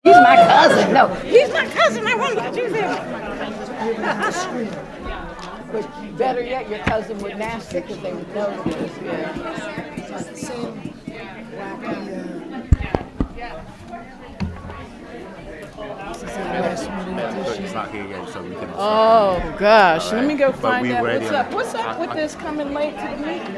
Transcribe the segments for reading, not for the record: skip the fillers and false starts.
He's my cousin. No, he's my cousin. I want to get you there. But better yet, your cousin would nasty because they would know this. Yeah. It's the same wacky. This is our last minute edition. It's not here yet, so we can. Oh gosh, let me go But find we out ready what's on up. it. What's up with this coming late to the meeting?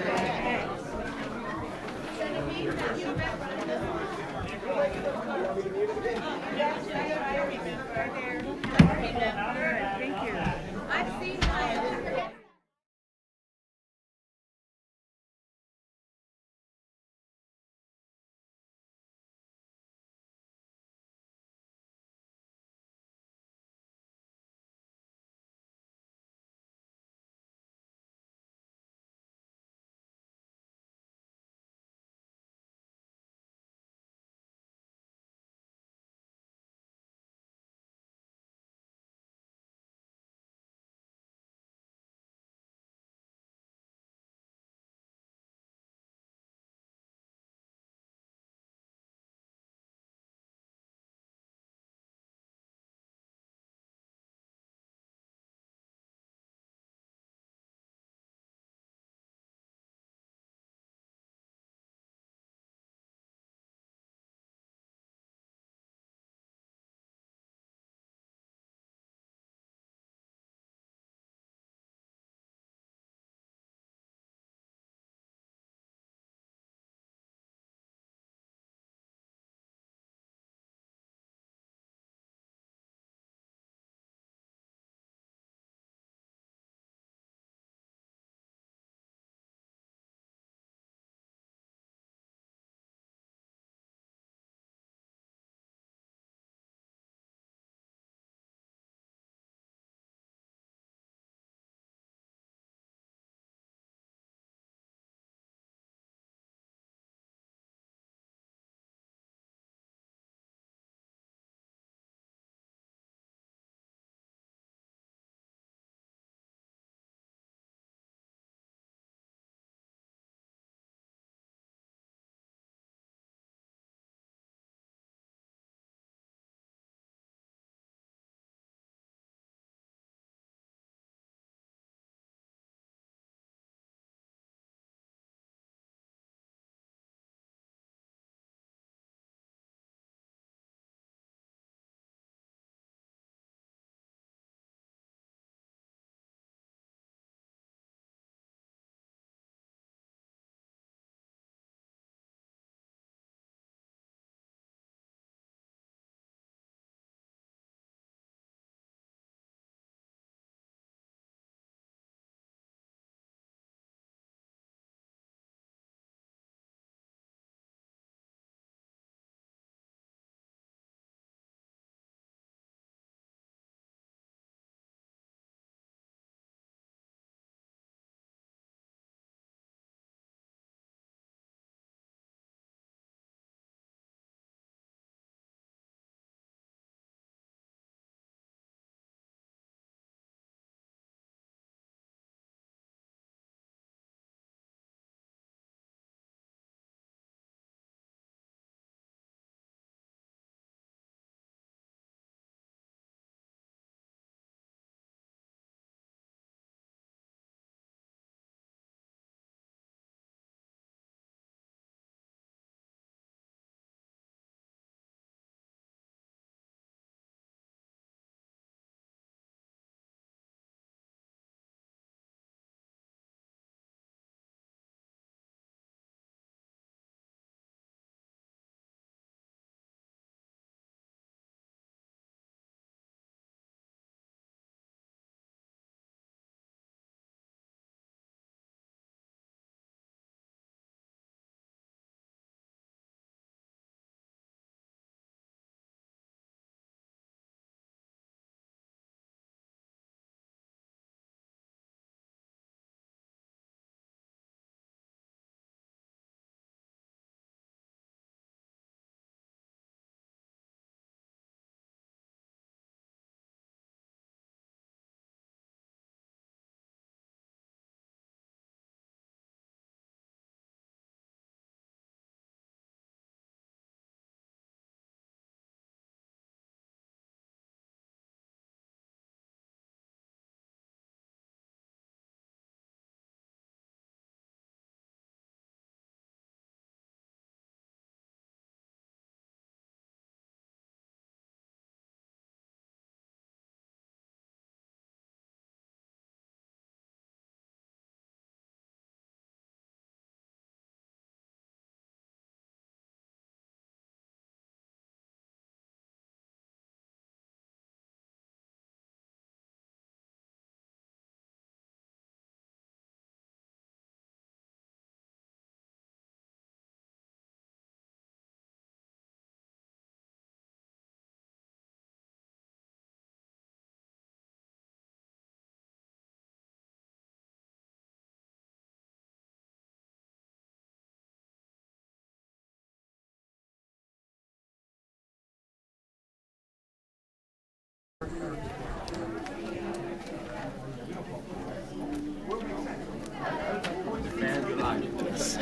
Allegiance.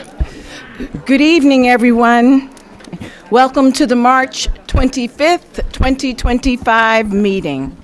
Good evening, everyone. Welcome to the March 25th, 2025 meeting.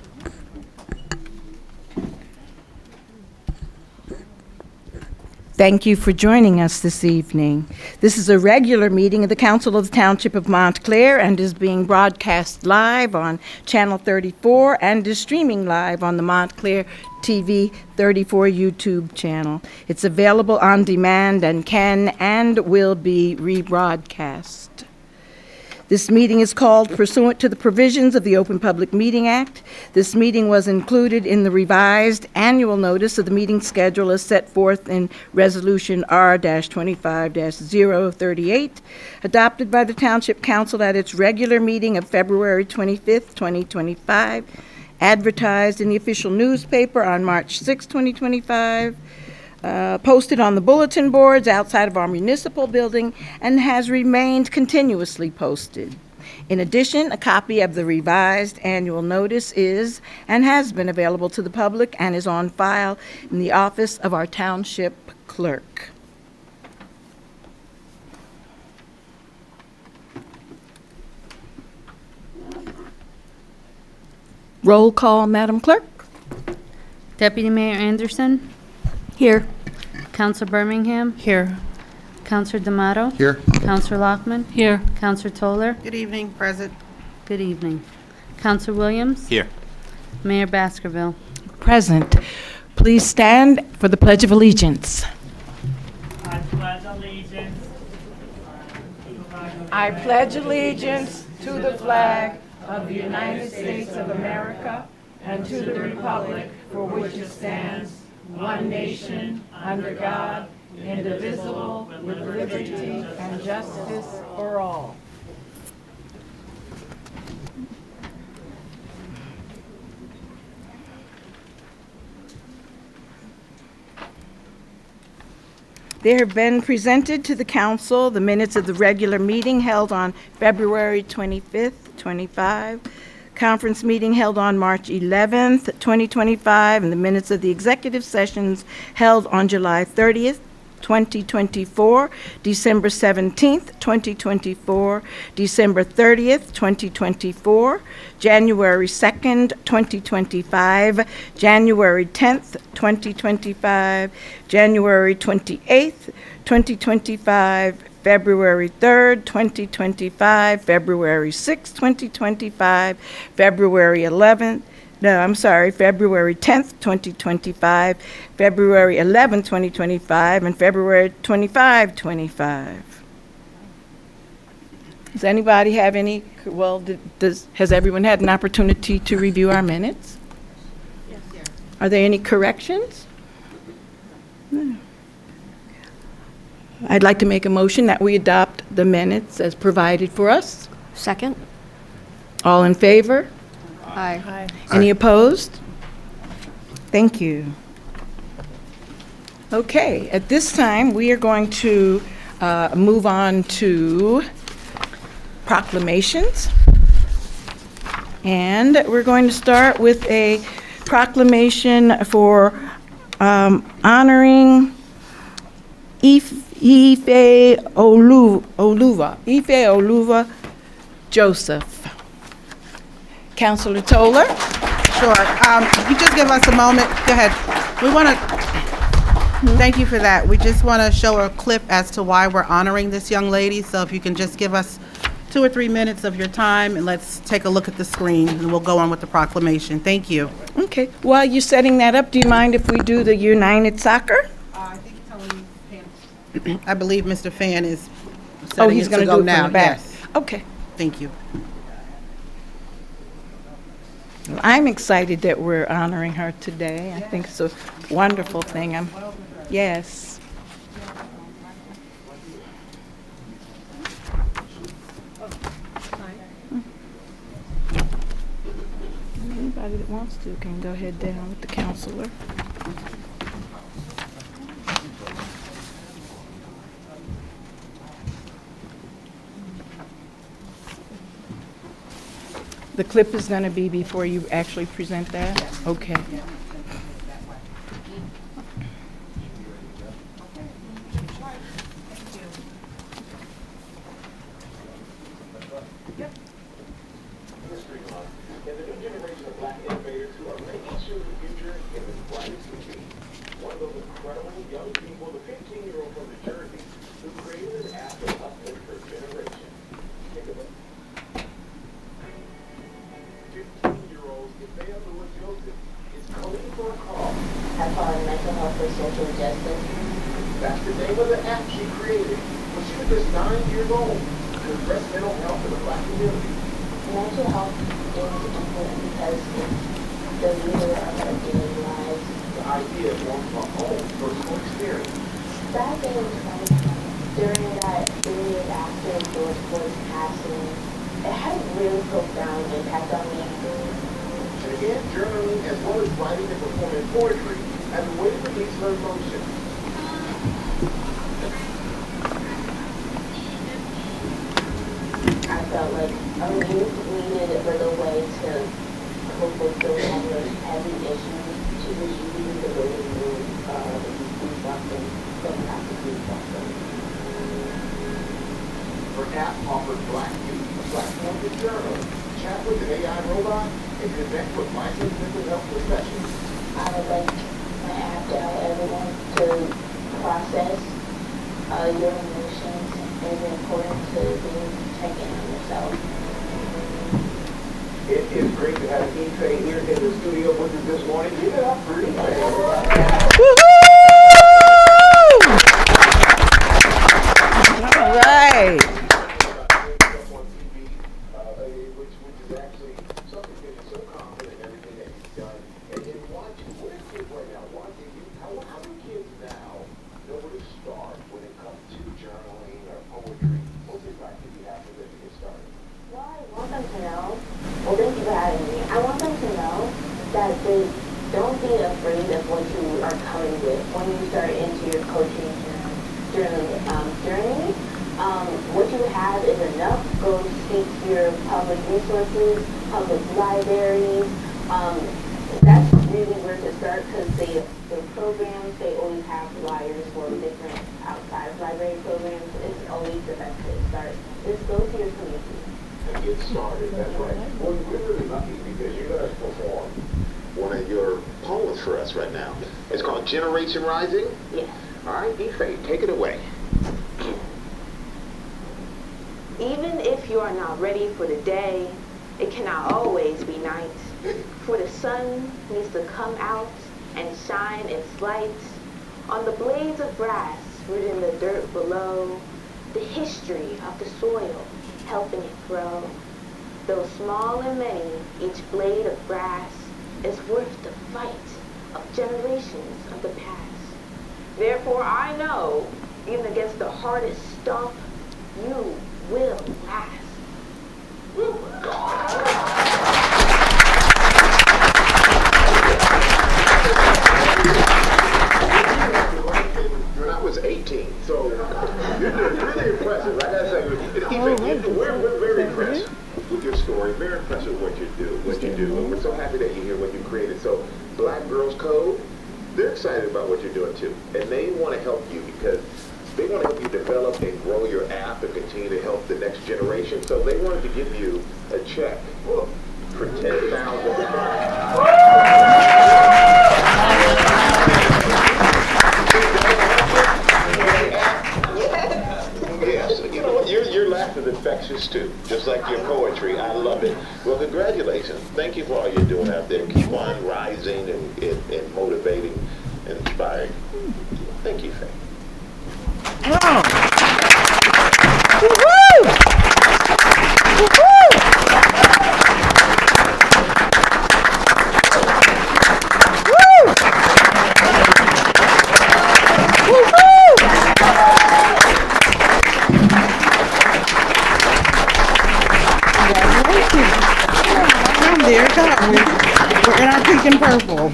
Thank you for joining us this evening. This is a regular meeting of the Council of the Township of Montclair and is being broadcast live on Channel 34 and is streaming live on the Montclair TV 34 YouTube channel. It's available on demand and can and will be rebroadcast. This meeting is called pursuant to the provisions of the Open Public Meeting Act. This meeting was included in the revised annual notice of the meeting schedule as set forth in Resolution R-25-038, adopted by the Township Council at its regular meeting of February 25th, 2025, advertised in the official newspaper on March 6, 2025, posted on the bulletin boards outside of our municipal building, and has remained continuously posted. In addition, a copy of the revised annual notice is and has been available to the public and is on file in the office of our township clerk. Roll call, Madam Clerk. Deputy Mayor Anderson. Here. Councilor Birmingham. Here. Councilor D'Amato. Here. Councilor Lockman. Here. Councilor Toller. Good evening, present. Good evening. Councilor Williams. Here. Mayor Baskerville. Present. Please stand for the Pledge of Allegiance. I pledge allegiance to the flag of I pledge allegiance to the flag of the United States of America and to the republic for which it stands, one nation, under God, indivisible, with liberty and justice for all. There have been presented to the council the minutes of the regular meeting held on February 25th, 25, conference meeting held on March 11th, 2025, and the minutes of the executive sessions held on July 30th, 2024, December 17th, 2024, December 30th, 2024, January 2nd, 2025, January 10th, 2025, January 28th, 2025, February 3rd, 2025, February 6th, 2025, February 11th, February 10th, 2025, February 11th, 2025, and February 25, 25. Does anybody have any, has everyone had an opportunity to review our minutes? Yes. Are there any corrections? No. I'd like to make a motion that we adopt the minutes as provided for us. Second. All in favor? Aye. Any opposed? Thank you. Okay, at this time, we are going to move on to proclamations. And we're going to start with a proclamation for honoring Ifeoluwa Josep. Councilor Toller? Sure. You just give us a moment. Go ahead. We want to, thank you for that. We just want to show a clip as to why we're honoring this young lady. So if you can just give us 2 or 3 minutes of your time, and let's take a look at the screen, and we'll go on with the proclamation. Thank you. Okay. While you're setting that up, do you mind if we do the United Soccer? I think I believe Mr. Fan is Oh, setting he's it going to to do go it now. from the back. Yes. Okay. Thank you. Well, I'm excited that we're honoring her today. I think it's a wonderful thing. Yes. Anybody that wants to can go ahead down with the counselor. The clip is going to be before you actually present that? Okay. she created when she was just 9 years old to address mental health in the Black community. Mental health is important because it's the leader of our daily lives. The idea is one from our own personal experience. Back in 2020, during that period after George Floyd's passing, it had a really profound impact on me. She began journaling as well as writing and performing poetry as a way to release her emotions. I felt like our youth needed a little way to cope with those heavy issues to relieve the waiting room of youth suffering from active suffering. Her app offered Black youth a platform to journal, chat with an AI robot, and connect with licensed mental health professionals. I would like my app to allow everyone to process your emotions is important to being checking on yourself. It is great to have Ife here in the studio with us this morning. Give it up for Ife. All right. On TV, which is actually something that is so confident in everything that he's done. And watching, what are kids right now watching you? How do kids now know where to start when it comes to journaling or poetry? What advice do you have for them to get started? Well, I want them to know, well, thank you for having me. I want them to know that they don't be afraid of what you are coming with when you start into your coaching journey. What you have is enough. Go seek your public resources, public libraries. That's really where to start because the programs, they always have flyers for different outside of library programs. It's always the best way to start. Just go to your community. And get started, that's right. Well, we're really lucky because you're going to perform one of your poems for us right now. It's called Generation Rising. Yes. All right, Ife, take it away. Even if you are not ready for the day, it cannot always be night. For the sun needs to come out and shine its light on the blades of grass rooted in the dirt below, the history of the soil helping it grow. Though small and many, each blade of grass is worth the fight of generations of the past. Therefore I know, even against the hardest stomp, you will last. When I was 18, so you're really impressive. Like I said, we're very impressed with your story. Very impressed with what you do. And we're so happy that you're here, what you created. So, Black Girls Code, they're excited about what you're doing too, and they want to help you because they want to help you develop and grow your app and continue to help the next generation. So they wanted to give you a check for $10,000. Yes, you know what? Your laugh is infectious too, just like your poetry. I love it. Well, congratulations. Thank you for all you're doing out there. Keep on rising and motivating and inspiring. Thank you, Faye. Oh. Woo-hoo! Woo-hoo! Woo! Woo-hoo! I'm there, we're in our pink and purple.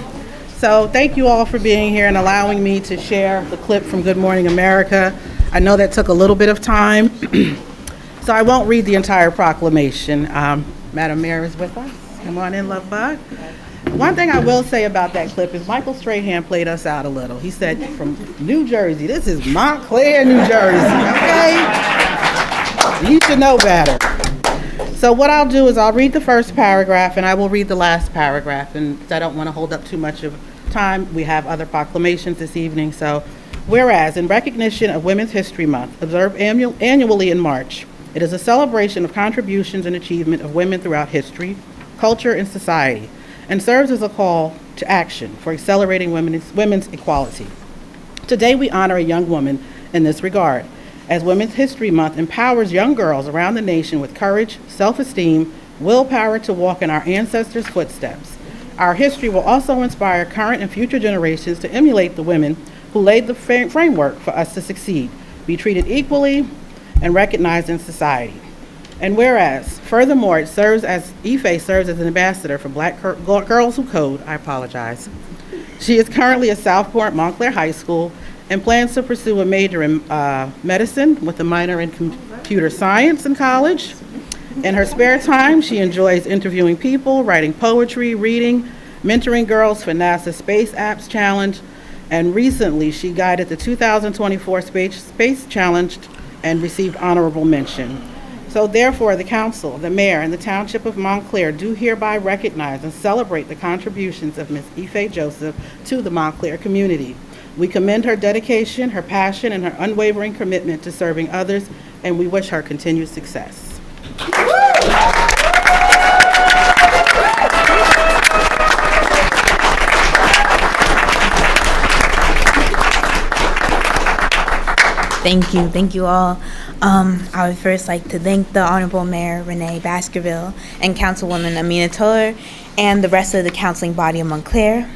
So thank you all for being here and allowing me to share the clip from Good Morning America. I know that took a little bit of time, so I won't read the entire proclamation. Madam Mayor is with us. Come on in, love bug. One thing I will say about that clip is Michael Strahan played us out a little. He said from New Jersey, this is Montclair, New Jersey, okay? You should know better. So what I'll do is I'll read the first paragraph and I will read the last paragraph, and I don't want to hold up too much of time. We have other proclamations this evening. So, whereas in recognition of Women's History Month, observed annually in March, it is a celebration of contributions and achievement of women throughout history, culture, and society, and serves as a call to action for accelerating women's equality. Today we honor a young woman in this regard, as Women's History Month empowers young girls around the nation with courage, self-esteem, willpower to walk in our ancestors' footsteps. Our history will also inspire current and future generations to emulate the women who laid the framework for us to succeed, be treated equally, and recognized in society. And whereas, furthermore, Ife serves as an ambassador for Black Girls Who Code. I apologize. She is currently at Southport Montclair High School and plans to pursue a major in medicine with a minor in computer science in college. In her spare time, she enjoys interviewing people, writing poetry, reading, mentoring girls for NASA's Space Apps Challenge, and recently she guided the 2024 Space Challenge and received honorable mention. So therefore, the council, the mayor, and the Township of Montclair do hereby recognize and celebrate the contributions of Ms. Ife Josep to the Montclair community. We commend her dedication, her passion, and her unwavering commitment to serving others, and we wish her continued success. Thank you all. I would first like to thank the Honorable Mayor Renee Baskerville and Councilwoman Amina Toller and the rest of the counseling body of Montclair.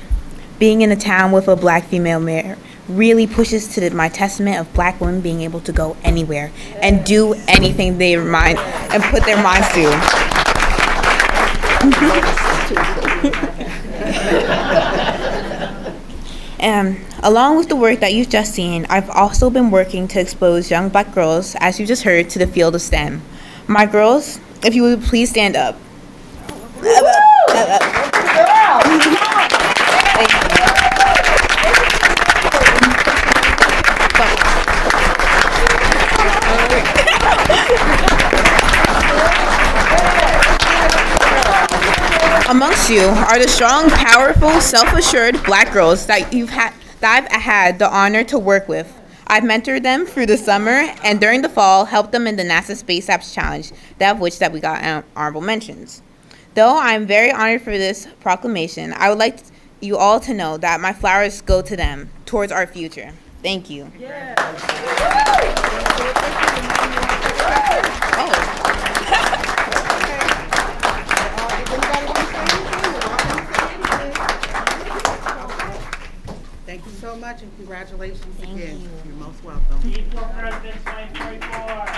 Being in a town with a Black female mayor really pushes to my testament of Black women being able to go anywhere and do anything they mind and put their minds to. And along with the work that you've just seen, I've also been working to expose young Black girls, as you just heard, to the field of STEM. My girls, if you would please stand up. Thank you. Amongst you are the strong, powerful, self-assured Black girls that I've had the honor to work with. I've mentored them through the summer and during the fall, helped them in the NASA Space Apps Challenge, that we got honorable mentions. Though I'm very honored for this proclamation, I would like you all to know that my flowers go to them, towards our future. Thank you. Yeah. Thank you so much, and congratulations again. You're most welcome. Equal President 2024.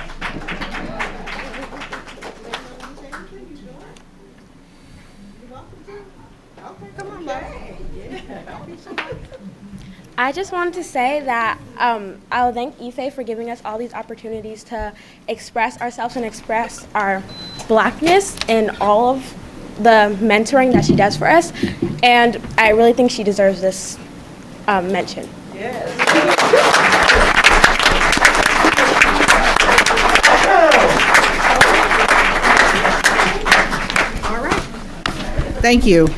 I just wanted to say that I'll thank Ife for giving us all these opportunities to express ourselves and express our Blackness in all of the mentoring that she does for us. And I really think she deserves this mention. All right. Thank you.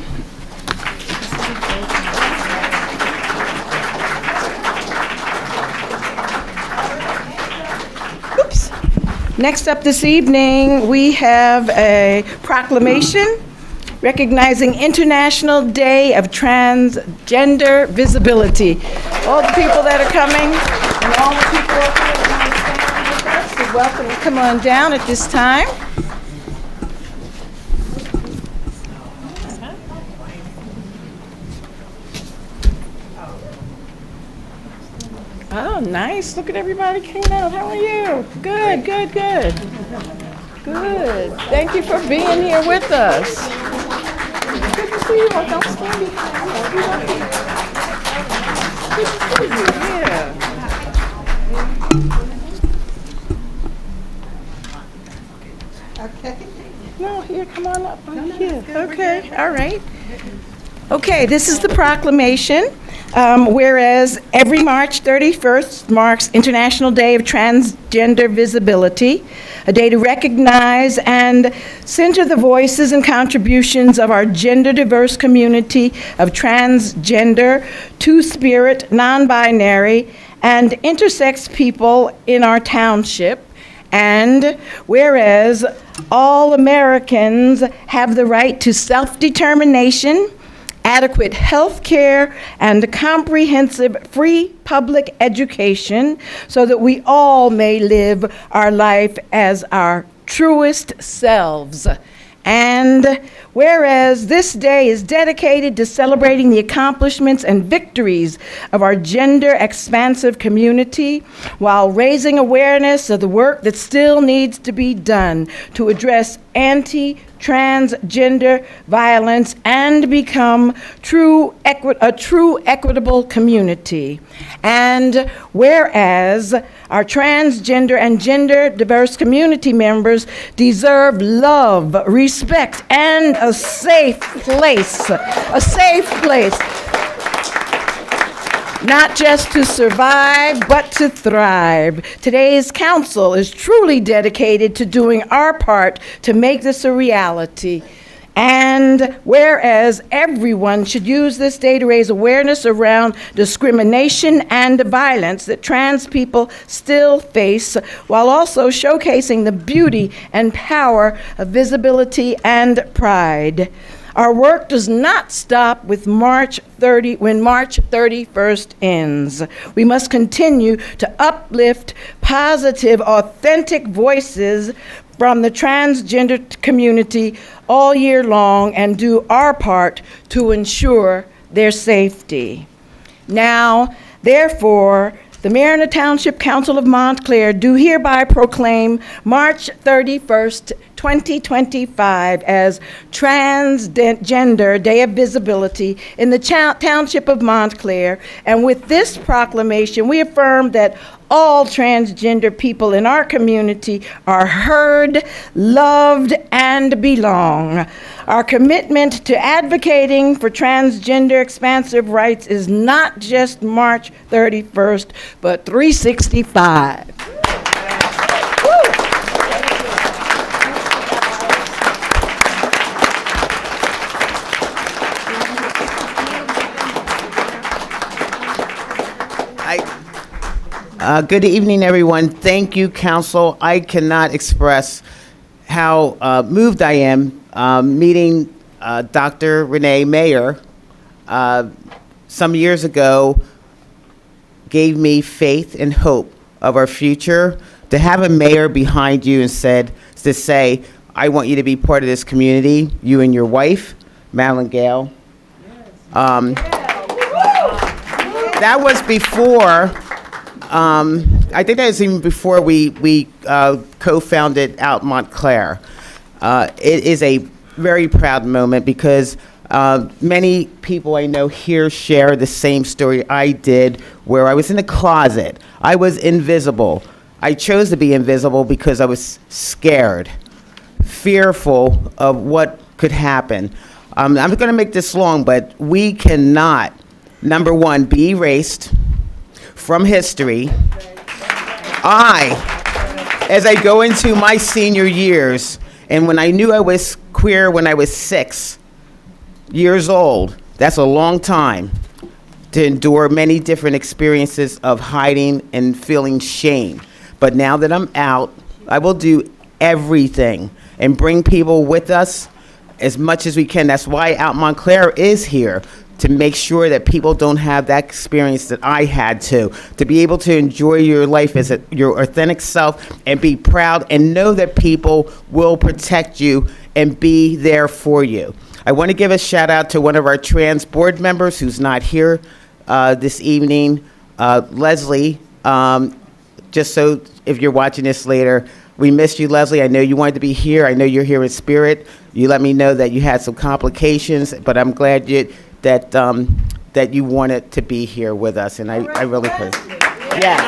Next up this evening, we have a proclamation recognizing International Day of Transgender Visibility. All the people that are coming and all the people up here that want to stand with us, you're welcome to come on down at this time. Oh, nice. Look at everybody coming out. How are you? Good, good, good. Good. Thank you for being here with us. Good to see you. Oh, don't stand behind me. Good to see you. Yeah. Okay. No, here, come on up. Here. Okay, all right. Okay, this is the proclamation. Whereas every March 31st marks International Day of Transgender Visibility, a day to recognize and center the voices and contributions of our gender-diverse community of transgender, two-spirit, non-binary, and intersex people in our township. And whereas all Americans have the right to self-determination, adequate health care, and comprehensive free public education so that we all may live our life as our truest selves. And whereas this day is dedicated to celebrating the accomplishments and victories of our gender-expansive community while raising awareness of the work that still needs to be done to address anti-transgender violence and become a true equitable community. And whereas our transgender and gender diverse community members deserve love, respect, and a safe place. A safe place. Not just to survive, but to thrive. Today's council is truly dedicated to doing our part to make this a reality. And whereas everyone should use this day to raise awareness around discrimination and violence that trans people still face, while also showcasing the beauty and power of visibility and pride. Our work does not stop with when March 31st ends. We must continue to uplift positive, authentic voices from the transgender community all year long and do our part to ensure their safety. Now, therefore, the Mayor and the Township Council of Montclair do hereby proclaim March 31st, 2025 as Transgender Day of Visibility in the Township of Montclair. And with this proclamation, we affirm that all transgender people in our community are heard, loved, and belong. Our commitment to advocating for transgender expansive rights is not just March 31st, but 365. Good evening, everyone. Thank you, Council. I cannot express how moved I am meeting Dr. Renee Mayer some years ago. Gave me faith and hope of our future. To have a mayor behind you and to say, I want you to be part of this community, you and your wife, Madeline Gale. That was before. I think that was even before we co-founded Out Montclair. It is a very proud moment because many people I know here share the same story I did, where I was in a closet. I was invisible. I chose to be invisible because I was scared, fearful of what could happen. I'm going to make this long, but we cannot, number one, be erased from history. As I go into my senior years, and when I knew I was queer when I was 6 years old, that's a long time to endure many different experiences of hiding and feeling shame. But now that I'm out, I will do everything and bring people with us as much as we can. That's why Out Montclair is here, to make sure that people don't have that experience that I had to be able to enjoy your life as your authentic self and be proud and know that people will protect you and be there for you. I want to give a shout out to one of our trans board members who's not here this evening, Leslie. Just so if you're watching this later, we missed you, Leslie. I know you wanted to be here. I know you're here in spirit. You let me know that you had some complications, but I'm glad that you wanted to be here with us, and I really appreciate it. Yes.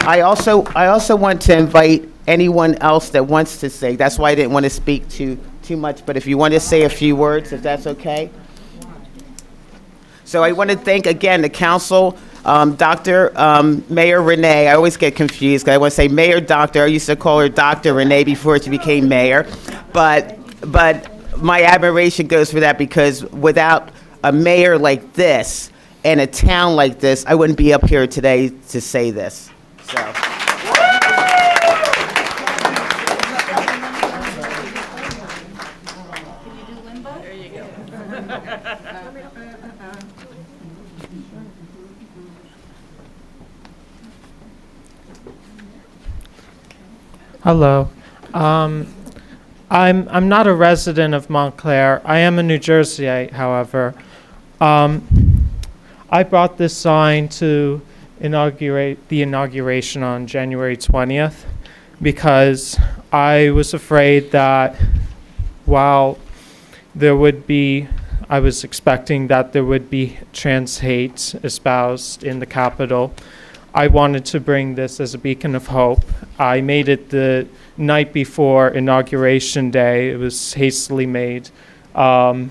I also want to invite anyone else that wants to say. That's why I didn't want to speak too much, but if you want to say a few words, if that's okay. So I want to thank again the council, Dr. Mayor Renee. I always get confused because I want to say Mayor Doctor. I used to call her Dr. Renee before she became mayor, but my admiration goes for that, because without a mayor like this and a town like this, I wouldn't be up here today to say this. So. Hello. I'm not a resident of Montclair. I am a New Jerseyite, however. I brought this sign to inaugurate the inauguration on January 20th because I was afraid that while there would be, I was expecting that there would be trans hate espoused in the Capitol. I wanted to bring this as a beacon of hope. I made it the night before Inauguration Day. It was hastily made. But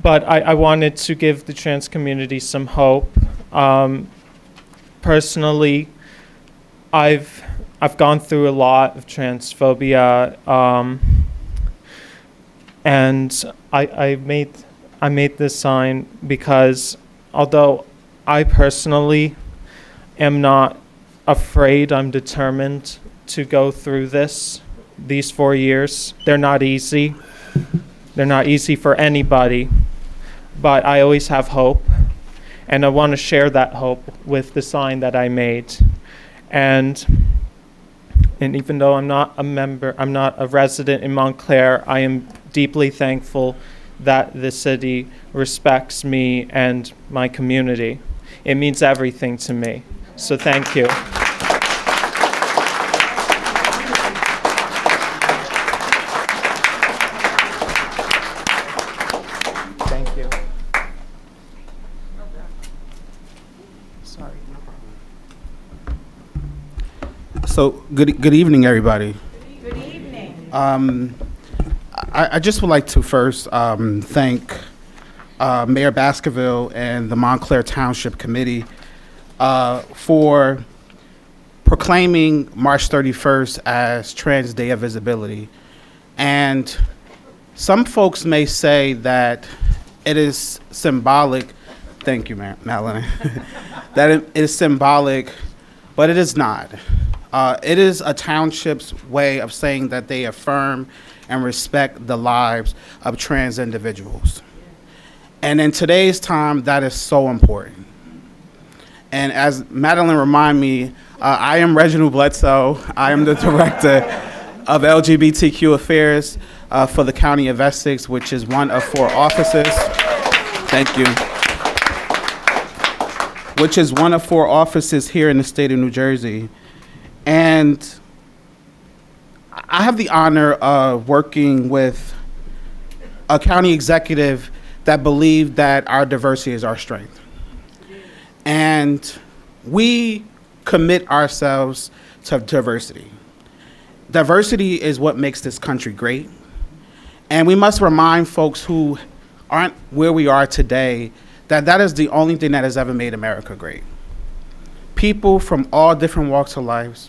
I wanted to give the trans community some hope. Personally, I've gone through a lot of transphobia, and I made this sign because although I personally am not afraid, I'm determined to go through these 4 years. They're not easy. They're not easy for anybody, but I always have hope, and I want to share that hope with the sign that I made. And even though I'm not a resident in Montclair, I am deeply thankful that the city respects me and my community. It means everything to me. So thank you. Thank you. Sorry, no problem. So, good evening, everybody. Good evening. I just would like to first thank Mayor Baskerville and the Montclair Township Committee for proclaiming March 31st as Trans Day of Visibility. And some folks may say that it is symbolic, thank you, Madeline, that it is symbolic, but it is not. It is a township's way of saying that they affirm and respect the lives of trans individuals. And in today's time, that is so important. And as Madeline reminded me, I am Reginald Bledsoe. I am the Director of LGBTQ Affairs for the County of Essex, which is one of 4 offices. Thank you. Which is one of 4 offices here in the state of New Jersey. And I have the honor of working with a county executive that believed that our diversity is our strength. And we commit ourselves to diversity. Diversity is what makes this country great. And we must remind folks who aren't where we are today that that is the only thing that has ever made America great. People from all different walks of life,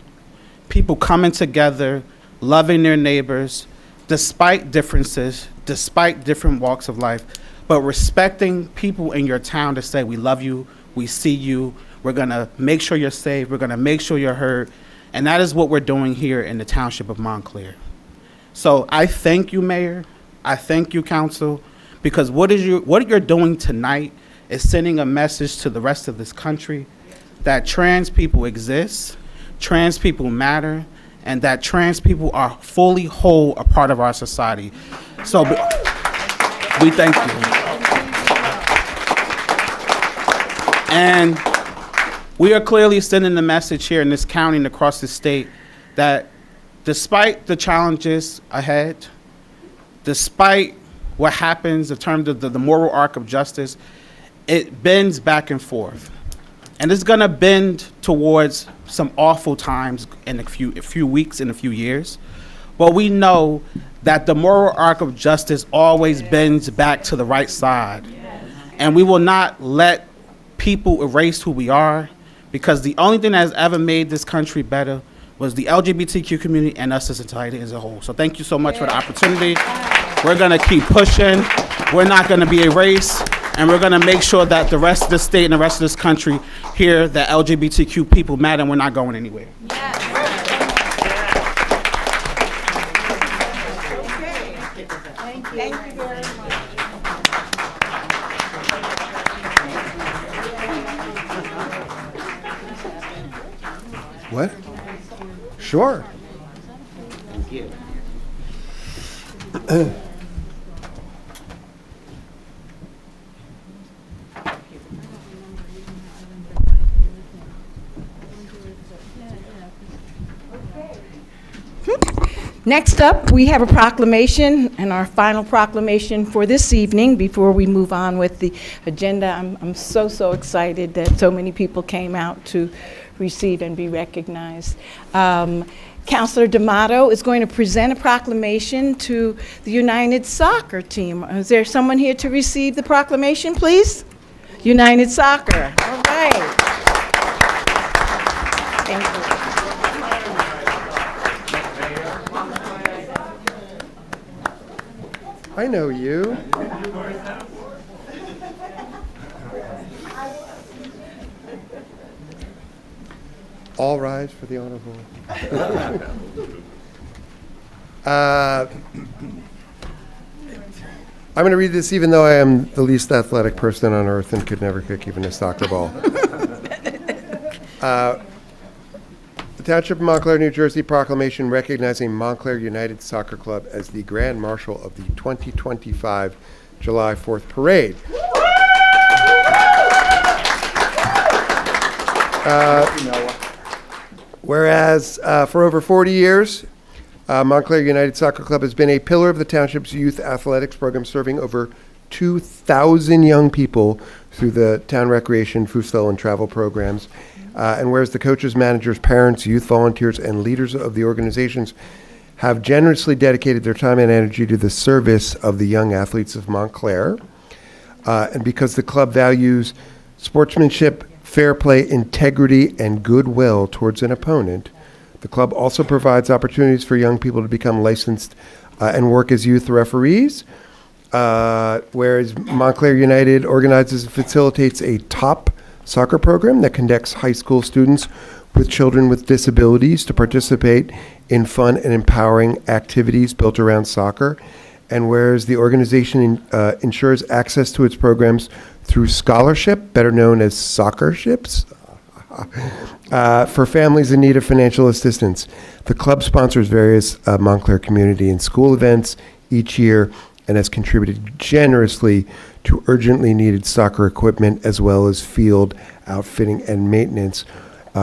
people coming together, loving their neighbors, despite differences, despite different walks of life, but respecting people in your town to say, we love you, we see you, we're gonna make sure you're safe, we're gonna make sure you're heard. And that is what we're doing here in the Township of Montclair. So I thank you, Mayor, I thank you, Council, because what you're doing tonight is sending a message to the rest of this country that trans people exist, trans people matter, and that trans people are fully whole, a part of our society. So we thank you. And we are clearly sending the message here in this county and across the state that despite the challenges ahead, despite what happens in terms of the moral arc of justice, it bends back and forth. And it's gonna bend towards some awful times in a few weeks, in a few years. But we know that the moral arc of justice always bends back to the right side. And we will not let people erase who we are, because the only thing that has ever made this country better was the LGBTQ community and us as a society as a whole. So thank you so much for the opportunity. We're gonna keep pushing. We're not gonna be erased. And we're gonna make sure that the rest of the state and the rest of this country hear that LGBTQ people matter, and we're not going anywhere. Thank you very much. What? Sure. you. Next up, we have a proclamation, and our final proclamation for this evening before we move on with the agenda. I'm so excited that so many people came out to receive and be recognized. Councilor D'Amato is going to present a proclamation to the United Soccer team. Is there someone here to receive the proclamation, please? United Soccer. All right. Thank you. I know you. All rise for the honorable. I'm going to read this even though I am the least athletic person on earth and could never kick even a soccer ball. The Township of Montclair, New Jersey proclamation recognizing Montclair United Soccer Club as the Grand Marshal of the 2025 July 4th Parade. Whereas for over 40 years, Montclair United Soccer Club has been a pillar of the township's youth athletics program, serving over 2,000 young people through the town recreation, food, and travel programs. And whereas the coaches, managers, parents, youth volunteers, and leaders of the organizations have generously dedicated their time and energy to the service of the young athletes of Montclair, and because the club values sportsmanship, fair play, integrity, and goodwill towards an opponent, the club also provides opportunities for young people to become licensed and work as youth referees, whereas Montclair United organizes and facilitates a top soccer program that connects high school students with children with disabilities to participate in fun and empowering activities built around soccer. And whereas the organization ensures access to its programs through scholarship, better known as soccerships, for families in need of financial assistance. The club sponsors various Montclair community and school events each year and has contributed generously to urgently needed soccer equipment as well as field outfitting and maintenance.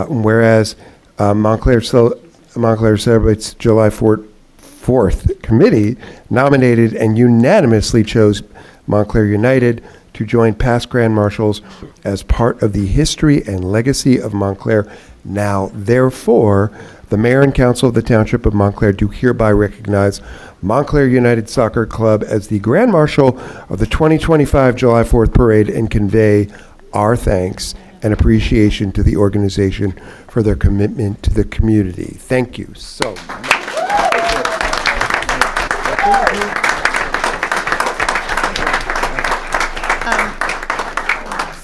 Whereas Montclair celebrates July 4th committee nominated and unanimously chose Montclair United to join past Grand Marshals as part of the history and legacy of Montclair. Now, therefore, the Mayor and Council of the Township of Montclair do hereby recognize Montclair United Soccer Club as the Grand Marshal of the 2025 July 4th Parade and convey our thanks and appreciation to the organization for their commitment to the community. Thank you so much.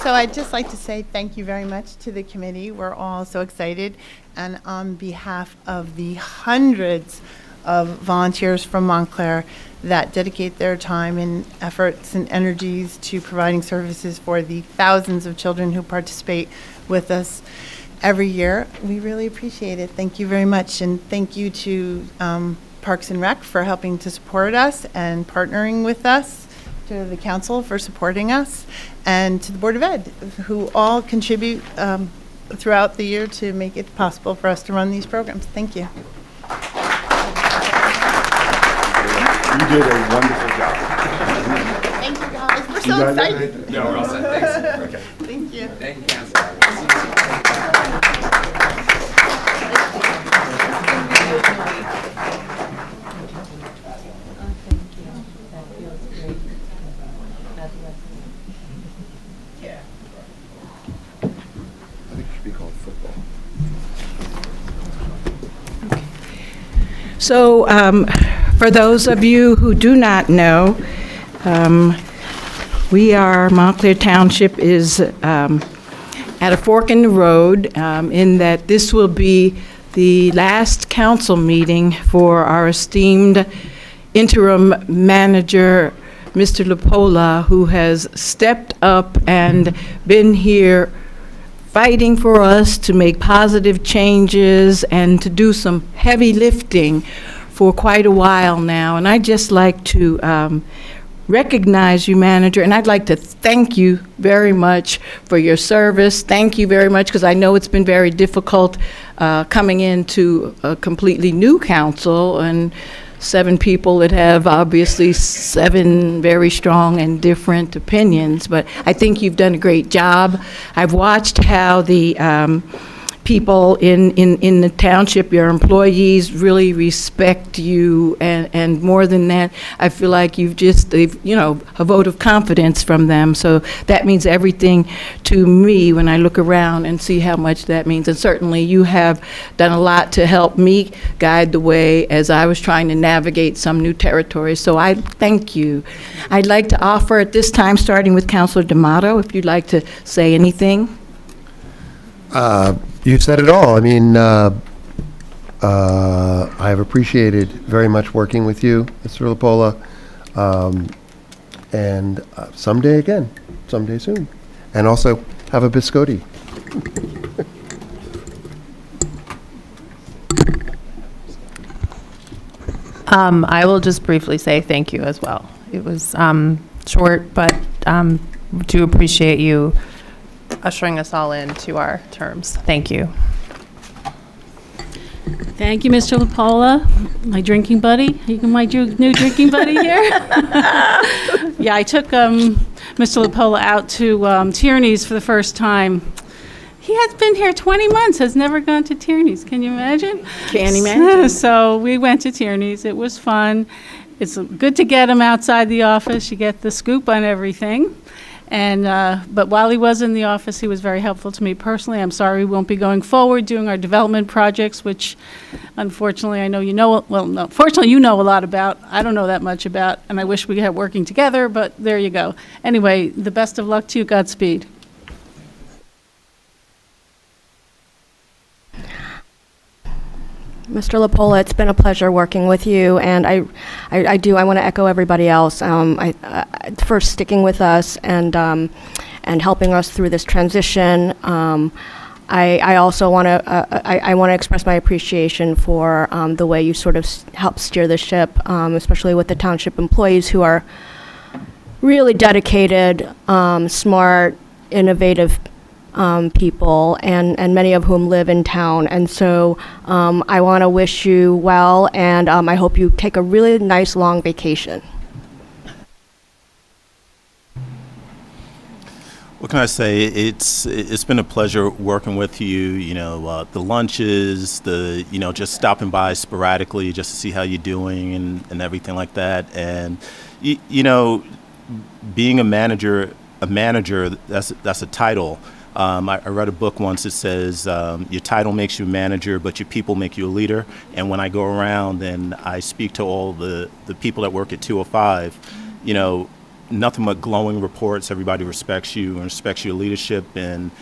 So I'd just like to say thank you very much to the committee. We're all so excited. And on behalf of the hundreds of volunteers from Montclair that dedicate their time and efforts and energies to providing services for the thousands of children who participate with us every year, we really appreciate it. Thank you very much. And thank you to Parks and Rec for helping to support us and partnering with us, to the council for supporting us, and to the Board of Ed, who all contribute throughout the year to make it possible for us to run these programs. Thank you. You did a wonderful job. Thank you, guys. We're so excited. No, we're all set. Thanks. Okay. Thank you. Thank you, Councilor. So, for those of you who do not know, Montclair Township is at a fork in the road in that this will be the last council meeting for our esteemed interim manager, Mr. Lapolla, who has stepped up and been here fighting for us to make positive changes and to do some heavy lifting for quite a while now, and I'd just like to recognize you, Manager, and I'd like to thank you very much for your service. Thank you very much, because I know it's been very difficult coming into a completely new council, and 7 people that have obviously 7 very strong and different opinions, but I think you've done a great job. I've watched how the people in the township, your employees, really respect you, and more than that, I feel like they've, you know, a vote of confidence from them. So that means everything to me when I look around and see how much that means. And certainly you have done a lot to help me guide the way as I was trying to navigate some new territory. So I thank you. I'd like to offer at this time, starting with Councilor D'Amato, if you'd like to say anything. You said it all. I mean, I have appreciated very much working with you, Mr. Lapolla, and someday again, someday soon. And also, have a biscotti. I will just briefly say thank you as well. It was short, but do appreciate you ushering us all into our terms. Thank you. Thank you, Mr. Lapolla, my drinking buddy. You my new drinking buddy here? Yeah, I took Mr. Lapolla out to Tierney's for the first time. He has been here 20 months, has never gone to Tierney's. Can you imagine? Can't imagine. So we went to Tierney's. It was fun. It's good to get him outside the office. You get the scoop on everything. And but while he was in the office, he was very helpful to me personally. I'm sorry we won't be going forward doing our development projects, which unfortunately I know you know, well, no, fortunately you know a lot about. I don't know that much about, and I wish we had working together, but there you go. Anyway, the best of luck to you. Godspeed. Mr. Lapolla, it's been a pleasure working with you, and I want to echo everybody else for sticking with us and helping us through this transition. I also want to express my appreciation for the way you sort of help steer the ship, especially with the township employees who are really dedicated, smart, innovative people, and many of whom live in town. And so I want to wish you well, and I hope you take a really nice long vacation. What can I say? It's been a pleasure working with you. You know, the lunches, just stopping by sporadically just to see how you're doing and everything like that. And being a manager, that's a title. I read a book once that says your title makes you a manager, but your people make you a leader. And when I go around and I speak to all the people that work at 205, nothing but glowing reports. Everybody respects you and respects your leadership, and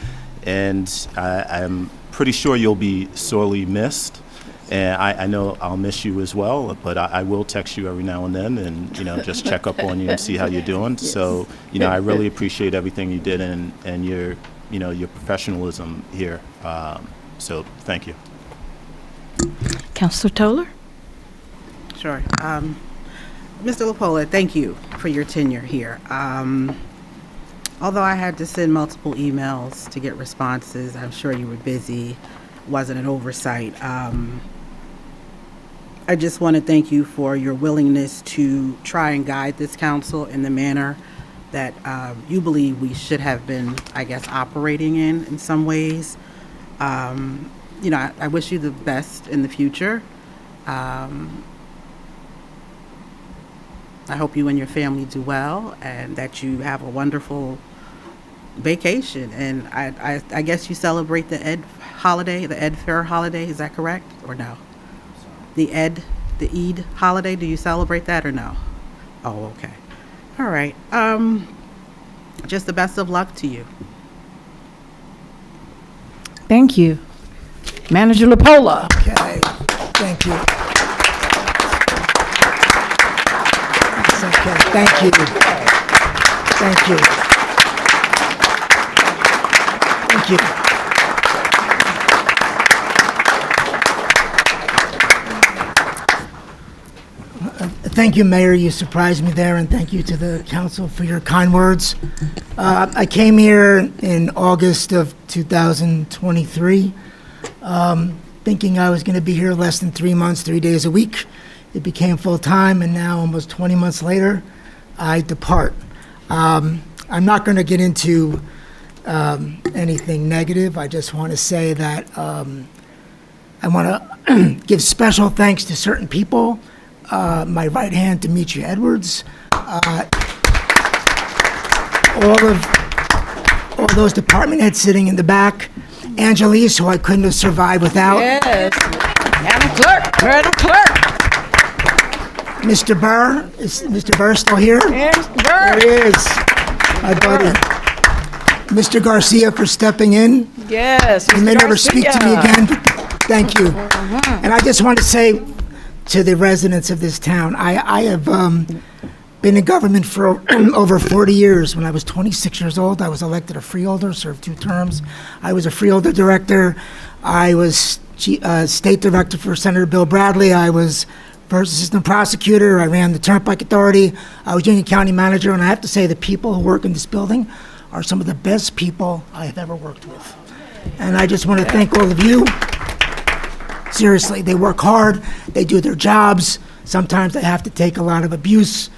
I'm pretty sure you'll be sorely missed. And I know I'll miss you as well, but I will text you every now and then and, just check up on you and see how you're doing. Yes. So, I really appreciate everything you did and your professionalism here. So thank you. Councilor Toller? Sure. Mr. Lapolla, thank you for your tenure here. Although I had to send multiple emails to get responses, I'm sure you were busy, wasn't an oversight. I just want to thank you for your willingness to try and guide this council in the manner that you believe we should have been, I guess, operating in some ways. I wish you the best in the future. I hope you and your family do well and that you have a wonderful vacation. And I guess you celebrate the Ed holiday, the Ed Fair holiday, is that correct, or no? The Eid holiday, do you celebrate that or no? Oh, okay. All right. Just the best of luck to you. Thank you. Manager Lapolla. Okay. Thank you. It's okay. Thank you. Thank you. Thank you. Thank you, Mayor. You surprised me there, and thank you to the council for your kind words. I came here in August of 2023, thinking I was going to be here less than 3 months, 3 days a week. It became full-time, and now, almost 20 months later, I depart. I'm not going to get into anything negative. I just want to say that I want to give special thanks to certain people. My right hand, Demetria Edwards. All those department heads sitting in the back. Angelise, who I couldn't have survived without. Yes. Madam Clerk, Madam Clerk. Mr. Burr, is Mr. Burr still here? Yes, There he is, my buddy. Mr. Garcia for stepping in. Yes. You may never speak to me again, but thank you. And I just want to say to the residents of this town, I have been in government for over 40 years. When I was 26 years old, I was elected a freeholder, served 2 terms. I was a freeholder director. I was state director for Senator Bill Bradley. I was first assistant prosecutor. I ran the Turnpike Authority. I was Union County manager, and I have to say the people who work in this building are some of the best people I have ever worked with. And I just want to thank all of you. Seriously, they work hard, they do their jobs. Sometimes they have to take a lot of abuse,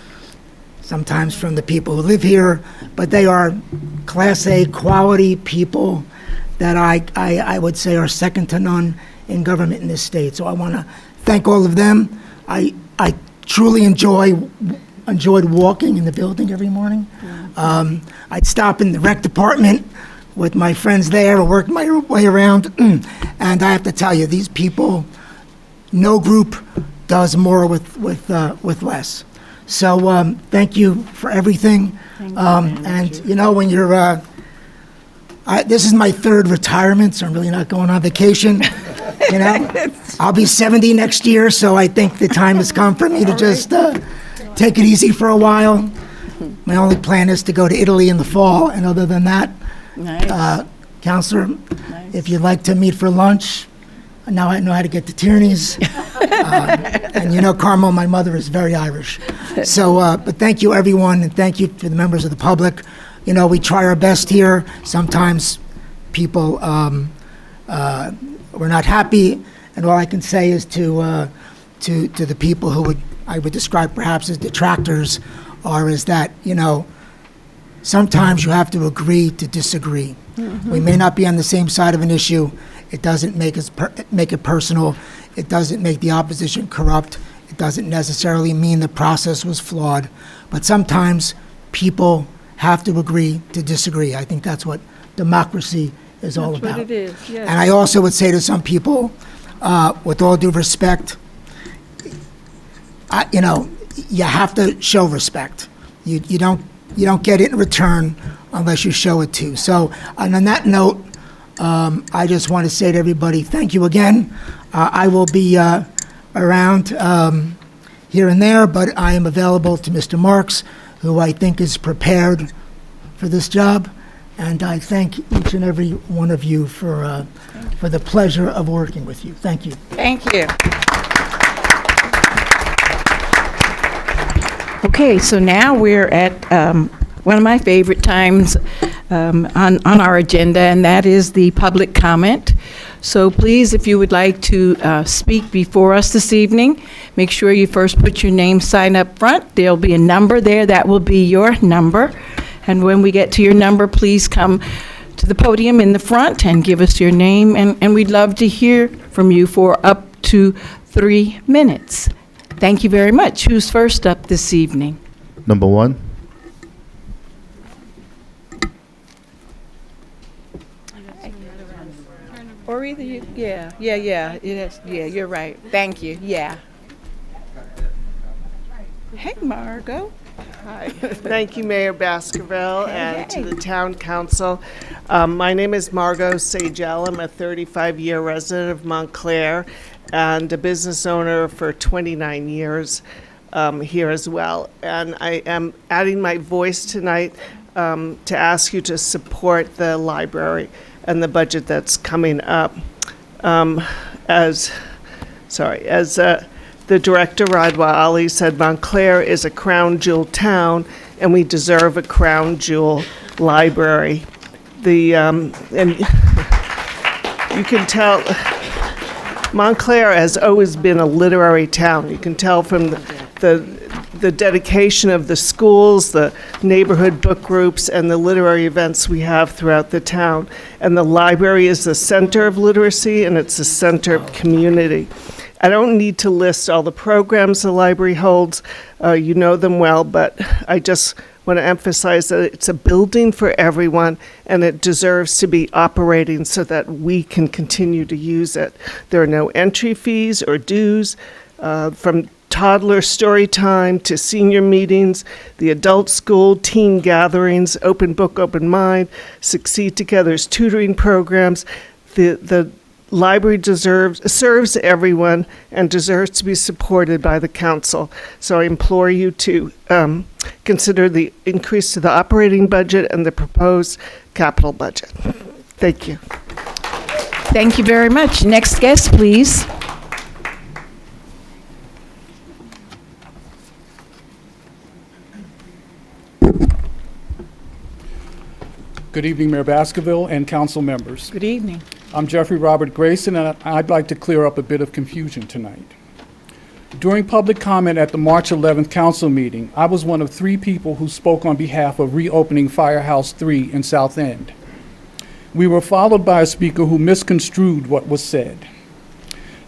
sometimes from the people who live here, but they are Class A quality people that I would say are second to none in government in this state. So I want to thank all of them. I truly enjoyed walking in the building every morning. I'd stop in the rec department with my friends there or work my way around. And I have to tell you, these people, no group does more with less. So thank you for everything. And you know, when you're, this is my 3rd retirement, so I'm really not going on vacation. You know, I'll be 70 next year, so I think the time has come for me to just take it easy for a while. My only plan is to go to Italy in the fall, and other than that, Nice. Councilor, if you'd like to meet for lunch, now I know how to get to Tierney's. And you know, Carmel, my mother is very Irish. So, but thank you, everyone, and thank you to the members of the public. You know, we try our best here. Sometimes people, we're not happy, and all I can say is to the people who I would describe perhaps as detractors, is that, you know, sometimes you have to agree to disagree. We may not be on the same side of an issue. It doesn't make it personal. It doesn't make the opposition corrupt. It doesn't necessarily mean the process was flawed. But sometimes people have to agree to disagree. I think that's what democracy is all about. That's what it is, yes. And I also would say to some people, with all due respect, you know, you have to show respect. You don't get it in return unless you show it too. So, and on that note, I just want to say to everybody, thank you again. I will be around here and there, but I am available to Mr. Marks, who I think is prepared for this job. And I thank each and every one of you for the pleasure of working with you. Thank you. Thank you. Okay, so now we're at one of my favorite times on our agenda, and that is the public comment. So please, if you would like to speak before us this evening, make sure you first put your name sign up front. There'll be a number there. That will be your number. And when we get to your number, please come to the podium in the front and give us your name. And we'd love to hear from you for up to 3 minutes. Thank you very much. Who's first up this evening? Number 1. Or either you, yeah, it is, yeah, you're right. Thank you, yeah. Hey, Margot. Hi. Thank you, Mayor Baskerville, and to the Town Council. My name is Margot Sagel. I'm a 35-year resident of Montclair and a business owner for 29 years here as well. And I am adding my voice tonight to ask you to support the library and the budget that's coming up. As the director, Radwa Ali, said Montclair is a crown jewel town, and we deserve a crown jewel library. And you can tell, Montclair has always been a literary town. You can tell from the dedication of the schools, the neighborhood book groups, and the literary events we have throughout the town. And the library is the center of literacy, and it's the center of community. I don't need to list all the programs the library holds. You know them well, but I just want to emphasize that it's a building for everyone, and it deserves to be operating so that we can continue to use it. There are no entry fees or dues from toddler story time to senior meetings, the adult school, teen gatherings, open book, open mind, Succeed Together's tutoring programs. The library serves everyone and deserves to be supported by the council. So I implore you to consider the increase to the operating budget and the proposed capital budget. Thank you. Thank you very much. Next guest, please. Good evening, Mayor Baskerville and council members. Good evening. I'm Jeffrey Robert Grayson, and I'd like to clear up a bit of confusion tonight. During public comment at the March 11th council meeting, I was one of 3 people who spoke on behalf of reopening Firehouse 3 in South End. We were followed by a speaker who misconstrued what was said.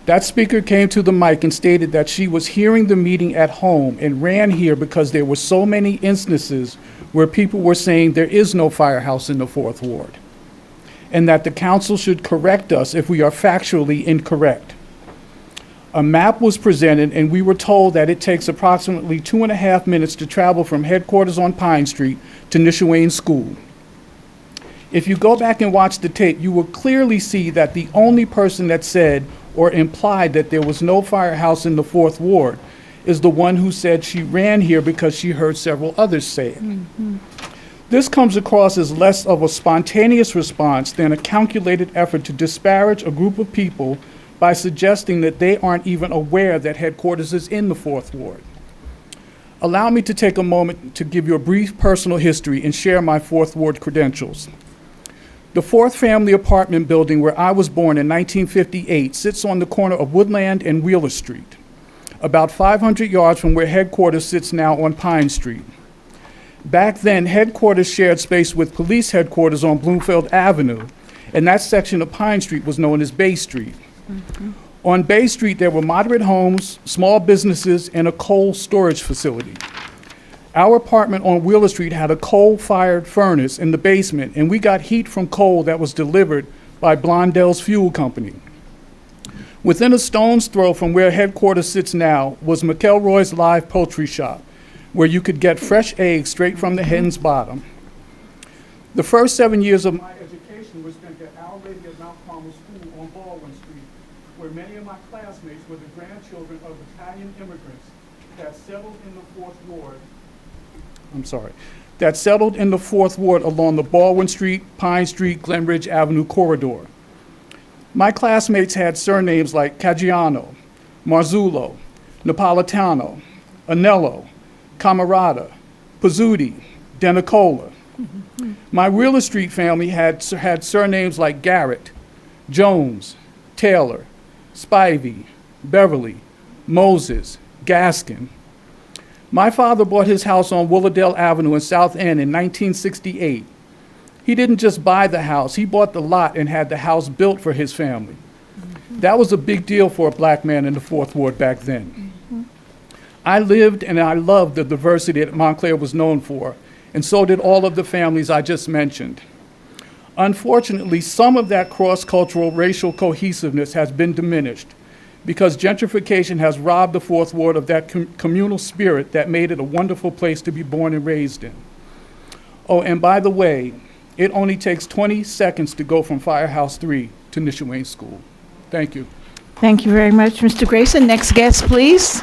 That speaker came to the mic and stated that she was hearing the meeting at home and ran here because there were so many instances where people were saying there is no firehouse in the 4th Ward, and that the council should correct us if we are factually incorrect. A map was presented, and we were told that it takes approximately 2.5 minutes to travel from headquarters on Pine Street to N.J.S.A School. If you go back and watch the tape, you will clearly see that the only person that said or implied that there was no firehouse in the 4th Ward is the one who said she ran here because she heard several others say it. Mm-hmm. This comes across as less of a spontaneous response than a calculated effort to disparage a group of people by suggesting that they aren't even aware that headquarters is in the 4th Ward. Allow me to take a moment to give you a brief personal history and share my 4th Ward credentials. The 4th family apartment building where I was born in 1958 sits on the corner of Woodland and Wheeler Street, about 500 yards from where headquarters sits now on Pine Street. Back then, headquarters shared space with police headquarters on Bloomfield Avenue, and that section of Pine Street was known as Bay Street. Mm-hmm. On Bay Street, there were moderate homes, small businesses, and a coal storage facility. Our apartment on Wheeler Street had a coal-fired furnace in the basement, and we got heat from coal that was delivered by Blondell's Fuel Company. Within a stone's throw from where headquarters sits now was McElroy's Live Poultry Shop, where you could get fresh eggs straight from the hen's bottom. The first 7 years of my education were spent at Our Lady of Mount Carmel School on Baldwin Street, where many of my classmates were the grandchildren of Italian immigrants that settled in the 4th Ward along the Baldwin Street, Pine Street, Glenridge Avenue corridor. My classmates had surnames like Caggiano, Marzullo, Napolitano, Anello, Camarada, Pizzuti, Denicola. Mm-hmm. My Wheeler Street family had surnames like Garrett, Jones, Taylor, Spivey, Beverly, Moses, Gaskin. My father bought his house on Willowdale Avenue in South End in 1968. He didn't just buy the house, he bought the lot and had the house built for his family. Mm-hmm. That was a big deal for a black man in the 4th Ward back then. Mm-hmm. I lived and I loved the diversity that Montclair was known for, and so did all of the families I just mentioned. Unfortunately, some of that cross-cultural racial cohesiveness has been diminished because gentrification has robbed the 4th Ward of that communal spirit that made it a wonderful place to be born and raised in. Oh, and by the way, it only takes 20 seconds to go from Firehouse 3 to N.J.S.A School. Thank you. Thank you very much, Mr. Grayson. Next guest, please.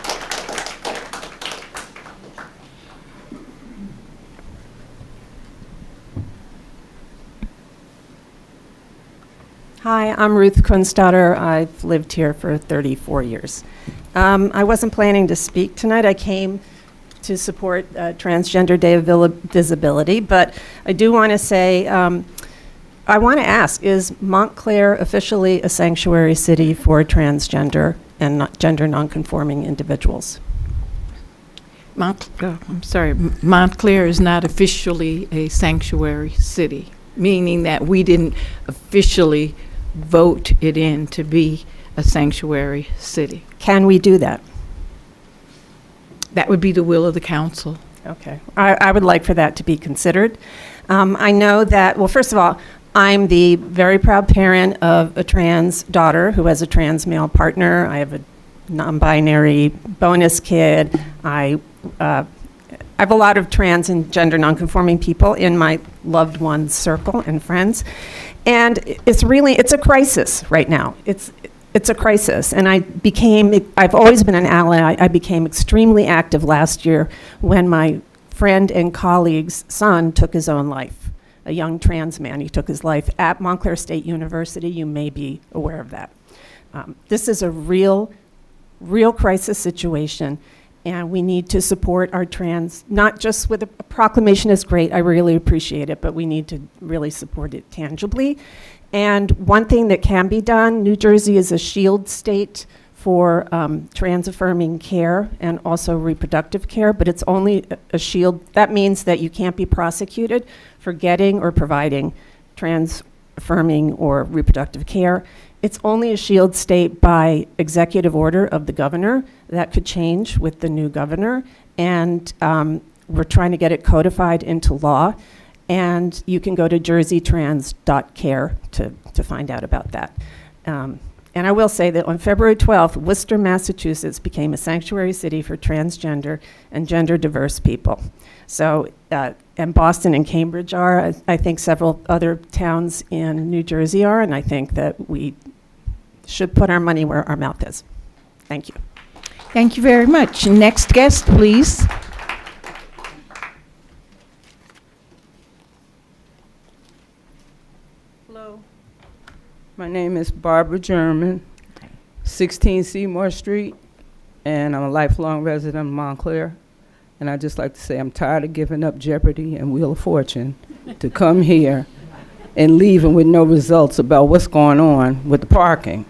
Hi, I'm Ruth Kunstadter. I've lived here for 34 years. I wasn't planning to speak tonight. I came to support Transgender Day of Visibility, but I do want to say, I want to ask, is Montclair officially a sanctuary city for transgender and gender nonconforming individuals? Montclair is not officially a sanctuary city, meaning that we didn't officially vote it in to be a sanctuary city. Can we do that? That would be the will of the council. Okay. I would like for that to be considered. I know that, well, first of all, I'm the very proud parent of a trans daughter who has a trans male partner. I have a non-binary bonus kid. I have a lot of trans and gender nonconforming people in my loved ones circle and friends. And it's a crisis right now. It's a crisis. And I've always been an ally. I became extremely active last year when my friend and colleague's son took his own life. A young trans man, he took his life at Montclair State University. You may be aware of that. This is a real crisis situation, and we need to support our trans, not just with a proclamation is great, I really appreciate it, but we need to really support it tangibly. And one thing that can be done, New Jersey is a shield state for trans-affirming care and also reproductive care, but it's only a shield. That means that you can't be prosecuted for getting or providing trans-affirming or reproductive care. It's only a shield state by executive order of the governor. That could change with the new governor, and we're trying to get it codified into law. And you can go to jerseytrans.care to find out about that. And I will say that on February 12th, Worcester, Massachusetts became a sanctuary city for transgender and gender diverse people. So, and Boston and Cambridge are, I think several other towns in New Jersey are, and I think that we should put our money where our mouth is. Thank you. Thank you very much. Next guest, please. Hello. My name is Barbara German, 16 Seymour Street, and I'm a lifelong resident of Montclair. And I'd just like to say I'm tired of giving up Jeopardy and Wheel of Fortune to come here and leaving with no results about what's going on with the parking.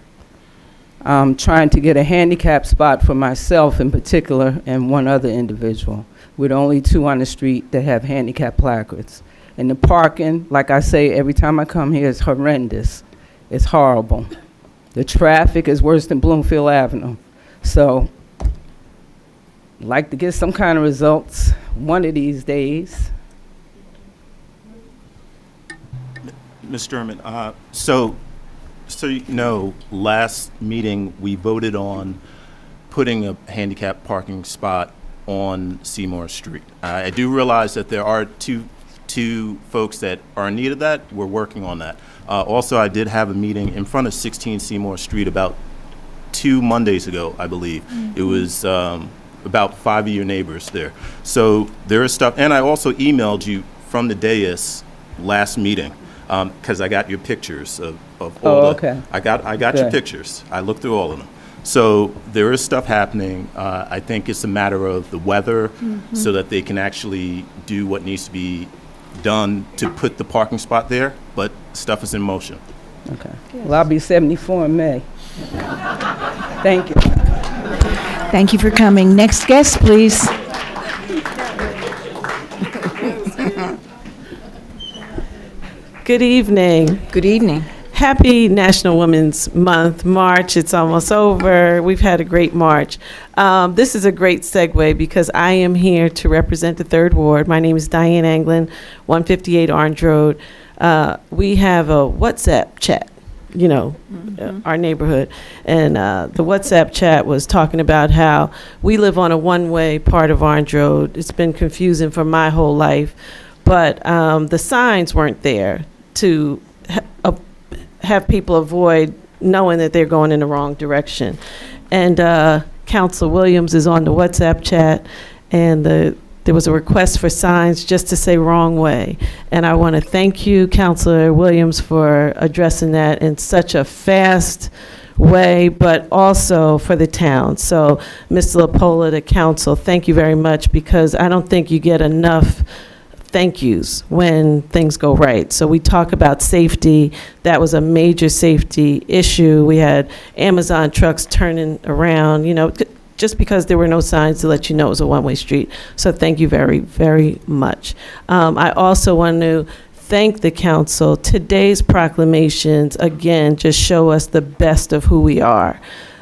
I'm trying to get a handicap spot for myself in particular and one other individual. We're the only two on the street that have handicap placards. And the parking, like I say every time I come here, is horrendous. It's horrible. The traffic is worse than Bloomfield Avenue. So, I'd like to get some kind of results one of these days. Ms. German, so you know, last meeting we voted on putting a handicap parking spot on Seymour Street. I do realize that there are two folks that are in need of that. We're working on that. Also, I did have a meeting in front of 16 Seymour Street about 2 Mondays ago, I believe. It was about 5 of your neighbors there. So there is stuff, and I also emailed you from the dais last meeting because I got your pictures of all okay. I got your pictures. I looked through all of them. So there is stuff happening. I think it's a matter of the weather so that they can actually do what needs to be done to put the parking spot there, but stuff is in motion. Okay. Well, I'll be 74 in May. Thank you. Thank you for coming. Next guest, please. Good evening. Good evening. Happy National Women's Month. March, it's almost over. We've had a great March. This is a great segue because I am here to represent the 3rd Ward. My name is Diane Anglin, 158 Orange Road. We have a WhatsApp chat, you know, our neighborhood. And the WhatsApp chat was talking about how we live on a one-way part of Orange Road. It's been confusing for my whole life. But the signs weren't there to have people avoid knowing that they're going in the wrong direction. And Councilor Williams is on the WhatsApp chat, and there was a request for signs just to say wrong way. And I want to thank you, Councilor Williams, for addressing that in such a fast way, but also for the town. So, Mr. Lapolla, the council, thank you very much, because I don't think you get enough thank yous when things go right. So we talk about safety. That was a major safety issue. We had Amazon trucks turning around, just because there were no signs to let you know it was a one-way street. So thank you very, very much. I also want to thank the council. Today's proclamations, again, just show us the best of who we are.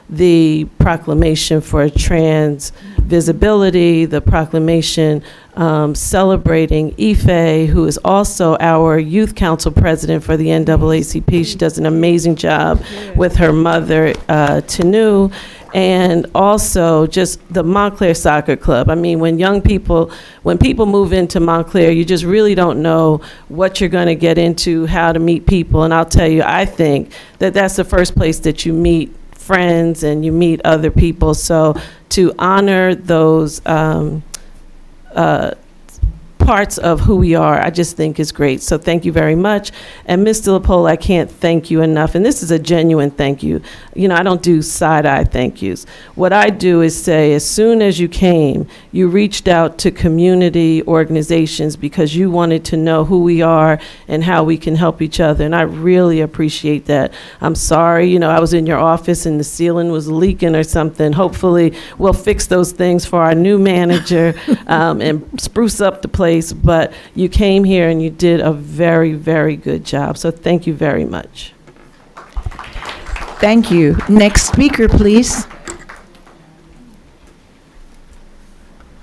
The proclamation for trans visibility, the proclamation celebrating Ife, who is also our youth council president for the NAACP. She does an amazing job with her mother, Tanu, and also just the Montclair Soccer Club. I mean, when people move into Montclair, you just really don't know what you're going to get into, how to meet people. And I'll tell you, I think that that's the first place that you meet friends and you meet other people. So to honor those parts of who we are, I just think is great. So thank you very much. And Mr. Lapolla, I can't thank you enough. And this is a genuine thank you. I don't do side-eye thank yous. What I do is say, as soon as you came, you reached out to community organizations because you wanted to know who we are and how we can help each other. And I really appreciate that. I'm sorry, I was in your office and the ceiling was leaking or something. Hopefully we'll fix those things for our new manager and spruce up the place. But you came here and you did a very, very good job. So thank you very much. Thank you. Next speaker, please.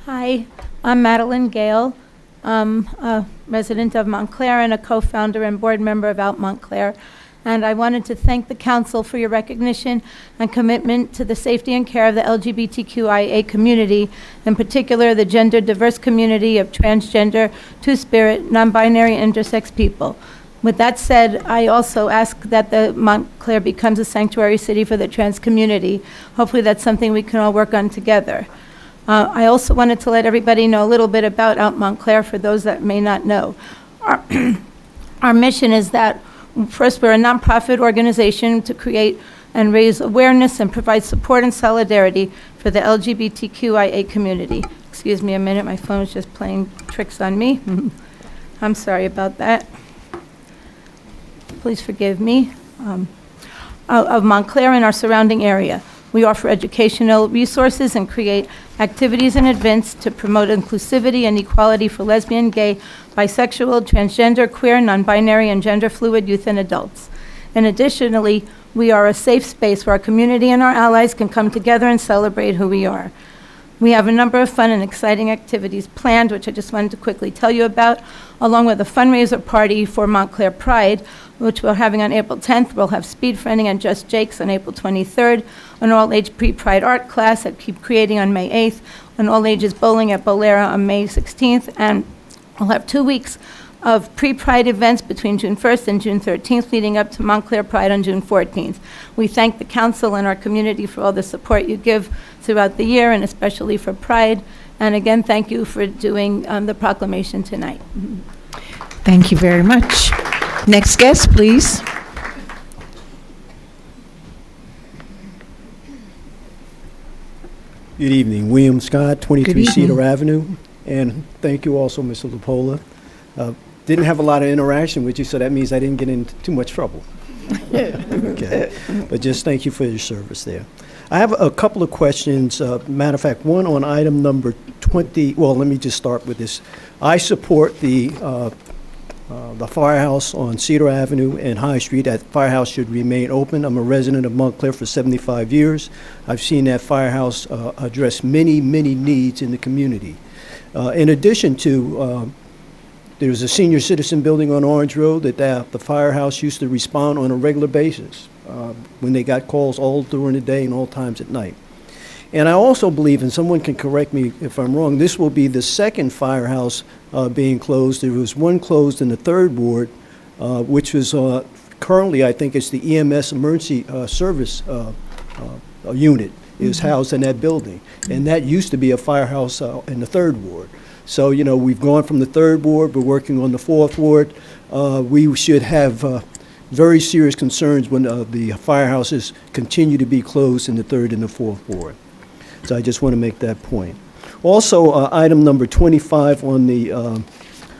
Hi, I'm Madeline Gale. I'm a resident of Montclair and a co-founder and board member of Out Montclair. And I wanted to thank the council for your recognition and commitment to the safety and care of the LGBTQIA community, in particular the gender diverse community of transgender, two-spirit, non-binary, intersex people. With that said, I also ask that the Montclair becomes a sanctuary city for the trans community. Hopefully that's something we can all work on together. I also wanted to let everybody know a little bit about Out Montclair for those that may not know. Our mission is that first, we're a nonprofit organization to create and raise awareness and provide support and solidarity for the LGBTQIA community. Excuse me a minute, my phone's just playing tricks on me. I'm sorry about that. Please forgive me. Of Montclair and our surrounding area. We offer educational resources and create activities and events to promote inclusivity and equality for lesbian, gay, bisexual, transgender, queer, non-binary, and gender-fluid youth and adults. And additionally, we are a safe space where our community and our allies can come together and celebrate who we are. We have a number of fun and exciting activities planned, which I just wanted to quickly tell you about, along with a fundraiser party for Montclair Pride, which we're having on April 10th. We'll have speed friending and N.J.S.A on April 23rd, an all-age pre-Pride art class at Keep Creating on May 8th, an all-ages bowling at Bolera on May 16th, and we'll have 2 weeks of pre-Pride events between June 1st and June 13th, leading up to Montclair Pride on June 14th. We thank the council and our community for all the support you give throughout the year, and especially for Pride. And again, thank you for doing the proclamation tonight. Thank you very much. Next guest, please. Good evening. William Scott, 23 Good evening. Cedar Avenue. And thank you also, Mr. Lapolla. Didn't have a lot of interaction with you, so that means I didn't get into too much trouble. Okay. But just thank you for your service there. I have a couple of questions. Matter of fact, one on item number 20. Well, let me just start with this. I support the firehouse on Cedar Avenue and High Street. That firehouse should remain open. I'm a resident of Montclair for 75 years. I've seen that firehouse address many, many needs in the community. In addition to, there's a senior citizen building on Orange Road that the firehouse used to respond on a regular basis when they got calls all during the day and all times at night. And I also believe, and someone can correct me if I'm wrong, this will be the second firehouse being closed. There was one closed in the 3rd Ward, which was currently, I think it's the EMS emergency service unit is housed in that building. And that used to be a firehouse in the 3rd Ward. So, you know, we've gone from the 3rd Ward, we're working on the 4th Ward. We should have very serious concerns when the firehouses continue to be closed in the third and the fourth ward. So I just want to make that point. Also, item number 25 on the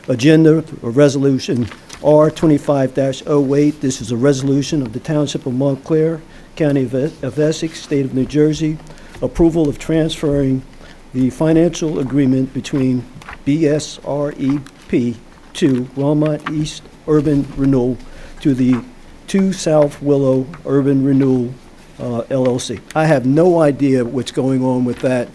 agenda, a resolution R-25-08. This is a resolution of the Township of Montclair, County of Essex, State of New Jersey, approval of transferring the financial agreement between BSREP to Wellmont East Urban Renewal to the South Willow Urban Renewal LLC. I have no idea what's going on with that.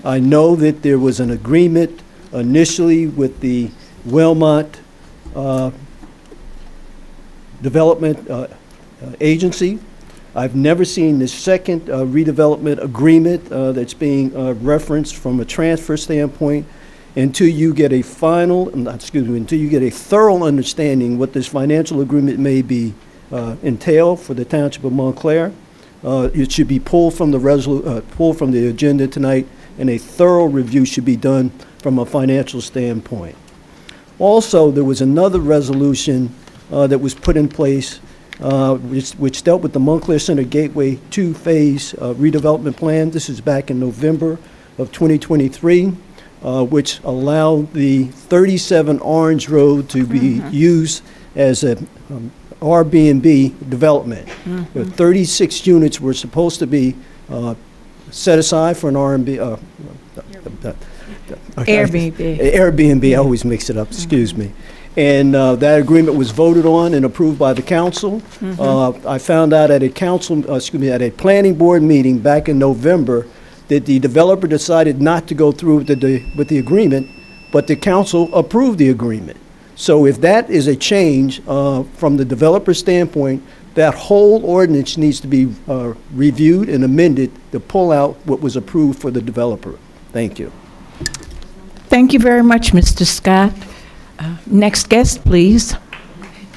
I know that there was an agreement initially with the Wellmont Development Agency. I've never seen the second redevelopment agreement that's being referenced from a transfer standpoint until you get a until you get a thorough understanding what this financial agreement may be entail for the Township of Montclair. It should be pulled from the agenda tonight, and a thorough review should be done from a financial standpoint. Also, there was another resolution that was put in place which dealt with the Montclair Center Gateway 2 phase redevelopment plan. This is back in November of 2023, which allowed the 37 Orange Road to be used as a Airbnb development. 36 units were supposed to be set aside for an Airbnb. Airbnb, I always mix it up, excuse me. And that agreement was voted on and approved by the council. I found out at at a planning board meeting back in November that the developer decided not to go through with the agreement, but the council approved the agreement. So if that is a change from the developer standpoint, that whole ordinance needs to be reviewed and amended to pull out what was approved for the developer. Thank you. Thank you very much, Mr. Scott. Next guest, please.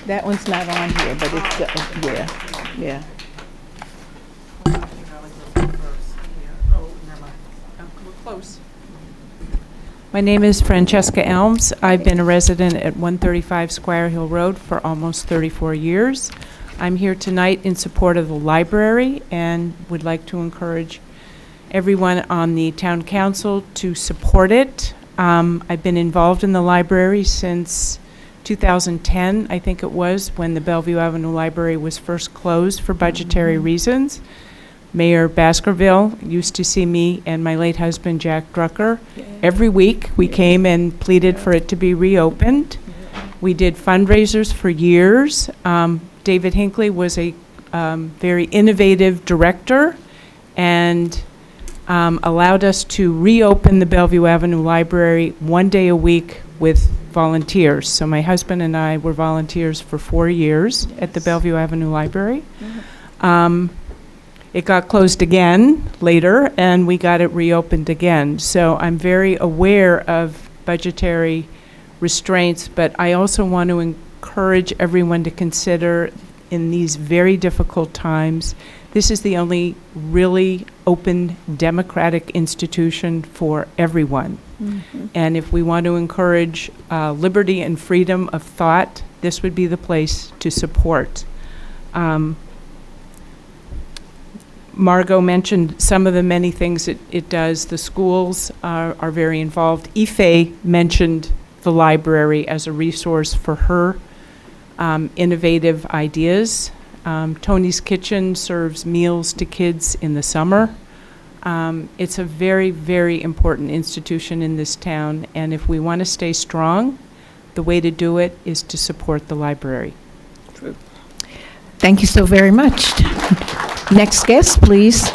That one's not on here, but it's, yeah. My name is Francesca Elms. I've been a resident at 135 Squire Hill Road for almost 34 years. I'm here tonight in support of the library and would like to encourage everyone on the town council to support it. I've been involved in the library since 2010, I think it was, when the Bellevue Avenue Library was first closed for budgetary reasons. Mayor Baskerville used to see me and my late husband, Jack Drucker. Every week, we came and pleaded for it to be reopened. We did fundraisers for years. David Hinckley was a very innovative director and allowed us to reopen the Bellevue Avenue Library one day a week with volunteers. So my husband and I were volunteers for 4 years at the Bellevue Avenue Library. It got closed again later, and we got it reopened again. So I'm very aware of budgetary restraints, but I also want to encourage everyone to consider in these very difficult times, this is the only really open democratic institution for everyone. And if we want to encourage liberty and freedom of thought, this would be the place to support. Margot mentioned some of the many things it does. The schools are very involved. Ife mentioned the library as a resource for her innovative ideas. Tony's Kitchen serves meals to kids in the summer. It's a very, very important institution in this town, and if we want to stay strong, the way to do it is to support the library. True. Thank you so very much. Next guest, please.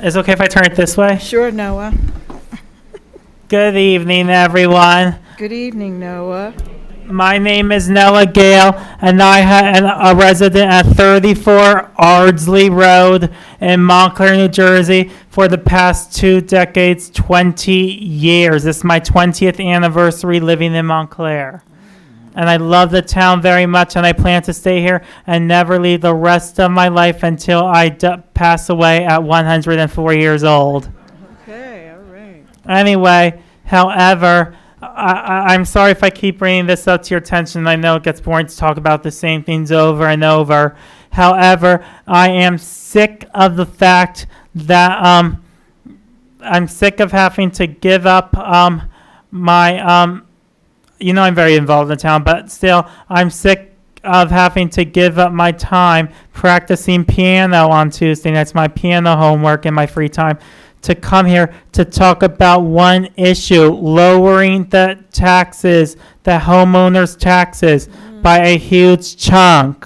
Is it okay if I turn it this way? Sure, Noah. Good evening, everyone. Good evening, Noah. My name is Noah Gale, and I am a resident at 34 Ardsley Road in Montclair, New Jersey for the past 2 decades, 20 years. This is my 20th anniversary living in Montclair. And I love the town very much, and I plan to stay here and never leave the rest of my life until I pass away at 104 years old. Okay, all right. Anyway, however, I'm sorry if I keep bringing this up to your attention. I know it gets boring to talk about the same things over and over. However, I am sick of the fact that I'm sick of having to give up my, I'm very involved in the town, but still, I'm sick of having to give up my time practicing piano on Tuesday nights, my piano homework in my free time, to come here to talk about one issue, lowering the taxes, the homeowners' taxes, by a huge chunk.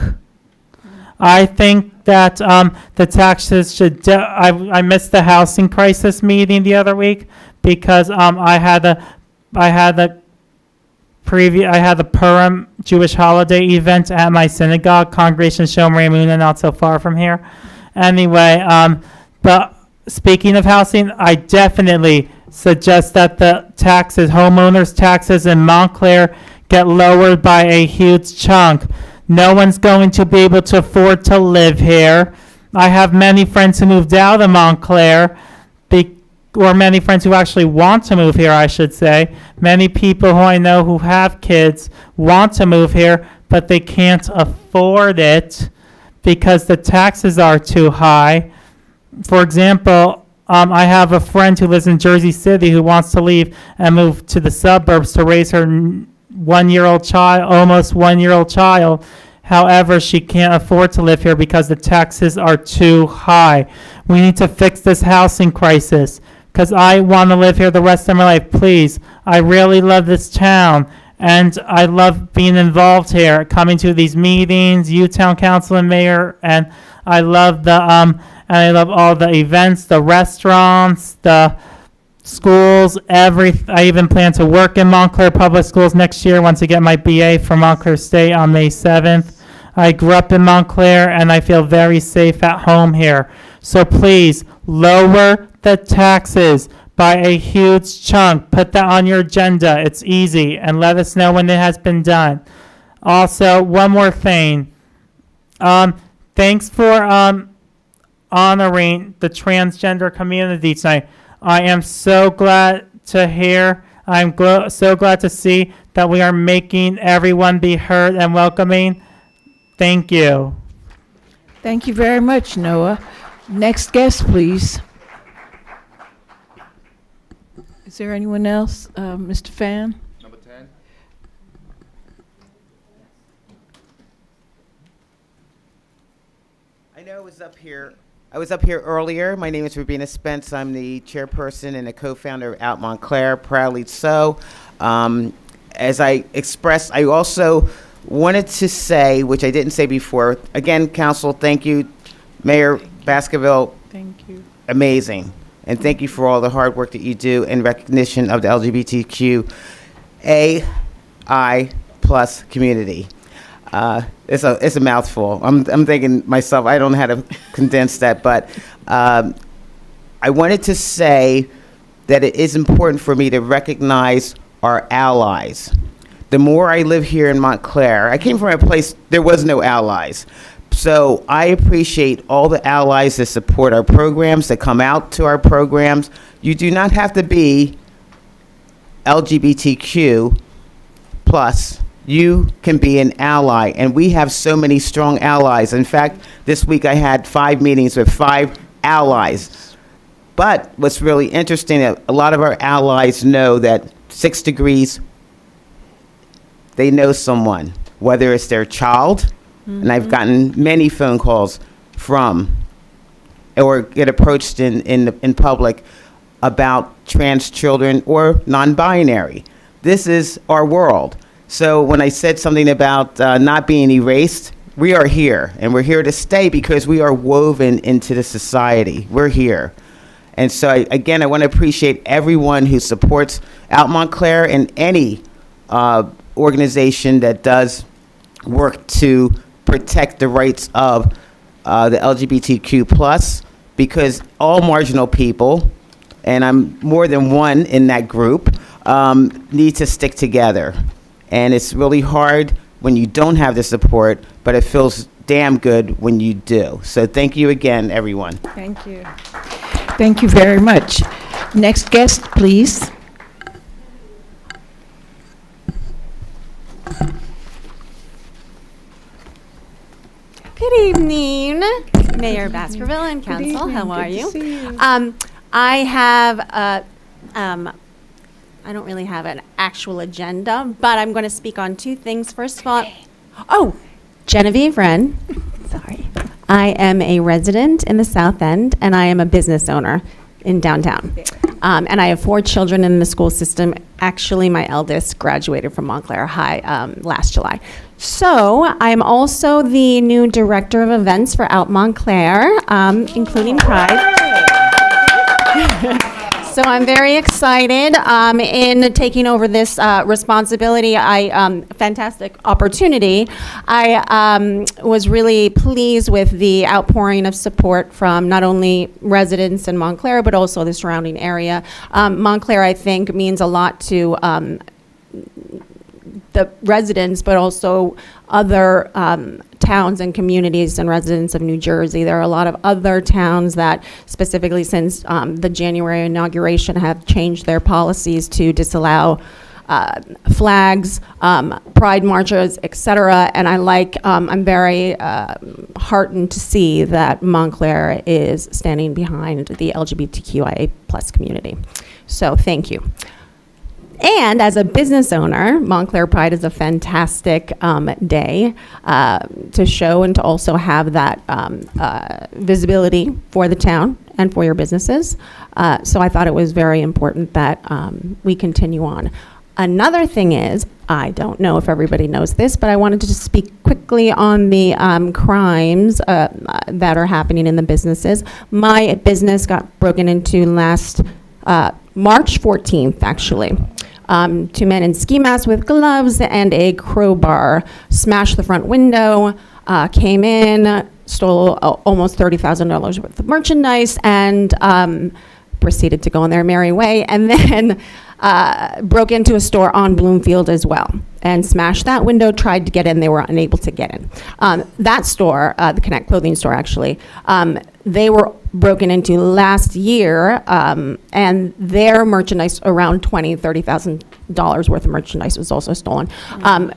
I think that the taxes should. I missed the housing crisis meeting the other week because I had the Purim Jewish holiday event at my synagogue, Congregation Shomer Emunah, not so far from here. Anyway, but speaking of housing, I definitely suggest that the taxes, homeowners' taxes in Montclair, get lowered by a huge chunk. No one's going to be able to afford to live here. I have many friends who moved out of Montclair, or many friends who actually want to move here, I should say. Many people who I know who have kids want to move here, but they can't afford it because the taxes are too high. For example, I have a friend who lives in Jersey City who wants to leave and move to the suburbs to raise her almost one-year-old child. However, she can't afford to live here because the taxes are too high. We need to fix this housing crisis because I want to live here the rest of my life. Please, I really love this town, and I love being involved here, coming to these meetings, you town council and mayor, and I love I love all the events, the restaurants, the schools, I even plan to work in Montclair Public Schools next year once I get my BA from Montclair State on May 7th. I grew up in Montclair and I feel very safe at home here. So please lower the taxes by a huge chunk. Put that on your agenda. It's easy, and let us know when it has been done. Also, one more thing. Thanks for honoring the transgender community tonight. I am so glad to hear, so glad to see that we are making everyone be heard and welcoming. Thank you. Thank you very much, Noah. Next guest, please. Is there anyone else? Mr. Fan? Number 10. I know I was up here earlier. My name is Rubina Spence. I'm the chairperson and a co-founder of Out Montclair, proudly so. As I expressed, I also wanted to say, which I didn't say before, again, council, thank you. Mayor Baskerville, Thank you. amazing. And thank you for all the hard work that you do in recognition of the LGBTQAI+ community. It's a mouthful. I'm thinking myself, I don't know how to condense that, but I wanted to say that it is important for me to recognize our allies. The more I live here in Montclair, I came from a place there was no allies. So I appreciate all the allies that support our programs, that come out to our programs. You do not have to be LGBTQ+. You can be an ally, and we have so many strong allies. In fact, this week I had 5 meetings with 5 allies. But what's really interesting, a lot of our allies know that 6 degrees, they know someone, whether it's their child, and I've gotten many phone calls from, or get approached in public about trans children or non-binary. This is our world. So when I said something about not being erased, we are here, and we're here to stay because we are woven into the society. We're here. And so, again, I want to appreciate everyone who supports Out Montclair and any organization that does work to protect the rights of the LGBTQ+, because all marginal people, and I'm more than one in that group, need to stick together. And it's really hard when you don't have the support, but it feels damn good when you do. So thank you again, everyone. Thank you. Thank you very much. Next guest, please. Good evening, Mayor Baskerville and Council. How are you? I have I don't really have an actual agenda, but I'm going to speak on two things. First of all, Genevieve Wren. Sorry. I am a resident in the South End, and I am a business owner in downtown. And I have 4 children in the school system. Actually, my eldest graduated from Montclair High last July. So I'm also the new director of events for Out Montclair, including Pride. So I'm very excited in taking over this responsibility. Fantastic opportunity. I was really pleased with the outpouring of support from not only residents in Montclair, but also the surrounding area. Montclair, I think, means a lot to the residents, but also other towns and communities and residents of New Jersey. There are a lot of other towns that specifically since the January inauguration have changed their policies to disallow flags, pride marches, etc. And I'm very heartened to see that Montclair is standing behind the LGBTQIA+ community. So thank you. And as a business owner, Montclair Pride is a fantastic day to show and to also have that visibility for the town and for your businesses. So I thought it was very important that we continue on. Another thing is, I don't know if everybody knows this, but I wanted to just speak quickly on the crimes that are happening in the businesses. My business got broken into last March 14th, actually. 2 men in ski masks with gloves and a crowbar smashed the front window, came in, stole almost $30,000 worth of merchandise, and proceeded to go on their merry way, and then broke into a store on Bloomfield as well and smashed that window, tried to get in. They were unable to get in. That store, the Connect clothing store actually, they were broken into last year, and their merchandise, around $30,000 worth of merchandise, was also stolen.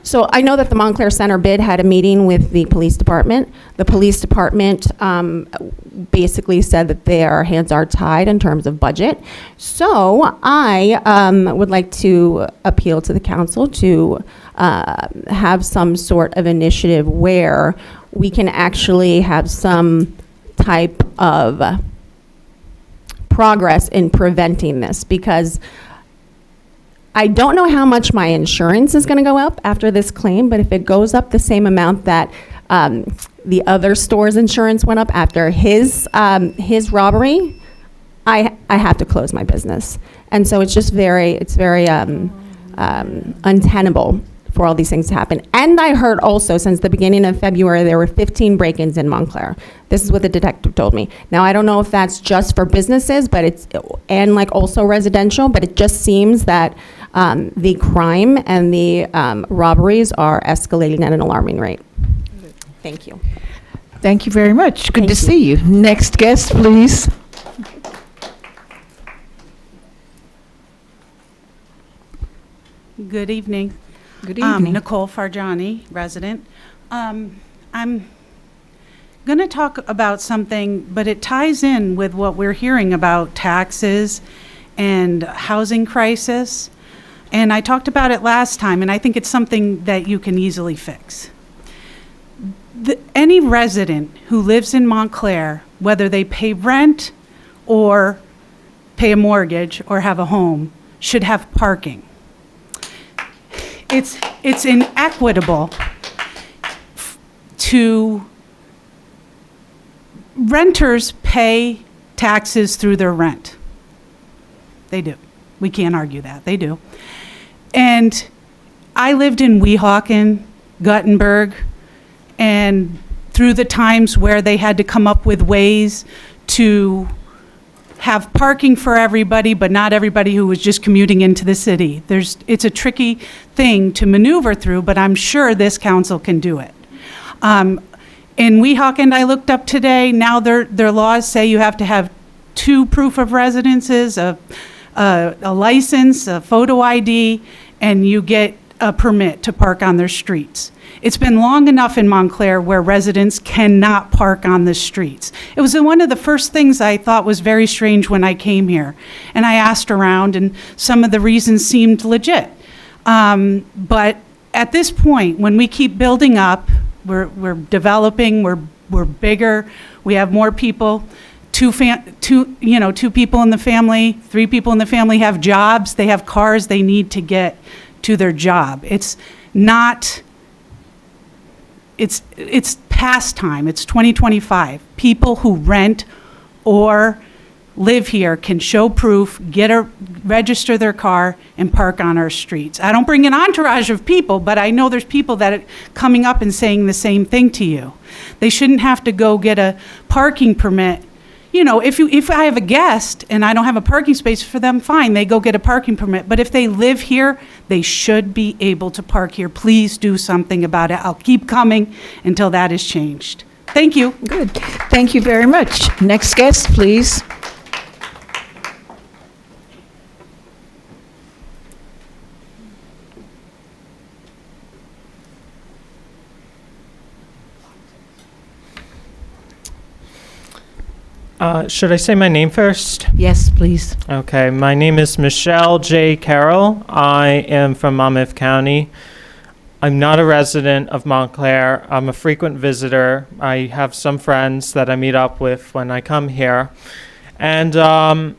So I know that the Montclair Center bid had a meeting with the police department. The police department basically said that their hands are tied in terms of budget. So I would like to appeal to the council to have some sort of initiative where we can actually have some type of progress in preventing this, because I don't know how much my insurance is going to go up after this claim, but if it goes up the same amount that the other store's insurance went up after his robbery, I have to close my business. And so it's very untenable for all these things to happen. And I heard also, since the beginning of February, there were 15 break-ins in Montclair. This is what the detective told me. Now, I don't know if that's just for businesses, but and also residential, but it just seems that the crime and the robberies are escalating at an alarming rate. Thank you. Thank you very much. Good to see you. Next guest, please. Good evening. Good evening. Nicole Farjani, resident. I'm going to talk about something, but it ties in with what we're hearing about taxes and housing crisis. And I talked about it last time, and I think it's something that you can easily fix. Any resident who lives in Montclair, whether they pay rent or pay a mortgage or have a home, should have parking. It's inequitable to renters pay taxes through their rent. They do. We can't argue that. They do. And I lived in Weehawken, Guttenberg, and through the times where they had to come up with ways to have parking for everybody, but not everybody who was just commuting into the city. It's a tricky thing to maneuver through, but I'm sure this council can do it. In Weehawken, I looked up today, now their laws say you have to have 2 proof of residences, a license, a photo ID, and you get a permit to park on their streets. It's been long enough in Montclair where residents cannot park on the streets. It was one of the first things I thought was very strange when I came here. And I asked around, and some of the reasons seemed legit. But at this point, when we keep building up, we're developing, we're bigger, we have more people. Two people in the family, 3 people in the family have jobs, they have cars, they need to get to their job. It's past time. It's 2025. People who rent or live here can show proof, register their car, and park on our streets. I don't bring an entourage of people, but I know there's people that are coming up and saying the same thing to you. They shouldn't have to go get a parking permit. If I have a guest and I don't have a parking space for them, fine, they go get a parking permit. But if they live here, they should be able to park here. Please do something about it. I'll keep coming until that is changed. Thank you. Good. Thank you very much. Next guest, please. Should I say my name first? Yes, please. Okay, my name is Michelle J. Carroll. I am from Monmouth County. I'm not a resident of Montclair. I'm a frequent visitor. I have some friends that I meet up with when I come here. And I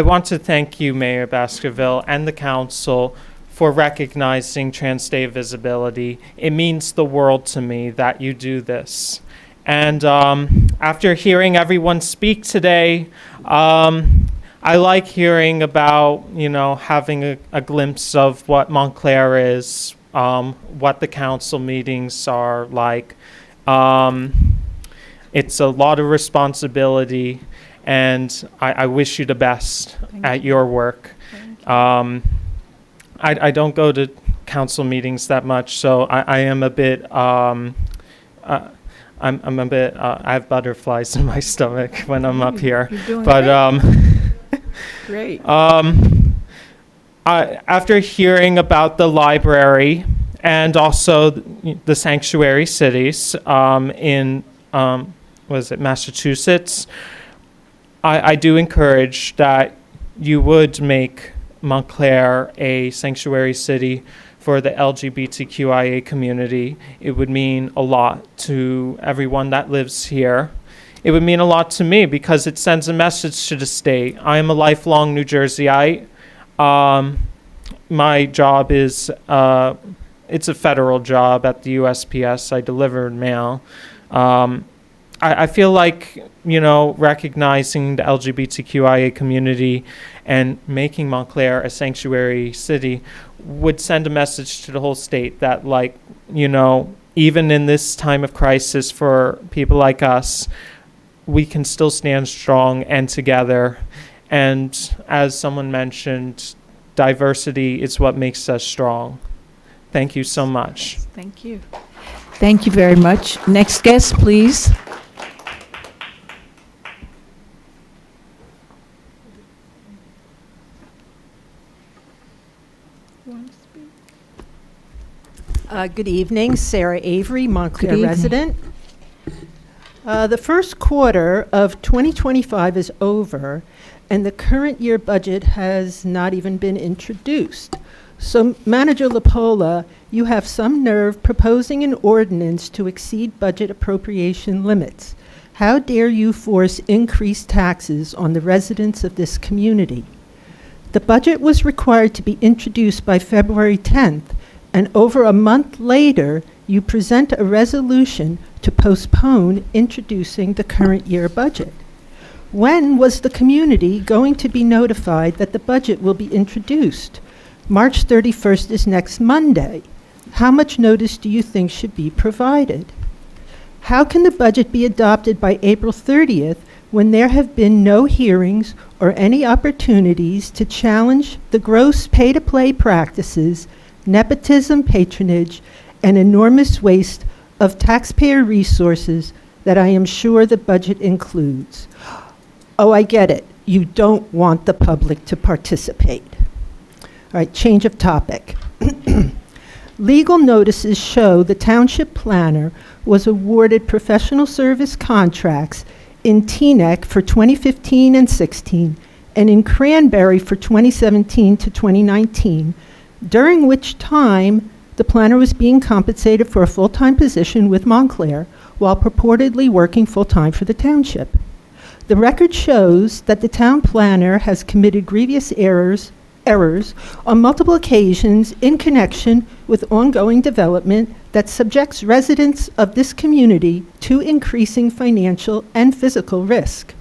want to thank you, Mayor Baskerville, and the council for recognizing Trans Day Visibility. It means the world to me that you do this. And after hearing everyone speak today, I like hearing about, having a glimpse of what Montclair is, what the council meetings are like. It's a lot of responsibility, and I wish you the best at your work. I don't go to council meetings that much, so I am a bit... I'm a bit, I have butterflies in my stomach when I'm up here. You're doing but great. After hearing about the library and also the sanctuary cities in Massachusetts, I do encourage that you would make Montclair a sanctuary city for the LGBTQIA community. It would mean a lot to everyone that lives here. It would mean a lot to me because it sends a message to the state. I am a lifelong New Jerseyite. My job is, it's a federal job at the USPS. I deliver mail. I feel like, recognizing the LGBTQIA community and making Montclair a sanctuary city would send a message to the whole state that, even in this time of crisis for people like us, we can still stand strong and together. And as someone mentioned, diversity is what makes us strong. Thank you so much. Thank you. Thank you very much. Next guest, please. Good evening, Sarah Avery, Montclair Good evening. resident. The first quarter of 2025 is over, and the current year budget has not even been introduced. So, Manager Lapolla, you have some nerve proposing an ordinance to exceed budget appropriation limits. How dare you force increased taxes on the residents of this community? The budget was required to be introduced by February 10th, and over a month later, you present a resolution to postpone introducing the current year budget. When was the community going to be notified that the budget will be introduced? March 31st is next Monday. How much notice do you think should be provided? How can the budget be adopted by April 30th when there have been no hearings or any opportunities to challenge the gross pay-to-play practices, nepotism, patronage, and enormous waste of taxpayer resources that I am sure the budget includes? Oh, I get it. You don't want the public to participate. All right, change of topic. Legal notices show the township planner was awarded professional service contracts in Teaneck for 2015 and 16, and in Cranberry for 2017 to 2019, during which time the planner was being compensated for a full-time position with Montclair while purportedly working full-time for the township. The record shows that the town planner has committed grievous errors on multiple occasions in connection with ongoing development that subjects residents of this community to increasing financial and physical risk.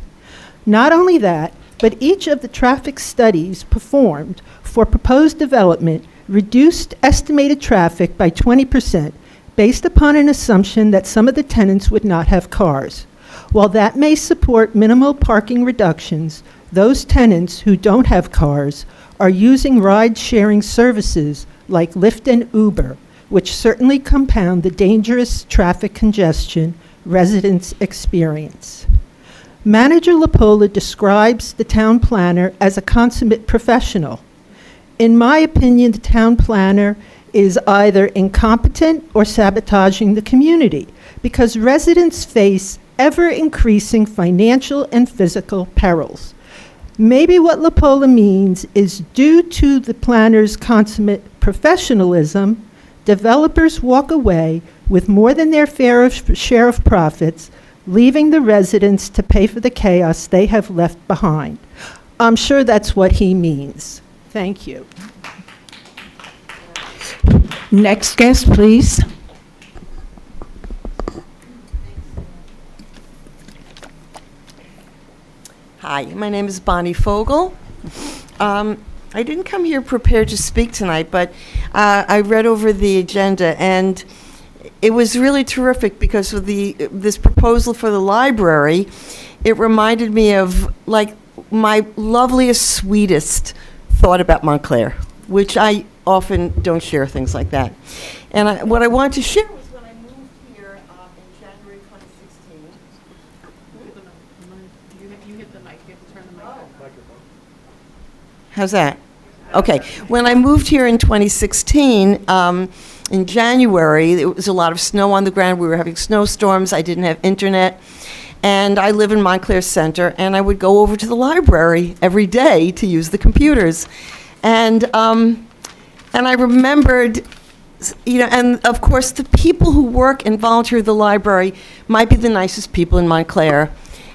Not only that, but each of the traffic studies performed for proposed development reduced estimated traffic by 20% based upon an assumption that some of the tenants would not have cars. While that may support minimal parking reductions, those tenants who don't have cars are using ride-sharing services like Lyft and Uber, which certainly compound the dangerous traffic congestion residents experience. Manager Lapolla describes the town planner as a consummate professional. In my opinion, the town planner is either incompetent or sabotaging the community because residents face ever-increasing financial and physical perils. Maybe what Lapolla means is due to the planner's consummate professionalism, developers walk away with more than their share of profits, leaving the residents to pay for the chaos they have left behind. I'm sure that's what he means. Thank you. Next guest, please. Hi, my name is Bonnie Fogel. I didn't come here prepared to speak tonight, but I read over the agenda, and it was really terrific because of this proposal for the library. It reminded me of like my loveliest, sweetest thought about Montclair, which I often don't share things like that. And what I wanted to share was when I moved here in January 2016. You hit the mic. You have to turn the mic on. How's that? Okay. When I moved here in 2016, in January, there was a lot of snow on the ground. We were having snowstorms. I didn't have internet. And I live in Montclair Center, and I would go over to the library every day to use the computers. And I remembered, you know, and of course the people who work and volunteer at the library might be the nicest people in Montclair.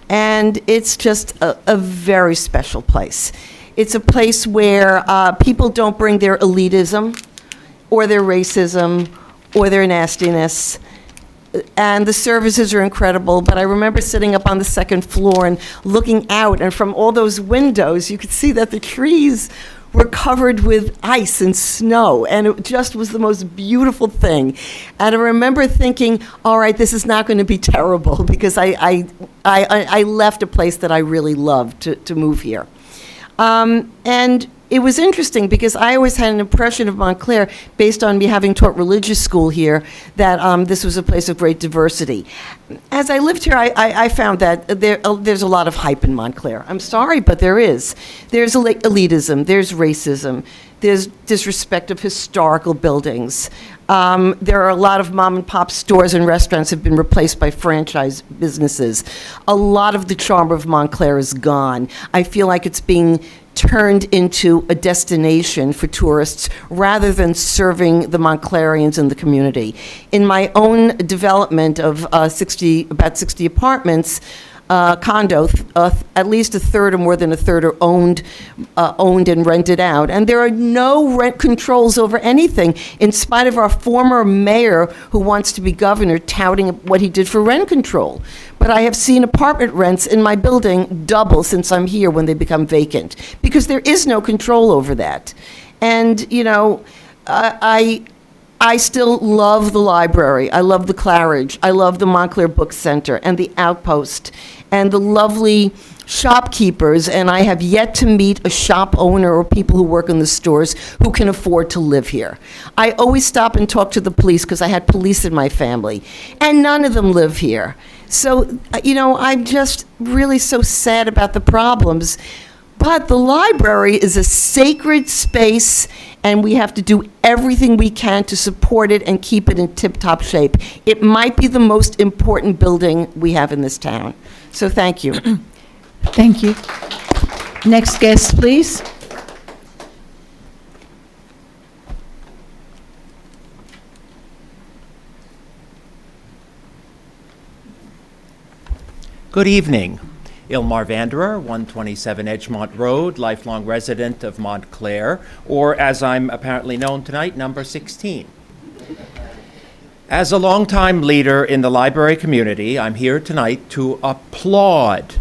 And it's just a very special place. It's a place where people don't bring their elitism or their racism or their nastiness. And the services are incredible, but I remember sitting up on the second floor and looking out, and from all those windows, you could see that the trees were covered with ice and snow, and it just was the most beautiful thing. And I remember thinking, all right, this is not going to be terrible, because I left a place that I really loved to move here. And it was interesting because I always had an impression of Montclair, based on me having taught religious school here, that this was a place of great diversity. As I lived here, I found that there's a lot of hype in Montclair. I'm sorry, but there is. There's elitism, there's racism, there's disrespect of historical buildings. There are a lot of mom and pop stores and restaurants have been replaced by franchise businesses. A lot of the charm of Montclair is gone. I feel like it's being turned into a destination for tourists rather than serving the Montclairians in the community. In my own development of about 60 apartments, condo, at least a third or more than a third are owned and rented out. And there are no rent controls over anything, in spite of our former mayor, who wants to be governor, touting what he did for rent control. But I have seen apartment rents in my building double since I'm here when they become vacant, because there is no control over that. And, you know, I still love the library. I love the Claridge. I love the Montclair Book Center and the Outpost and the lovely shopkeepers. And I have yet to meet a shop owner or people who work in the stores who can afford to live here. I always stop and talk to the police because I had police in my family, and none of them live here. So, you know, I'm just really so sad about the problems. But the library is a sacred space, and we have to do everything we can to support it and keep it in tip-top shape. It might be the most important building we have in this town. So thank you. Thank you. Next guest, please. Good evening. Ilmar Vanderer, 127 Edgemont Road, lifelong resident of Montclair, or as I'm apparently known tonight, number 16. As a longtime leader in the library community, I'm here tonight to applaud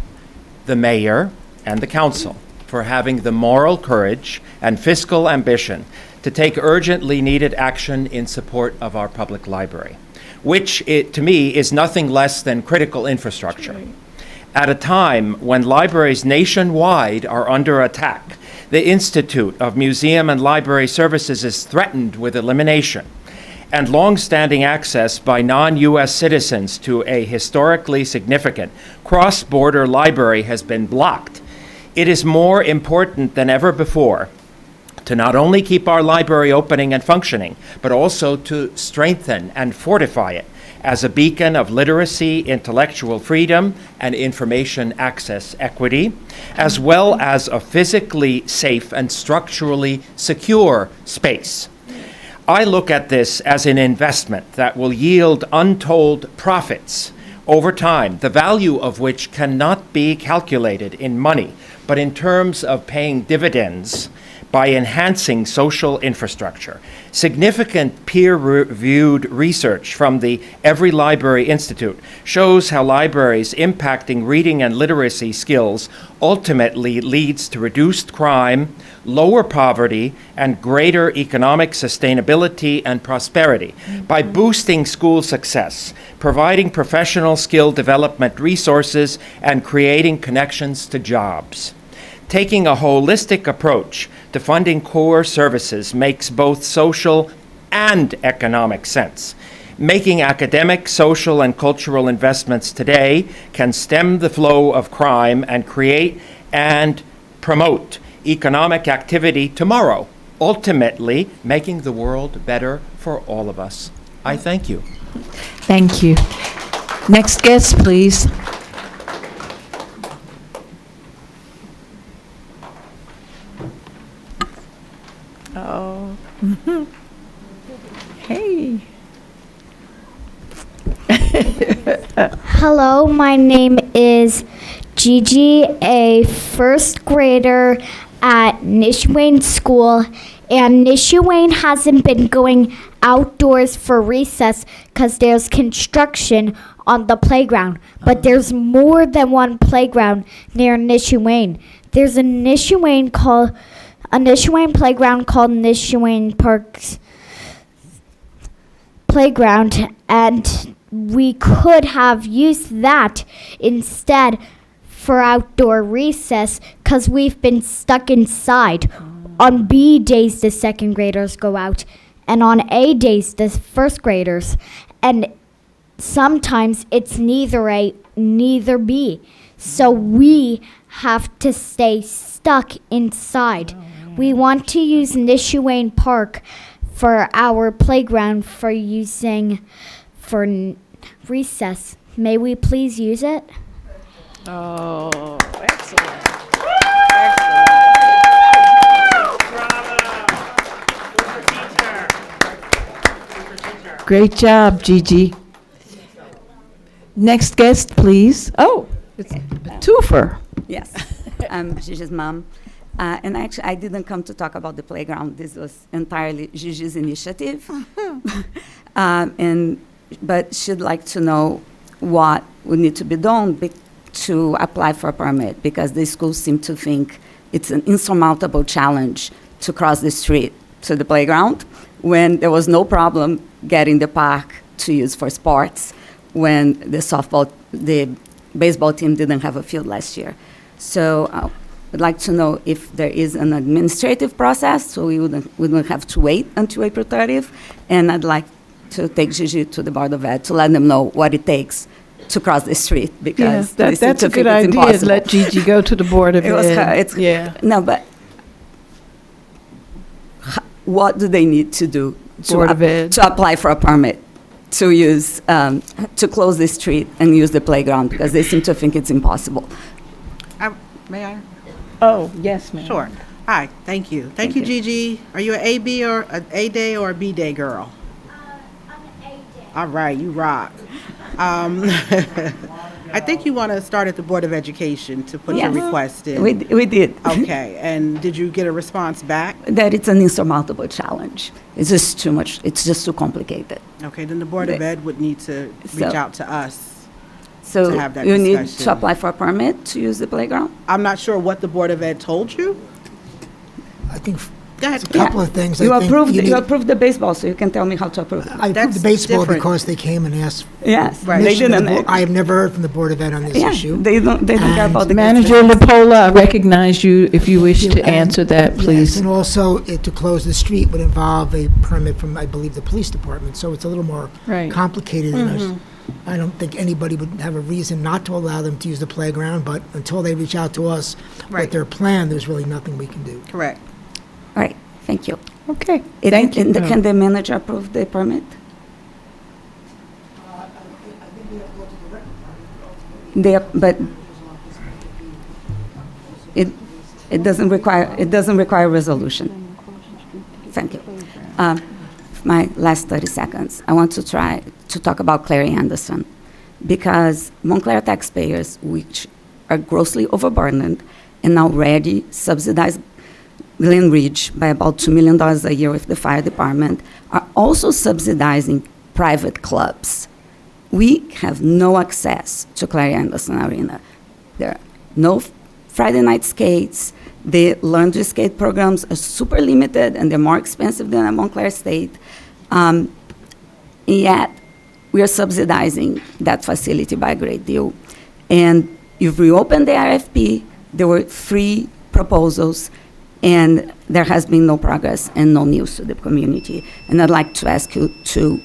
the mayor and the council for having the moral courage and fiscal ambition to take urgently needed action in support of our public library, which to me is nothing less than critical infrastructure. At a time when libraries nationwide are under attack, the Institute of Museum and Library Services is threatened with elimination, and long-standing access by non-U.S. citizens to a historically significant cross-border library has been blocked. It is more important than ever before to not only keep our library opening and functioning, but also to strengthen and fortify it as a beacon of literacy, intellectual freedom, and information access equity, as well as a physically safe and structurally secure space. I look at this as an investment that will yield untold profits over time, the value of which cannot be calculated in money, but in terms of paying dividends by enhancing social infrastructure. Significant peer-reviewed research from the Every Library Institute shows how libraries impacting reading and literacy skills ultimately leads to reduced crime, lower poverty, and greater economic sustainability and prosperity by boosting school success, providing professional skill development resources, and creating connections to jobs. Taking a holistic approach to funding core services makes both social and economic sense. Making academic, social, and cultural investments today can stem the flow of crime and create and promote economic activity tomorrow, ultimately making the world better for all of us. I thank you. Thank you. Next guest, please. Oh. Hey. Hello, my name is Gigi, a first grader at Nishuane School, and Nishuane hasn't been going outdoors for recess because there's construction on the playground. But there's more than one playground near Nishuane. There's a Nishuane playground called Nishuane Parks Playground, and we could have used that instead for outdoor recess because we've been stuck inside. On B days, the second graders go out, and on A days, the first graders. And sometimes it's neither A, neither B. So we have to stay stuck inside. We want to use Nishuane Park for our playground for using for recess. May we please use it? Oh, excellent. Great job, Gigi. Next guest, please. Oh, it's a twofer. Yes, I'm Gigi's mom. And actually, I didn't come to talk about the playground. This was entirely Gigi's initiative. But she'd like to know what would need to be done to apply for a permit, because the schools seem to think it's an insurmountable challenge to cross the street to the playground when there was no problem getting the park to use for sports when the baseball team didn't have a field last year. So I'd like to know if there is an administrative process so we wouldn't have to wait until April 30th. And I'd like to take Gigi to the Board of Ed to let them know what it takes to cross the street Yeah, because they seem that's to a good think it's idea. impossible. Let Gigi go to the Board of It was Ed. it's Yeah. no, but what do they need to do Board of Ed. to apply for a permit to use to close the street and use the playground because they seem to think it's impossible. May I? Oh, yes, ma'am. Sure. Hi, thank you. Thank you, Gigi. Are you an A, B, or an A day or a B day girl? I'm an A day. All right, you rock. I think you want to start at the Board of Education to put your Yes. request in. We did. Okay, and did you get a response back? That it's an insurmountable challenge. It's just too much. It's just too complicated. Okay, then the Board of Ed would need to reach out to us. So To have that you need to discussion. apply for a permit to use the playground? I'm not sure what the Board of Ed told you. I think Go ahead. a couple of things. You I think approved, need- you approved the baseball, so you can tell me how to approve it. I approved That's the baseball different. because they came and asked. Yes, Right. they permission of the didn't. board. I have never heard from the Board of Ed on this Yeah, issue. they don't care And about the Manager Lapolla, I recognize you if you wish to And- answer that, Yes, please. and also, to close the street would involve a permit from, I believe, the police department, so it's a little more Right. complicated than us. I don't think anybody would have a reason not to allow them to use the playground, but until they reach out to us Right. with their plan, there's really nothing we can do. Correct. All right, thank you. Okay, thank you. Can the manager approve the permit? But it doesn't require a resolution. Thank you. My last 30 seconds, I want to try to talk about Clary Anderson, because Montclair taxpayers, which are grossly overburdened and already subsidize Glen Ridge by about $2 million a year with the fire department, are also subsidizing private clubs. We have no access to Clary Anderson Arena. There are no Friday night skates. The learn to skate programs are super limited and they're more expensive than at Montclair State. And yet, we are subsidizing that facility by a great deal. And you've reopened the RFP. There were 3 proposals, and there has been no progress and no news to the community. And I'd like to ask you to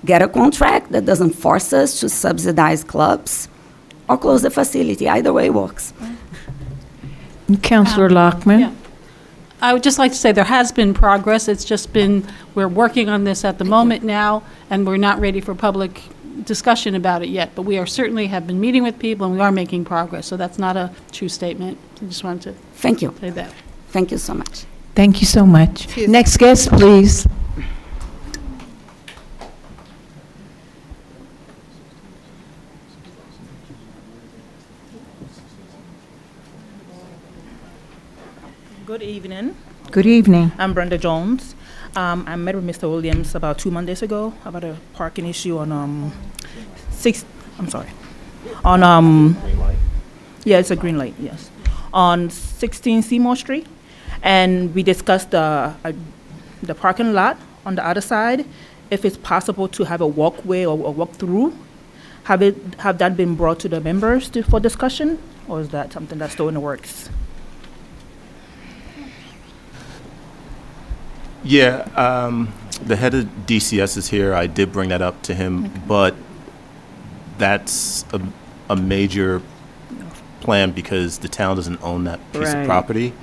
get a contract that doesn't force us to subsidize clubs or close the facility. Either way works. Councilor Lockman? Yeah. I would just like to say there has been progress. It's just been, we're working on this at the moment now, and we're not ready for public discussion about it yet. But we are certainly have been meeting with people, and we are making progress. So that's not a true statement. I just wanted to Thank you. say that. Thank you so much. Thank you so much. Next guest, please. Good evening. Good evening. I'm Brenda Jones. I met with Mr. Williams about 2 Mondays ago about a parking issue on yeah, it's a green light, yes, on 16 Seymour Street, and we discussed the parking lot on the other side, if it's possible to have a walkway or a walk-through. Have that been brought to the members for discussion, or is that something that's still in the works? Yeah, the head of DCS is here. I did bring that up to him, but that's a major plan because the town doesn't own that piece of property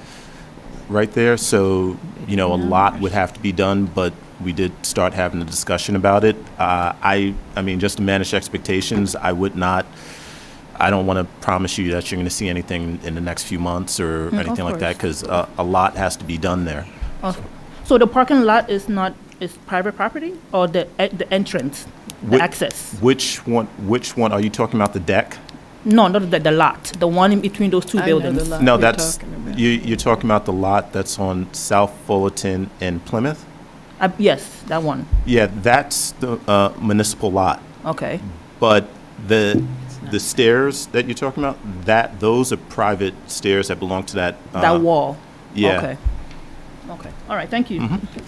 right there. So, a lot would have to be done, but we did start having a discussion about it. I mean, just to manage expectations, I don't want to promise you that you're going to see anything in the next few months or anything like that, because a lot has to be done there. So the parking lot is private property, or the entrance, the access? Which one are you talking about? The deck? No, not the lot, the one in between those 2 buildings. No, that's you're talking about the lot that's on South Fullerton and Plymouth. Yes, that one. Yeah, that's the municipal lot. Okay. But the stairs that you're talking about, those are private stairs that belong to that. That wall. Yeah. Okay. Okay. All right. Thank you. Mm-hmm.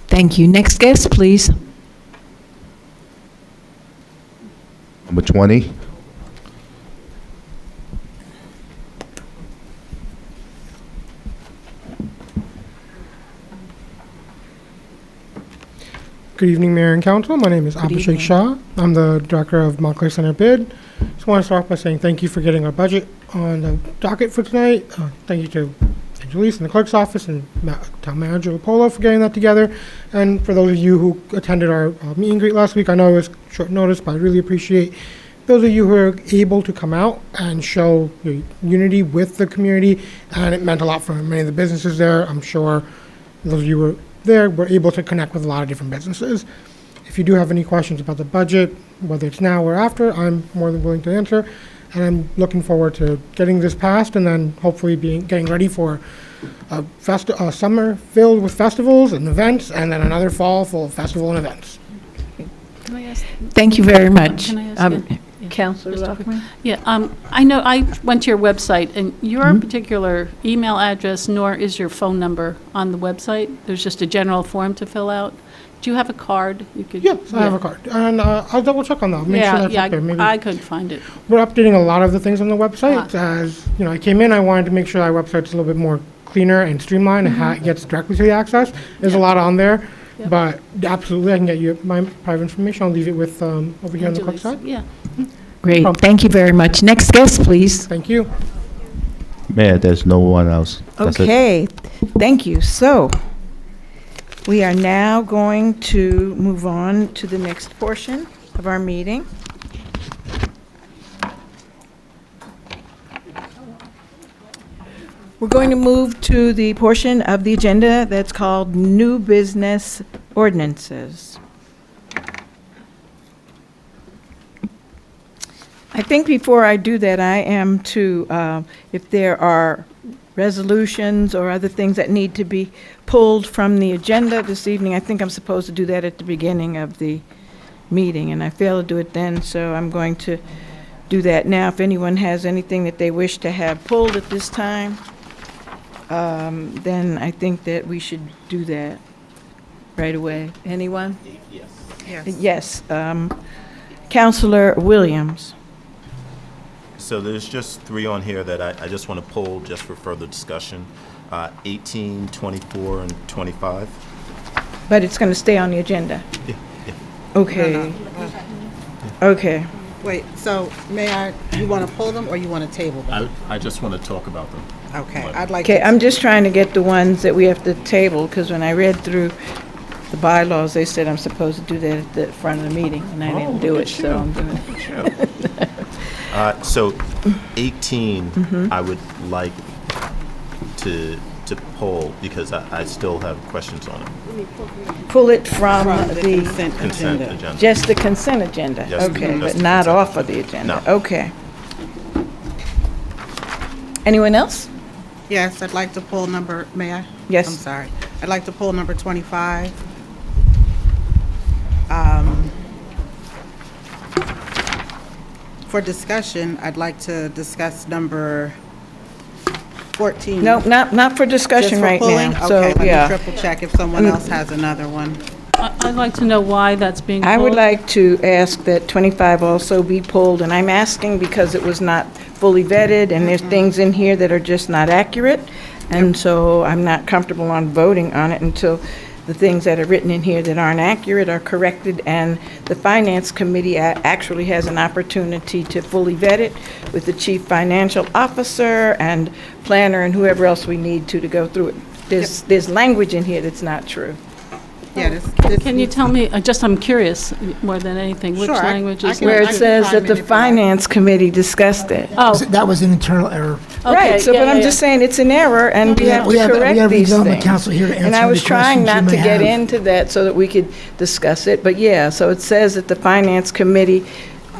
Thank you. Next guest, please. Number 20. Good evening, Mayor and Council. My name is Abhishek Shah. I'm the Director of Montclair Center Bid. Just want to start off by saying thank you for getting our budget on the docket for tonight. Thank you to Angelise in the Clerk's Office and Town Manager Lapolla for getting that together. And for those of you who attended our meet and greet last week, I know it was short notice, but I really appreciate those of you who are able to come out and show your unity with the community. And it meant a lot for many of the businesses there. I'm sure those of you who were there were able to connect with a lot of different businesses. If you do have any questions about the budget, whether it's now or after, I'm more than willing to answer. And I'm looking forward to getting this passed and then hopefully getting ready for a summer filled with festivals and events, and then another fall full of festival and events. Can I ask? Thank you very much. Can I ask you? Councilor Just Rothman? Yeah, I know, I went to your website, and your particular email address, nor is your phone number on the website. There's just a general form to fill out. Do you have a card? You could. Yes, I have a card. And I'll double check on that. Make sure that's up there. Maybe. I couldn't find it. We're updating a lot of the things on the website. As you know, I came in, I wanted to make sure our website's a little bit more cleaner and streamlined and gets directly to the access. There's a lot on there. Yep. But absolutely, I can get you my private information. I'll leave it with over here on the clerk's side. Yeah. Great. Thank you very much. Next guest, please. Thank you. Mayor, there's no one else. That's it. Okay, thank you. So, we are now going to move on to the next portion of our meeting. We're going to move to the portion of the agenda that's called New Business Ordinances. I think before I do that, I am to, if there are resolutions or other things that need to be pulled from the agenda this evening, I think I'm supposed to do that at the beginning of the meeting, and I failed to do it then, so I'm going to do that now. If anyone has anything that they wish to have pulled at this time, then I think that we should do that right away. Anyone? Yes. Councilor Williams. So there's just 3 on here that I just want to pull just for further discussion. 18, 24, and 25. But it's going to stay on the agenda? Yeah. Okay. No. Okay. Wait, so you want to pull them or you want to table them? I just want to talk about them. Okay, I'd like Okay, to. I'm just trying to get the ones that we have to table, because when I read through the bylaws, they said I'm supposed to do that at the front of the meeting, and I didn't do it, so I'm doing it. So 18, I would like to pull because I still have questions on it. Pull it from the, Consent agenda. just the consent agenda? Just Okay, just but the not consent off of the agenda. agenda? No. Okay. Anyone else? Yes, I'd like to pull number, may I? Yes. I'm sorry. I'd like to pull number 25. For discussion, I'd like to discuss number 14. No, not for discussion right now. Just for So, pulling? Okay, yeah. let me triple check if someone else has another one. I'd like to know why that's being pulled. I would like to ask that 25 also be pulled, and I'm asking because it was not fully vetted, and there's things in here that are just not accurate, and so I'm not comfortable on voting on it until the things that are written in here that aren't accurate are corrected, and the Finance Committee actually has an opportunity to fully vet it with the Chief Financial Officer and Planner and whoever else we need to go through it. There's language in here that's not true. Yeah, Can you tell me, I'm curious more than anything, which Sure, language is Where it not- says that the Finance Committee discussed it. Oh, That was an internal error. Right, so, but I'm just saying, it's an error, and we have to We have correct these redevelopment things. counsel here to answer And I any was trying questions you not to may get have. into that so that we could discuss it, but yeah, so it says that the Finance Committee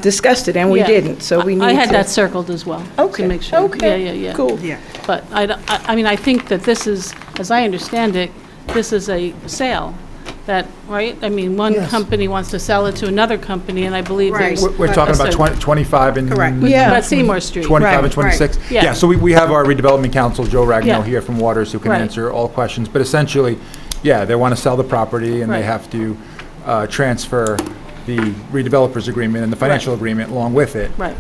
discussed it, and we Yeah. didn't, so we need to. I had that circled as well, Okay, to make sure. okay, Yeah. cool. Yeah. But I mean, I think that this is, as I understand it, this is a sale. That, right? I mean, one Yes. company wants to sell it to another company, and I believe Right. there's. We're talking about a- 25 and... Correct. Yeah. About Seymour Street. 25 Right, and 26? right. Yeah. So we have our redevelopment counsel, Joe Ragnow, Yeah. here from Waters, who can Right. answer all questions. But essentially, yeah, they want to sell the property, and they Right. have to transfer the redevelopers agreement and the financial agreement along with it. Right.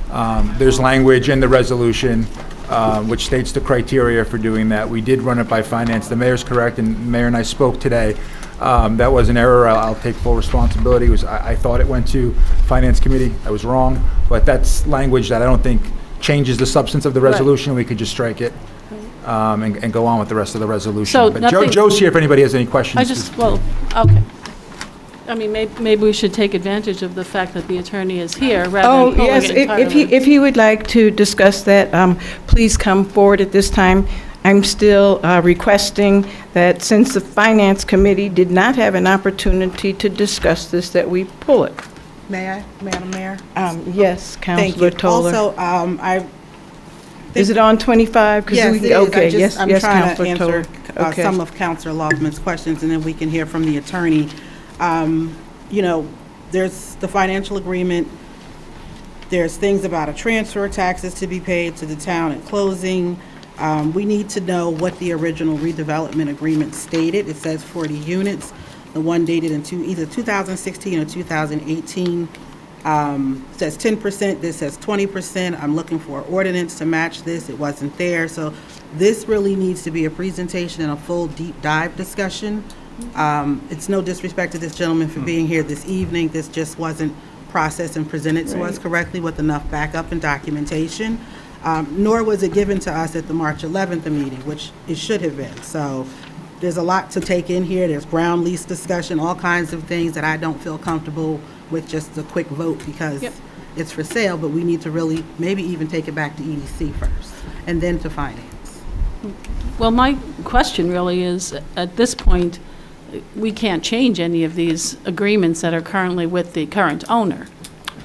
There's language in the resolution which states the criteria for doing that. We did run it by finance. The mayor's correct, and the mayor and I spoke today. That was an error. I'll take full responsibility. I thought it went to Finance Committee. I was wrong. But that's language that I don't think changes the substance of the resolution. We could just strike it and go on with the rest of the resolution. So But nothing- Joe's here if anybody has any questions. Okay. I mean, maybe we should take advantage of the fact that the attorney is here rather Oh, than pulling yes, it if entirely. if he would like to discuss that, please come forward at this time. I'm still requesting that since the Finance Committee did not have an opportunity to discuss this, that we pull it. May I, Madam Mayor? Yes, Thank Councilor you. Toller. Also, Is it on 25? 'Cause yes, we- it is. Okay, yes, I'm yes, trying to Councilor answer Toller. Okay. some of Councilor Loffman's questions, and then we can hear from the attorney. You know, there's the financial agreement. There's things about a transfer, taxes to be paid to the town at closing. We need to know what the original redevelopment agreement stated. It says 40 units. The one dated in either 2016 or 2018 says 10%. This says 20%. I'm looking for an ordinance to match this. It wasn't there. So this really needs to be a presentation and a full deep dive discussion. It's no disrespect to this gentleman for being here this evening. This just wasn't processed and presented to us correctly with enough backup and documentation. Nor was it given to us at the March 11th meeting, which it should have been. So there's a lot to take in here. There's ground lease discussion, all kinds of things that I don't feel comfortable with just a quick vote because it's for sale, but we need to really maybe even take it back to EDC first and then to finance. Well, my question really is, at this point, we can't change any of these agreements that are currently with the current owner.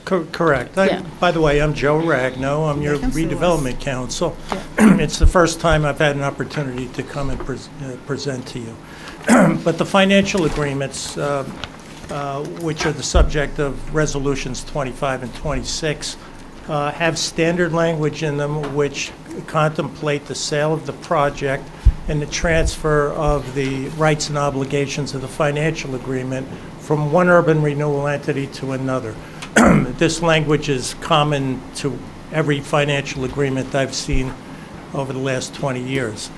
Correct. Yeah. By the way, I'm Joe Ragno. I'm your redevelopment counsel. It's the first time I've had an opportunity to come and present to you. But the financial agreements, which are the subject of resolutions 25 and 26, have standard language in them which contemplate the sale of the project and the transfer of the rights and obligations of the financial agreement from one urban renewal entity to another. This language is common to every financial agreement I've seen over the last 20 years.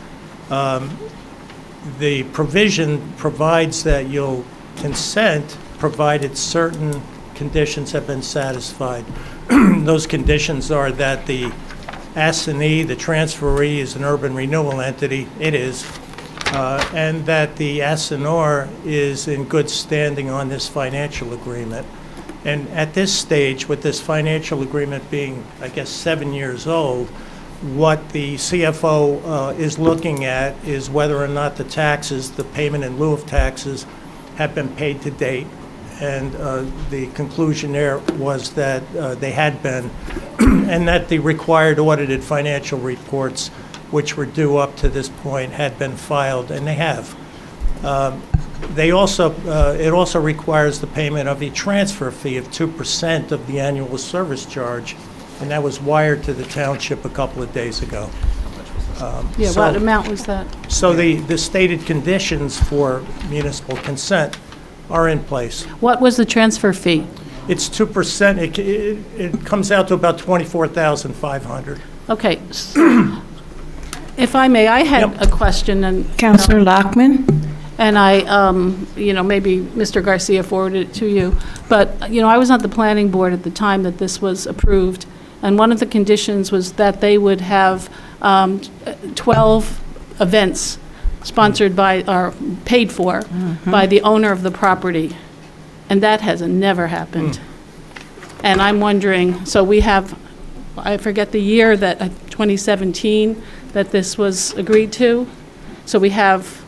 The provision provides that you'll consent provided certain conditions have been satisfied. Those conditions are that the assignee, the transferee, is an urban renewal entity. It is. And that the assignor is in good standing on this financial agreement. And at this stage, with this financial agreement being, I guess, 7 years old, what the CFO is looking at is whether or not the taxes, the payment in lieu of taxes, have been paid to date. And the conclusion there was that they had been, and that the required audited financial reports, which were due up to this point, had been filed, and they have. It also requires the payment of a transfer fee of 2% of the annual service charge, and that was wired to the township a couple of days ago. What amount was that? So the stated conditions for municipal consent are in place. What was the transfer fee? It's 2%. It comes out to about $24,500. Okay. If I may, I had a question, and Councilor Lockman? and I, maybe Mr. Garcia forwarded it to you, but, I was on the planning board at the time that this was approved, and one of the conditions was that they would have 12 events sponsored by, or paid for by the owner of the property, and that has never happened. And I'm wondering, so we have, I forget the year, that 2017, that this was agreed to, so we have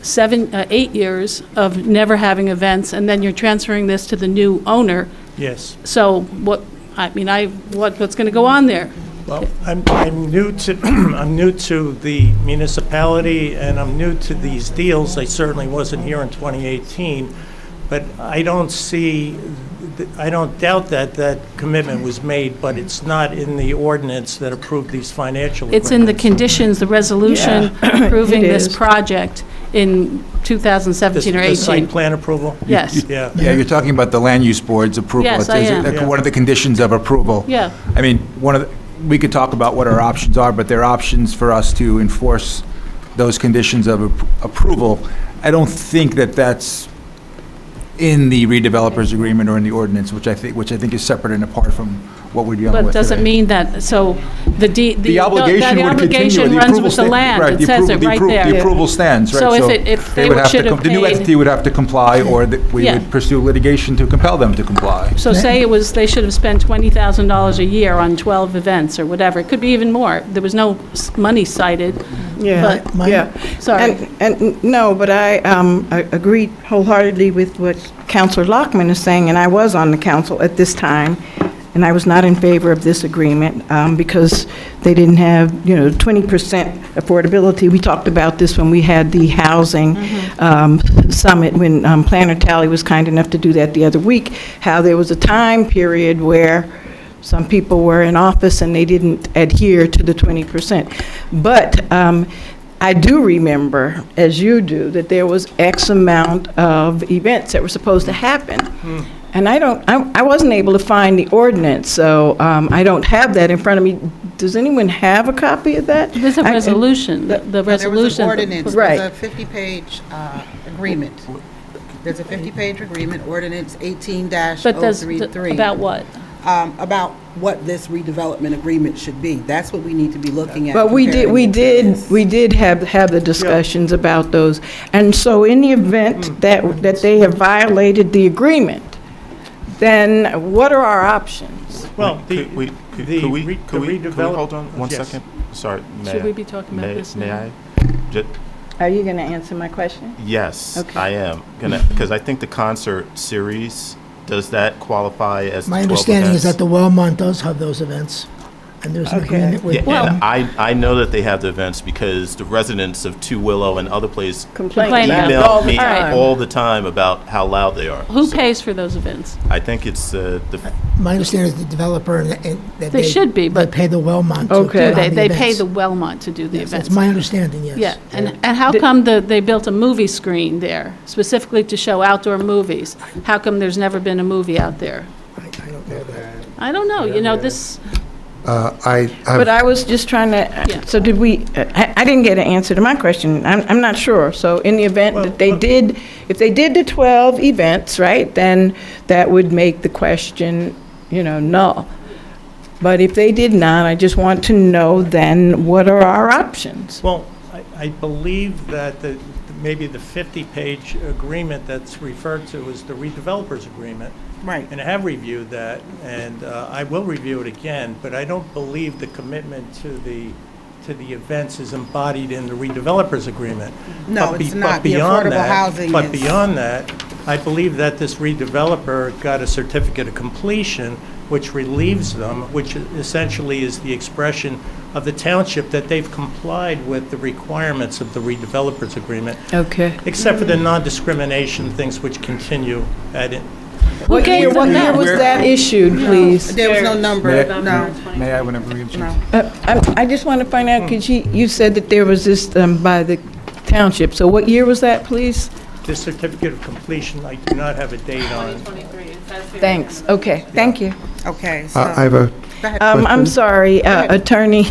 8 years of never having events, and then you're transferring this to the new owner. Yes. So what's going to go on there? Well, I'm new to I'm new to the municipality, and I'm new to these deals. I certainly wasn't here in 2018, but I don't doubt that commitment was made, but it's not in the ordinance that approved these financial agreements. It's in the conditions, the resolution approving It this is. project in 2017 or 18. The site plan approval? Yes. Yeah. Yeah, you're talking about the land use board's approval. Yes, I am. It's one of the conditions of approval. Yeah. I mean, we could talk about what our options are, but there are options for us to enforce those conditions of approval. I don't think that that's in the redevelopers agreement or in the ordinance, which I think is separate and apart from what we're dealing But with doesn't today. mean that, so The obligation would continue. The runs approval with the sta- land. right, It the says approval- it the right appro- there. The approval stands, right? So if they would have to should have the new paid- entity would have to comply, or we Yeah. would pursue litigation to compel them to comply. So say they should have spent $20,000 a year on 12 events or whatever. It could be even more. There was no money cited. Yeah, But- yeah. Sorry. And no, but I agree wholeheartedly with what Councilor Lockman is saying, and I was on the council at this time, and I was not in favor of this agreement because they didn't have, 20% affordability. We talked about this when we had the housing summit, when Planner Tally was kind enough to do that the other week, how there was a time period where some people were in office and they didn't adhere to the 20%. But I do remember, as you do, that there was X amount of events that were supposed to happen. And I wasn't able to find the ordinance, so I don't have that in front of me. Does anyone have a copy of that? There's a resolution, the There was an resolution. ordinance, Right. there's a 50-page agreement. There's a 50-page agreement, ordinance But does, 18-033. about what? About what this redevelopment agreement should be. That's what we need to be looking at. But we comparing it to this. did have the discussions about those. And so in the event that they have violated the agreement, then what are our options? Well, Could we hold on one second? Sorry, may Should I- we be talking about this May now? I? Ju- Are you going to answer my question? Yes, Okay. I am. Because I think the concert series, does that qualify as My 12 understanding is events? that the Wellmont does have those events, and there's an Okay. agreement with. Yeah, and I know that they have the events because the residents of Two Willow and other places Complain about it email all the me time. all the time about how loud they are. Who So pays for those events? I think it's the My understanding is the developer and that They should be, but- they pay the Wellmont to Okay. put on the They pay events. the Wellmont to do the Yes, events. that's my understanding, yes. Yeah, and how come they built a movie screen there specifically to show outdoor movies? How come there's never been a movie out there? I don't know that. I don't know, this, But I was just trying to, so did we, I didn't get an answer to my question. I'm not sure. So in the event that they did, if they did the 12 events, right, then that would make the question, null. But if they did not, I just want to know then what are our options? Well, I believe that maybe the 50-page agreement that's referred to is the redevelopers agreement. Right. And I have reviewed that, and I will review it again, but I don't believe the commitment to the events is embodied in the redevelopers agreement. No, But it's but not. The beyond affordable that- housing But is- beyond that, I believe that this redeveloper got a certificate of completion, which relieves them, which essentially is the expression of the township that they've complied with the requirements of the redevelopers agreement, Okay. except for the non-discrimination things which continue at it. What gave year them that? was that issued, please? There was no number, no. May I, whenever we get a chance? I just want to find out, because you said that there was this by the township. So what year was that, please? This certificate of completion, I do not have a date on. Thanks. Okay, thank you. Okay, so. I have a Go ahead. I'm sorry, Attorney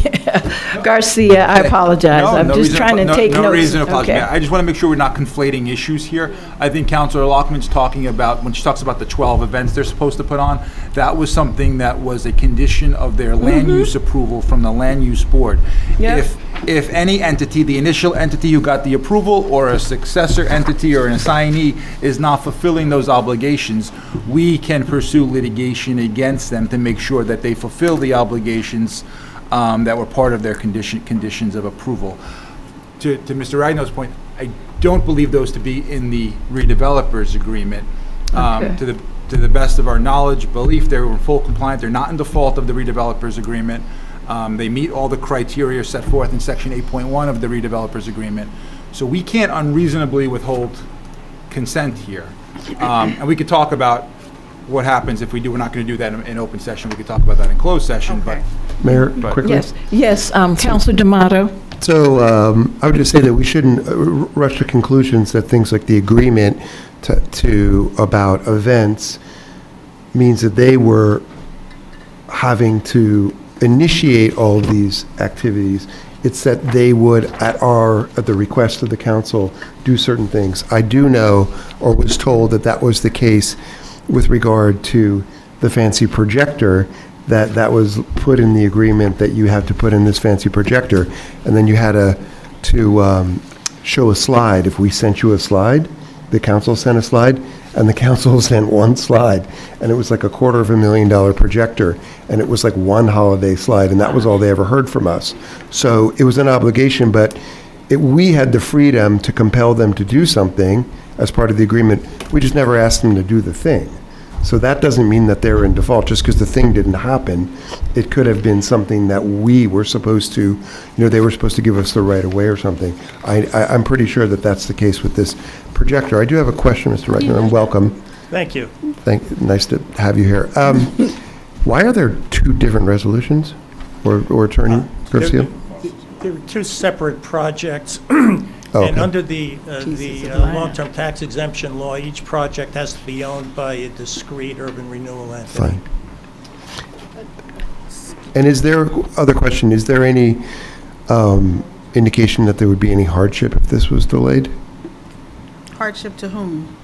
Garcia, I apologize. No, I'm no just reason trying to no- take notes. No reason to apologize. Okay. I just want to make sure we're not conflating issues here. I think Councilor Lockman's talking about, when she talks about the 12 events they're supposed to put on, that was something that was a condition of their land use approval from the Land Use Board. Yep. If any entity, the initial entity who got the approval, or a successor entity or an assignee is not fulfilling those obligations, we can pursue litigation against them to make sure that they fulfill the obligations that were part of their conditions of approval. To Mr. Ragnall's point, I don't believe those to be in the redevelopers agreement. Okay. To the best of our knowledge, belief, they're in full compliance. They're not in default of the redevelopers agreement. They meet all the criteria set forth in section 8.1 of the redevelopers agreement. So we can't unreasonably withhold consent here. And we could talk about what happens if we do. We're not going to do that in open session. We could talk about that in closed session, but. Mayor, quickly. Yes, Councilor D'Amato. So I would just say that we shouldn't rush to conclusions that things like the agreement about events means that they were having to initiate all of these activities It's that they would, at the request of the council, do certain things. I do know, or was told, that that was the case with regard to the fancy projector, that was put in the agreement that you have to put in this fancy projector, and then you had to show a slide. If we sent you a slide, the council sent a slide, and the council sent one slide, and it was like a $250,000 projector, and it was like one holiday slide, and that was all they ever heard from us. So it was an obligation, but we had the freedom to compel them to do something as part of the agreement. We just never asked them to do the thing. So that doesn't mean that they're in default just because the thing didn't happen. It could have been something that we were supposed to, they were supposed to give us the right of way or something. I'm pretty sure that that's the case with this projector. I do have a question, Mr. Reitman, and welcome. Thank you. Nice to have you here. Why are there two different resolutions, or Attorney Garcia? There were two separate projects. Oh, And okay. under the long-term tax exemption law, each project has to be owned by a discrete urban renewal entity. Fine. And other question, is there any indication that there would be any hardship if this was delayed Hardship to whom?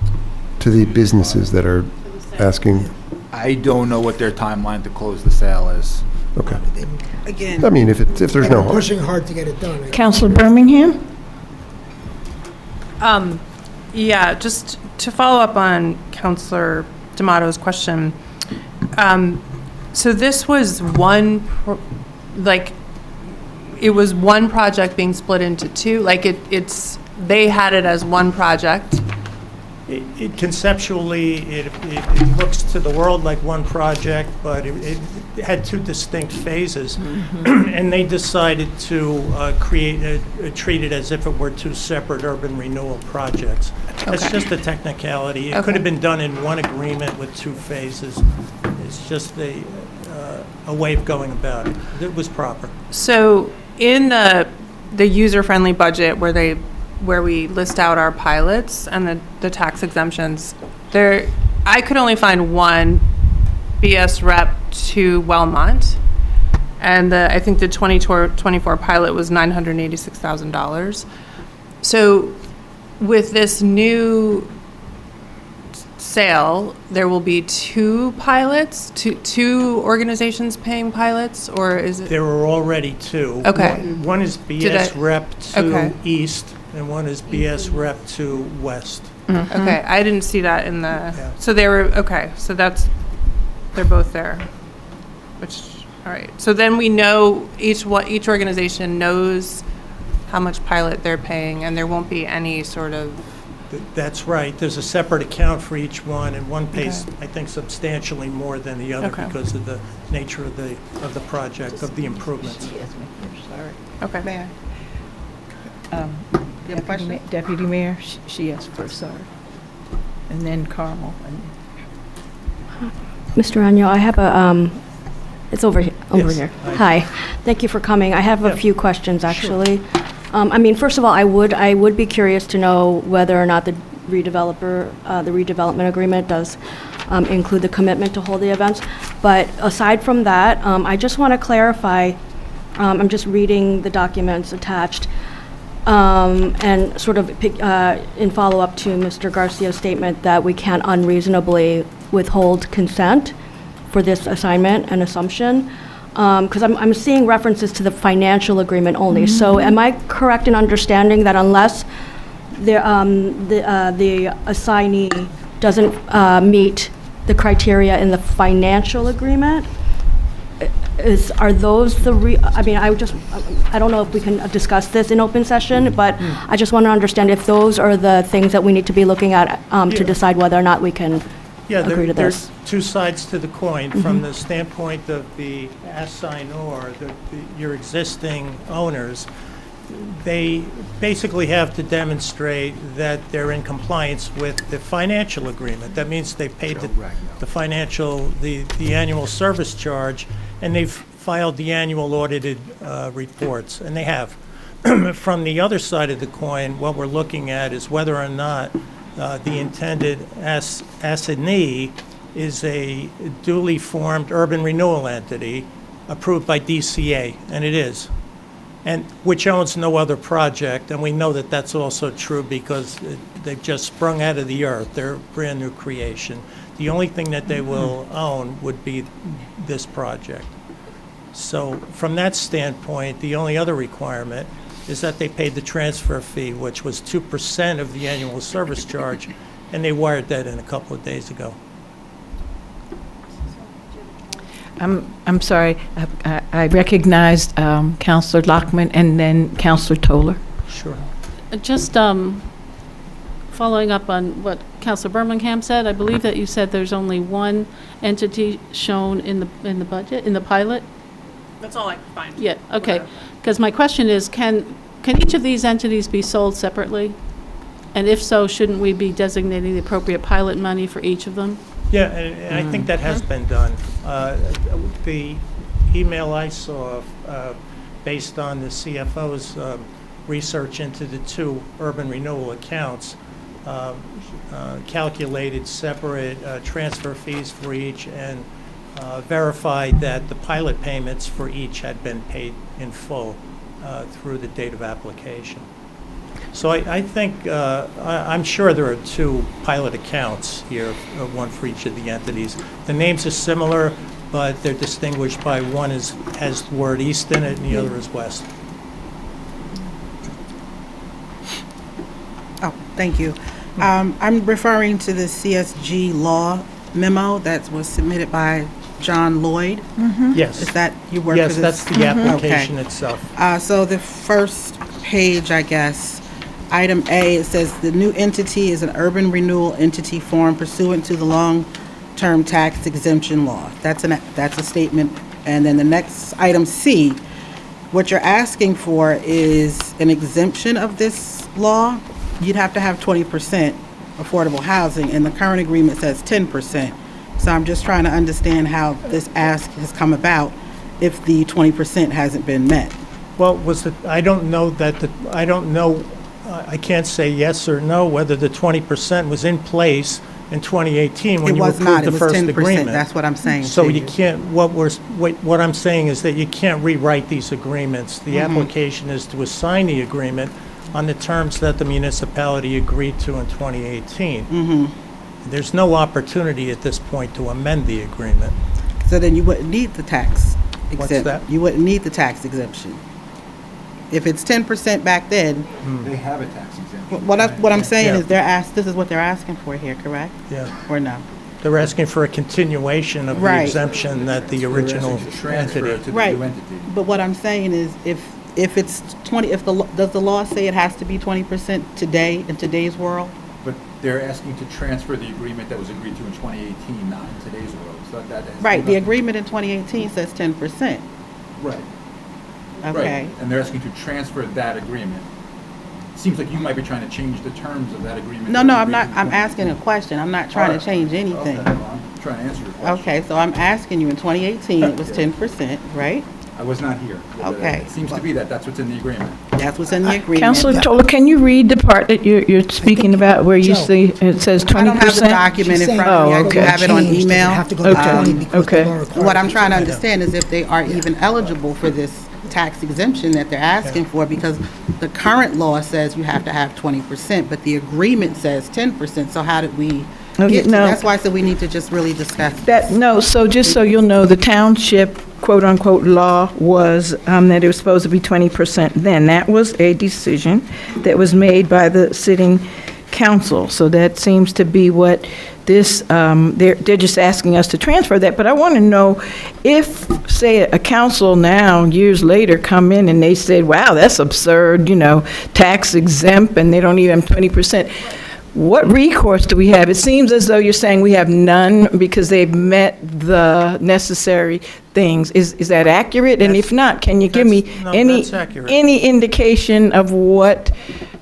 to the businesses that are asking? I don't know what their timeline to close the sale is. Okay. Again, I mean, if there's no They're harm. pushing hard to get it done. Councilor Birmingham? Yeah, just to follow up on Councilor D'Amato's question. So this was it was one project being split into two? Like they had it as one project? Conceptually, it looks to the world like one project, but it had two distinct phases. And they decided to treat it as if it were two separate urban renewal projects. That's just a technicality. It could have been done in one agreement with two phases. It's just a way of going about it. It was proper. So in the user-friendly budget where we list out our pilots and the tax exemptions, I could only find one BSREP to Wellmont, and I think the 2024 pilot was $986,000. So with this new sale, there will be two pilots, two organizations paying pilots, or is it? There were already two. Okay. One is BSREP to Okay. East, and one is BSREP to West. Okay, I didn't see that in the, Yeah. so they were, okay, so they're both there, all right. So then we know each organization knows how much pilot they're paying, and there won't be any sort of. That's right. There's a separate account for each one, and one pays, I think, substantially more than the other because of the nature of the project, of the improvements. Okay. Mayor. Deputy Mayor, she asked first, sorry. And then Carmel. Mr. Agno, I have it's over here. Yes. Hi. Thank you for coming. I have a few questions, actually. First of all, I would be curious to know whether or not the redevelopment agreement does include the commitment to hold the events. But aside from that, I just want to clarify, I'm just reading the documents attached, and sort of in follow-up to Mr. Garcia's statement that we can't unreasonably withhold consent for this assignment and assumption. Because I'm seeing references to the financial agreement only. So am I correct in understanding that unless the assignee doesn't meet the criteria in the financial agreement, are those I don't know if we can discuss this in open session, but I just want to understand if those are the things that we need to be looking at to decide whether or not we can agree to this. There's two sides to the coin. From the standpoint of the assignor, your existing owners, they basically have to demonstrate that they're in compliance with the financial agreement. That means they've paid the financial, the annual service charge, and they've filed the annual audited reports, and they have. From the other side of the coin, what we're looking at is whether or not the intended assignee is a duly formed urban renewal entity approved by DCA, and it is. and which owns no other project, and we know that that's also true because they've just sprung out of the earth. They're a brand-new creation. The only thing that they will own would be this project. So from that standpoint, the only other requirement is that they paid the transfer fee, which was 2% of the annual service charge, and they wired that in a couple of days ago. I'm sorry, I recognized Councilor Lockman and then Councilor Toller. Sure. Just following up on what Councilor Birmingham said, I believe that you said there's only one entity shown in the budget, in the pilot? That's all I can find. Yeah, okay. Because my question is, can each of these entities be sold separately? And if so, shouldn't we be designating the appropriate pilot money for each of them? Yeah, and I think that has been done. The email I saw, based on the CFO's research into the two urban renewal accounts, calculated separate transfer fees for each and verified that the pilot payments for each had been paid in full through the date of application. So I think, I'm sure there are two pilot accounts here, one for each of the entities. The names are similar, but they're distinguished by one has the word east in it and the other is west. Oh, thank you. I'm referring to the CSG law memo that was submitted by John Lloyd. Yes. Is that you work Yes, for this? that's the application itself. So the first page, I guess, item A, it says the new entity is an urban renewal entity formed pursuant to the long-term tax exemption law. That's a statement. And then the next item C, what you're asking for is an exemption of this law. You'd have to have 20% affordable housing, and the current agreement says 10%. So I'm just trying to understand how this ask has come about if the 20% hasn't been met. Well, I don't know, I can't say yes or no whether the 20% was in place in 2018 when you approved the first agreement. It was not, it was 10%, that's what I'm saying. So you can't, what I'm saying is that you can't rewrite these agreements. The application is to assign the agreement on the terms that the municipality agreed to in 2018. There's no opportunity at this point to amend the agreement. So then you wouldn't need the tax exemption. What's that? You wouldn't need the tax exemption. If it's 10% back then, They have a tax exemption. what I'm saying Yeah. is this is what they're asking for here, correct? Yeah. Or no? They're asking for a continuation of the Right. exemption that the original Transfer entity. to the Right. new entity. But what I'm saying is if it's 20, does the law say it has to be 20% today, in today's world? But they're asking to transfer the agreement that was agreed to in 2018, not in today's world. So that has Right, the nothing- agreement in 2018 says 10%. Right. Okay. Right. And they're asking to transfer that agreement. Seems like you might be trying to change the terms of that agreement. No, that no, was I'm not, agreed to. I'm asking a question. I'm not trying to change anything. Okay, well, I'm trying to answer your question. Okay, so I'm asking you, in 2018, it was 10%, right? I was not here. Okay. It seems to be that's what's in the agreement. That's what's in the agreement. Councilor Toller, can you read the part that you're speaking about where you Joe. see, it says 20%? I don't have the document in She's front of me. I saying do that have it on Change, does it email. have to go to Okay. 20 because the Okay. law requires What I'm it? trying to understand is if they are even eligible for this tax exemption that they're asking for, because the current law says you have to have 20%, but the agreement says 10%, so how did we Okay, get to? no. That's why I said we need to just really discuss. So just so you'll know, the township quote-unquote law was that it was supposed to be 20% then. That was a decision that was made by the sitting council. So that seems to be what this, they're just asking us to transfer that. But I want to know if, say, a council now, years later, come in and they said, wow, that's absurd, tax exempt, and they don't even have 20%. What recourse do we have? It seems as though you're saying we have none because they've met the necessary things. Is that accurate? And if not, can you give me That's accurate. any indication of what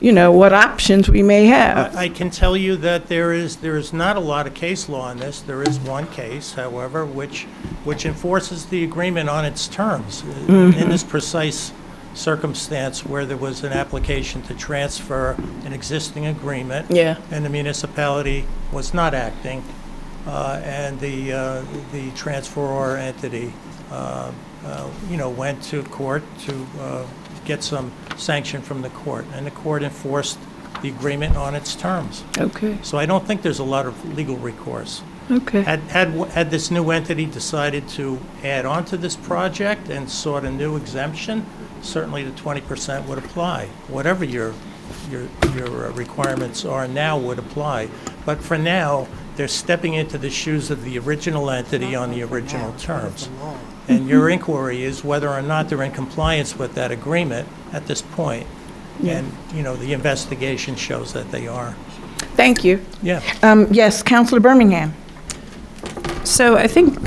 options we may have? I can tell you that there is not a lot of case law on this. There is one case, however, which enforces the agreement on its terms. In this precise circumstance where there was an application to transfer an existing agreement. Yeah. And the municipality was not acting, and the transferor entity, went to court to get some sanction from the court, and the court enforced the agreement on its terms. Okay, So I don't think there's a lot of legal recourse. okay. Had this new entity decided to add on to this project and sought a new exemption, certainly the 20% would apply. Whatever your requirements are now would apply. But for now, they're stepping into the shoes of the original entity on the original terms. And your inquiry is whether or not they're in compliance with that agreement at this point. And, you know, the investigation shows that they are. Thank you. Yeah. Yes, Councilor Birmingham. So I think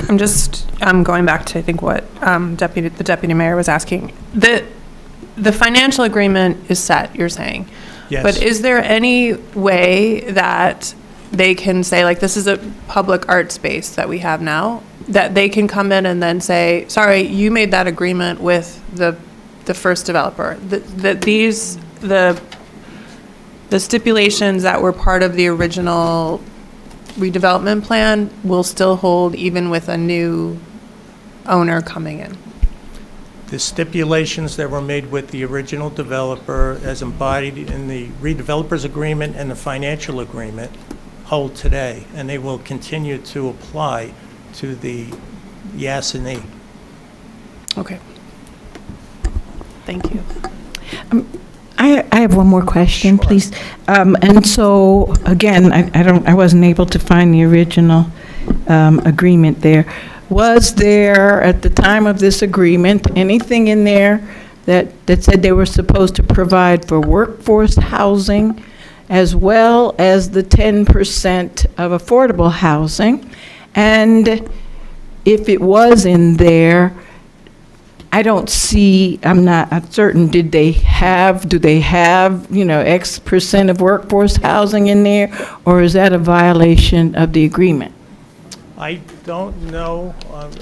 I'm going back to, I think, what the deputy mayor was asking. The financial agreement is set, you're saying. Yes. But is there any way that they can say, like, this is a public art space that we have now, that they can come in and then say, sorry, you made that agreement with the first developer, that these, the stipulations that were part of the original redevelopment plan will still hold even with a new owner coming in? The stipulations that were made with the original developer as embodied in the redevelopers agreement and the financial agreement hold today, and they will continue to apply to the N.J.S.A. Okay. Thank you. I have one more question, please. And so, again, I wasn't able to find the original agreement there. Was there, at the time of this agreement, anything in there that said they were supposed to provide for workforce housing as well as the 10% of affordable housing? And if it was in there, I don't see, I'm not certain, do they have, you know, X percent of workforce housing in there, or is that a violation of the agreement? I don't know.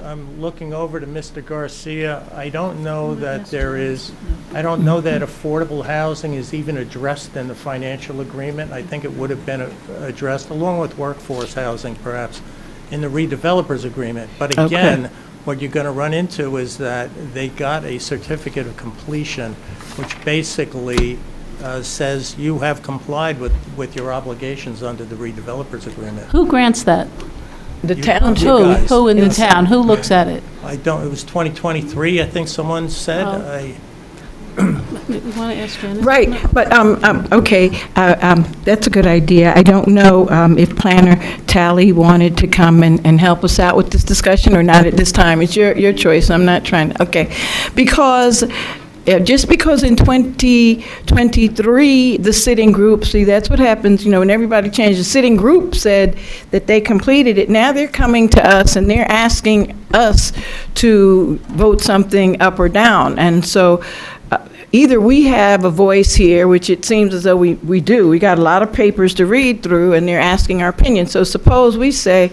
I'm looking over to Mr. Garcia. I don't know that there is, I don't know that affordable housing is even addressed in the financial agreement. I think it would have been addressed, along with workforce housing perhaps, in the redevelopers agreement. But again, what you're going to run into is that they got a certificate of completion, which basically says you have complied with your obligations under the redevelopers agreement. Who grants that? The You- town, you guys. Who in the town? Who looks at it? I don't, it was 2023, I think someone said. Oh. You want to ask Janice? right, but, okay, that's a good idea. I don't know if Planner Tally wanted to come and help us out with this discussion or not at this time. It's your choice, I'm not trying to, okay. Because, just because in 2023, the sitting group, see, that's what happens, you know, when everybody changes. The sitting group said that they completed it. Now they're coming to us and they're asking us to vote something up or down. And so, either we have a voice here, which it seems as though we do. We got a lot of papers to read through, and they're asking our opinion. So suppose we say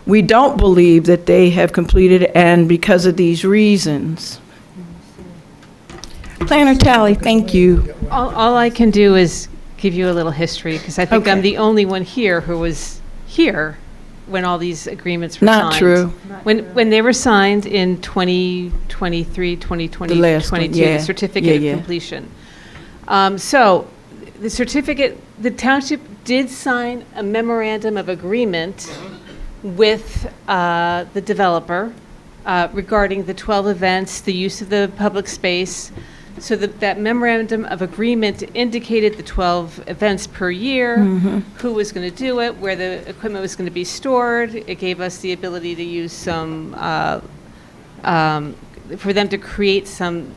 we don't believe that they have completed it, and because of these reasons. Planner Tally, thank you. All I can do is give you a little history, because I think I'm the only one here who was here when all these agreements were signed. Not true. When they were signed in 2023, 2020, The last one, 22, yeah. the certificate Yeah. of completion. So the certificate, the township did sign a memorandum of agreement with the developer regarding the 12 events, the use of the public space. So that memorandum of agreement indicated the 12 events per year, who was going to do it, where the equipment was going to be stored. It gave us the ability to use some, for them to create some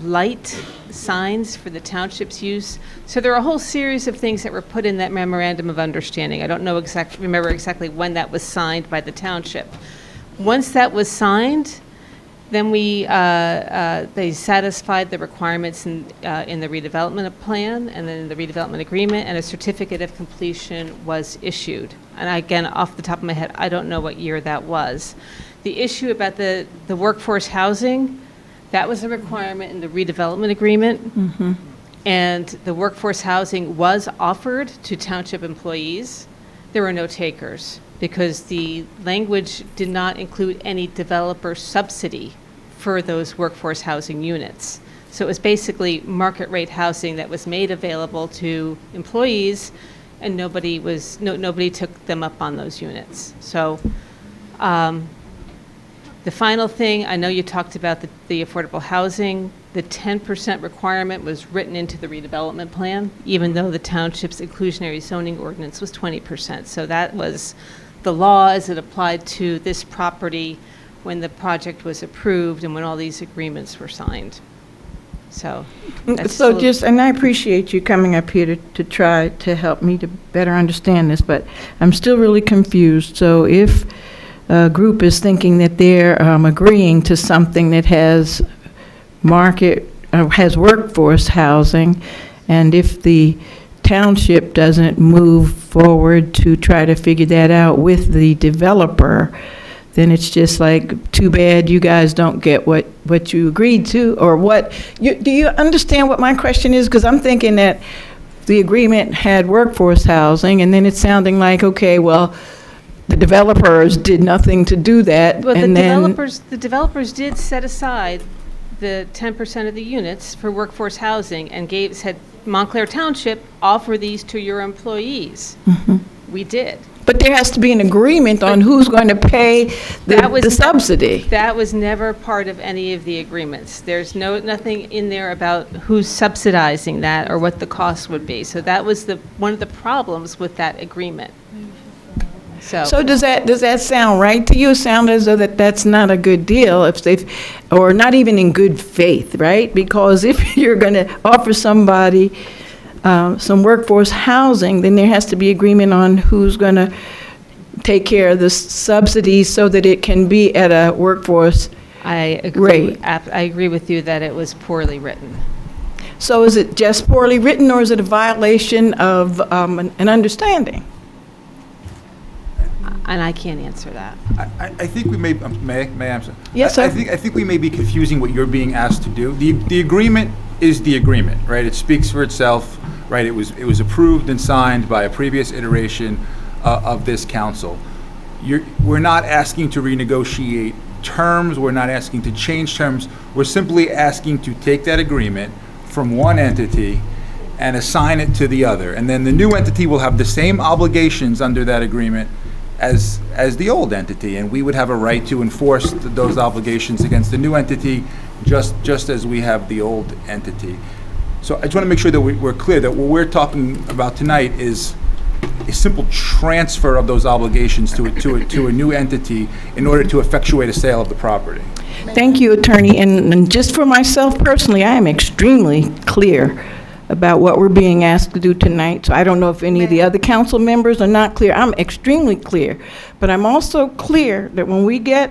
light signs for the township's use. So there are a whole series of things that were put in that memorandum of understanding. I don't know remember exactly when that was signed by the township. Once that was signed, then they satisfied the requirements in the redevelopment plan and then in the redevelopment agreement, and a certificate of completion was issued. And again, off the top of my head, I don't know what year that was. The issue about the workforce housing, that was a requirement in the redevelopment agreement. And the workforce housing was offered to township employees. There were no takers because the language did not include any developer subsidy for those workforce housing units. So it was basically market rate housing that was made available to employees, and nobody took them up on those units. So the final thing, I know you talked about the affordable housing. The 10% requirement was written into the redevelopment plan, even though the township's inclusionary zoning ordinance was 20%. So that was the law as it applied to this property when the project was approved and when all these agreements were signed. So, So just, and I appreciate you coming up here to try to help me to better understand this, but I'm still really confused. So if a group is thinking that they're agreeing to something that has has workforce housing, and if the township doesn't move forward to try to figure that out with the developer, then it's just like, too bad you guys don't get what you agreed to, or what. Do you understand what my question is? Because I'm thinking that the agreement had workforce housing, and then it's sounding like, okay, well, the developers did nothing to do that. But and the developers did set aside the 10% of the units for workforce housing and said, Montclair Township, offer these to your employees. We did. But there has to be an agreement on who's going to pay the subsidy. That was never part of any of the agreements. There's nothing in there about who's subsidizing that or what the cost would be. So that was one of the problems with that agreement. So does that sound right to you? Sound as though that's not a good deal, or not even in good faith, right? Because if you're going to offer somebody some workforce housing, then there has to be agreement on who's going to take care of the subsidies so that it can be at a workforce rate. I agree with you that it was poorly written. So is it just poorly written, or is it a violation of an understanding? And I can't answer that. I think we may I answer? Yes, sir. I think we may be confusing what you're being asked to do. The agreement is the agreement, right? It speaks for itself, right? It was approved and signed by a previous iteration of this council. We're not asking to renegotiate terms. We're not asking to change terms. We're simply asking to take that agreement from one entity and assign it to the other. And then the new entity will have the same obligations under that agreement as the old entity, and we would have a right to enforce those obligations against the new entity, just as we have the old entity. So I just want to make sure that we're clear that what we're talking about tonight is a simple transfer of those obligations to a new entity in order to effectuate a sale of the property. Thank you, Attorney. And just for myself personally, I am extremely clear about what we're being asked to do tonight. So I don't know if any of the other council members are not clear. I'm extremely clear. But I'm also clear that when we get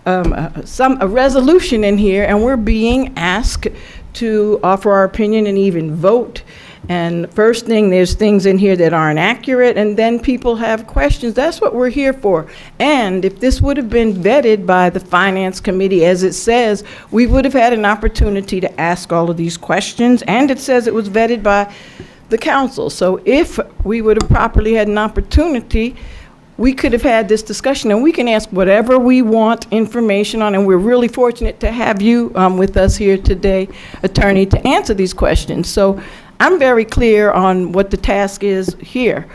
a resolution in here and we're being asked to offer our opinion and even vote, and first thing, there's things in here that aren't accurate, and then people have questions. That's what we're here for. And if this would have been vetted by the Finance Committee, as it says, we would have had an opportunity to ask all of these questions, and it says it was vetted by the council. So if we would have properly had an opportunity, we could have had this discussion, and we can ask whatever we want information on, and we're really fortunate to have you with us here today, Attorney, to answer these questions. So I'm very clear on what the task is here,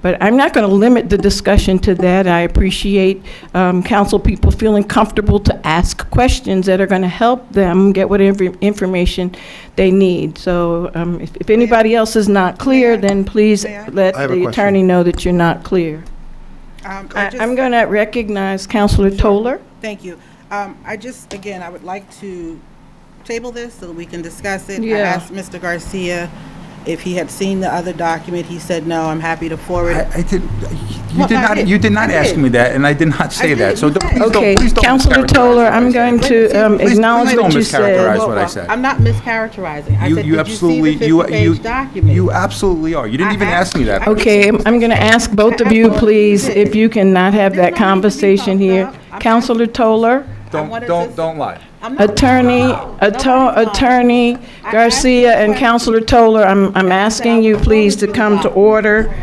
but I'm not going to limit the discussion to that. I appreciate council people feeling comfortable to ask questions that are going to help them get whatever information they need. So if anybody else is not clear, then please let the attorney know that you're not clear. I'm going to recognize Councilor Toller. Thank you. I would like to table this so that we can discuss it. Yeah. I asked Mr. Garcia if he had seen the other document. He said no. I'm happy to forward it. You did not ask me that, and I did not say that. So please don't Councilor Toller, I'm going to acknowledge what you said. Mischaracterize what I said. I'm not mischaracterizing. I said, You did you see the 50-page document? You absolutely are. You didn't even ask me that. Okay, I'm going to ask both of you, please, if you cannot have that conversation here. Councilor Toller? Don't lie. Attorney Garcia and Councilor Toller, I'm asking you please to come to order.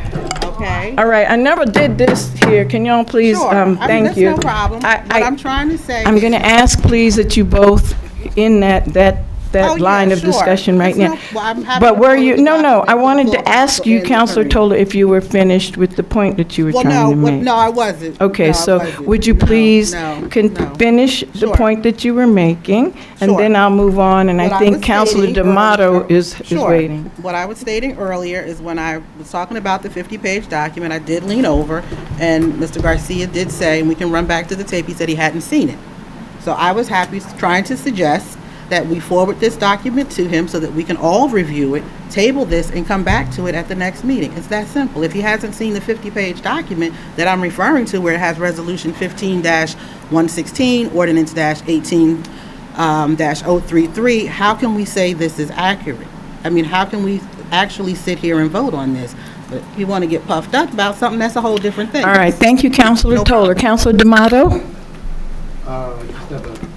Okay. All right, I never did this here. Can y'all please, thank you. That's no problem. What I'm trying to say. I'm going to ask, please, that you both, in that that Oh, yeah, line of sure. discussion right That's now. no- well, I'm happy But to were forward you, the no, document I to wanted the to floor ask you, and Councilor attorney. Toller, if you were finished with the point that you were Well, trying to make. no, I wasn't. Okay, No, I so wasn't. would you No, please no, finish the Sure. point that you were making? And Sure. then I'll move on, and What I I think was Councilor stating D'Amato earlier- is Sure. waiting. What I was stating earlier is when I was talking about the 50-page document, I did lean over, and Mr. Garcia did say, and we can run back to the tape, he said he hadn't seen it. So I was trying to suggest that we forward this document to him so that we can all review it, table this, and come back to it at the next meeting. It's that simple. If he hasn't seen the 50-page document that I'm referring to, where it has Resolution 15-116, Ordinance -18-033, how can we say this is accurate? I mean, how can we actually sit here and vote on this? But if you want to get puffed up about something, that's a whole different thing. All right, thank you, Councilor No Toller. Councilor D'Amato?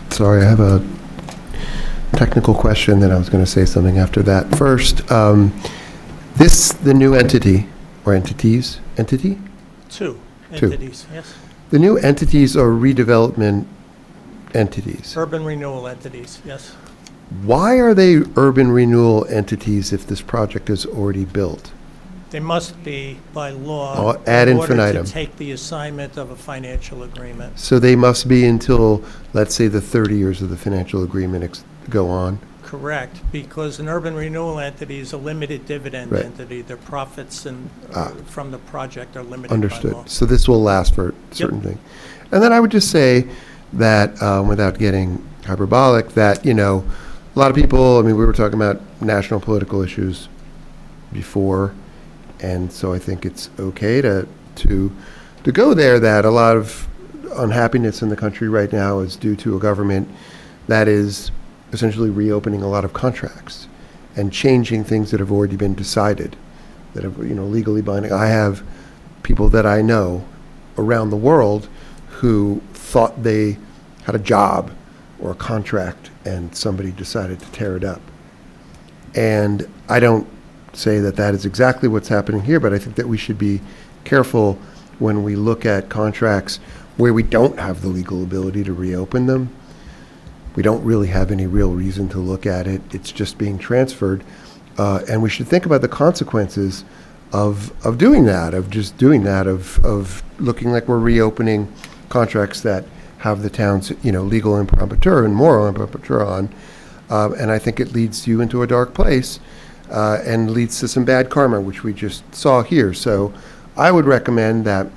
Sorry, I have a technical question, then I was going to say something after that. First, the new entity, or entities, entity? Two Two. entities, yes. The new entities are redevelopment entities. Urban renewal entities, yes. Why are they urban renewal entities if this project is already built? They must be by law Oh, ad in order infinitum. to take the assignment of a financial agreement. So they must be until, let's say, the 30 years of the financial agreement go on? Correct, because an urban renewal entity is a limited dividend Right. entity. Their profits from the project are limited by Understood. law. So this will last for a certain thing. And then I would just say that, without getting hyperbolic, that, a lot of people, we were talking about national political issues before, and so I think it's okay to go there, that a lot of unhappiness in the country right now is due to a government that is essentially reopening a lot of contracts and changing things that have already been decided, that have, legally binding. I have people that I know around the world who thought they had a job or a contract and somebody decided to tear it up. And I don't say that that is exactly what's happening here, but I think that we should be careful when we look at contracts where we don't have the legal ability to reopen them. We don't really have any real reason to look at it. It's just being transferred. And we should think about the consequences of doing that, of looking like we're reopening contracts that have the town's, legal imprimatur and moral imprimatur on. And I think it leads you into a dark place and leads to some bad karma, which we just saw here. So I would recommend that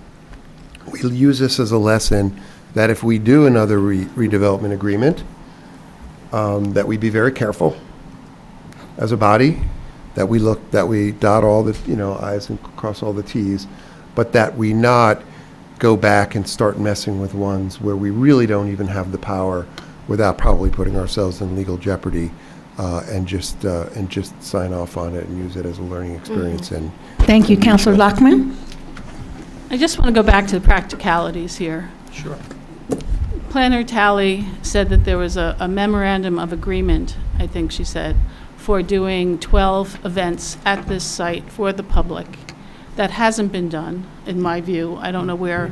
we use this as a lesson, that if we do another redevelopment agreement, that we be very careful as a body, that we dot all the, I's and cross all the T's, but that we not go back and start messing with ones where we really don't even have the power, without probably putting ourselves in legal jeopardy, and just sign off on it and use it as a learning experience. And Thank you, Councilor Lockman. I just want to go back to the practicalities here. Sure. Planner Tally said that there was a memorandum of agreement, I think she said, for doing 12 events at this site for the public. That hasn't been done, in my view. I don't know where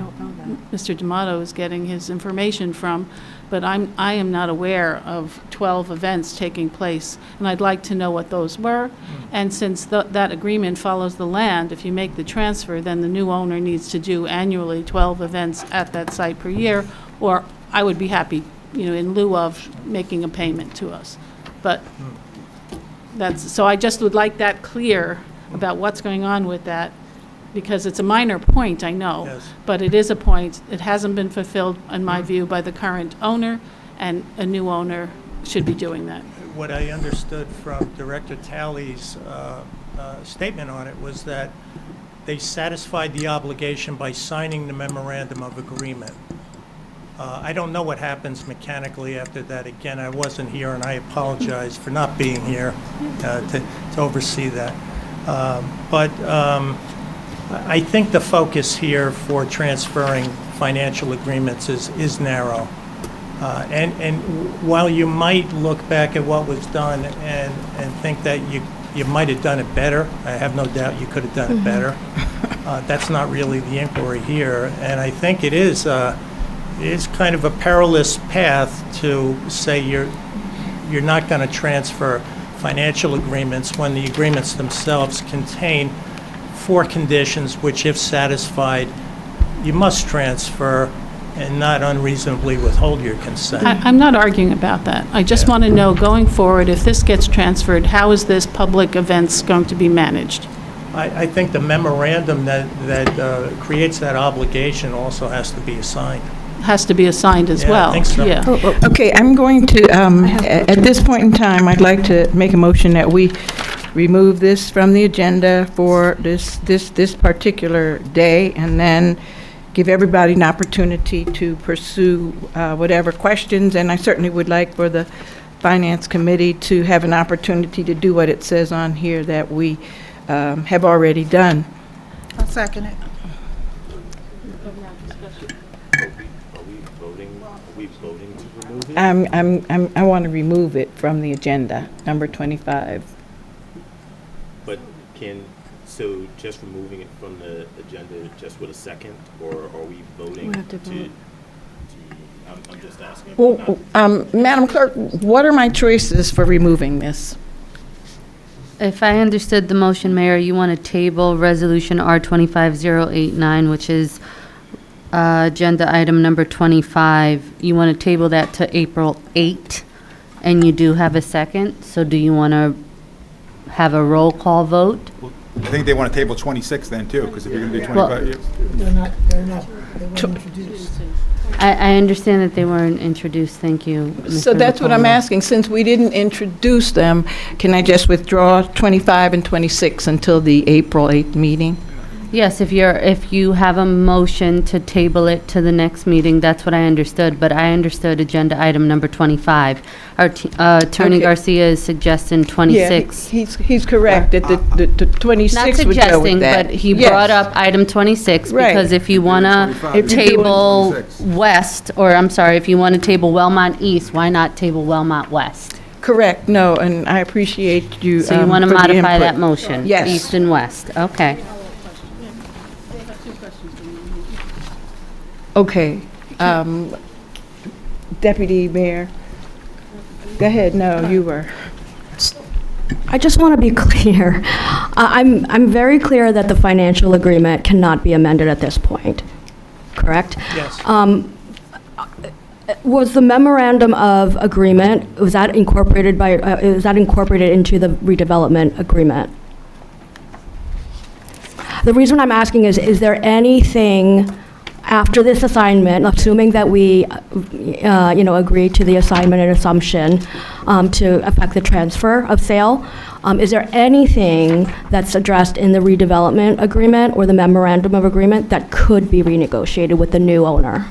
Mr. D'Amato is getting his information from, but I am not aware of 12 events taking place, and I'd like to know what those were. And since that agreement follows the land, if you make the transfer, then the new owner needs to do annually 12 events at that site per year, or I would be happy, in lieu of making a payment to us. But so I just would like that clear about what's going on with that, because it's a minor point, I know. Yes. But it is a point. It hasn't been fulfilled, in my view, by the current owner, and a new owner should be doing that. What I understood from Director Talley's statement on it was that they satisfied the obligation by signing the memorandum of agreement. I don't know what happens mechanically after that. Again, I wasn't here, and I apologize for not being here to oversee that. But I think the focus here for transferring financial agreements is narrow. And while you might look back at what was done and think that you might have done it better, I have no doubt you could have done it better. That's not really the inquiry here. And I think it is kind of a perilous path to say you're not going to transfer financial agreements when the agreements themselves contain 4 conditions which, if satisfied, you must transfer and not unreasonably withhold your consent. I'm not arguing about that. I just want to know, going forward, if this gets transferred, how is this public events going to be managed? I think the memorandum that creates that obligation also has to be assigned. Has to be assigned as Yeah, I well. think so. Yeah. Okay, I'm going to, at this point in time, I'd like to make a motion that we remove this from the agenda for this particular day, and then give everybody an opportunity to pursue whatever questions, and I certainly would like for the Finance Committee to have an opportunity to do what it says on here that we have already done. I'll second it. I want to remove it from the agenda, number 25. But so just removing it from the agenda just with a second, or are we voting We have to vote. I'm just asking. Well, Madam Clerk, what are my choices for removing this? If I understood the motion, Mayor, you want to table Resolution R-25089, which is agenda item number 25. You want to table that to April 8, and you do have a second. So do you want to have a roll call vote? I think they want to table 26 then, too, because if you're going to do 25, Well, They weren't introduced. I understand that they weren't introduced. Thank you, So Mr. that's what I'm Lapolla. asking. Since we didn't introduce them, can I just withdraw 25 and 26 until the April 8th meeting? Yes, if you have a motion to table it to the next meeting, that's what I understood, but I understood agenda item number 25. Attorney Okay. Garcia is suggesting 26. Yeah, he's correct, that the 26 Not would go suggesting, with that. but he Yes. brought up item 26, Right. because if you want to If you're doing table 26. West, or I'm sorry, if you want to table Wellmont East, why not table Wellmont West? Correct, no, and I appreciate you So you want to for the modify input. that motion? Yes. East and West, okay. Okay. Deputy Mayor, go ahead, no, you were. I just want to be clear. I'm very clear that the financial agreement cannot be amended at this point, correct? Yes. Was the memorandum of agreement, was that incorporated into the redevelopment agreement? The reason I'm asking is there anything after this assignment, assuming that we, agree to the assignment and assumption to affect the transfer of sale, is there anything that's addressed in the redevelopment agreement or the memorandum of agreement that could be renegotiated with the new owner?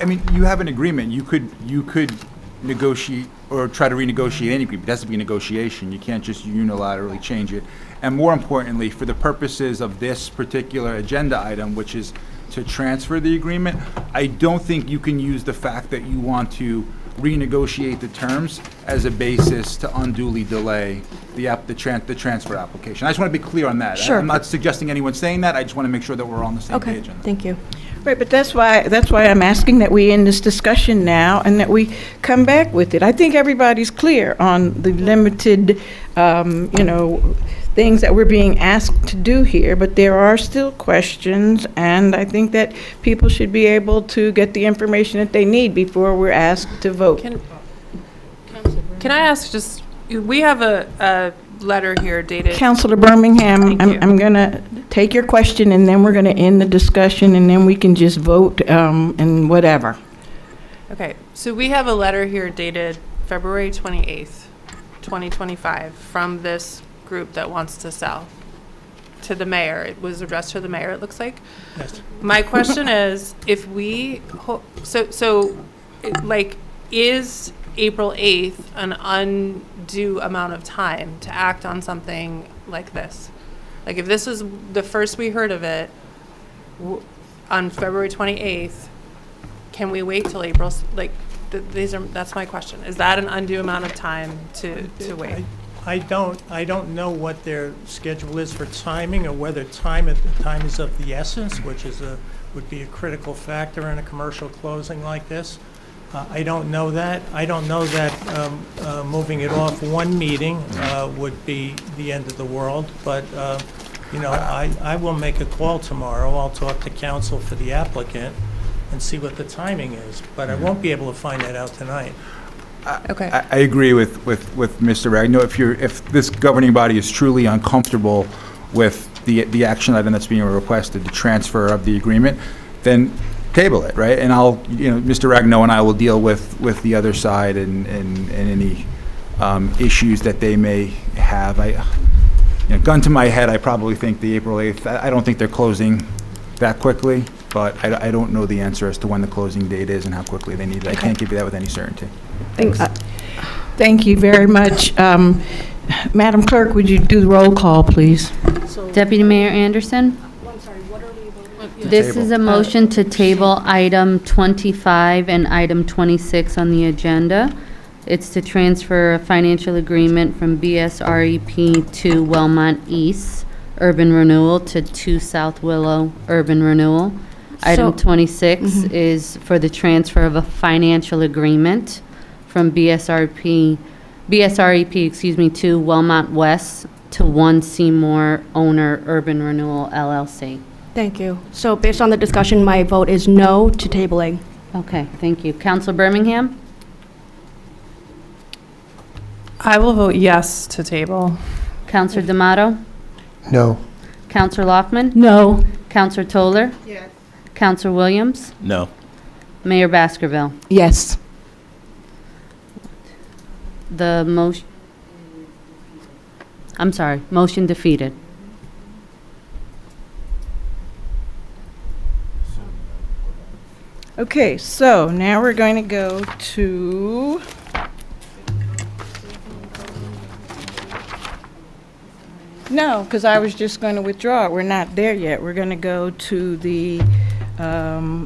I mean, you have an agreement. You could negotiate or try to renegotiate any agreement. It has to be a negotiation. You can't just unilaterally change it. And more importantly, for the purposes of this particular agenda item, which is to transfer the agreement, I don't think you can use the fact that you want to renegotiate the terms as a basis to unduly delay the transfer application. I just want to be clear on that. Sure. I'm not suggesting anyone's saying that. I just want to make sure that we're all on the same Okay, page on that. thank you. Right, but that's why I'm asking that we end this discussion now and that we come back with it. I think everybody's clear on the limited, things that we're being asked to do here, but there are still questions, and I think that people should be able to get the information that they need before we're asked to vote. Can I ask just, we have a letter here dated. Councilor Birmingham, Thank you. I'm going to take your question, and then we're going to end the discussion, and then we can just vote and whatever. Okay, so we have a letter here dated February 28th, 2025, from this group that wants to sell to the mayor. It was addressed to the mayor, it looks like. Yes. My question is, if we, is April 8th an undue amount of time to act on something like this? Like, if this is the first we heard of it on February 28th, can we wait till April? That's my question. Is that an undue amount of time to wait? I don't know what their schedule is for timing, or whether time is of the essence, which would be a critical factor in a commercial closing like this. I don't know that. I don't know that moving it off one meeting would be the end of the world, but, you know, I will make a call tomorrow. I'll talk to counsel for the applicant and see what the timing is, but I won't be able to find that out tonight. Okay. I agree with Mr. Ragno. If this governing body is truly uncomfortable with the action item that's being requested, the transfer of the agreement, then table it, right? And I'll, Mr. Ragno and I will deal with the other side and any issues that they may have. Gun to my head, I probably think the April 8th, I don't think they're closing that quickly, but I don't know the answer as to when the closing date is and how quickly they need it. I can't give you that with any certainty. Thanks. Thank you very much. Madam Clerk, would you do the roll call, please? Deputy Mayor Anderson? This is a motion to table item 25 and item 26 on the agenda. It's to transfer a financial agreement from BSREP to Wellmont East Urban Renewal to 2 South Willow Urban Renewal. Item 26 is for the transfer of a financial agreement from BSREP, to Wellmont West to 1 Seymour Owner Urban Renewal LLC. Thank you. So based on the discussion, my vote is no to tabling. Okay, thank you. Councilor Birmingham? I will vote yes to table. Councilor D'Amato? No. Councilor Lockman? No. Councilor Toller? Yes. Councilor Williams? No. Mayor Baskerville? Yes. The motion, I'm sorry, motion defeated. Okay, so now we're going to go to no, because I was just going to withdraw it. We're not there yet. We're going to go to the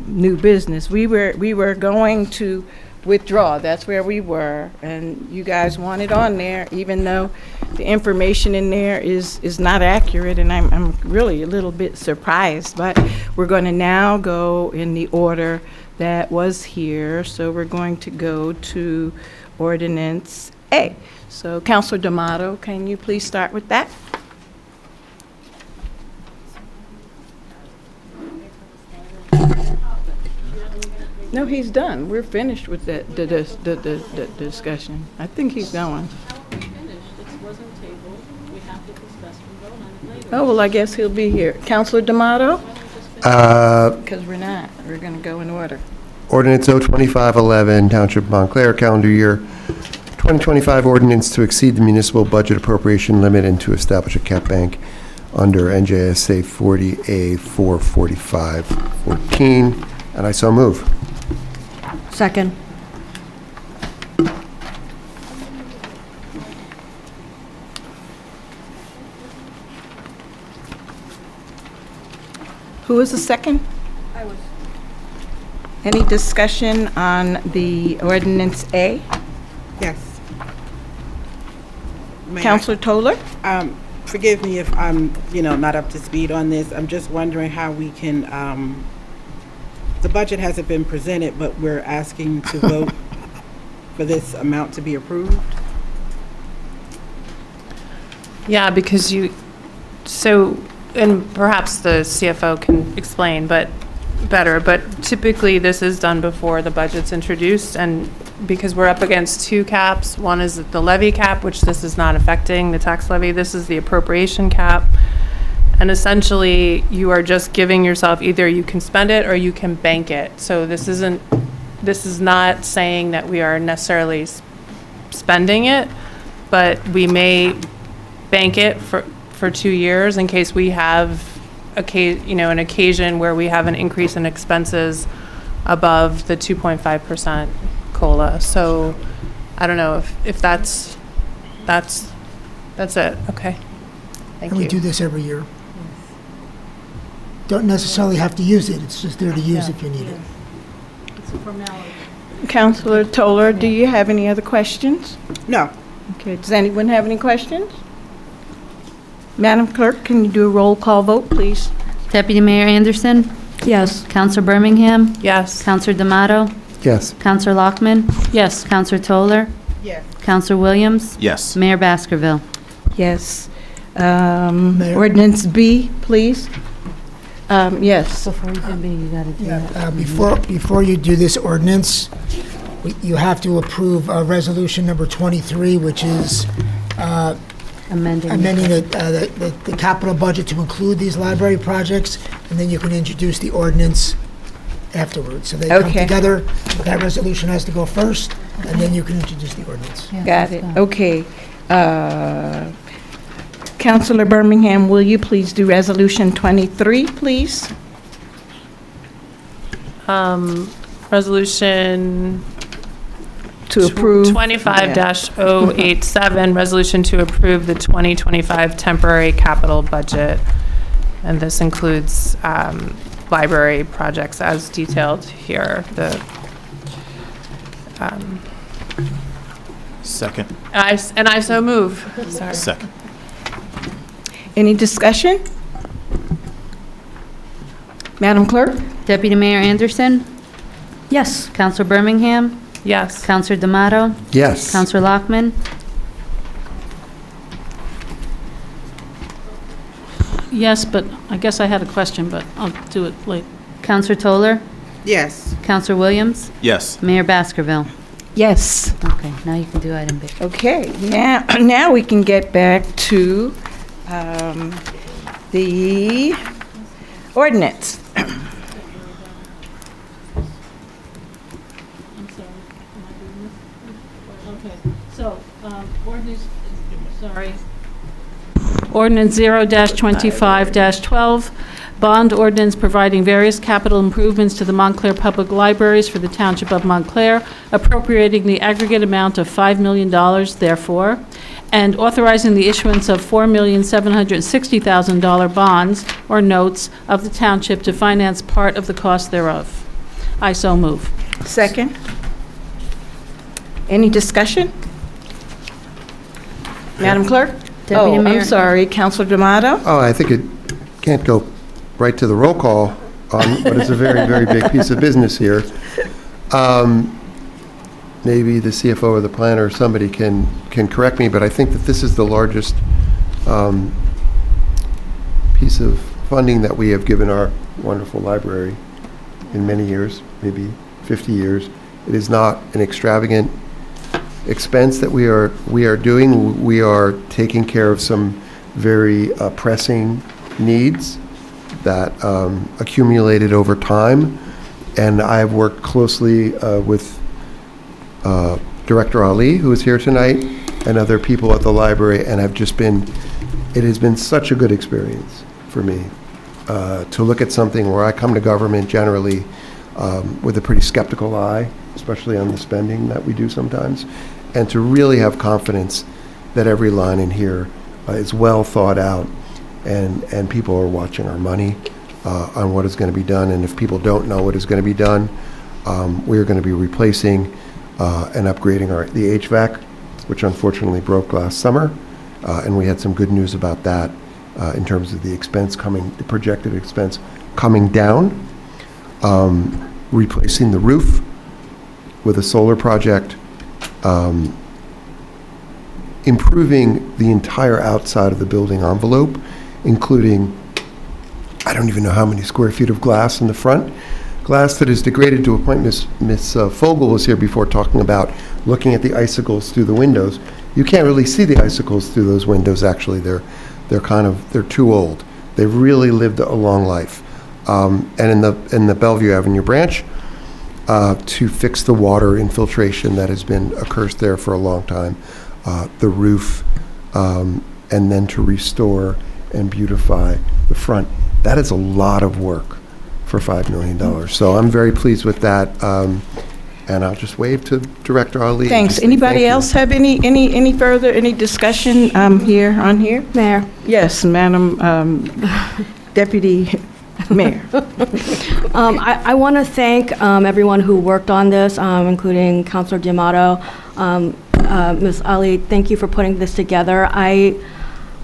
new business. We were going to withdraw. That's where we were, and you guys want it on there, even though the information in there is not accurate, and I'm really a little bit surprised. But we're going to now go in the order that was here. So we're going to go to Ordinance A. So Councilor D'Amato, can you please start with that? No, he's done. We're finished with the discussion. I think he's going. Oh, well, I guess he'll be here. Councilor D'Amato? Because we're not. We're going to go in order. Ordinance O-25-11, Township of Montclair, calendar year 2025 ordinance to exceed the municipal budget appropriation limit and to establish a cap bank under N.J.S.A 40A 44514, and I so move. Second. Who is the second? I was. Any discussion on the Ordinance A? Yes. May I- Councilor Toller? Forgive me if I'm, not up to speed on this. I'm just wondering how we can, the budget hasn't been presented, but we're asking to vote for this amount to be approved. Yeah, because and perhaps the CFO can explain better, but typically this is done before the budget's introduced, and because we're up against two caps, one is the levy cap, which this is not affecting, the tax levy, this is the appropriation cap, and essentially you are just giving yourself, either you can spend it or you can bank it. So this is not saying that we are necessarily spending it, but we may bank it for 2 years in case we have an occasion where we have an increase in expenses above the 2.5% COLA. So I don't know if that's it. Okay. Thank And we you. do this every year. Don't necessarily have to use it, it's just there to use if you need it. It's a formality. Councilor Toller, do you have any other questions? No. Okay, does anyone have any questions? Madam Clerk, can you do a roll call vote, please? Deputy Mayor Anderson? Yes. Councilor Birmingham? Yes. Councilor D'Amato? Yes. Counselor Lockman? Yes. Counselor Toller? Yes. Counselor Williams? Yes. Mayor Baskerville? Yes. Ordinance B, please. Yes. Before you do B, you gotta do that. Before you do this ordinance, you have to approve resolution number 23, which is Amending. the capital budget to include these library projects, and then you can introduce the ordinance afterwards. So they come Okay. together. That resolution has to go first, and then you can introduce the ordinance. Yeah, Got let's it. go. Okay. Councilor Birmingham, will you please do Resolution 23, please? Resolution To approve. 25-087, resolution to approve the 2025 temporary capital budget. And this includes library projects as detailed here. Second. And I so move. Sorry. Second. Any discussion? Madam Clerk? Deputy Mayor Anderson? Yes. Counselor Birmingham? Yes. Counselor D'Amato? Yes. Counselor Lockman? Yes, but I guess I had a question, but I'll do it later. Counselor Toller? Yes. Counselor Williams? Yes. Mayor Baskerville? Yes. Okay, now you can do item B. Okay, now we can get back to the ordinance. I'm sorry, am I doing this? Okay, so, ordinance, sorry. Ordinance 0-25-12, bond ordinance providing various capital improvements to the Montclair Public Libraries for the Township of Montclair, appropriating the aggregate amount of $5 million therefore, and authorizing the issuance of $4,760,000 bonds or notes of the township to finance part of the cost thereof. I so move. Second. Any discussion? Madam Clerk? Deputy Mayor. I'm sorry, Counselor D'Amato? Oh, I think it can't go right to the roll call on what is a very, very big piece of business here. Maybe the CFO or the planner or somebody can correct me, but I think that this is the largest piece of funding that we have given our wonderful library in many years, maybe 50 years. It is not an extravagant expense that we are doing. We are taking care of some very pressing needs that accumulated over time, and I've worked closely with Director Ali, who is here tonight, and other people at the library, and it has been such a good experience for me to look at something where I come to government generally with a pretty skeptical eye, especially on the spending that we do sometimes, and to really have confidence that every line in here is well thought out, and people are watching our money on what is going to be done. And if people don't know what is going to be done, we are going to be replacing and upgrading the HVAC, which unfortunately broke last summer, and we had some good news about that in terms of the projected expense coming down, replacing the roof with a solar project, improving the entire outside of the building envelope, including, I don't even know how many square feet of glass in the front, glass that is degraded to a point. Miss Fogel was here before talking about looking at the icicles through the windows. You can't really see the icicles through those windows, actually. They're too old. They've really lived a long life. And in the Bellevue Avenue branch, to fix the water infiltration that has been a curse there for a long time, the roof, and then to restore and beautify the front. That is a lot of work for $5 million. So I'm very pleased with that, and I'll just wave to Director Ali. Thanks. Anybody else have any further discussion on here? Mayor. Yes, Madam Deputy Mayor. I want to thank everyone who worked on this, including Councilor D'Amato. Ms. Ali, thank you for putting this together.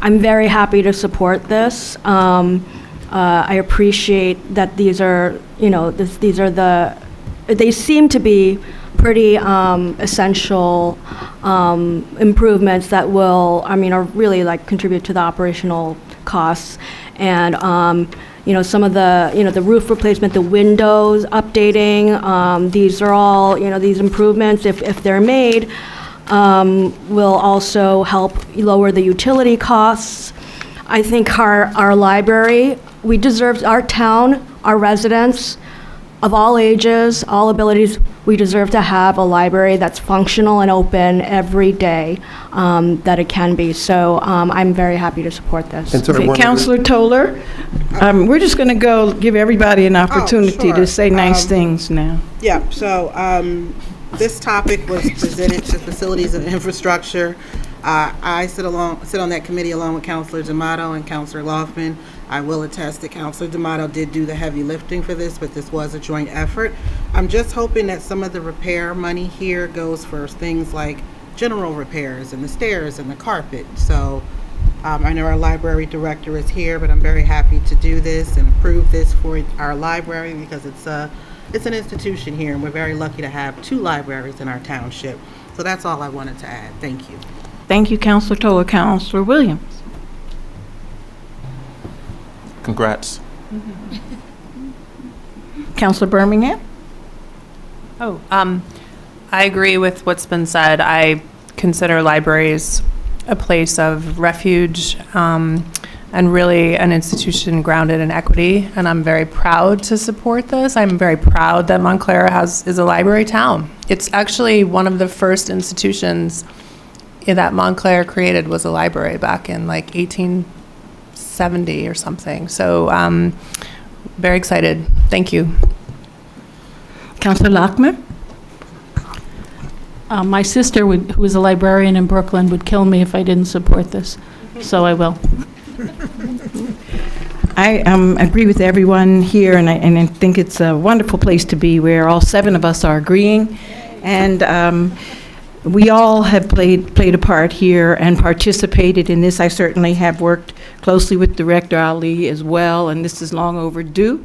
I'm very happy to support this. I appreciate that these are the they seem to be pretty essential improvements that will, are really like contribute to the operational costs. And, some of the, the roof replacement, the windows updating, these are all, these improvements, if they're made, will also help lower the utility costs. I think our library, we deserve, our town, our residents of all ages, all abilities, we deserve to have a library that's functional and open every day, that it can be. So I'm very happy to support this. And sort of Okay, one other- Councilor Toller, we're just going to go give everybody an opportunity sure. to say nice things now. Yeah, so this topic was presented to Facilities and Infrastructure. I sit on that committee along with Councilor D'Amato and Councilor Loftman. I will attest that Councilor D'Amato did do the heavy lifting for this, but this was a joint effort. I'm just hoping that some of the repair money here goes for things like general repairs and the stairs and the carpet. So I know our library director is here, but I'm very happy to do this and approve this for our library because it's an institution here, and we're very lucky to have 2 libraries in our township. So that's all I wanted to add. Thank you. Thank you, Councilor Toller. Councilor Williams. Congrats. Councilor Birmingham. I agree with what's been said. I consider libraries a place of refuge and really an institution grounded in equity, and I'm very proud to support this. I'm very proud that Montclair is a library town. It's actually one of the first institutions that Montclair created was a library back in like 1870 or something. So very excited. Thank you. Councilor Lockman. My sister, who is a librarian in Brooklyn, would kill me if I didn't support this, so I will. I agree with everyone here, and I think it's a wonderful place to be where all 7 of us are agreeing. And we all have played a part here and participated in this. I certainly have worked closely with Director Ali as well, and this is long overdue.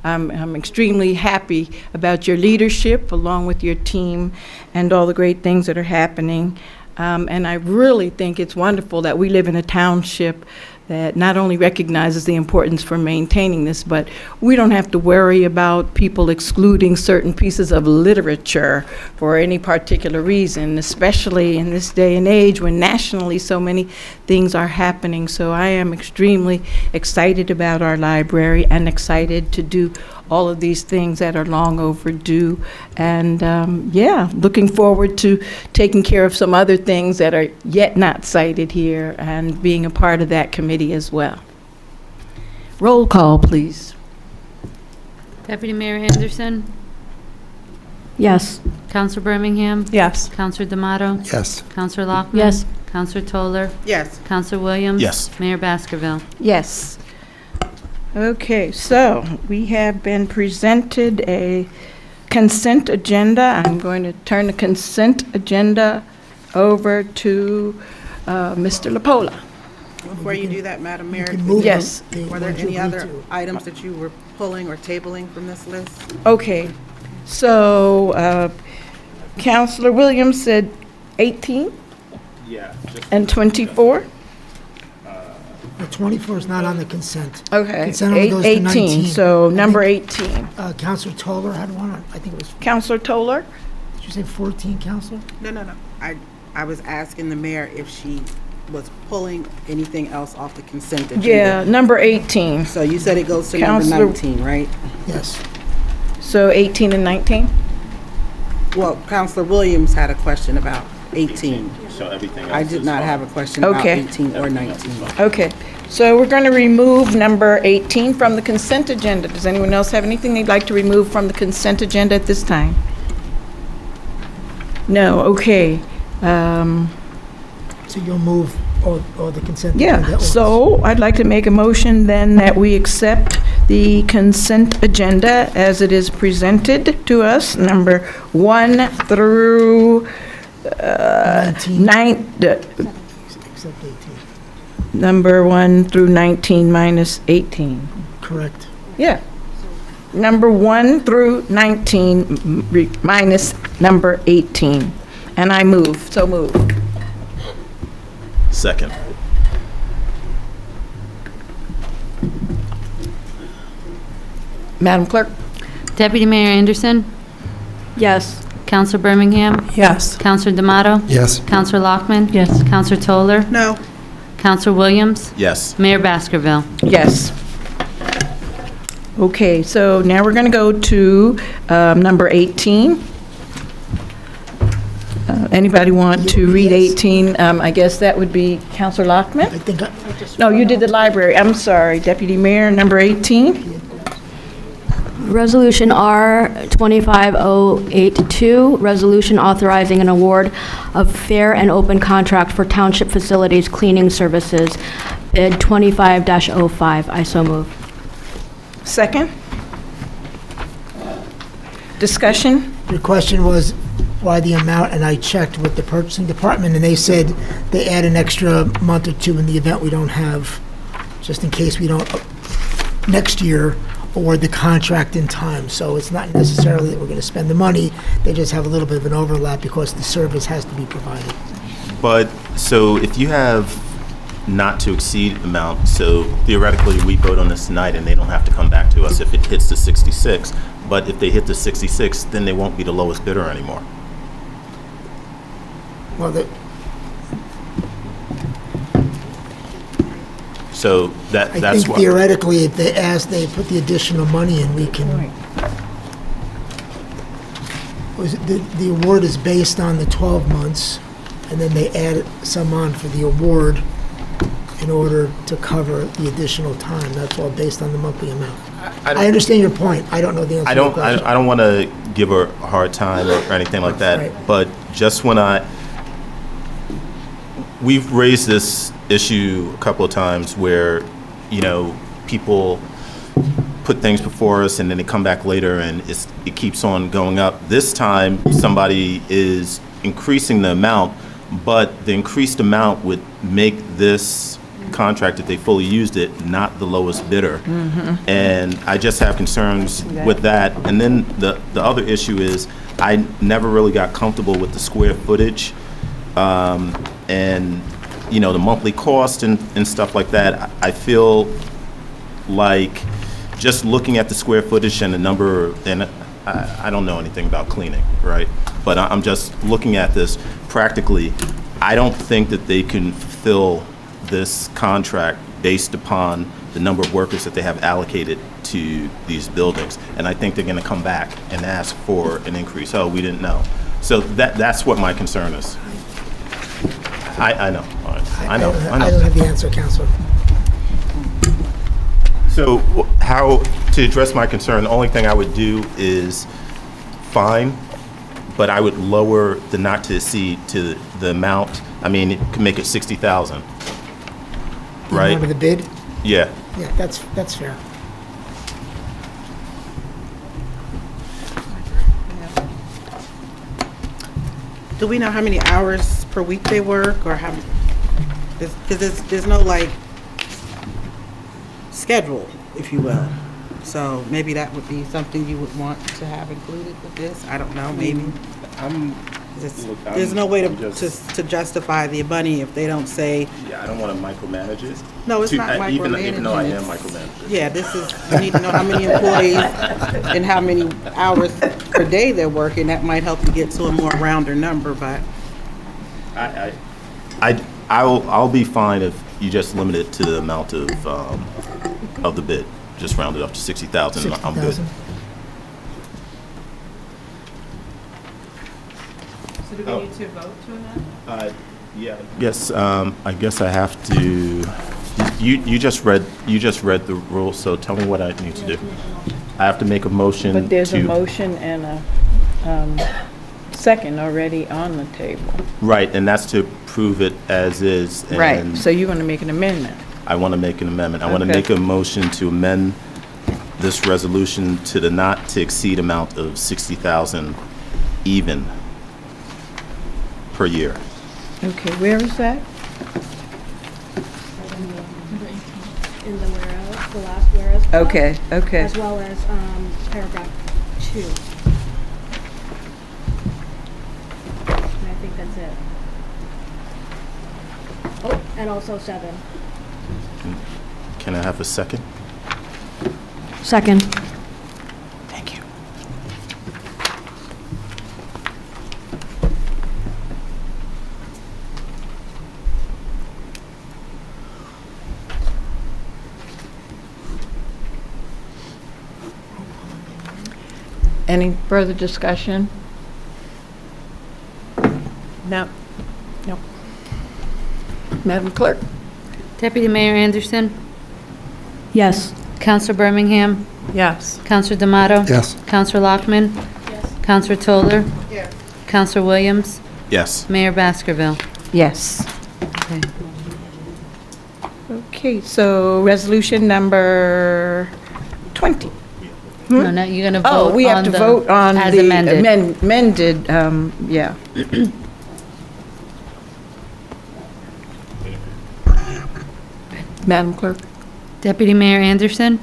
I'm extremely happy about your leadership along with your team and all the great things that are happening. And I really think it's wonderful that we live in a township that not only recognizes the importance for maintaining this, but we don't have to worry about people excluding certain pieces of literature for any particular reason, especially in this day and age when nationally so many things are happening. So I am extremely excited about our library and excited to do all of these things that are long overdue. And looking forward to taking care of some other things that are yet not cited here and being a part of that committee as well. Roll call, please. Deputy Mayor Anderson? Yes. Councilor Birmingham? Yes. Councilor D'Amato? Yes. Councilor Lockman? Yes. Councilor Toller? Yes. Councilor Williams? Yes. Mayor Baskerville? Yes. Okay, so we have been presented a consent agenda. I'm going to turn the consent agenda over to Mr. Lapolla. Before you do that, Madam Mayor, can move Yes. were there any other items that you were pulling or tabling from this list? Okay, so Councilor Williams said 18 and 24? The 24 is not on the consent. Okay, Consent only goes to 18, 19. so I number think, 18. Councilor Toller had one, I think it was, Councilor Toller? did you say 14, Councilor? No. I was asking the mayor if she was pulling anything else off the consent agenda. Yeah, number 18. So you said it goes to Councilor- number 19, right? Yes. So 18 and 19? Well, Councilor Williams had a question about 18. So everything I did not have a question about Okay. 18 or 19. Okay, so we're going to remove number 18 from the consent agenda. Does anyone else have anything they'd like to remove from the consent agenda at this time? No, okay. So you'll move all the consent Yeah, agenda? so I'd like to make a motion then that we accept the consent agenda as it is presented to us, number 1 through 19. Except 18. Number 1 through 19 minus 18. Correct. Yeah. number 1 through 19 minus number 18. And I move, so move. Second. Madam Clerk? Deputy Mayor Anderson? Yes. Councilor Birmingham? Yes. Councilor D'Amato? Yes. Councilor Lockman? Yes. Councilor Toller? No. Councilor Williams? Yes. Mayor Baskerville? Yes. Okay, so now we're going to go to number 18. Anybody want to read 18? I guess that would be Councilor Lockman? I think No, you did the library. I'm sorry, Deputy Mayor, number 18. Resolution R-25-082, resolution authorizing an award of fair and open contract for township facilities cleaning services, bid 25-05. I so move. Second. Discussion? your question was why the amount, and I checked with the purchasing department, and they said they add an extra month or two in the event we don't have, just in case we don't, next year, award the contract in time. So it's not necessarily that we're going to spend the money, they just have a little bit of an overlap because the service has to be provided. But, so if you have not to exceed amount, so theoretically, we vote on this tonight and they don't have to come back to us if it hits the 66, but if they hit the 66, then they won't be the lowest bidder anymore. Well, So I that's think what. theoretically, if they ask, they put the additional money in, we can. The award is based on the 12 months, and then they add some on for the award in order to cover the additional time. That's all based on the monthly amount. I understand your point. I don't know the answer to the question. I don't want to give her a hard time or anything like that, Right. but just we've raised this issue a couple of times where, people put things before us and then they come back later and it keeps on going up. This time, somebody is increasing the amount, but the increased amount would make this contract, if they fully used it, not the lowest bidder. And I just have concerns with that. And then the other issue is I never really got comfortable with the square footage and the monthly cost and stuff like that. I feel like just looking at the square footage and the number, and I don't know anything about cleaning, right? But I'm just looking at this practically. I don't think that they can fulfill this contract based upon the number of workers that they have allocated to these buildings. And I think they're going to come back and ask for an increase. Oh, we didn't know. So that's what my concern is. I know. I know. I don't have the answer, Councilor. So how to address my concern, the only thing I would do is fine, but I would lower the not to exceed to the amount. I mean, it could make it 60,000. Right? Remember the bid? Yeah. Yeah, that's fair. Do we know how many hours per week they work, or how? Because there's no schedule, if you will. So maybe that would be something you would want to have included with this. I don't know. Maybe. There's no way to justify the money if they don't say. Yeah, I don't want to micromanage it. No, it's not micromanaging. Even though I am micromanaging. Yeah, you need to know how many employees and how many hours per day they're working. That might help you get to a more rounder number, but. I'll be fine if you just limit it to the amount of the bid. Just round it up to 60,000. I'm good. So do we need to vote to amend? Yeah. Yes. I guess I have to. You just read the rules, so tell me what I need to do. I have to make a motion. But there's a motion and a second already on the table. Right, and that's to prove it as is. And Right, so you're going to make an amendment. I want to make an amendment. I want to Okay. make a motion to amend this resolution to the not to exceed amount of 60,000 even per year. Okay, where is that? in the whereas, the last whereas. clause, Okay, okay. As well as paragraph 2. And I think that's it. Oh, and also 7. Can I have a second? Second. Thank you. Any further discussion? No. No. Madam Clerk? Deputy Mayor Anderson, Yes. Councilor Birmingham, Yes. Councilor D'Amato. Yes. Councilor Lockman. Yes. Councilor Toller. Yes. Councilor Williams, Yes. Mayor Baskerville. Yes. Okay. Okay, so resolution number 20. No, no, you're going to vote on Oh, we have to the- vote on as the amended. amended, yeah. Madam Clerk? Deputy Mayor Anderson,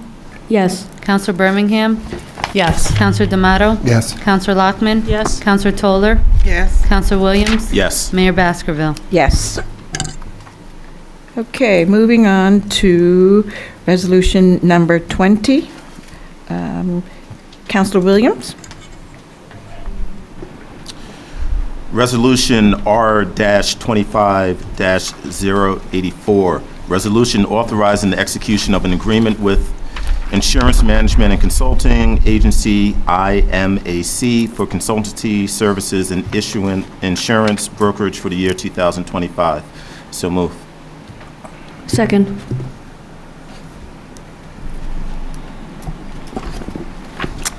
Yes. Councilor Birmingham, Yes. Councilor D'Amato. Yes. Councilor Lockman. Yes. Councilor Toller. Yes. Councilor Williams. Yes. Mayor Baskerville. Yes. Okay, moving on to resolution number 20. Councilor Williams? Resolution R-25-084, resolution authorizing the execution of an agreement with Insurance Management and Consulting Agency, IMAC, for consultancy services and issuing insurance brokerage for the year 2025. So move. Second.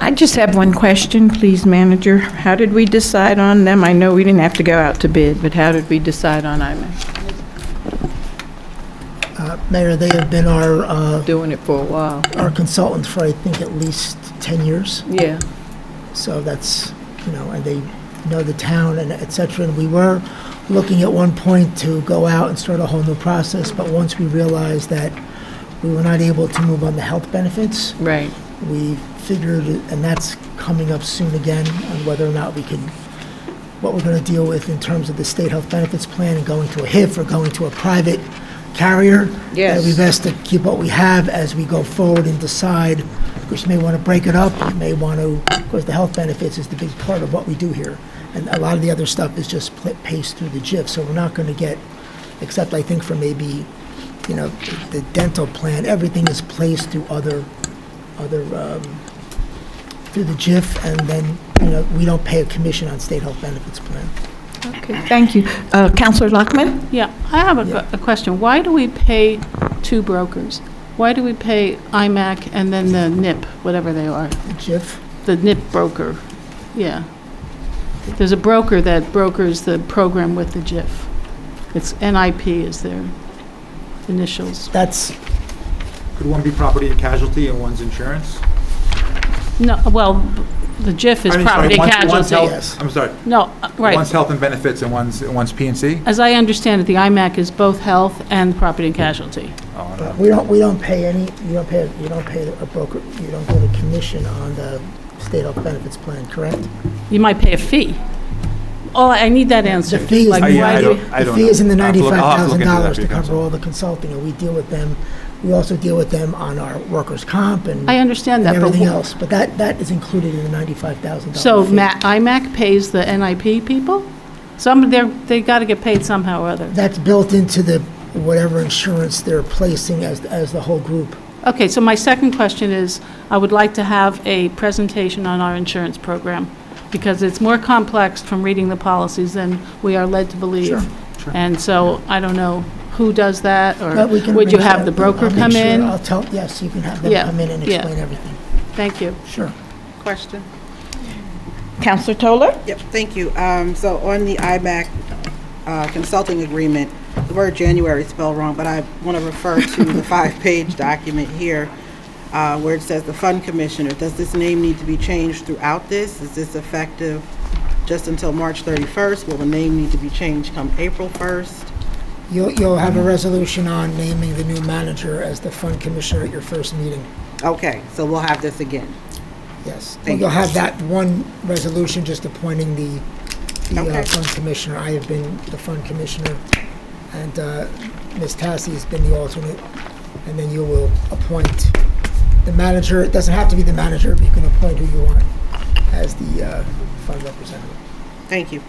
I just have one question, please, Manager. How did we decide on them? I know we didn't have to go out to bid, but how did we decide on IMAX? Mayor, they have been our Doing it for a while. consultants for, I think, at least 10 years. Yeah. So that's, and they know the town and et cetera. And we were looking at one point to go out and start a whole new process, but once we realized that we were not able to move on the health benefits, Right. we figured, and that's coming up soon again, on whether or not we could, what we're going to deal with in terms of the state health benefits plan and going to a HIF or going to a private carrier. Yes. And we best to keep what we have as we go forward and decide, because you may want to break it up, you may want to, because the health benefits is the big part of what we do here. And a lot of the other stuff is just paced through the JIF, so we're not going to get, except I think for maybe, the dental plan, everything is placed through through the JIF, and then, we don't pay a commission on state health benefits plan. Okay, thank you. Councilor Lockman? Yeah, I have a question. Why do we pay two brokers? Why do we pay IMAC and then the NIP, whatever they are? The JIF? The NIP broker, yeah. There's a broker that brokers the program with the JIF. It's NIP is their initials. That's, Could one be property and casualty and one's insurance? No, well, the JIF is I mean, sorry, property and one's casualty. health- Yes. I'm sorry. No, right. One's health and benefits and one's P&C? As I understand it, the IMAC is both health and property and casualty. Oh, no. we don't pay any, you don't pay a broker, you don't get a commission on the state health benefits plan, correct? You might pay a fee. Oh, I need that answer. The fee is, Like, yeah, why I do don't- we- I the fee is in the know. I'll have to look into that $95,000 for to you, cover Councilor. all the consulting, and we deal with them, we also deal with them on our workers' comp and I understand that, and but everything wh- else, but that is included in the $95,000 So fee. IMAC pays the NIP people? They got to get paid somehow or other. That's built into the, whatever insurance they're placing as the whole group. Okay, so my second question is, I would like to have a presentation on our insurance program, because it's more complex from reading the policies than we are led to believe. Sure. And so I don't know who does that, But or we can would you arrange have that. the broker I'll make come sure. in? I'll tell, yes, you can have them Yeah, come in and yeah. explain everything. Thank you. Sure. Question? Councilor Toller? Yep, thank you. So on the IMAC consulting agreement, the word January is spelled wrong, but I want to refer to the 5-page document here where it says the fund commissioner. Does this name need to be changed throughout this? Is this effective just until March 31st? Will the name need to be changed come April 1st? You'll have a resolution on naming the new manager as the fund commissioner at your first meeting. Okay, so we'll have this again. Yes. Thank You'll you. have that one resolution just appointing the Okay. fund commissioner. I have been the fund commissioner, and Ms. Tassi has been the alternate. And then you will appoint the manager. It doesn't have to be the manager, but you can appoint who you want as the fund representative. Thank you.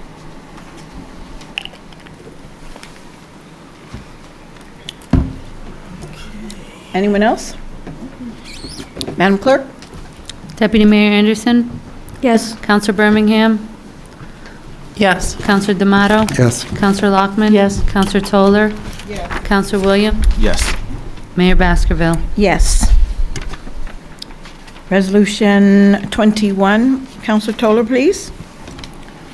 Anyone else? Madam Clerk? Deputy Mayor Anderson? Yes. Councilor Birmingham? Yes. Councilor D'Amato? Yes. Councilor Lockman? Yes. Councilor Toller? Yes. Councilor William? Yes. Mayor Baskerville? Yes. Resolution 21, Councilor Toller, please.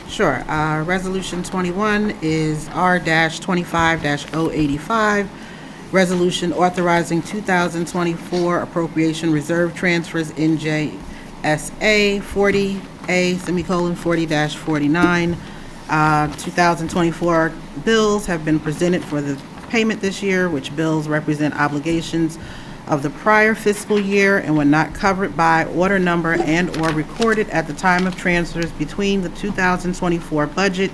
Sure. Resolution 21 is R-25-085, resolution authorizing 2024 appropriation reserve transfers N.J.S.A. 40A:40-49. 2024 bills have been presented for the payment this year, which bills represent obligations of the prior fiscal year and were not covered by order number and/or recorded at the time of transfers between the 2024 budget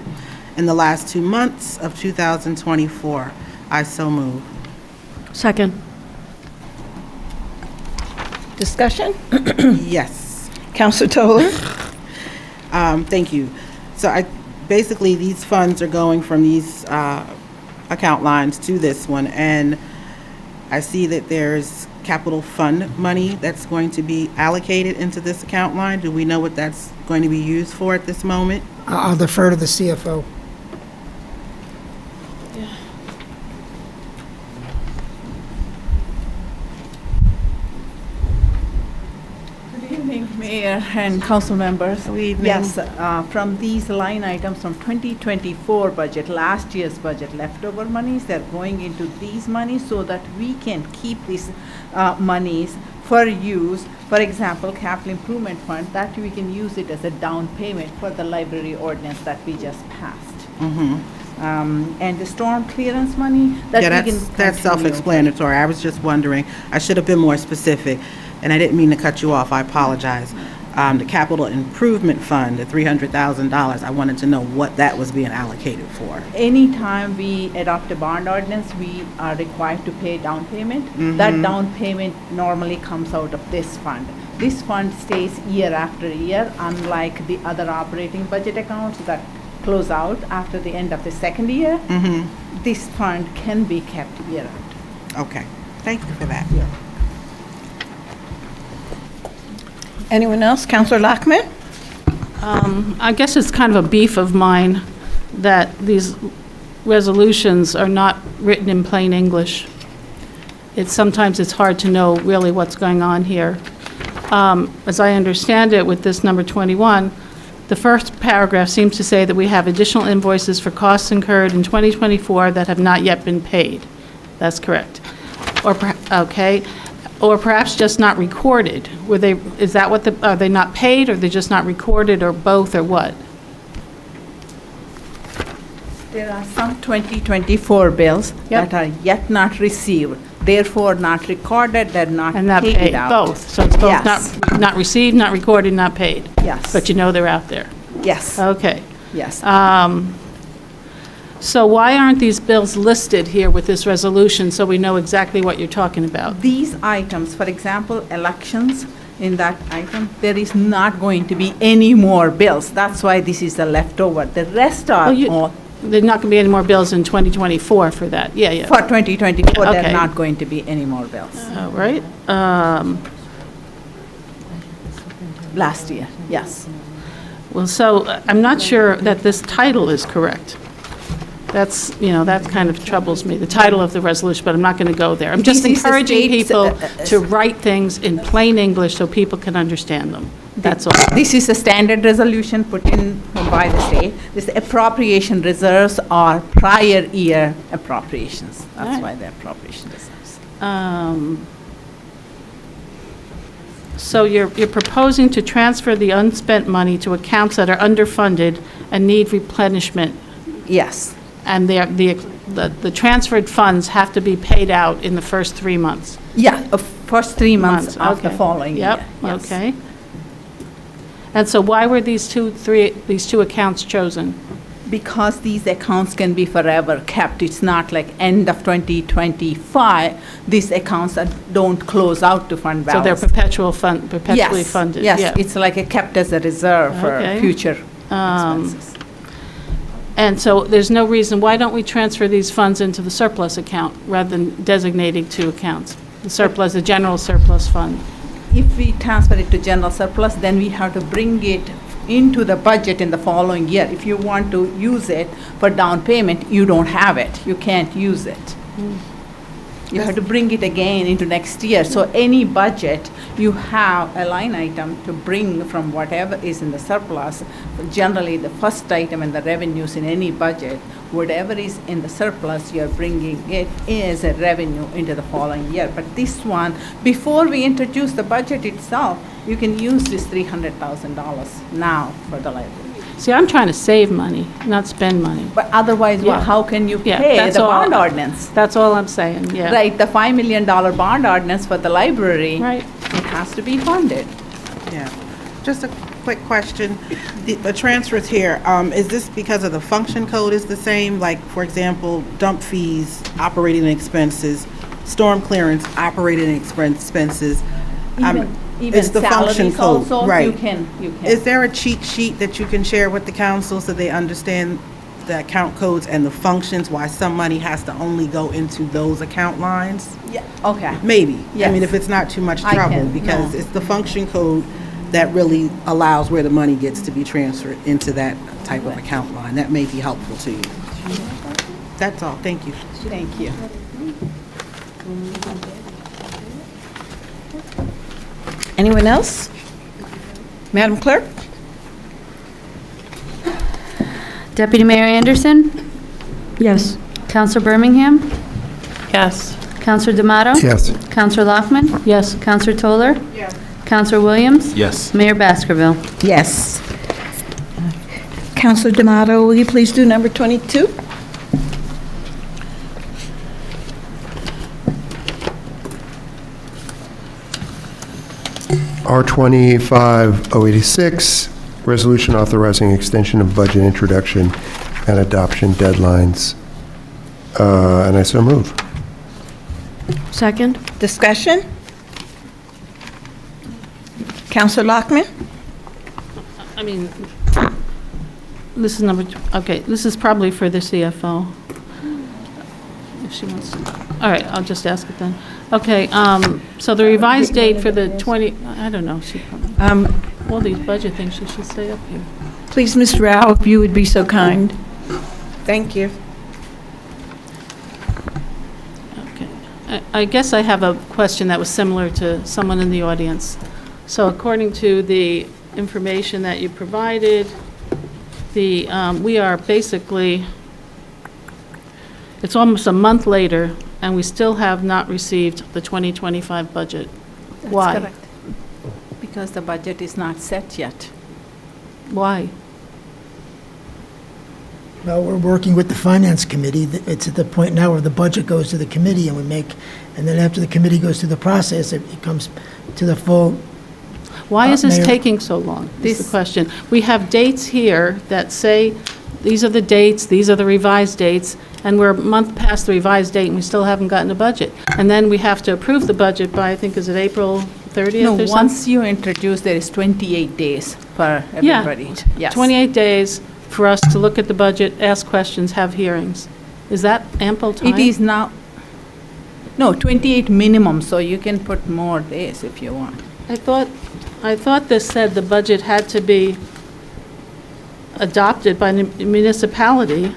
and the last 2 months of 2024. I so move. Second. Discussion? Yes. Councilor Toller? Thank you. So basically, these funds are going from these account lines to this one, and I see that there's capital fund money that's going to be allocated into this account line. Do we know what that's going to be used for at this moment? I'll defer to the CFO. Good evening, Mayor and council members. Good evening. Yes, from these line items from 2024 budget, last year's budget, leftover monies, they're going into these monies so that we can keep these monies for use. For example, capital improvement fund, that we can use it as a down payment for the library ordinance that we just passed. And the storm clearance money, that Yeah, we can that's continue. self-explanatory. I was just wondering, I should have been more specific, and I didn't mean to cut you off, I apologize. The capital improvement fund, the $300,000, I wanted to know what that was being allocated for. Anytime we adopt a bond ordinance, we are required to pay down payment. That down payment normally comes out of this fund. This fund stays year after year, unlike the other operating budget accounts that close out after the end of the second year. This fund can be kept year out. Okay, thank you for that. Anyone else? Councilor Lockman? I guess it's kind of a beef of mine that these resolutions are not written in plain English. Sometimes it's hard to know really what's going on here. As I understand it, with this number 21, the first paragraph seems to say that we have additional invoices for costs incurred in 2024 that have not yet been paid. That's correct. Okay. Or perhaps just not recorded. Are they not paid, or they're just not recorded, or both, or what? There are some 2024 bills that are yet not received, therefore not recorded, they're not And not paid paid, out. both. So it's both Yes. not received, not recorded, not paid. Yes. But you know they're out there. Yes, Okay. yes. So why aren't these bills listed here with this resolution so we know exactly what you're talking about? These items, for example, elections, in that item, there is not going to be any more bills. That's why this is the leftover. The rest are all, There's not going to be any more bills in 2024, for that. Yeah. for 2024, there Okay. are not going to be any more bills. All right. Last year, yes. Well, so I'm not sure that this title is correct. That kind of troubles me, the title of the resolution, but I'm not going to go there. I'm just This is the encouraging state's, people to write things in plain English so people can understand them. That's all. This is a standard resolution put in by the state. This appropriation reserves are prior year appropriations. That's Alright. why they're appropriation reserves. So you're proposing to transfer the unspent money to accounts that are underfunded and need replenishment, Yes. and the the transferred funds have to be paid out in the first 3 months. Yeah, first 3 months of the okay. following Yep, year. Yes. okay. And so why were these two accounts chosen? Because these accounts can be forever kept. It's not like end of 2025, these accounts don't close out to fund So balance. they're perpetually funded? Yes, yeah. it's like kept as a reserve for Okay. future expenses. And so there's no reason, why don't we transfer these funds into the surplus account rather than designating two accounts? The surplus, the general surplus fund. If we transfer it to general surplus, then we have to bring it into the budget in the following year. If you want to use it for down payment, you don't have it. You can't use it. You have to bring it again into next year. So any budget, you have a line item to bring from whatever is in the surplus. Generally, the first item in the revenues in any budget, whatever is in the surplus, you're bringing it as a revenue into the following year. But this one, before we introduce the budget itself, you can use this $300,000 now for the library. See, I'm trying to save money, not spend money. But otherwise, Yeah. how can you Yeah, pay that's the all- bond ordinance? That's all I'm saying, yeah. Right, the $5 million bond ordinance for the library. Right. It has to be funded. Yeah. Just a quick question. The transfers here, is this because of the function code is the same? Like, for example, dump fees, operating expenses, storm clearance, operating expenses. Even It's the function salaries code, also, right. you can. Is there a cheat sheet that you can share with the council so they understand the account codes and the functions, why some money has to only go into those account lines? Yeah, okay. Maybe. I Yes. mean, if it's not too much I trouble, can, because no. it's the function code that really allows where the money gets to be transferred into that type of account line. That may be helpful to you. That's all. Thank you. Thank you. Anyone else? Madam Clerk? Deputy Mayor Anderson? Yes. Councilor Birmingham? Yes. Councilor D'Amato? Yes. Councilor Lockman? Yes. Councilor Toller? Yes. Councilor Williams? Yes. Mayor Baskerville? Yes. Councilor D'Amato, will you please do number 22? R-25-086, resolution authorizing extension of budget introduction and adoption deadlines. And I so move. Second? Discussion? Councilor Lockman? I mean, this is okay, this is probably for the CFO. If she wants to. All right, I'll just ask it then. Okay, so the revised date for the 20, I don't know, all these budget things, she should stay up here. Please, Ms. Rao, if you would be so kind. Thank you. Okay. I guess I have a question that was similar to someone in the audience. So according to the information that you provided, we are basically, it's almost a month later, and we still have not received the 2025 budget. Why? That's correct. Because the budget is not set yet. Why? Well, we're working with the Finance Committee. It's at the point now where the budget goes to the committee and and then after the committee goes through the process, it comes to the full. Why is this Mayor. taking so long, is the question. We have dates here that say, these are the dates, these are the revised dates, and we're a month past the revised date, and we still haven't gotten a budget. And then we have to approve the budget by, I think, is it April 30th No, or something? once you introduce, there is 28 days for everybody. Yes. 28 days for us to look at the budget, ask questions, have hearings. Is that ample time? It is now, no, 28 minimum, so you can put more days if you want. I thought this said the budget had to be adopted by the municipality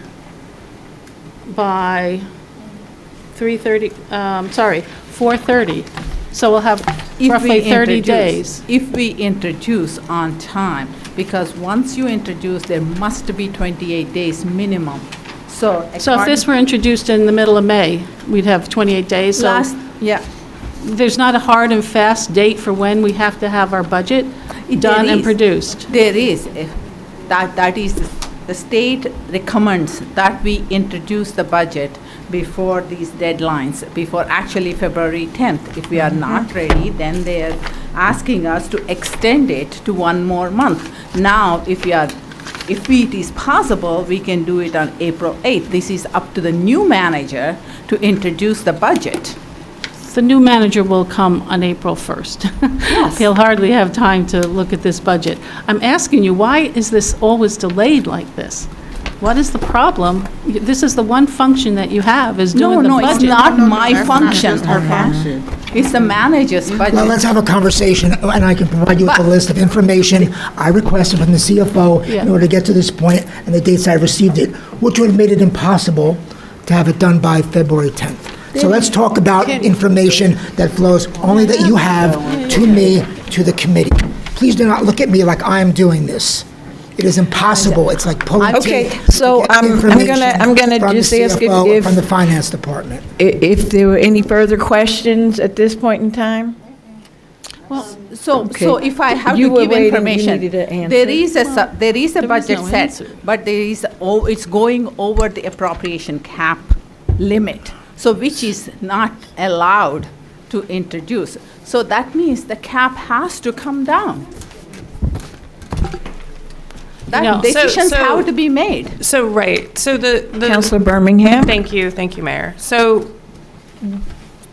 by 4:30. So we'll have roughly 30 days. If we introduce on time, because once you introduce, there must be 28 days minimum. So So if this were introduced in the middle of May, we'd have 28 days. So yeah. there's not a hard and fast date for when we have to have our budget done and produced. There is. That is The state recommends that we introduce the budget before these deadlines, before actually February 10th. If we are not ready, then they are asking us to extend it to one more month. Now, if it is possible, we can do it on April 8th. This is up to the new manager to introduce the budget. The new manager will come on April 1st. Yes. He'll hardly have time to look at this budget. I'm asking you, why is this always delayed like this? What is the problem? This is the one function that you have, is doing the No, budget. it's not my function. It's the manager's budget. Well, let's have a conversation, and I can provide you with a list of information I requested from the CFO in Yeah. order to get to this point, and the dates I received it, which would have made it impossible to have it done by February 10th. So let's talk about information that flows only that you have to me, to the committee. Please do not look at me like I am doing this. It is impossible. It's like pulling Okay, teeth so to get I'm information gonna from the just ask CFO if from the finance department. If there were any further questions at this point in time? So if I have You to were give waiting, you information, needed an answer. there is a there is budget no set, answer. but it's going over the appropriation cap limit, so which is not allowed to introduce. So that means the cap has to come down. No. Decisions So- have to be made. So, right, so the. Councilor Birmingham? Thank you, Mayor. So,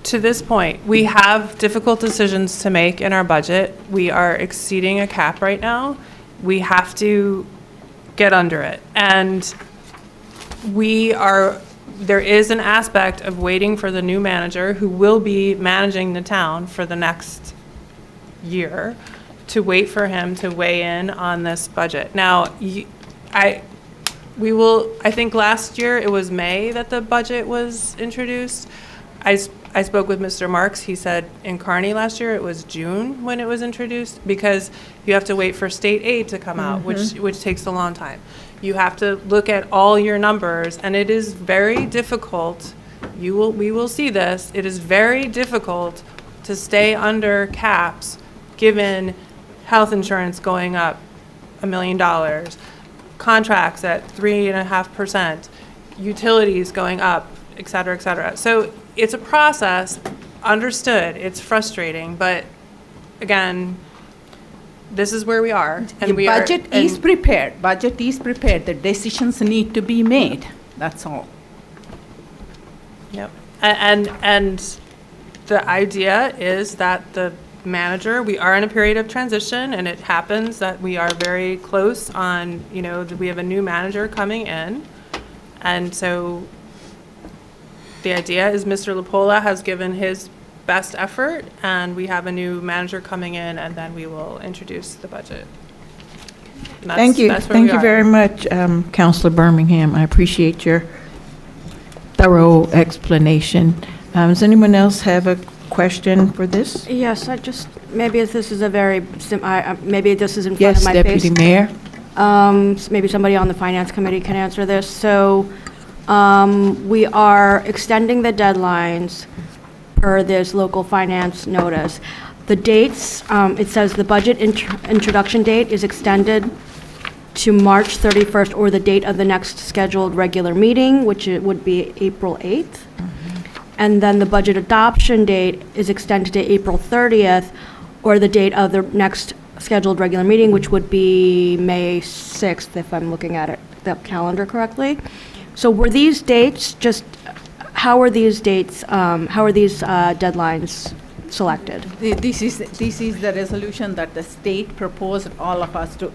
to this point, we have difficult decisions to make in our budget. We are exceeding a cap right now. We have to get under it. And there is an aspect of waiting for the new manager, who will be managing the town for the next year, to wait for him to weigh in on this budget. Now, I think last year it was May that the budget was introduced. I spoke with Mr. Marks. He said in Kearney last year it was June when it was introduced, because you have to wait for state aid to come out, which takes a long time. You have to look at all your numbers, and it is very difficult. We will see this. It is very difficult to stay under caps, given health insurance going up $1 million, contracts at 3.5%, utilities going up, et cetera, et cetera. So it's a process, understood, it's frustrating, but again, this is where we are. And The we budget is prepared. Budget is prepared. The decisions need to be made. That's all. Yep. And the idea is that the manager, we are in a period of transition, and it happens that we are very close on, we have a new manager coming in. And so the idea is Mr. Lapolla has given his best effort, and we have a new manager coming in, and then we will introduce the budget. And Thank you. that's where Thank we you are. very much, Councilor Birmingham. I appreciate your thorough explanation. Does anyone else have a question for this? Yes, maybe this is a very, maybe this is in front of Yes, my face. Deputy Mayor. Maybe somebody on the Finance Committee can answer this. So we are extending the deadlines per this local finance notice. The dates, it says the budget introduction date is extended to March 31st, or the date of the next scheduled regular meeting, which it would be April 8th. And then the budget adoption date is extended to April 30th, or the date of the next scheduled regular meeting, which would be May 6th, if I'm looking at the calendar correctly. So were these dates how are these deadlines selected? This is the resolution that the state proposed all of us to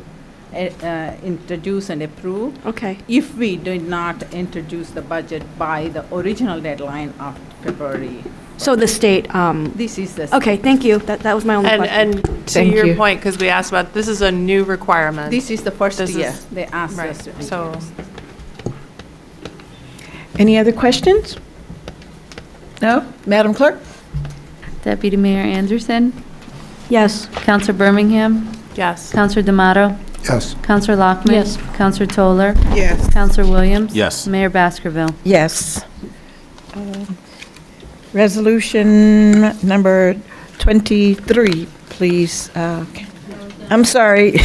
introduce and approve. Okay. If we did not introduce the budget by the original deadline of February. So the state, This is the. okay, thank you. That was my only question. And to Thank your you. point, because we asked about, this is a new requirement. This is the first This year is- they asked Right, us to. so, introduce. Any other questions? No? Madam Clerk? Deputy Mayor Anderson, Yes. Councilor Birmingham, yes. Councilor D'Amato, Yes. Councilor Lockman. Yes. Councilor Toller, Yes. Councilor Williams. Yes. Mayor Baskerville. Yes. Resolution number 23, please. I'm sorry,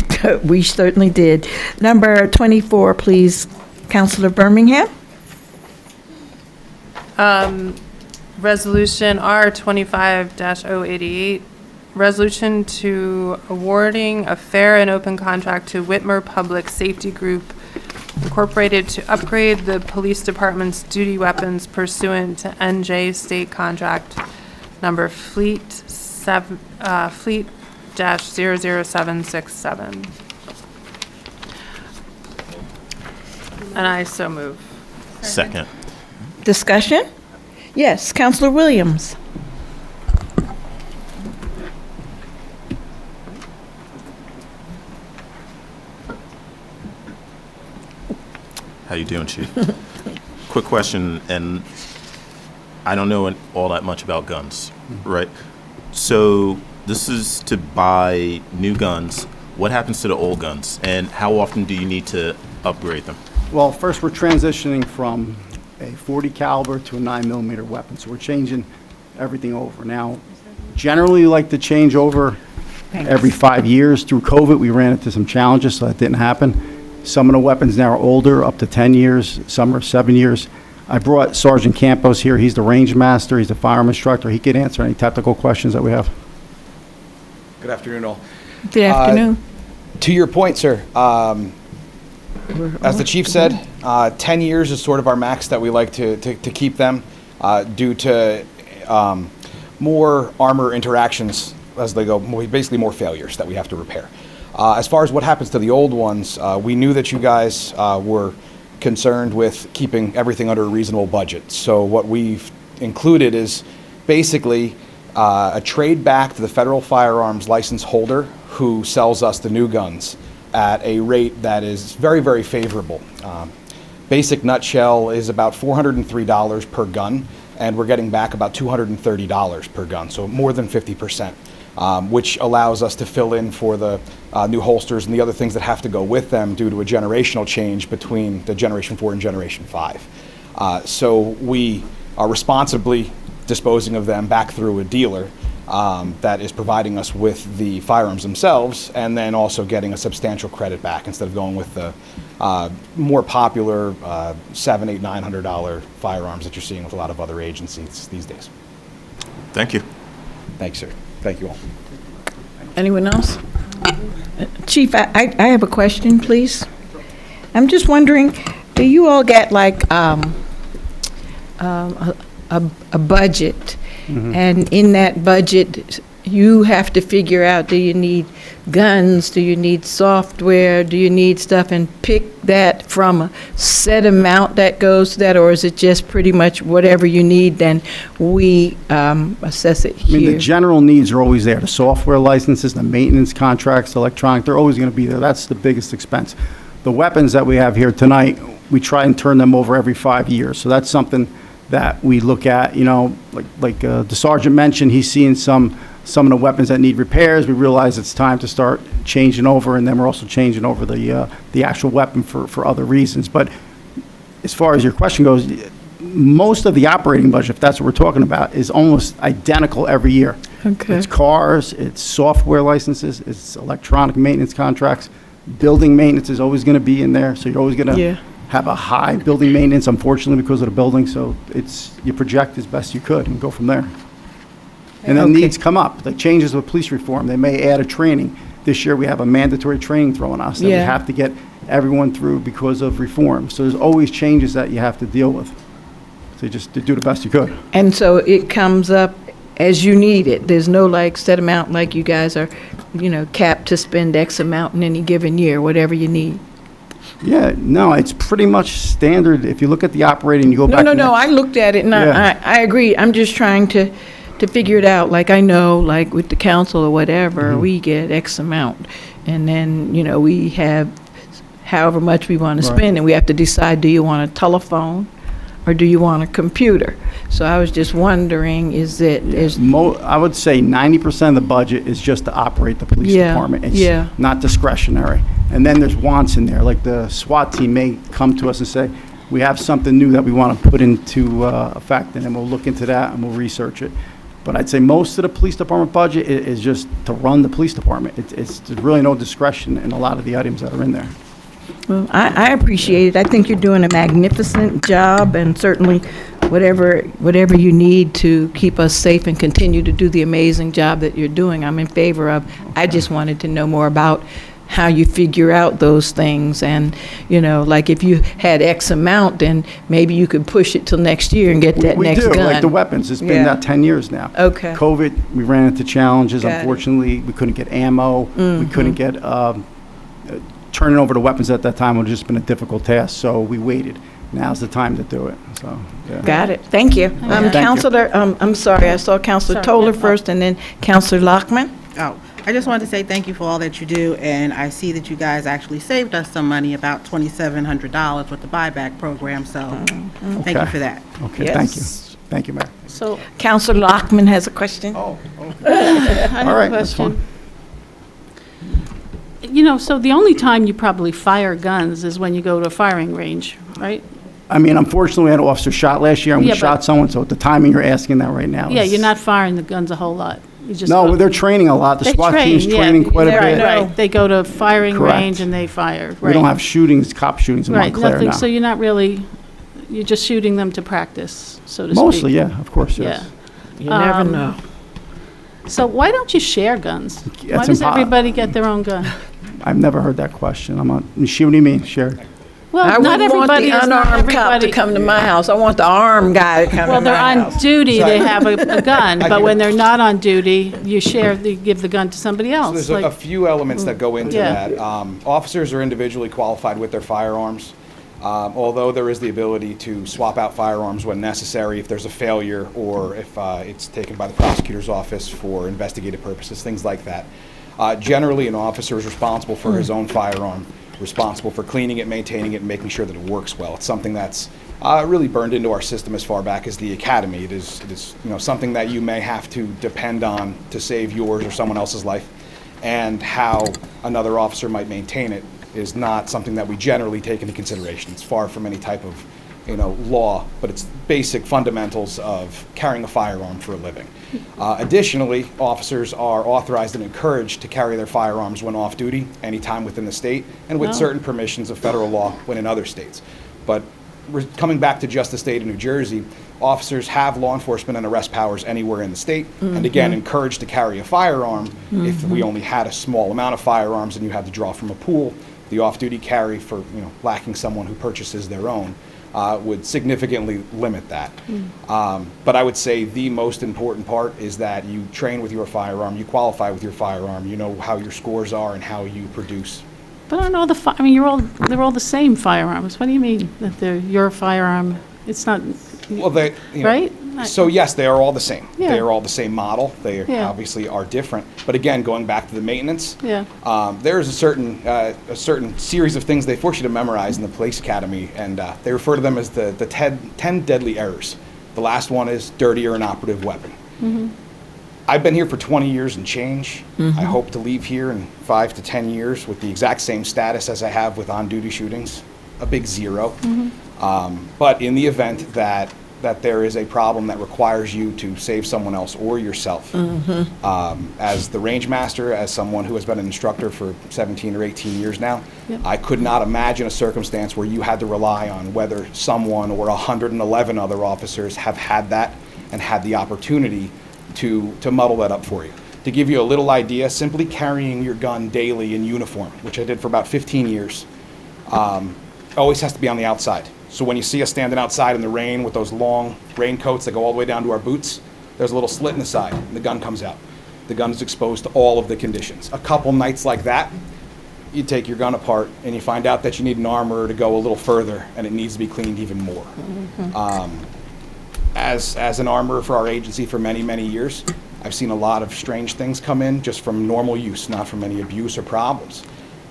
we certainly did. Number 24, please, Councilor Birmingham. Resolution R25-088, resolution to awarding a fair and open contract to Witmer Public Safety Group Incorporated to upgrade the police department's duty weapons pursuant to N.J.S.A contract number Fleet-00767. And I so move. Second. Discussion? Yes, Councilor Williams. How you doing, Chief? Quick question, and I don't know all that much about guns, right? So this is to buy new guns. What happens to the old guns, and how often do you need to upgrade them? Well, first, we're transitioning from a 40 caliber to a 9mm weapon, so we're changing everything over. Now, generally, we like to change over every 5 years. Through COVID, we ran into some challenges, so that didn't happen. Some of the weapons now are older, up to 10 years, some are 7 years. I brought Sergeant Campos here. He's the range master, he's the firearm instructor. He can answer any technical questions that we have. Good afternoon, all. Good afternoon. To your point, sir, as the chief said, 10 years is sort of our max that we like to keep them due to more armor interactions as they go, basically more failures that we have to repair. As far as what happens to the old ones, we knew that you guys were concerned with keeping everything under a reasonable budget. So what we've included is basically a trade back to the federal firearms license holder who sells us the new guns at a rate that is very, very favorable. Basic nutshell is about $403 per gun, and we're getting back about $230 per gun, so more than 50%, which allows us to fill in for the new holsters and the other things that have to go with them due to a generational change between the Generation 4 and Generation 5. So we are responsibly disposing of them back through a dealer that is providing us with the firearms themselves, and then also getting a substantial credit back instead of going with the more popular $700, $800, $900 firearms that you're seeing with a lot of other agencies these days. Thank you. Thanks, sir. Thank you all. Anyone else? Chief, I have a question, please. I'm just wondering, do you all get like a budget? And in that budget, you have to figure out, do you need guns, do you need software, do you need stuff, and pick that from a set amount that goes to that, or is it just pretty much whatever you need, then we assess it I mean, here? the general needs are always there. The software licenses, the maintenance contracts, the electronic, they're always going to be there. That's the biggest expense. The weapons that we have here tonight, we try and turn them over every 5 years. So that's something that we look at, you know, like the sergeant mentioned, he's seeing some of the weapons that need repairs. We realize it's time to start changing over, and then we're also changing over the actual weapon for other reasons. But as far as your question goes, most of the operating budget, if that's what we're talking about, is almost identical every year. Okay. It's cars, it's software licenses, it's electronic maintenance contracts. Building maintenance is always going to be in there, so you're always going to have a high building maintenance, unfortunately, because of the building. So you project as best you could and go from there. And then needs come up, like changes with police reform. They may add a training. This year we have a mandatory training thrown on us that we have to get everyone through because of reform. So there's always changes that you have to deal with. So you just do the best you could. And so it comes up as you need it. There's no like set amount like you guys are, you know, capped to spend X amount in any given year, whatever you need. Yeah, no, it's pretty much standard. If you look at the operating, you go back. No, I looked at it and I agree. I'm just trying to figure it out. Like I know, like with the council or whatever, we get X amount. And then, you know, we have however much we want to spend, and we have to decide, do you want a telephone or do you want a computer? So I was just wondering, I would say 90% of the budget is just to operate the police department. It's not discretionary. And then there's wants in there, like the SWAT team may come to us and say, we have something new that we want to put into effect, and then we'll look into that and we'll research it. But I'd say most of the police department budget is just to run the police department. It's there's really no discretion in a lot of the items that are in there. Well, I appreciate it. I think you're doing a magnificent job, and certainly whatever you need to keep us safe and continue to do the amazing job that you're doing, I'm in favor of. I just wanted to know more about how you figure out those things, and, like if you had X amount, then maybe you could push it till next year and get that next gun. We do, like the weapons. It's been about 10 years now. Okay. COVID, we ran into challenges. Got it. Unfortunately, we couldn't get ammo. We couldn't get, turning over the weapons at that time would have just been a difficult task, so we waited. Now's the time to do it, so, yeah. Got it. Thank you. Thank you. Councilor, I'm sorry, I saw Councilor Toller first, and then Councilor Lockman. Oh, I just wanted to say thank you for all that you do, and I see that you guys actually saved us some money, about $2,700 with the buyback program, so thank you for that. Okay, Yes. thank you. Thank you, Mayor. So, Councilor Lockman has a question. Oh, okay. I have All right, a that's question. So the only time you probably fire guns is when you go to a firing range, right? I mean, unfortunately, we had an officer shot last year, and we Yeah, but- shot someone, so at the timing you're asking that right now. Yeah, is- you're not firing the guns a whole lot. You just No, go- they're training a lot. The They SWAT team's train, yeah. training quite a Right, bit. right. They go to firing Correct. range and they fire. We don't right. have shootings, cop shootings in Right, Montclair nothing, now. so you're not really, you're just shooting them to practice, so to speak. Mostly, yeah, of course, Yeah. yes. You never know. So why don't you share guns? Why That's does impo- everybody get their own gun? I've never heard that question. What do you mean, share? Well, I not wouldn't want everybody the is not unarmed cop to everybody. come to my house. I want the armed guy to come Well, to they're my on house. duty, they have a gun, I but get when it. they're not on duty, you give the gun to somebody So else. there's like- a few elements that go into Yeah. that. Officers are individually qualified with their firearms, although there is the ability to swap out firearms when necessary if there's a failure or if it's taken by the prosecutor's office for investigative purposes, things like that. Generally, an officer is responsible for his own firearm, responsible for cleaning it, maintaining it, and making sure that it works well. It's something that's really burned into our system as far back as the academy. It is something that you may have to depend on to save yours or someone else's life, and how another officer might maintain it is not something that we generally take into consideration. It's far from any type of law, but it's basic fundamentals of carrying a firearm for a living. Additionally, officers are authorized and encouraged to carry their firearms when off duty, anytime within the state, and with certain permissions of federal law when in other states. But coming back to just the state of New Jersey, officers have law enforcement and arrest powers anywhere in the state, and again, encouraged to carry a firearm. If we only had a small amount of firearms and you had to draw from a pool, the off-duty carry for lacking someone who purchases their own would significantly limit that. But I would say the most important part is that you train with your firearm, you qualify with your firearm, you know how your scores are and how you produce. But I don't know they're all the same firearms. What do you mean that they're your firearm? It's not, Well, right? So yes, they are all the same. Yeah. They are all the same model. They Yeah. obviously are different. But again, going back to the maintenance, Yeah. there is a certain series of things they force you to memorize in the police academy, and they refer to them as the 10 deadly errors. The last one is dirty or inoperative weapon. I've been here for 20 years and change. I hope to leave here in 5 to 10 years with the exact same status as I have with on-duty shootings, a big zero. But in the event that there is a problem that requires you to save someone else or yourself, as the range master, as someone who has been an instructor for 17 or 18 years now, I could not imagine a circumstance where you had to rely on whether someone or 111 other officers have had that and had the opportunity to muddle that up for you. To give you a little idea, simply carrying your gun daily in uniform, which I did for about 15 years, always has to be on the outside. So when you see us standing outside in the rain with those long raincoats that go all the way down to our boots, there's a little slit in the side, and the gun comes out. The gun is exposed to all of the conditions. A couple nights like that, you take your gun apart and you find out that you need an armor to go a little further, and it needs to be cleaned even more. As an armorer for our agency for many, many years, I've seen a lot of strange things come in just from normal use, not from any abuse or problems.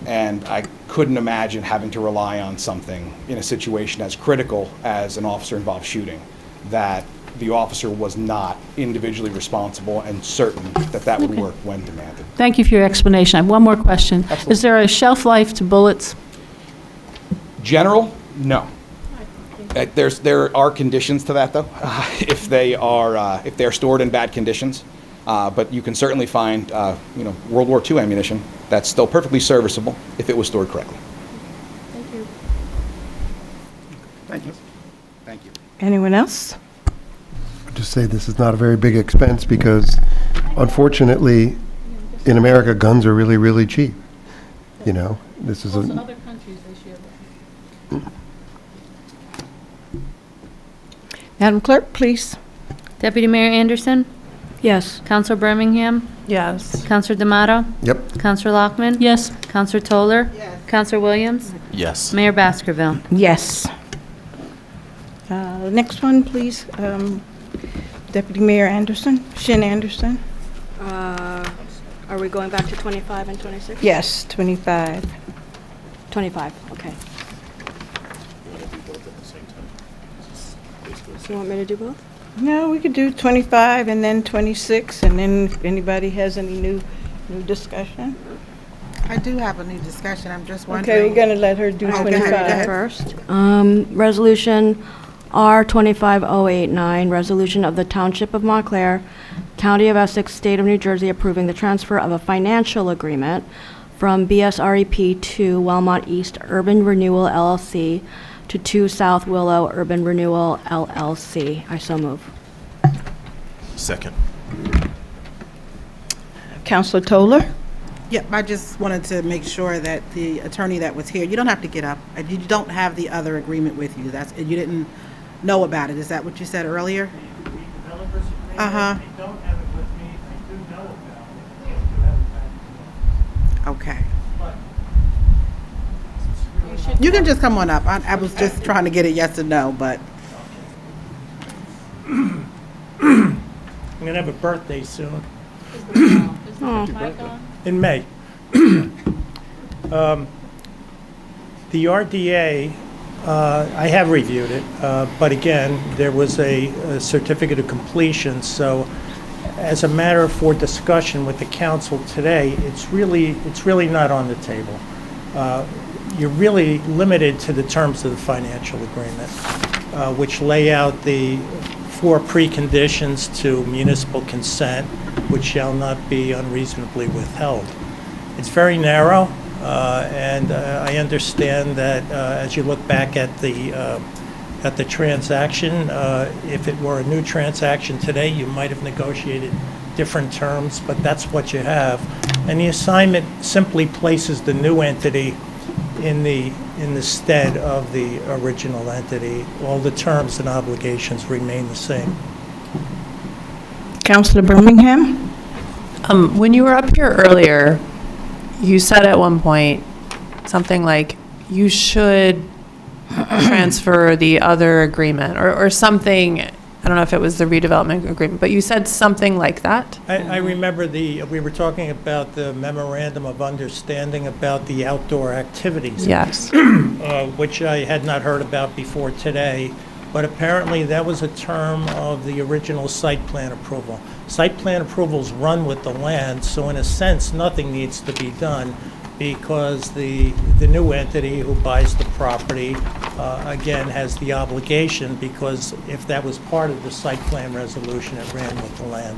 And I couldn't imagine having to rely on something in a situation as critical as an officer-involved shooting, that the officer was not individually responsible and certain that would work when demanded. Thank you for your explanation. I have one more question. Absolutely. Is there a shelf life to bullets? General, no. There are conditions to that, though, if they're stored in bad conditions. But you can certainly find, World War II ammunition that's still perfectly serviceable if it was stored correctly. Thank you. Thank you. Anyone else? Just say this is not a very big expense because unfortunately, in America, guns are really, really cheap. This is Other countries, they share that. Madam Clerk, please. Deputy Mayor Anderson? Yes. Councilor Birmingham? Yes. Councilor D'Amato? Yep. Councilor Lockman? Yes. Councilor Toller? Yes. Councilor Williams? Yes. Mayor Baskerville? Yes. Next one, please. Deputy Mayor Anderson, Shin Anderson. Are we going back to 25 and 26? Yes, 25. 25, okay. So you want me to do both? No, we could do 25 and then 26, and then if anybody has any new discussion. I do have a new discussion, I'm just wondering. Okay, we're going to let her do Oh, go 25. ahead. First, Resolution R-25-089, resolution of the Township of Montclair, County of Essex, State of New Jersey, approving the transfer of a financial agreement from BSREP to Wellmont East Urban Renewal LLC to 2 South Willow Urban Renewal LLC. I so move. Second. Councilor Toller? Yep, I just wanted to make sure that the attorney that was here, you don't have to get up. You don't have the other agreement with you. You didn't know about it. Is that what you said earlier? Uh-huh. I don't have it with me. I do know about it. I do have it back. Okay. You can just come on up. I was just trying to get a yes or no, but. I'm going to have a birthday soon. In May. The RDA, I have reviewed it, but again, there was a certificate of completion, so as a matter for discussion with the council today, it's really not on the table. You're really limited to the terms of the financial agreement, which lay out the 4 preconditions to municipal consent, which shall not be unreasonably withheld. It's very narrow, and I understand that as you look back at the transaction, if it were a new transaction today, you might have negotiated different terms, but that's what you have. And the assignment simply places the new entity in the stead of the original entity. All the terms and obligations remain the same. Councilor Birmingham? When you were up here earlier, you said at one point something like, you should transfer the other agreement or something. I don't know if it was the redevelopment agreement, but you said something like that. I remember we were talking about the memorandum of understanding about the outdoor activities. Yes. Which I had not heard about before today, but apparently that was a term of the original site plan approval. Site plan approvals run with the land, so in a sense, nothing needs to be done because the new entity who buys the property, again, has the obligation because if that was part of the site plan resolution, it ran with the land.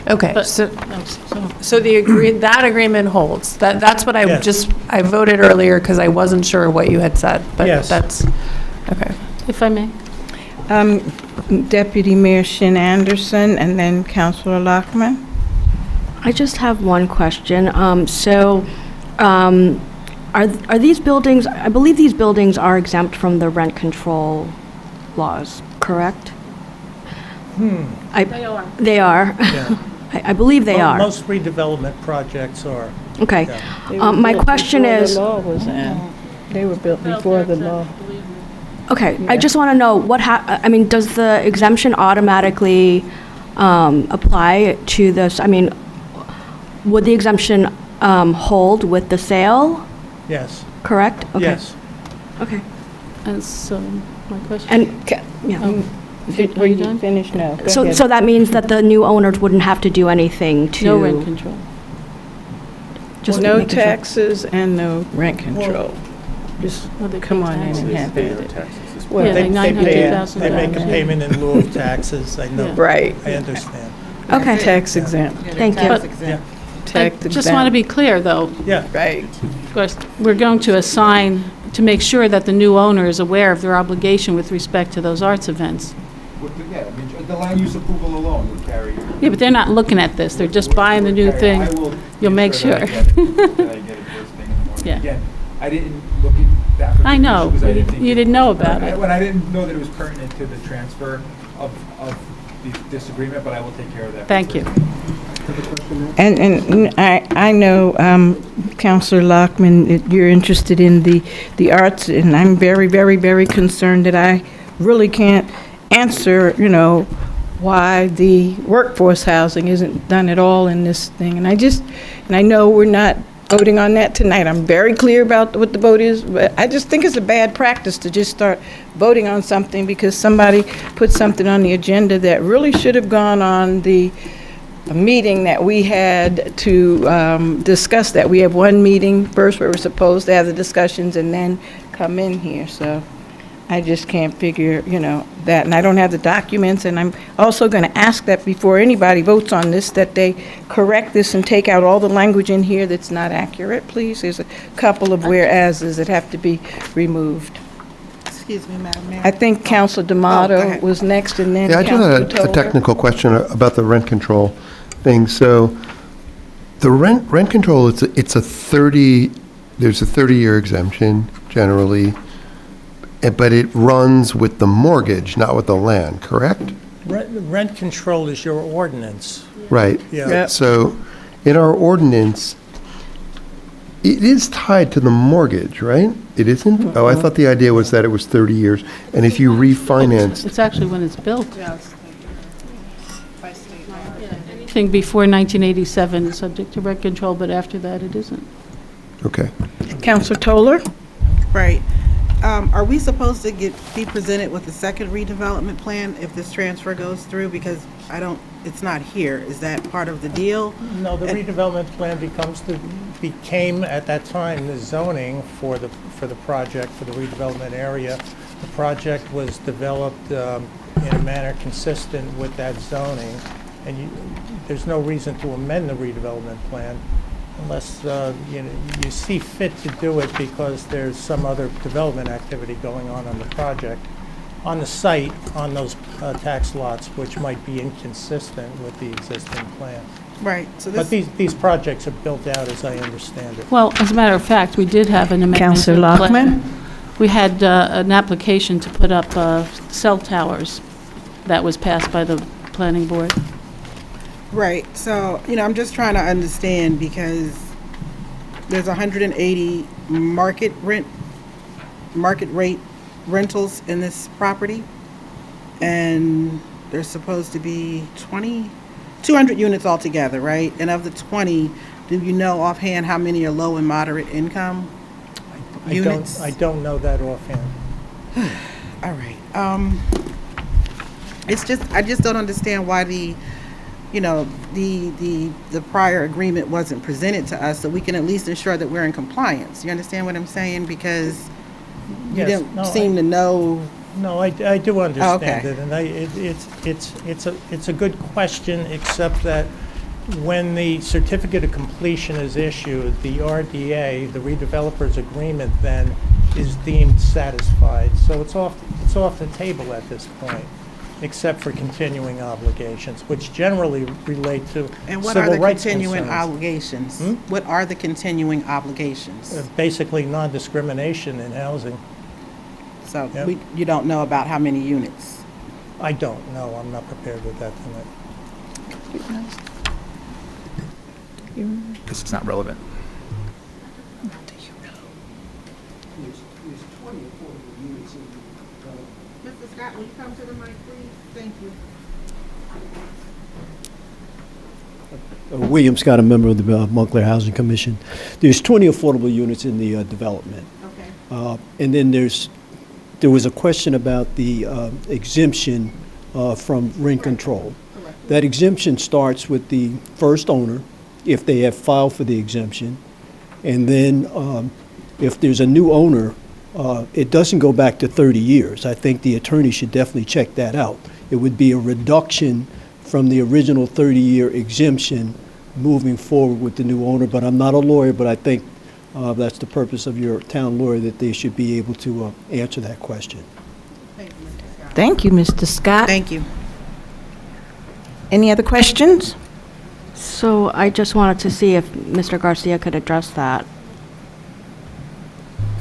Okay, so that agreement holds. That's what Yes. I voted earlier because I wasn't sure what you had said, but Yes. that's, okay. If I may. Deputy Mayor Shin Anderson, and then Councilor Lockman. I just have one question. Are these buildings, I believe these buildings are exempt from the rent control laws, correct? They are. They are? Yeah. I believe they are. Most redevelopment projects are. Okay. Yeah. My question is, They were built before the law. okay, I just want to know does the exemption automatically apply to this? I mean, would the exemption hold with the sale, Yes. correct? Okay. Yes. Okay. And so, my question. And, yeah. Are you done? Finish now. Go So, ahead. so that means that the new owners wouldn't have to do anything to... No rent control. Just No making sure. taxes and no rent control. Just Well, they come pay on in and taxes. have it. Well, Yeah, They- like they pay- $900,000. They make a payment in lieu of taxes, I know. Right. I understand. Okay, Tax exempt. thank you. But Yeah, I Tax just want to exempt. be clear, though. yeah. Right. Of course, we're going to assign, to make sure that the new owner is aware of their obligation with respect to those arts events. Yeah, I mean, the land use approval alone would carry. Yeah, but they're not looking at this, they're just buying the new thing. You'll make sure. That I get it first thing in the morning. Yeah. Again, I didn't look at that. I know, because I didn't think you didn't know about it. When I didn't know that it was pertinent to the transfer of this agreement, but I will take care of that. Thank you. And I know, Councilor Lockman, that you're interested in the arts, and I'm very, very, very concerned that I really can't answer, why the workforce housing isn't done at all in this thing. And I know we're not voting on that tonight. I'm very clear about what the vote is, but I just think it's a bad practice to just start voting on something because somebody put something on the agenda that really should have gone on the meeting that we had to discuss that. We have one meeting first where we're supposed to have the discussions and then come in here. So I just can't figure, that. And I don't have the documents. And I'm also going to ask that before anybody votes on this, that they correct this and take out all the language in here that's not accurate, please. There's a couple of whereases that have to be removed. Excuse me, Madam Mayor. I think Councilor go D'Amato ahead. was next, and then Yeah, I just Councilor had a Toler. technical question about the rent control thing. So the rent control, there's a 30-year exemption generally, but it runs with the mortgage, not with the land, correct? Rent control is your ordinance. Right. Yeah. Yep. So in our ordinance, it is tied to the mortgage, right? It isn't? Oh, I thought the idea was that it was 30 years, and if you refinance, It's actually when it's built. Anything before 1987 is subject to rent control, but after that, it isn't. okay. Councilor Toler? Right. Are we supposed to be presented with a second redevelopment plan if this transfer goes through? Because it's not here. Is that part of the deal? No, the redevelopment plan became at that time the zoning for the project, for the redevelopment area. The project was developed in a manner consistent with that zoning, and there's no reason to amend the redevelopment plan unless you see fit to do it because there's some other development activity going on the project, on the site, on those tax lots, which might be inconsistent with the existing plan. Right. So But these projects are built out as I understand it. Well, as a matter of fact, we did have an amendment. Councilor to the plan. Lockman? We had an application to put up cell towers that was passed by the planning board. Right, so, I'm just trying to understand because there's 180 market rate rentals in this property, and there's supposed to be 200 units altogether, right? And of the 20, do you know offhand how many are low and moderate income units? I don't know that offhand. All right, I just don't understand why the prior agreement wasn't presented to us so we can at least ensure that we're in compliance. You understand what I'm saying? Because you Yes. didn't seem to know. No, I do understand okay. it, and it's a good question, except that when the certificate of completion is issued, the RDA, the redeveloper's agreement, then is deemed satisfied. So it's off the table at this point, except for continuing obligations, which generally relate to And what are civil the rights continuing concerns. obligations? Hmm? What are the continuing obligations? Basically, non-discrimination in housing. So Yep. you don't know about how many units? I don't know. I'm not prepared with that tonight. Because it's not relevant. Mr. Scott, will you come to the mic, please? Thank you. William Scott, a member of the Montclair Housing Commission. There's 20 affordable units in the development. Okay. And then there was a question about the exemption from rent control. Correct. That exemption starts with the first owner, if they have filed for the exemption. And then if there's a new owner, It doesn't go back to 30 years. I think the attorney should definitely check that out. It would be a reduction from the original 30-year exemption moving forward with the new owner, but I'm not a lawyer, but I think that's the purpose of your town lawyer, that they should be able to answer that question. Thank you, Mr. Scott. Thank you. Any other questions? So I just wanted to see if Mr. Garcia could address that.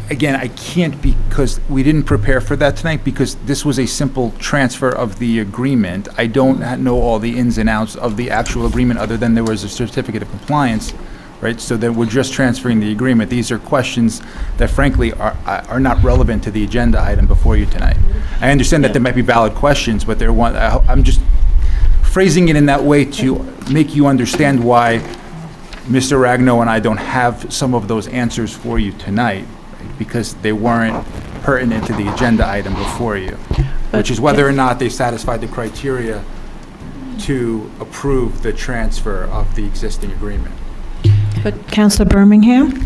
Again, I can't because we didn't prepare for that tonight because this was a simple transfer of the agreement. I don't know all the ins and outs of the actual agreement other than there was a certificate of compliance, right? So that we're just transferring the agreement. These are questions that frankly are not relevant to the agenda item before you tonight. I understand that there might be valid questions, but I'm just phrasing it in that way to make you understand why Mr. Ragno and I don't have some of those answers for you tonight, because they weren't pertinent to the agenda item before you, which is whether or not they satisfied the criteria to approve the transfer of the existing agreement. But Councilor Birmingham?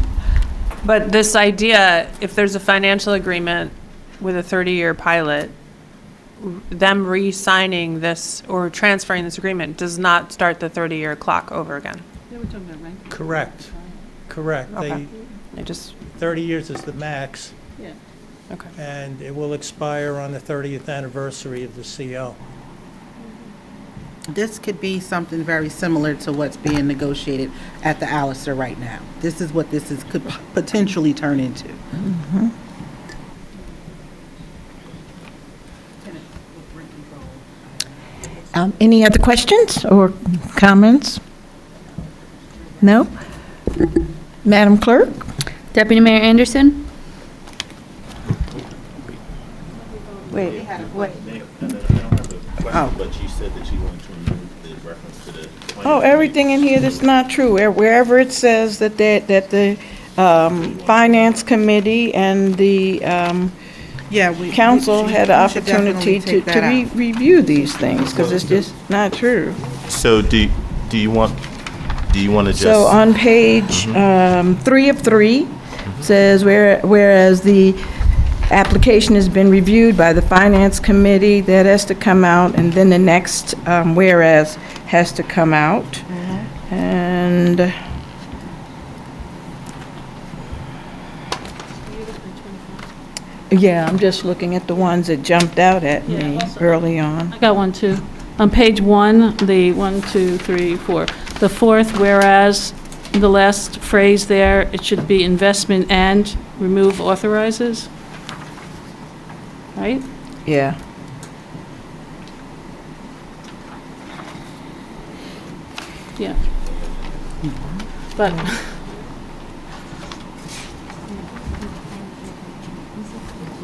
But this idea, if there's a financial agreement with a 30-year pilot, them re-signing this or transferring this agreement does not start the 30-year clock over again. Correct. Okay. They 30 years is the max. Yeah. Okay. And it will expire on the 30th anniversary of the CO. This could be something very similar to what's being negotiated at the Alistair right now. This is what could potentially turn into. Mm-hmm. Any other questions or comments? No? Madam Clerk? Deputy Mayor Anderson? Wait. But you said that you wanted to remove the reference to the. Oh, everything in here that's not true. Wherever it says that the Finance Committee and the council had an should definitely opportunity take to that out. review these things, because it's just not true. So do you want to just? So on page 3 of 3, says whereas the application has been reviewed by the Finance Committee, that has to come out, and then the next whereas has to come out. And yeah, I'm just looking at the ones that jumped out at me early on. I got one too. On page 1, the 1, 2, 3, 4. The fourth, whereas, the last phrase there, it should be investment and remove authorizes. Right? Yeah. Yeah. But,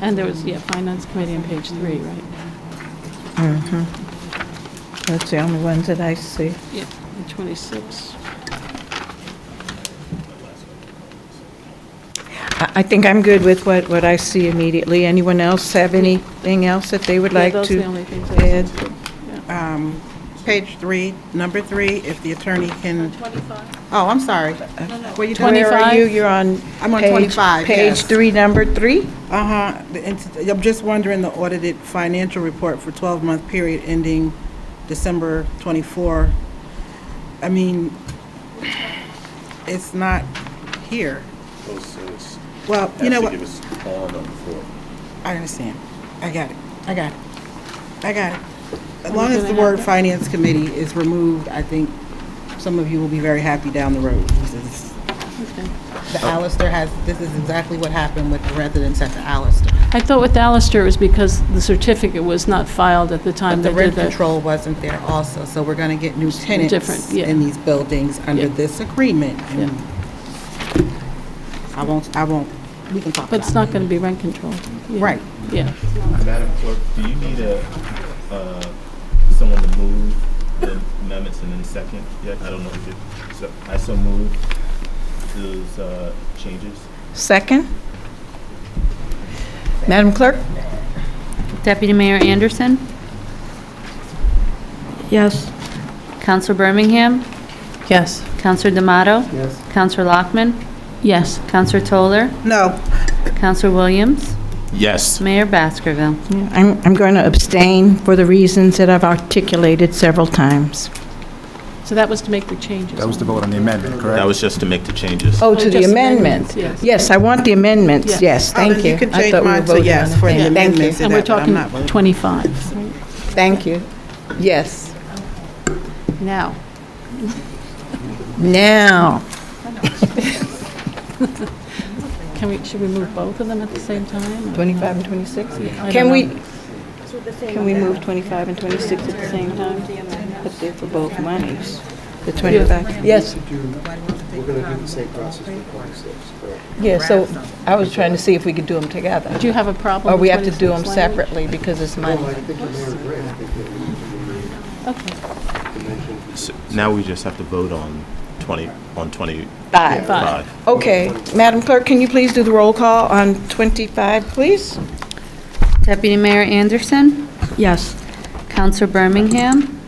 and there was, Finance Committee on page 3, right? That's the only ones that I see. Yeah, 26. I think I'm good with what I see immediately. Anyone else have anything else that they would like those are to the only things I add? see. Page 3, number 3, if the attorney can. Oh, I'm sorry. Were you Where are you? You're on I'm on page- 25, Page yes. 3, number 3? I'm just wondering, the audited financial report for 12-month period ending December 24. I mean, it's not here. Well, you know what? I understand. I got it. As long as the word Finance Committee is removed, I think some of you will be very happy down the road. The Alistair this is exactly what happened with the residents at the Alistair. I thought with Alistair it was because the certificate was not filed at the time But the they rent did the... control wasn't there also, so we're going to get new tenants Different, yeah. in these buildings under this agreement. And I won't, we can talk about it. But it's not going to be rent control. Yeah. Right. Yeah. Madam Clerk, do you need someone to move the amendments and then second yet? I don't know if I so move those changes. Second? Madam Clerk? Deputy Mayor Anderson? Yes. Councilor Birmingham? Yes. Councilor D'Amato? Yes. Councilor Lockman? Yes. Councilor Toller? No. Councilor Williams? Yes. Mayor Baskerville. I'm going to abstain for the reasons that I've articulated several times. So that was to make the changes. That was the vote on the amendment, correct? That was just to make the changes. Oh, to the Just amendment? amendments, yes. Yes, I want the amendments, Yes. yes, thank you. You can I change thought we were mine to voting yes on it. for the Thank you. amendments to And we're that, but I'm talking not voting. 25. Thank you. Yes. Now, Now, should we move both of them at the same time? or- 25 and 26? I Can don't we, know. can we move 25 and 26 at the same time? But they're for both monies. The 25, yes. We're going to do the same process for 26, correct? Yeah, so I was trying to see if we could do them together. Do you have a problem Or we with have to do them 26 language? separately because it's money. I think the mayor agreed. I think that we Okay. So now we just have to vote on 25. Five. Okay, Madam Clerk, can you please do the roll call on 25, please? Deputy Mayor Anderson. Yes. Counselor Birmingham.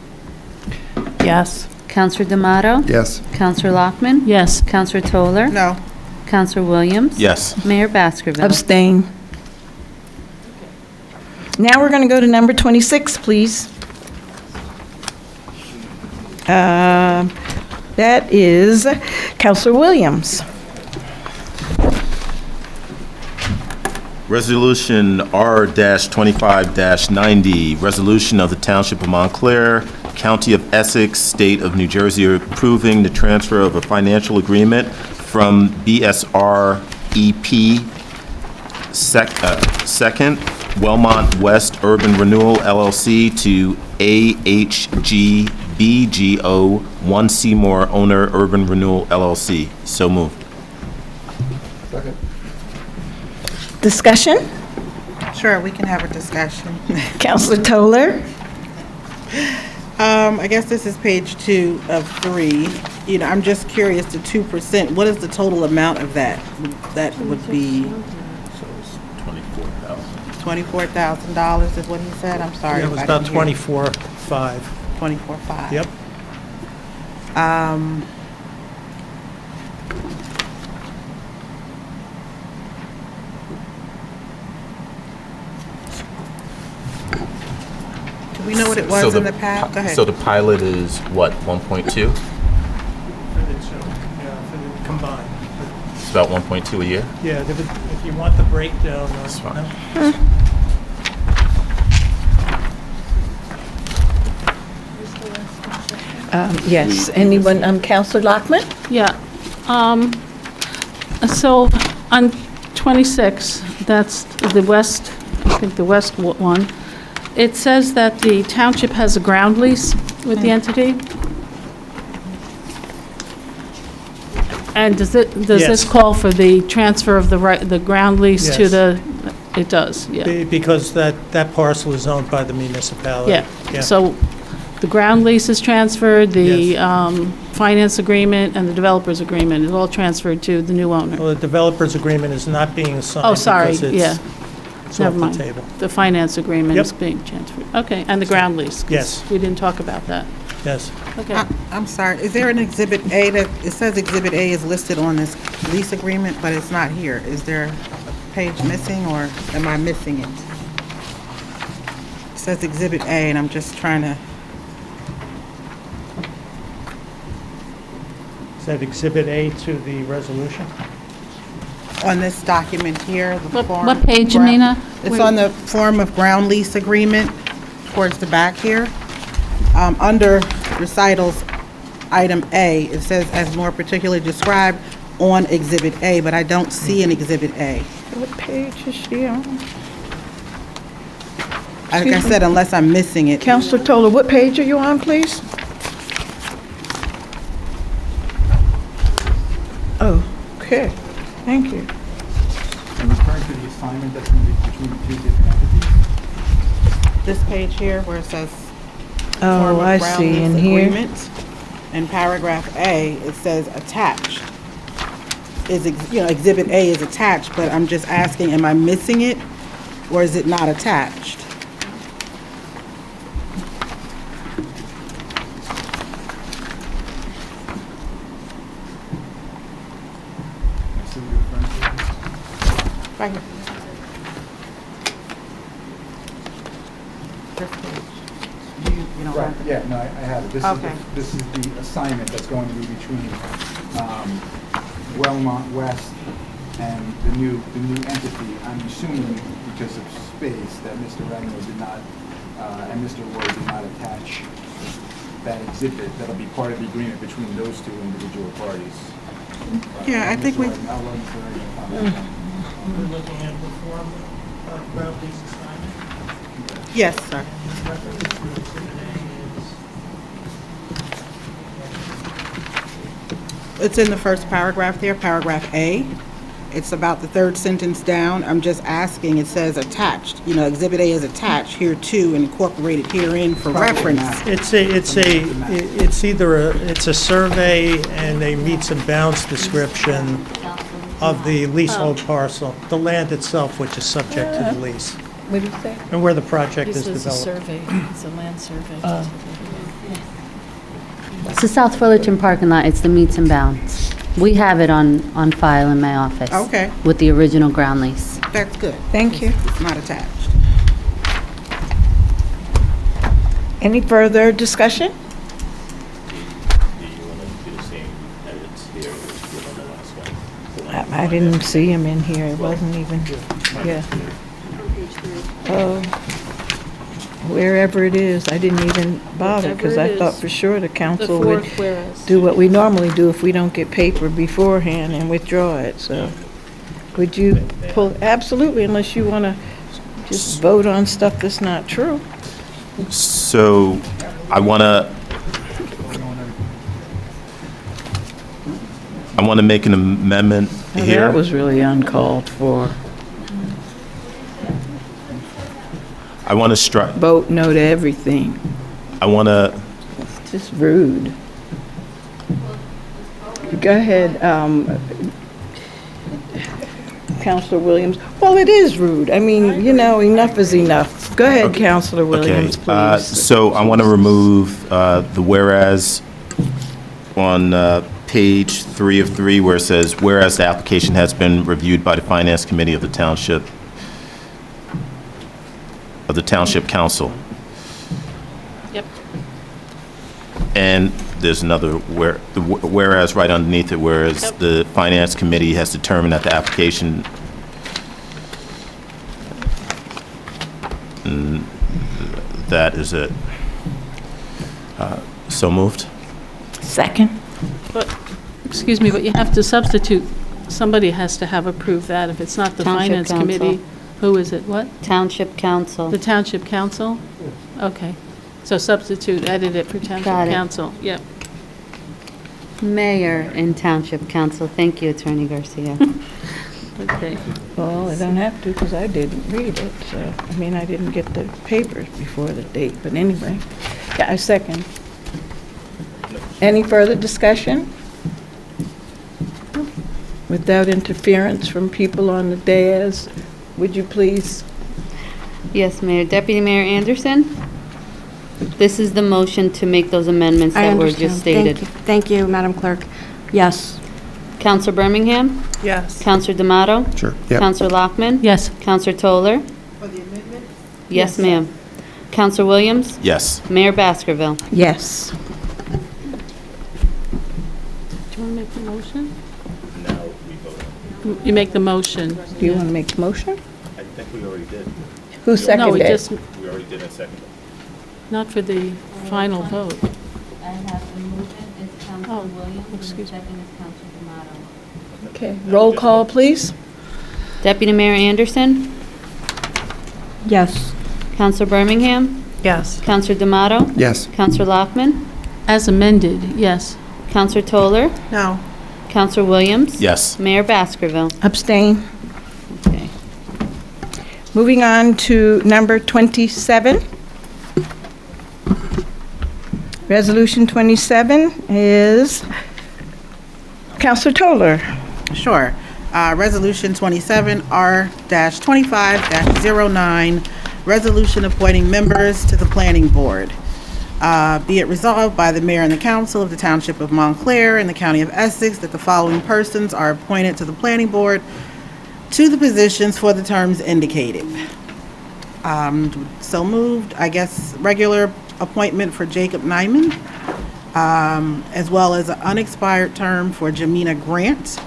Yes. Counselor D'Amato. Yes. Counselor Lockman. Yes. Counselor Toller. No. Counselor Williams. Yes. Mayor Baskerville. Abstain. Now we're going to go to number 26, please. That is Councilor Williams. Resolution R-25-90, resolution of the Township of Montclair, County of Essex, State of New Jersey, approving the transfer of a financial agreement from BSREP Second, Wellmont West Urban Renewal LLC to AHGBGO 1 Seymour Owner Urban Renewal LLC. So moved. Second. Discussion? Sure, we can have a discussion. Councilor Toller? I guess this is page 2 of 3. You know, I'm just curious, the 2%, what is the total amount of that? That would be $24,000 is what he said? I'm sorry. Yeah, it if was I about didn't hear you. 24.5. 24.5. Yep. Do we know what it was in the past? Go ahead. So the pilot is what, 1.2? For the two, yeah, for the combined. It's about 1.2 a year? Yeah, if you want the breakdown. That's fine. Yes, anyone, Councilor Lockman? Yeah. So on 26, that's the west, I think the west one, it says that the township has a ground lease with the entity? And does this Yes. call for the transfer of the ground lease to Yes. the, it does, yeah. Because that parcel is owned by the municipality. Yeah, so the ground lease is transferred, the finance agreement and the developer's agreement is all transferred to the new owner. Well, the developer's agreement is not being signed. Oh, sorry, because yeah. It's Never off the mind. table. The finance agreement is Yep. being transferred. Okay, and the ground lease? 'cause Yes. we didn't talk about that. Yes. Okay. I'm sorry, is there an Exhibit A that, it says Exhibit A is listed on this lease agreement, but it's not here. Is there a page missing, or am I missing it? It says Exhibit A, and I'm just trying to, Is that Exhibit A to the resolution? on this document here, the form. What page, Amina? It's on the form of ground lease agreement, towards the back here. Under recitals, item A, it says as more particularly described on Exhibit A, but I don't see an Exhibit A. What page is she on? Like I said, unless I'm missing it. Councilor Toller, what page are you on, please? Oh, okay, thank you. I'm referring to the assignment that's going to be between the two different entities. This page here where it says Oh, form of I ground see, lease in here. agreement. In paragraph A, it says attached. Exhibit A is attached, but I'm just asking, am I missing it, or is it not attached? I see what you're referring to. Right here. Right, yeah, no, I have it. Okay. This is the assignment that's going to be between Wellmont West and the new entity. I'm assuming because of space that Mr. Ragnar did not, and Mr. Lloyd did not attach that exhibit. That'll be part of the agreement between those two individual parties. Yeah, I think we, We're looking at the form of ground lease assignment. yes, sir. It's in the first paragraph there, paragraph A. It's about the third sentence down. I'm just asking, it says attached. You know, Exhibit A is attached here too, incorporated herein for reference. It's either it's a survey and a meets and bounds description of the leasehold parcel, the land itself, which is subject to the lease, What did you say? and where the project is This is a developed. survey, it's a land survey. It's the South Fullerton parking lot, it's the meets and bounds. We have it on file in my office. Okay. With the original ground lease. That's good. Thank you. It's not attached. Any further discussion? Do you want to do the same edits here as you did on the last one? I didn't see him in here, it wasn't even, yeah. Oh, wherever it is, I didn't even bother, because I Whatever it thought is. for sure the The council would fourth whereas. do what we normally do if we don't get paper beforehand and withdraw it, so. Would you pull, absolutely, unless you want to just vote on stuff that's not true. So I want to make an amendment Now, here. that was really uncalled for. I want to strike, Vote no to everything. I want to, Just rude. Go ahead, Councilor Williams. Well, it is rude. I mean, you know, enough is enough. Go ahead, Councilor Williams, okay. please. So I want to remove the whereas on page 3 of 3 where it says, whereas the application has been reviewed by the Finance Committee of the Township Council. Yep. And there's another whereas right underneath it, whereas Yep. the Finance Committee has determined that the application that is it. So moved. Second. But, excuse me, but you have to substitute, somebody has to have approved that. If it's not the Township Finance Committee, Council. who is it? What? Township Council. The Township Council? Okay. So substitute, edit it for Township Got it. Council. Yep. Mayor and Township Council. Thank you, Attorney Garcia. Okay. Well, I don't have to because I didn't read it, so, I mean, I didn't get the papers before the date, but anyway. Yeah, I second. Any further discussion? Without interference from people on the dais, would you please? Yes, Mayor. Deputy Mayor Anderson? This is the motion to make those amendments I that were understand. just stated. Thank you, Madam Clerk. Yes. Counselor Birmingham? Yes. Counselor D'Amato? Sure, yeah. Counselor Lockman? Yes. Counselor Toller? For the amendment? Yes, ma'am. Counselor Williams? Yes. Mayor Baskerville? Yes. Do you want to make the motion? Now we vote. You make the motion. Do you want to make the motion? I think we already did. Who No, seconded we it? just, We already did a second. not for the final vote. I have the motion is Counselor Oh, Williams, and the excuse me. second is Counselor D'Amato. Okay, roll call, please. Deputy Mayor Anderson? Yes. Counselor Birmingham? Yes. Counselor D'Amato? Yes. Counselor Lockman? As amended, yes. Counselor Toller? No. Counselor Williams? Yes. Mayor Baskerville? Abstain. Okay. Moving on to number 27. Resolution 27 is Counselor Toller. Sure. Resolution 27, R-25-09, resolution appointing members to the Planning Board. Be it resolved by the Mayor and the Council of the Township of Montclair and the County of Essex that the following persons are appointed to the Planning Board to the positions for the terms indicated. So moved. I guess regular appointment for Jacob Nyman, as well as an unexpired term for Jamina Grant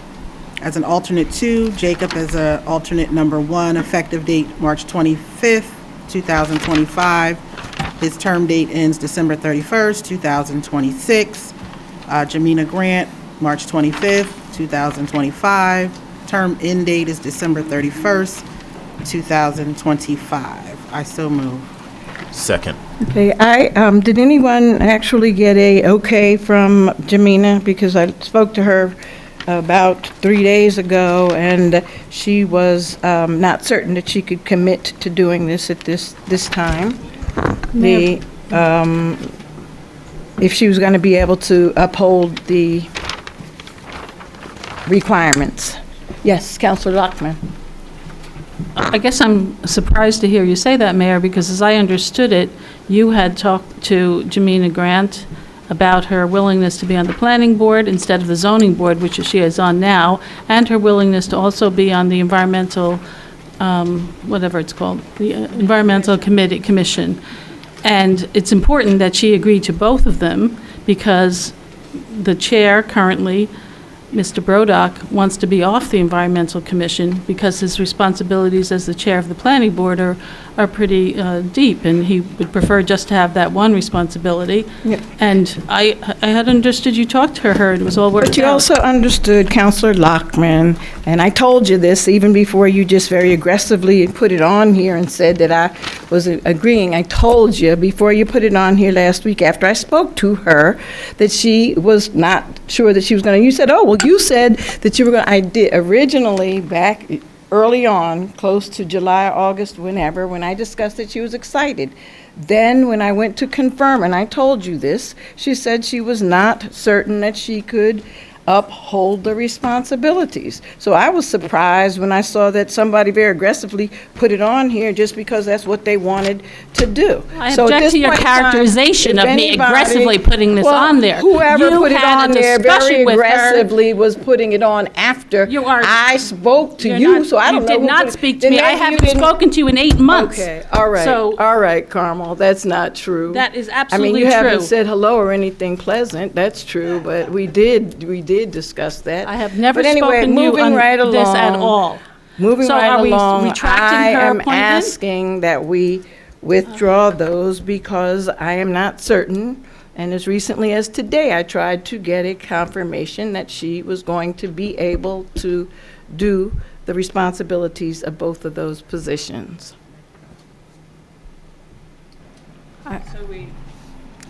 as an alternate 2, Jacob as an alternate number 1, effective date March 25th, 2025. His term date ends December 31st, 2026. Jamina Grant, March 25th, 2025. Term end date is December 31st, 2025. I so move. Second. Okay, did anyone actually get a okay from Jamina? Because I spoke to her about 3 days ago, and she was not certain that she could commit to doing this at this time. If she was going to be able to uphold the requirements. Yes, Councilor Lockman. I guess I'm surprised to hear you say that, Mayor, because as I understood it, you had talked to Jamina Grant about her willingness to be on the planning board instead of the zoning board, which she is on now, and her willingness to also be on the environmental, whatever it's called, the environmental commission. And it's important that she agreed to both of them because the chair currently, Mr. Brodock, wants to be off the Environmental Commission because his responsibilities as the chair of the planning board are pretty deep, and he would prefer just to have that one responsibility. Yep. And I had understood you talked to her, it was all worked out. But you also understood, Councilor Lockman, and I told you this even before you just very aggressively put it on here and said that I was agreeing. I told you before you put it on here last week after I spoke to her that she was not sure that she was going to. You said, oh, well, you said that you were going to. I did originally back early on, close to July, August, whenever, when I discussed it, she was excited. Then when I went to confirm, and I told you this, she said she was not certain that she could uphold the responsibilities. So I was surprised when I saw that somebody very aggressively put it on here just because that's what they wanted to do. I So at object this to your point in time, characterization if of me anybody- aggressively putting this well, on there. Whoever You put it had a on there discussion very with her. aggressively was putting it on after You are- I spoke to You're you, not- so I don't know. You did who not put it- speak to then me. I maybe you haven't didn't- spoken to you in 8 months. Okay, So- all right, Carmel, that's not true. That is I mean, absolutely you haven't true. said hello or anything pleasant, that's true, but we did discuss that. I have never But anyway, spoken to you moving on right this at along. all. Moving So right are we along, retracting I her am appointment? asking that we withdraw those because I am not certain. And as recently as today, I tried to get a confirmation that she was going to be able to do the responsibilities of both of those positions.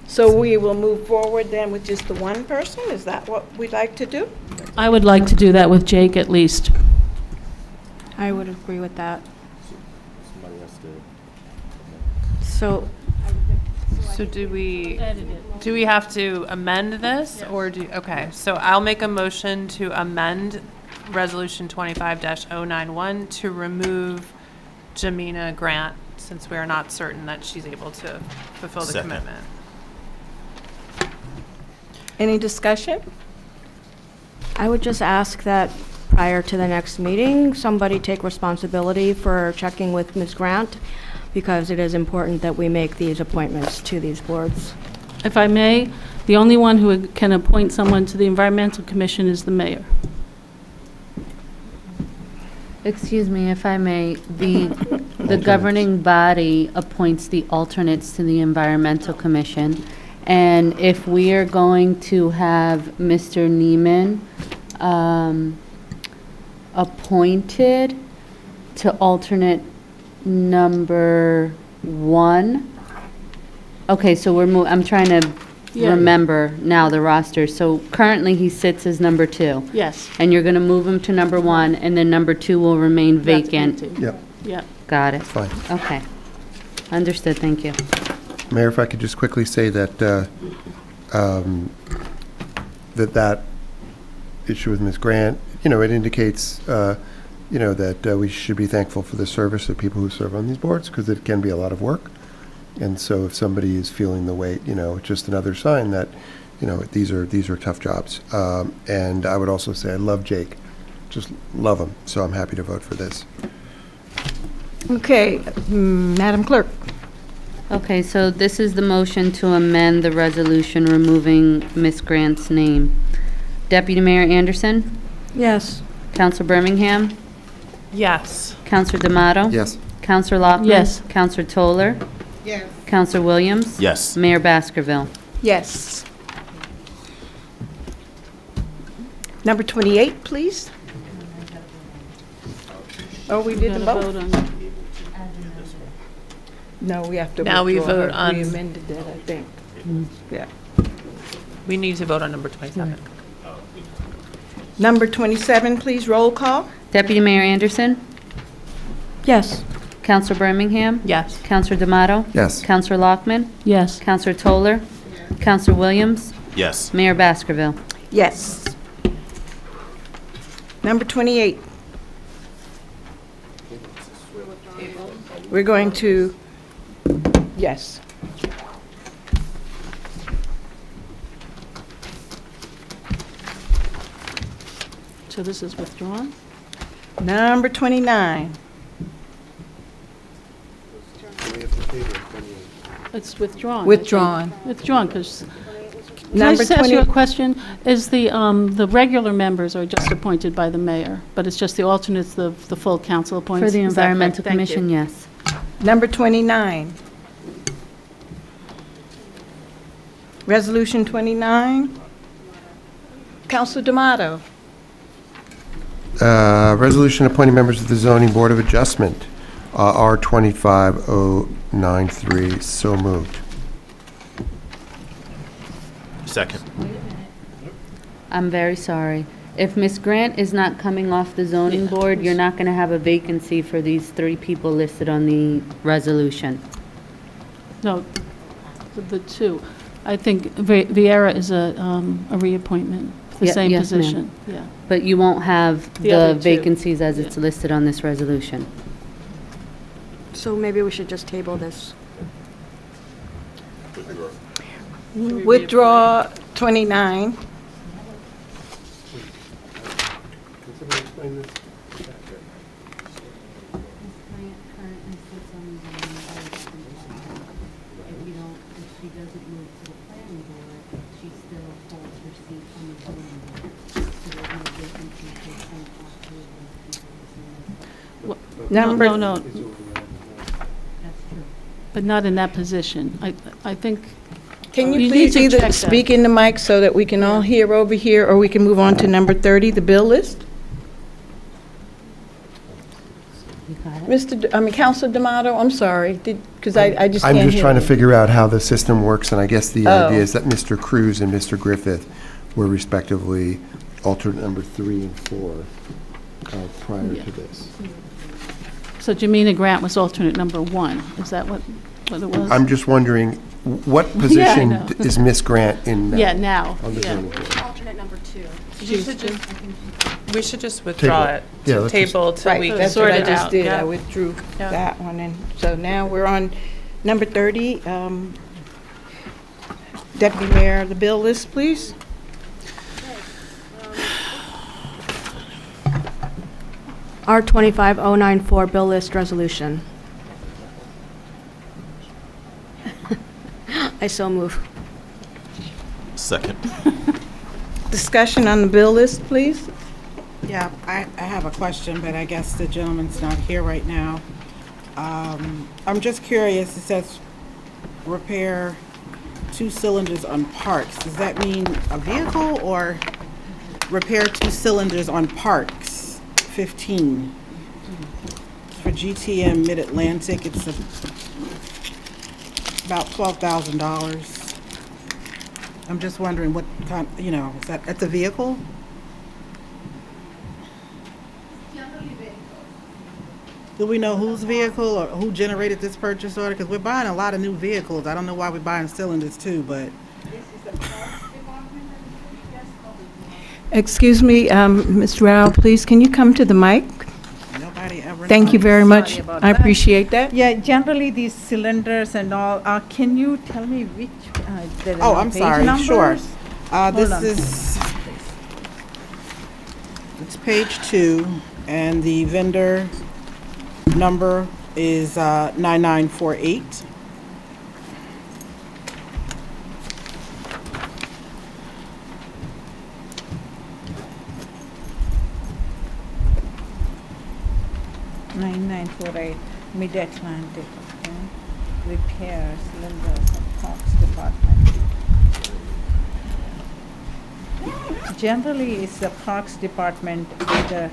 So we will move forward then with just the one person? Is that what we'd like to do? I would like to do that with Jake at least. I would agree with that. So, So do we have to amend this, or okay, so I'll make a motion to amend Resolution 25-091 to remove Jamina Grant, since we are not certain that she's able to fulfill the Second. commitment. Any discussion? I would just ask that prior to the next meeting, somebody take responsibility for checking with Ms. Grant, because it is important that we make these appointments to these boards. If I may, the only one who can appoint someone to the Environmental Commission is the mayor. Excuse me, if I may, the governing body appoints the alternates to the Environmental Commission. And if we are going to have Mr. Neiman appointed to alternate number 1, okay, so I'm trying to Yeah. remember now the roster. So currently he sits as number 2. Yes. And you're going to move him to number 1, and then number 2 will remain That's vacant. empty. Yep, Yeah. Got it. fine. Okay. Understood, thank you. Mayor, if I could just quickly say that that issue with Ms. Grant, it indicates, that we should be thankful for the service of people who serve on these boards, because it can be a lot of work. And so if somebody is feeling the weight, it's just another sign that, these are tough jobs. And I would also say I love Jake, just love him, so I'm happy to vote for this. Okay, Madam Clerk. Okay, so this is the motion to amend the resolution removing Ms. Grant's name. Deputy Mayor Anderson? Yes. Counselor Birmingham? Yes. Counselor D'Amato? Yes. Counselor Lockman? Yes. Counselor Toller? Yes. Counselor Williams? Yes. Mayor Baskerville? Yes. Number 28, please. Oh, we did the Gotta vote? vote on- No, we have to Now we withdraw vote her. on- We amended it, I think. Yeah. We need to vote on number 27. Number 27, please, roll call. Deputy Mayor Anderson? Yes. Counselor Birmingham? Yes. Counselor D'Amato? Yes. Counselor Lockman? Yes. Counselor Toller? Counselor Williams? Yes. Mayor Baskerville? Yes. Number 28. We're going to, yes. So this is withdrawn? Number 29. It's withdrawn. I think. Withdrawn. Withdrawn, because, can I Number just ask you a 20 question? Is the regular members are just appointed by the mayor, but it's just the alternates, the full council appoints? For the Is that correct? Environmental Thank you. Commission, yes. Number 29. Resolution 29. Councilor D'Amato. Resolution appointing members of the Zoning Board of Adjustment, R 25093. So moved. Second. I'm very sorry. If Ms. Grant is not coming off the zoning board, you're not going to have a vacancy for these 3 people listed on the resolution. No, the two. I think Vieira is a reappointment, the Ye- same yes, ma'am. position. Yeah. But you won't have The the other two. vacancies as it's listed on this resolution. So maybe we should just table this. Withdraw 29. Number- No. But not in that position. I think, Can You you need please to either check that. speak in the mic so that we can all hear over here, or we can move on to number 30, the bill list? You got it? Councilor D'Amato, I'm sorry, because I just can't hear. I'm just trying to figure out how the system works, and I guess the Oh. idea is that Mr. Cruz and Mr. Griffith were respectively alternate number 3 and 4 prior to this. so Jamina Grant was alternate number 1. Is that what it was? I'm just wondering, what Yeah, I position know. is Miss Grant in now? Yeah, now. On the Yeah. zoning board? Alternate number 2. We should just withdraw Table. it. Yeah, let's just- Table till we Right, that's what sort I it just out. did. Yeah. I withdrew Yeah. that one, and so now we're on number 30. Deputy Mayor, the bill list, please. R 25094 bill list resolution. I so move. Second. Discussion on the bill list, please. Yeah, I have a question, but I guess the gentleman's not here right now. I'm just curious, it says repair 2 cylinders on parks. Does that mean a vehicle or repair 2 cylinders on parks? 15. For GTM Mid-Atlantic, it's about $12,000. I'm just wondering what kind, is that's a vehicle? Do we know whose vehicle or who generated this purchase order? Because we're buying a lot of new vehicles. I don't know why we're buying cylinders too, but. Excuse me, Mr. Rao, please, can you come to the mic? Nobody ever. Thank you very much. Sorry about I that. appreciate that. Yeah, generally these cylinders and all, can you tell me which, there Oh, are I'm page sorry, sure. numbers? Hold This on. is, it's page 2, and the vendor number is 9948. Mid-Atlantic, okay. Repairs, Linda's and Parks Department. Generally, it's the Parks Department with the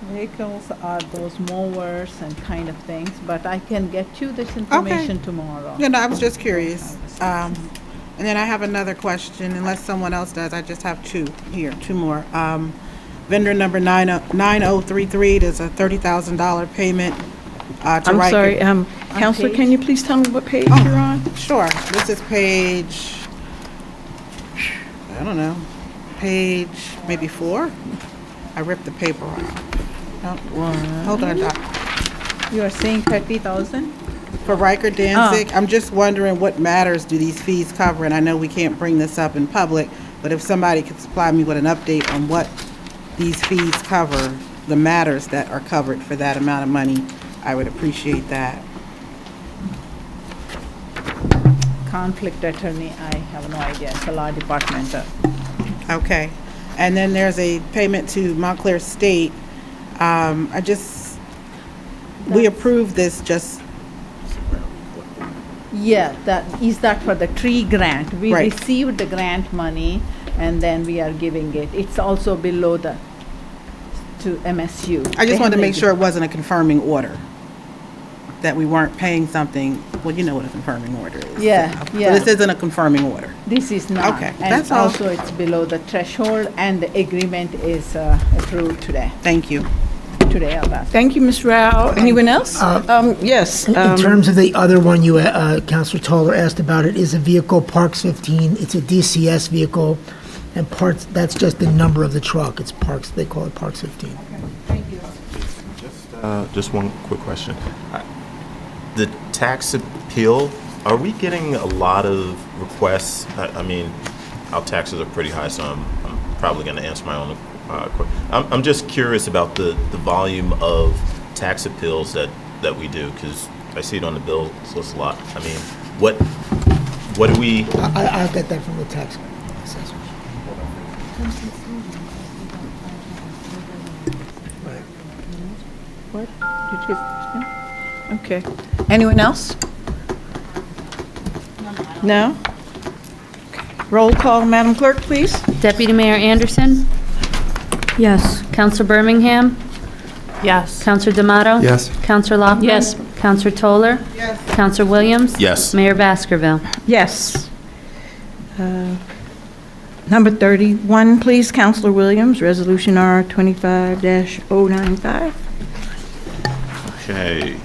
vehicles are those mowers and kind of things, but I can get you this information tomorrow. You know, I was just curious. And then I have another question, unless someone else does. I just have two more. Vendor number 9033, there's a $30,000 payment to I'm Riker. sorry, Counselor, can you please tell me what page you're on? Sure. This is page, I don't know, page maybe 4? I ripped the paper off. No, hold on, Doc. You are saying 30,000? For Riker Danzig, I'm just wondering what matters do these fees cover? And I know we can't bring this up in public, but if somebody could supply me with an update on what these fees cover, the matters that are covered for that amount of money, I would appreciate that. Conflict attorney, I have no idea. It's a law department. Okay. And then there's a payment to Montclair State. We approved this just. Yeah, that for the tree grant. We Right. received the grant money and then we are giving it. It's also below to MSU. I just wanted to make sure it wasn't a confirming order, that we weren't paying something, well, you know what a confirming order is. Yeah, So yeah. this isn't a confirming order. This is not. Okay, And that's all. also it's below the threshold and the agreement is approved today. Thank you. Today or last. Thank you, Ms. Rao. Anyone else? Yes. In terms of the other one you, Counselor Toller asked about, it is a vehicle, Parks 15. It's a DCS vehicle, and parts, that's just the number of the truck. It's Parks, they call it Parks 15. Just one quick question. The tax appeal, are we getting a lot of requests? I mean, our taxes are pretty high, so I'm probably going to answer my own question. I'm just curious about the volume of tax appeals that we do, because I see it on the bill, so it's a lot. I mean, what do we... I'll get that from the tax assessor. What? Did you? Okay. Anyone else? No? Okay. Roll call, Madam Clerk, please. Deputy Mayor Anderson? Yes. Counselor Birmingham? Yes. Counselor D'Amato? Yes. Counselor Lockman? Yes. Counselor Toller? Yes. Counselor Williams? Yes. Mayor Baskerville? Yes. Number 31, please, Counselor Williams, Resolution R-25-095. Okay.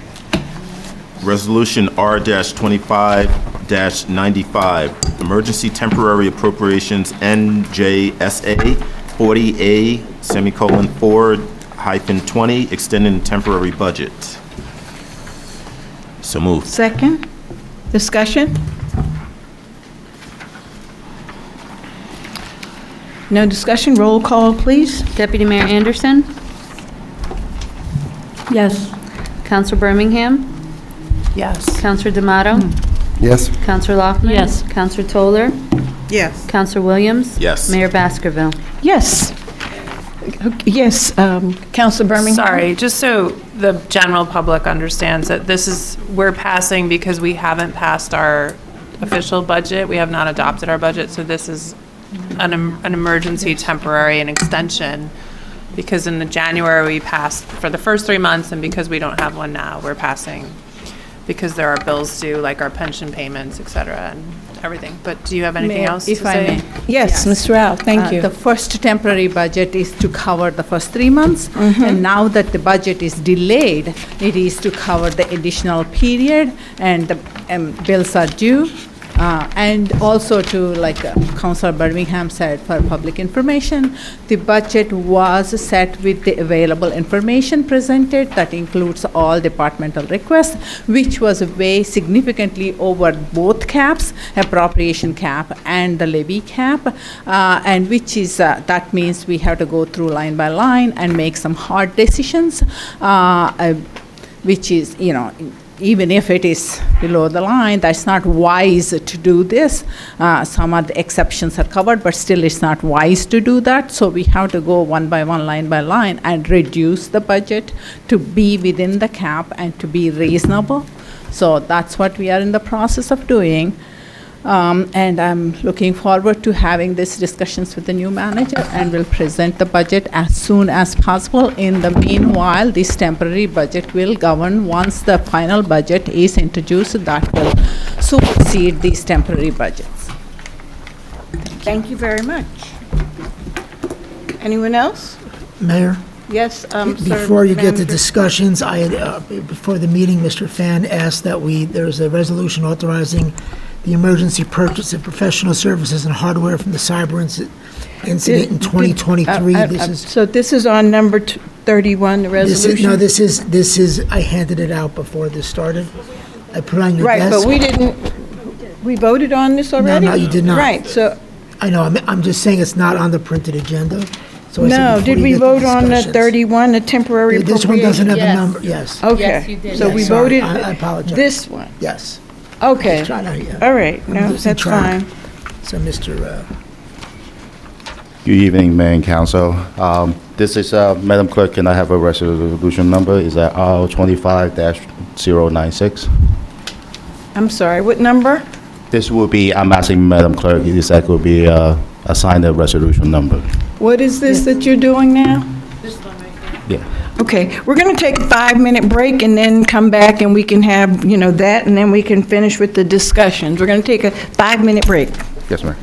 Resolution R-25-95, Emergency Temporary Appropriations N.J.S.A. 40A:4-20, extending the temporary budget. So moved. Second. Discussion? No discussion. Roll call, please. Deputy Mayor Anderson? Yes. Counselor Birmingham? Yes. Counselor D'Amato? Yes. Counselor Lockman? Yes. Counselor Toller? Yes. Counselor Williams? Yes. Mayor Baskerville? Yes. Okay, yes, Counselor Birmingham? Sorry, just so the general public understands that we're passing because we haven't passed our official budget. We have not adopted our budget, so this is an emergency temporary and extension, because in the January we passed for the first 3 months, and because we don't have one now, we're passing because there are bills due, like our pension payments, et cetera, and everything. But do you have anything Mayor, else to if I say? may. Yes, Ms. Rao, thank you. The first temporary budget is to cover the first 3 months, and now that the budget is delayed, it is to cover the additional period, and the bills are due. And also to, like Councilor Birmingham said, for public information, the budget was set with the available information presented. That includes all departmental requests, which was way significantly over both caps, appropriation cap and the levy cap, and which is, that means we have to go through line by line and make some hard decisions. which is, even if it is below the line, that's not wise to do this. Some of the exceptions are covered, but still it's not wise to do that. So we have to go one by one, line by line, and reduce the budget to be within the cap and to be reasonable. So that's what we are in the process of doing. And I'm looking forward to having these discussions with the new manager, and will present the budget as soon as possible. In the meanwhile, this temporary budget will govern. Once the final budget is introduced, that will supersede these temporary budgets. Thank you very much. Anyone else? Mayor? Yes, sir. Before you get to Manager. discussions, I had, before the meeting, Mr. Fan asked that there's a resolution authorizing the emergency purchase of professional services and hardware from the cyber incident in 2023. So this is on number 31, the resolution? This is, I handed it out before this started. I put it on your desk. Right, but we voted on this already? No, you did not. Right, so, I know, I'm just saying it's not on the printed agenda. So I said no, before did you we get to vote on the discussions. 31, the temporary appropriation? This one doesn't have a Yes. number, yes. Okay. Yes, you did. So we Yes, sorry, voted I apologize. this one? Yes. Okay. Try to, yeah. All right, I'm no, losing that's track. fine. So, Mr. Good evening, Mayor and Council. This is, Madam Clerk, can I have a resolution number? Is that R25-096? I'm sorry, what number? This will be, I'm asking Madam Clerk, this will be assigned a resolution number. What is this that you're doing now? Yeah. Okay, we're going to take a 5-minute break and then come back and we can have, that, and then we can finish with the discussions. We're going to take a 5-minute break. Yes, ma'am.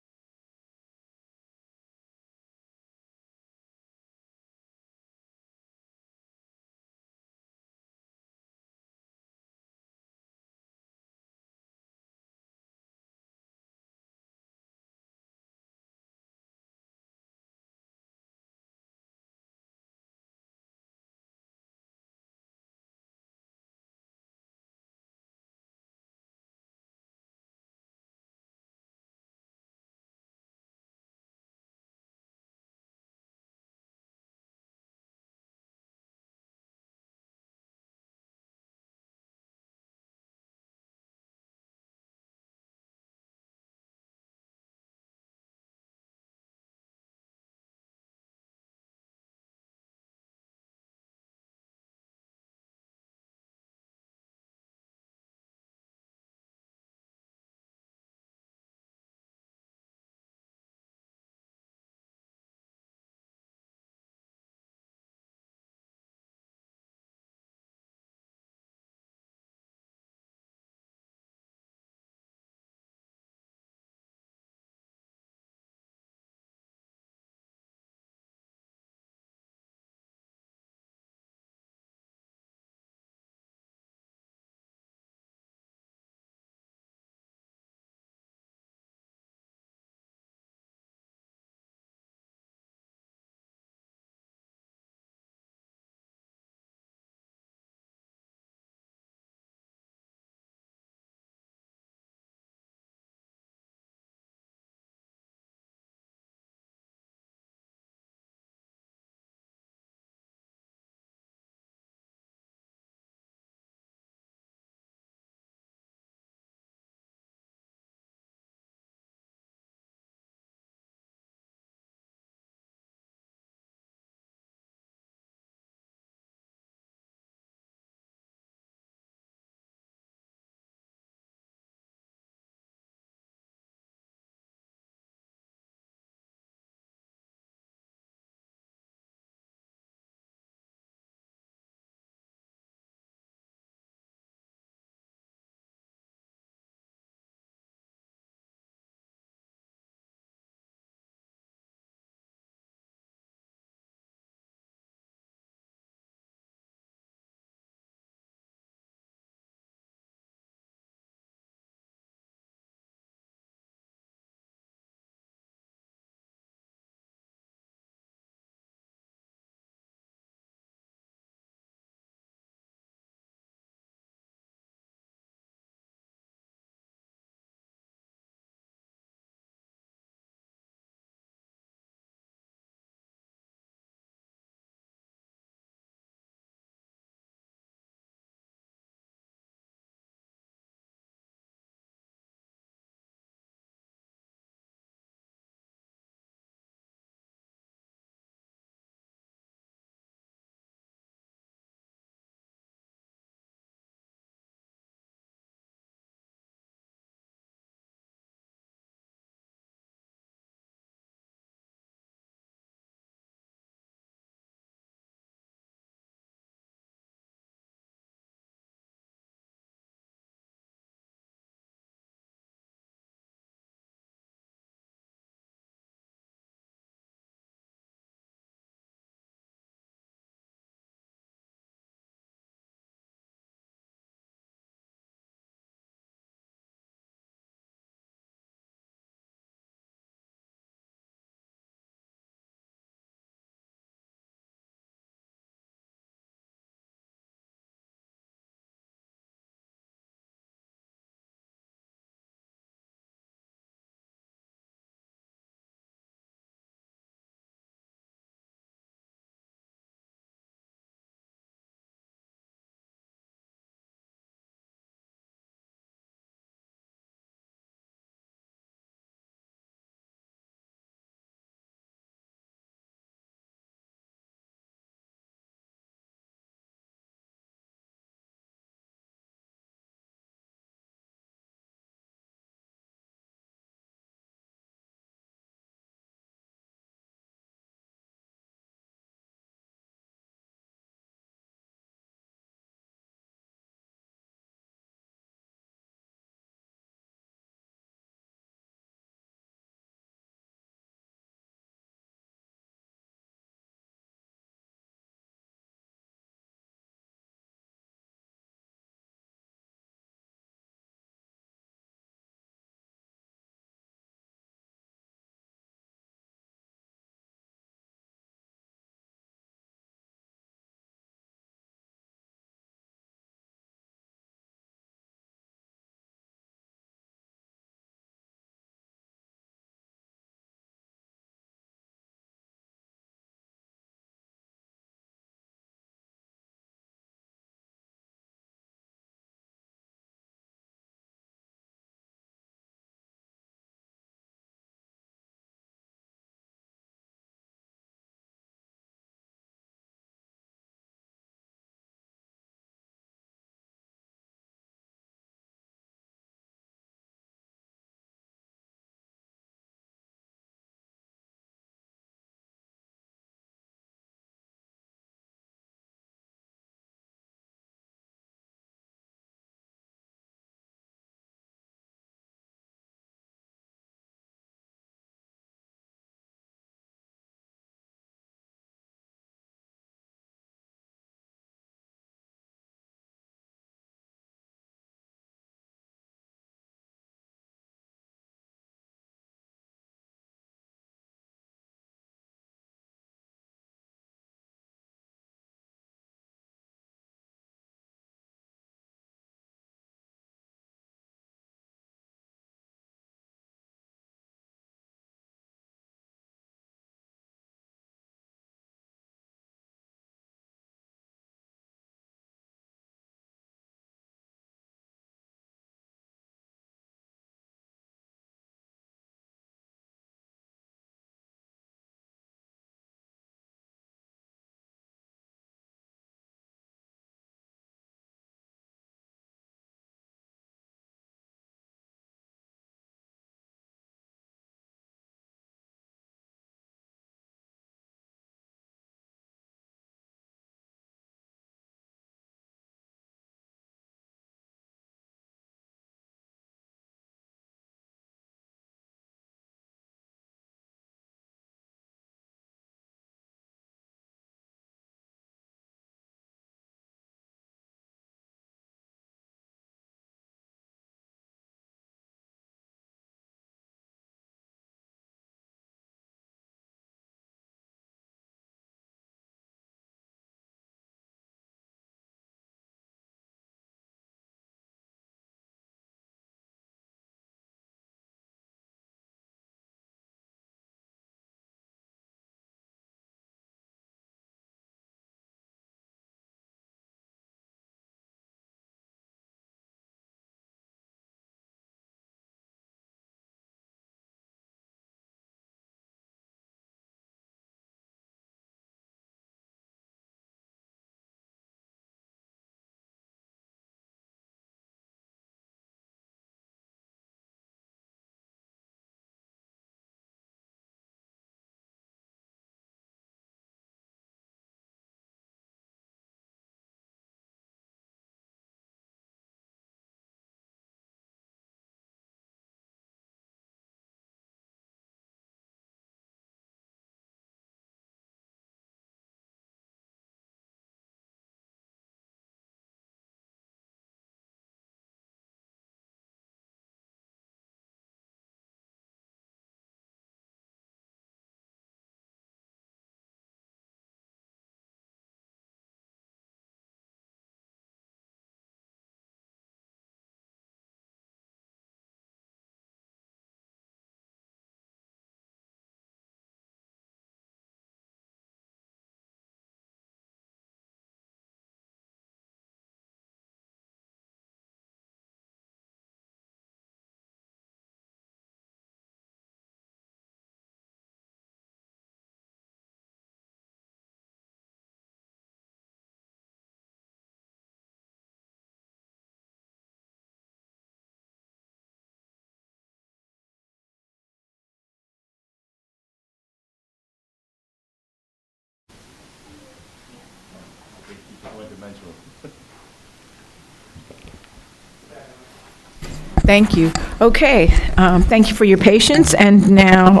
Thank you. Okay, thank you for your patience. And now,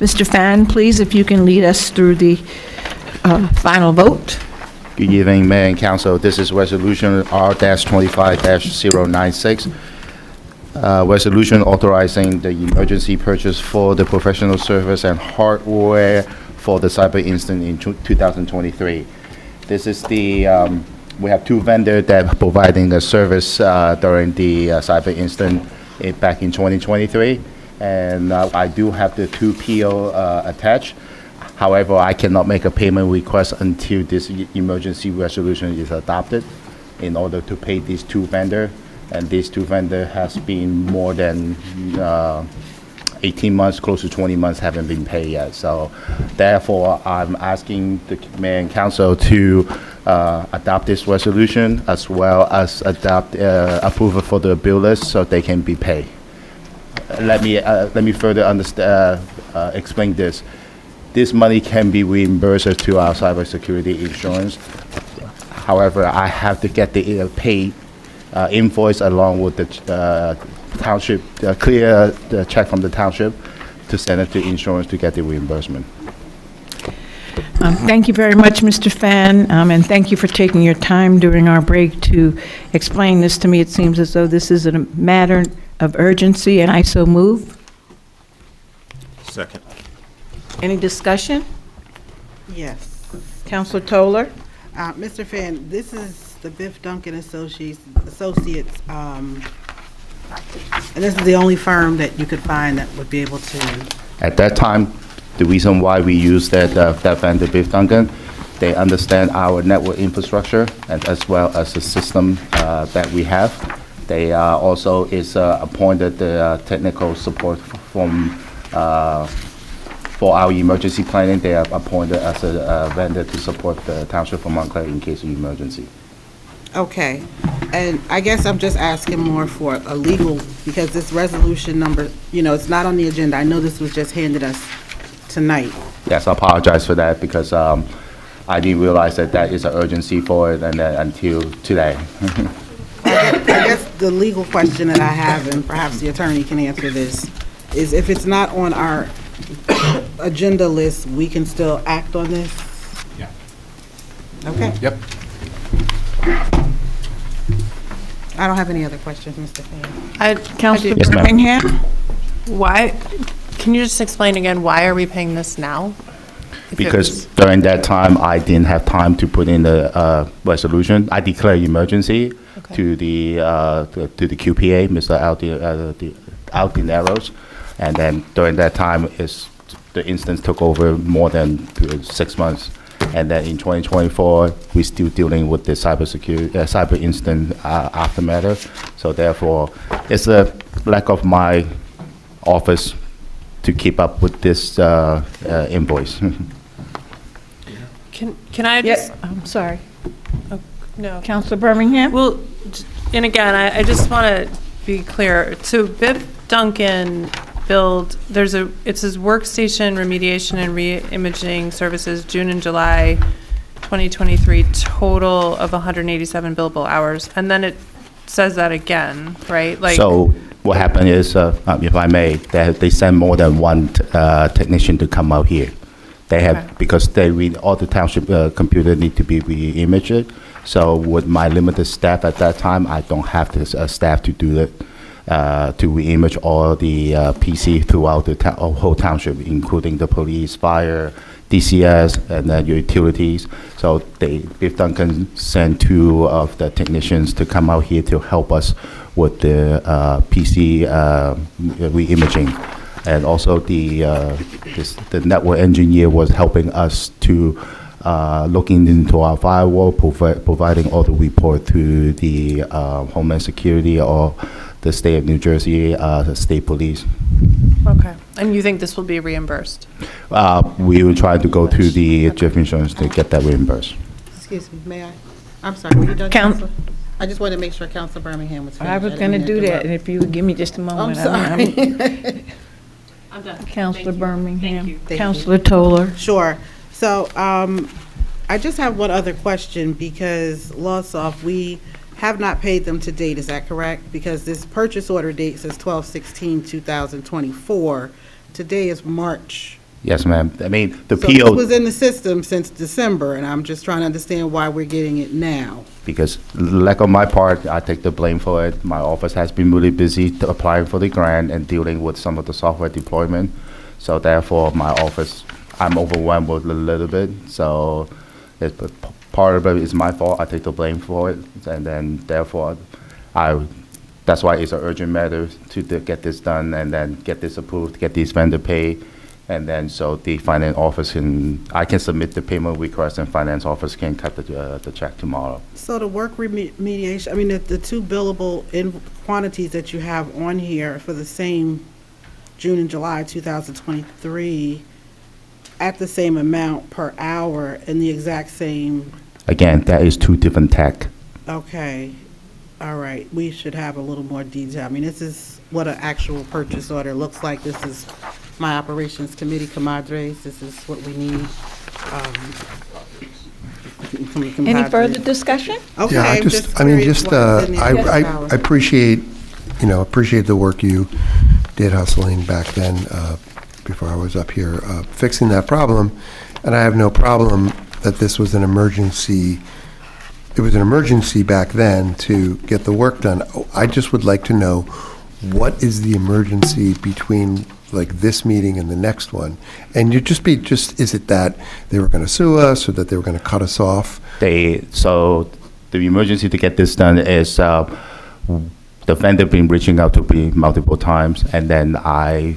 Mr. Fan, please, if you can lead us through the final vote. Good evening, Mayor and Council. This is Resolution R-25-096. Resolution authorizing the emergency purchase for the professional service and hardware for the cyber incident in 2023. This is the, we have two vendors that are providing the service during the cyber incident back in 2023. And I do have the two PO attached. However, I cannot make a payment request until this emergency resolution is adopted in order to pay these two vendors. And these two vendors has been more than 18 months, close to 20 months haven't been paid yet. So therefore, I'm asking the Mayor and Council to adopt this resolution as well as adopt approval for the bill list so they can be paid. Let me further explain this. This money can be reimbursed to our cybersecurity insurance. However, I have to get the paid invoice along with the township, clear the check from the township to send it to insurance to get the reimbursement. Thank you very much, Mr. Fan, and thank you for taking your time during our break to explain this to me. It seems as though this is a matter of urgency, and I so move. Second. Any discussion? Yes. Councilor Toller? Mr. Fan, this is the Biff Duncan Associates, and this is the only firm that you could find that would be able to... At that time, the reason why we use that vendor, Biff Duncan, they understand our network infrastructure and as well as the system that we have. They also is appointed the technical support from for our emergency planning. They are appointed as a vendor to support the Township of Montclair in case of emergency. Okay, and I guess I'm just asking more for a legal, because this resolution number, it's not on the agenda. I know this was just handed us tonight. Yes, I apologize for that because I didn't realize that is an urgency for it and until today. I guess the legal question that I have, and perhaps the attorney can answer this, is if it's not on our agenda list, we can still act on this? Yeah. Okay. Yep. I don't have any other questions, Mr. Fan. Councilor Yes, ma'am. Birmingham? Why, can you just explain again, why are we paying this now? If it Because was- during that time, I didn't have time to put in the resolution. I declared emergency to the QPA, Mr. Altineros, and then during that time, the instance took over more than 6 months. And then in 2024, we're still dealing with the cyber incident aftermath. So therefore, it's a lack of my office to keep up with this invoice. Can I just? I'm sorry. No. Councilor Birmingham? Well, and again, I just want to be clear. So Biff Duncan billed, it says workstation remediation and re-imaging services, June and July 2023, total of 187 billable hours. And then it says that again, right? So what happened is, if I may, they send more than one technician to come out here. They have, because all the township computer need to be re-imaged. So with my limited staff at that time, I don't have the staff to do it. To re-image all the PC throughout the whole township, including the police, fire, DCS, and then utilities. So Biff Duncan sent 2 of the technicians to come out here to help us with the PC re-imaging. And also the network engineer was helping us to looking into our firewall, providing all the report to the Homeland Security or the state of New Jersey, the state police. Okay. And you think this will be reimbursed? We will try to go to the GIF insurance to get that reimbursed. Excuse me, may I? I'm sorry, were you done, Councilor? I just wanted to make sure Councilor Birmingham was finished. I was going to do that, and if you would give me just a moment. I'm sorry. I'm done. Councilor Birmingham. Thank you. Councilor Toller. Sure. So I just have one other question, because Lawsoft, we have not paid them to date, is that correct? Because this purchase order date says 12/16/2024. Today is March. Yes, ma'am. I mean, the So this PO, was in the system since December, and I'm just trying to understand why we're getting it now. because lack on my part, I take the blame for it. My office has been really busy applying for the grant and dealing with some of the software deployment. So therefore, my office, I'm overwhelmed with a little bit. So but part of it is my fault. I take the blame for it. And then therefore, that's why it's an urgent matter to get this done and then get this approved, get these vendor paid. And then so the finance office I can submit the payment request and finance office can cut the check tomorrow. So the work remediation, I mean, the two billable quantities that you have on here for the same June and July 2023 at the same amount per hour and the exact same. Again, that is two different tech. Okay, all right, we should have a little more detail. I mean, this is what an actual purchase order looks like. This is my operations committee, comadres. This is what we need. Any further discussion? Okay, Yeah, I'm just curious what's in the I hours. appreciate the work you did hustling back then, before I was up here, fixing that problem. And I have no problem that this was an emergency. It was an emergency back then to get the work done. I just would like to know, what is the emergency between like this meeting and the next one? And is it that they were going to sue us or that they were going to cut us off? So the emergency to get this done is the vendor been reaching out to me multiple times, and then I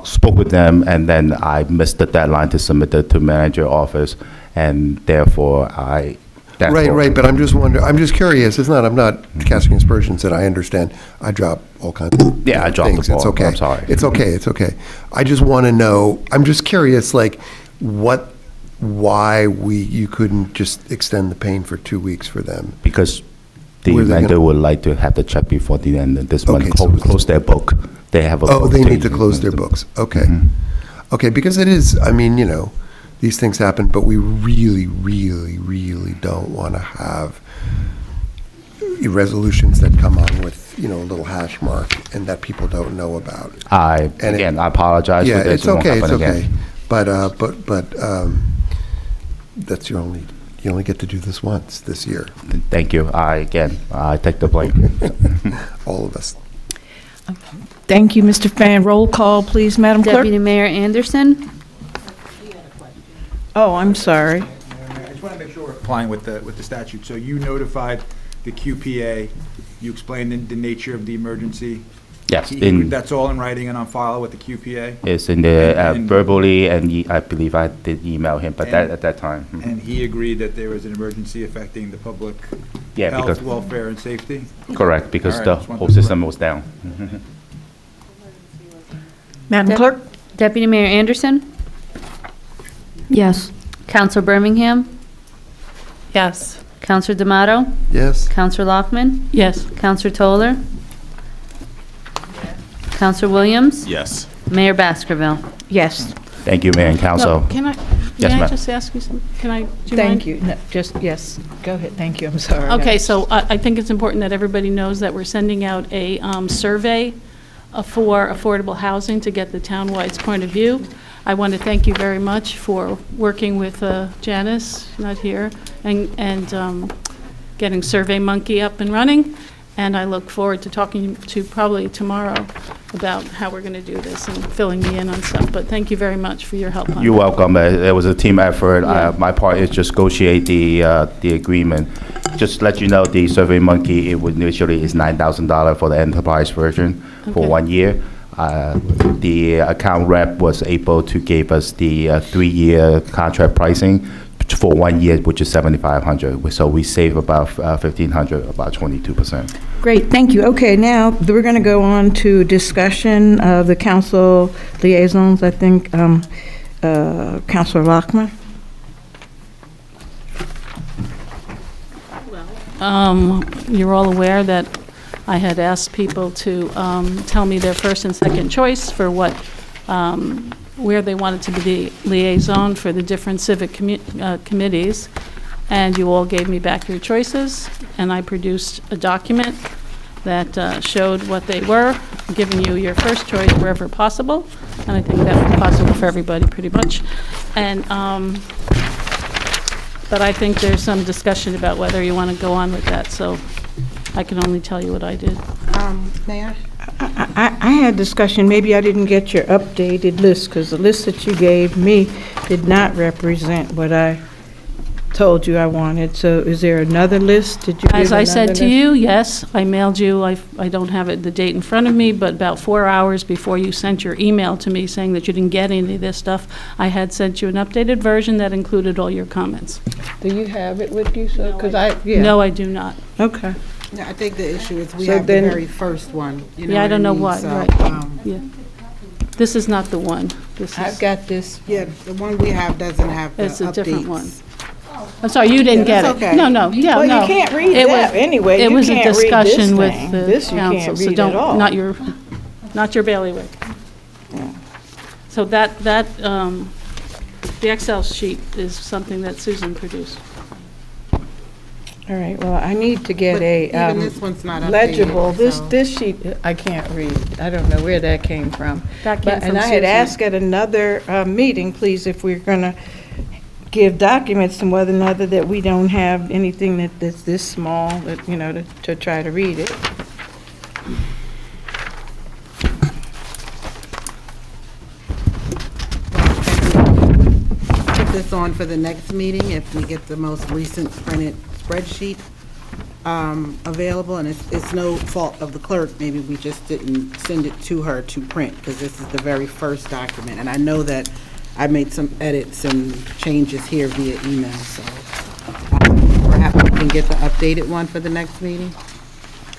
spoke with them, and then I missed the deadline to submit it to manager office, and therefore Right, but I'm just wondering, I'm just curious. I'm not casting aspersions, that I understand. I drop all kinds of Yeah, I dropped things. the ball. It's okay. I'm sorry. It's okay. I just want to know, I'm just curious, like, why you couldn't just extend the pain for 2 weeks for them? because the Were they vendor gonna- would like to have the check before the end of this month, Okay, so- close their book. They have a Oh, book they need to close their books. Okay. Okay, because it is, I mean, these things happen, but we really, really, really don't want to have resolutions that come on with, a little hash mark and that people don't know about. I apologize Yeah, for this. it's It won't okay, happen again. But that's you only get to do this once this year, Thank you. I take the blame. all of us. Thank you, Mr. Fan. Roll call, please, Madam Clerk. Deputy Mayor Anderson? Oh, I'm sorry. I just want to make sure we're complying with the statute. So you notified the QPA, you explained the nature of the emergency. Yes, That's all in writing and on file with the QPA? it's in the And- verbally, and I believe I did email him, but at that time. And he agreed that there was an emergency affecting the public Yeah, health, because- welfare, and safety? Correct, because All right, the just wanted whole to system was down. Madam Dep- Clerk? Deputy Mayor Anderson? Yes. Counselor Birmingham? Yes. Counselor D'Amato? Yes? Counselor Lockman? Yes. Counselor Toller? Counselor Williams? Yes. Mayor Baskerville? Yes. Thank you, Mayor and Council. No, can I, Yes, may I ma'am. just ask you something? Can I, do you mind? Thank you. No, yes, go ahead. Thank you, I'm sorry. Okay, so I think it's important that everybody knows that we're sending out a survey for affordable housing to get the townwide's point of view. I want to thank you very much for working with Janice, not here, and getting SurveyMonkey up and running. And I look forward to talking to probably tomorrow about how we're going to do this and filling me in on stuff. But thank you very much for your help on You're that. welcome. It was a team effort. Yeah. My part is just negotiate the agreement. Just let you know, the SurveyMonkey, it would initially is $9,000 for the enterprise version for Okay. 1 year. The account rep was able to give us the 3-year contract pricing for 1 year, which is $7,500. So we save about $1,500, about 22%. Great, thank you. Okay, now we're going to go on to discussion of the council liaisons, I think. Councilor Lockman? You're all aware that I had asked people to tell me their first and second choice for what, where they wanted to be the liaison for the different civic committees. and you all gave me back your choices, and I produced a document that showed what they were, giving you your first choice wherever possible, and I think that was possible for everybody pretty much. And, but I think there's some discussion about whether you want to go on with that, so I can only tell you what I did. Mayor? I had discussion, maybe I didn't get your updated list, because the list that you gave me did not represent what I told you I wanted. So is there another list? Did you give As I said another to list? you, yes, I mailed you, I don't have the date in front of me, but about 4 hours before you sent your email to me saying that you didn't get any of this stuff, I had sent you an updated version that included all your comments. Do you have it with you? So, No, I do not. Okay. Yeah, I think the issue is we So have the then- very first one. You Yeah, I what don't know mean? why, So, right. Yeah. This is not the one. This is, I've got this. Yeah, the one we have doesn't have the it's a different one. updates. I'm sorry, you didn't Yeah, get that's it. okay. No, no, yeah, Well, no. you can't read It that was- anyway. It You was a can't read this discussion with thing. the This you can't council, so read at don't, all. not your bailiwick. So the Excel sheet is something that Susan produced. All right, well, I need to get But a even this one's not updated, legible, so- this sheet, I can't read. I don't know where that came from. That came from And I had Susan. asked at another meeting, please, if we're going to give documents and whether or not that we don't have anything that's this small, that, you know, to try to read it. Put this on for the next meeting if we get the most recent printed spreadsheet available, and it's no fault of the clerk, maybe we just didn't send it to her to print, because this is the very first document, and I know that I made some edits and changes here via email, so perhaps we can get the updated one for the next meeting?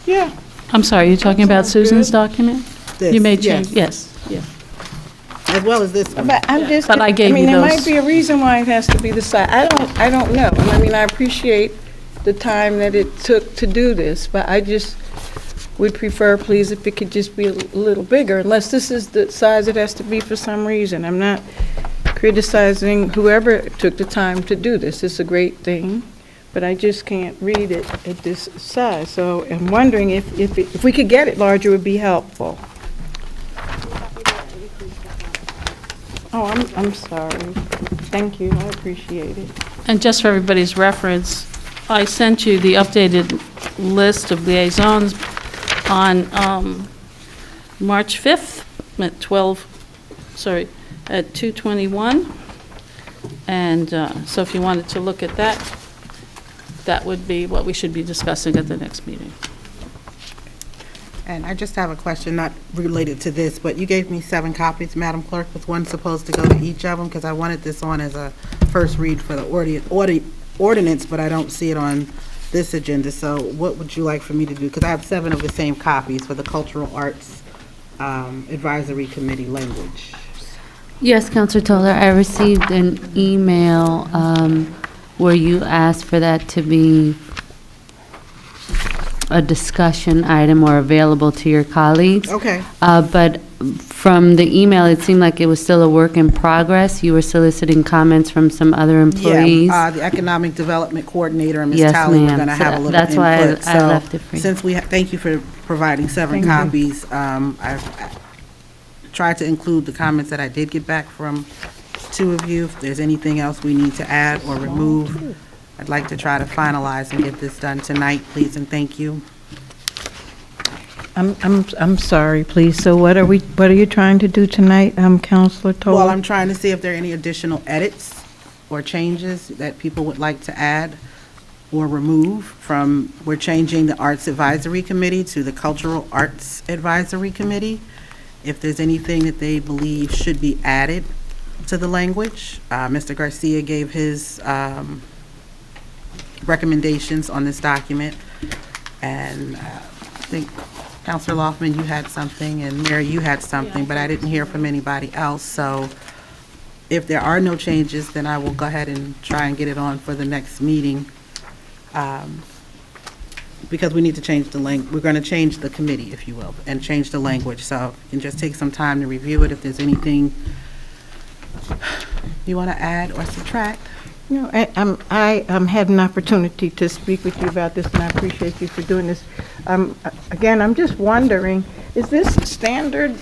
Yeah. I'm sorry, you're talking about Susan's document? This, You made yes. change, yes, yeah. As well as this one. But I'm just, But I I gave mean, you there those. might be a reason why it has to be the size. I don't know. I mean, I appreciate the time that it took to do this, but I just would prefer, please, if it could just be a little bigger, unless this is the size it has to be for some reason. I'm not criticizing whoever took the time to do this. It's a great thing, but I just can't read it at this size. So I'm wondering if we could get it larger, it would be helpful. Oh, I'm sorry. Thank you, I appreciate it. And just for everybody's reference, I sent you the updated list of liaisons on March 5th at 2:21. And so if you wanted to look at that, that would be what we should be discussing at the next meeting. And I just have a question, not related to this, but you gave me 7 copies, Madam Clerk. Was one supposed to go to each of them? Because I wanted this on as a first read for the ordinance, but I don't see it on this agenda. So what would you like for me to do? Because I have 7 of the same copies for the Cultural Arts Advisory Committee language. Yes, Councilor Toller, I received an email where you asked for that to be a discussion item or available to your colleagues. Okay. But from the email, it seemed like it was still a work in progress. You were soliciting comments from some other employees. Yeah, the Economic Development Coordinator and Ms. Yes, Talley were ma'am. going to So have a little that's input. why I So left it for you. Since thank you for providing 7 copies. I've tried to include the comments that I did get back from 2 of you. If there's anything else we need to add or remove, I'd like to try to finalize and get this done tonight, please, and thank you. I'm sorry, please. So what are you trying to do tonight, Councilor Toller? Well, I'm trying to see if there are any additional edits or changes that people would like to add or remove from, we're changing the Arts Advisory Committee to the Cultural Arts Advisory Committee. If there's anything that they believe should be added to the language. Mr. Garcia gave his recommendations on this document. And I think Councilor Loftman, you had something, and Mary, you had something, but I didn't hear from anybody else. So if there are no changes, then I will go ahead and try and get it on for the next meeting. Because we need to change the we're going to change the committee, if you will, and change the language. So you can just take some time to review it. If there's anything you want to add or subtract, You know, I had an opportunity to speak with you about this, and I appreciate you for doing this. Again, I'm just wondering, is this standard?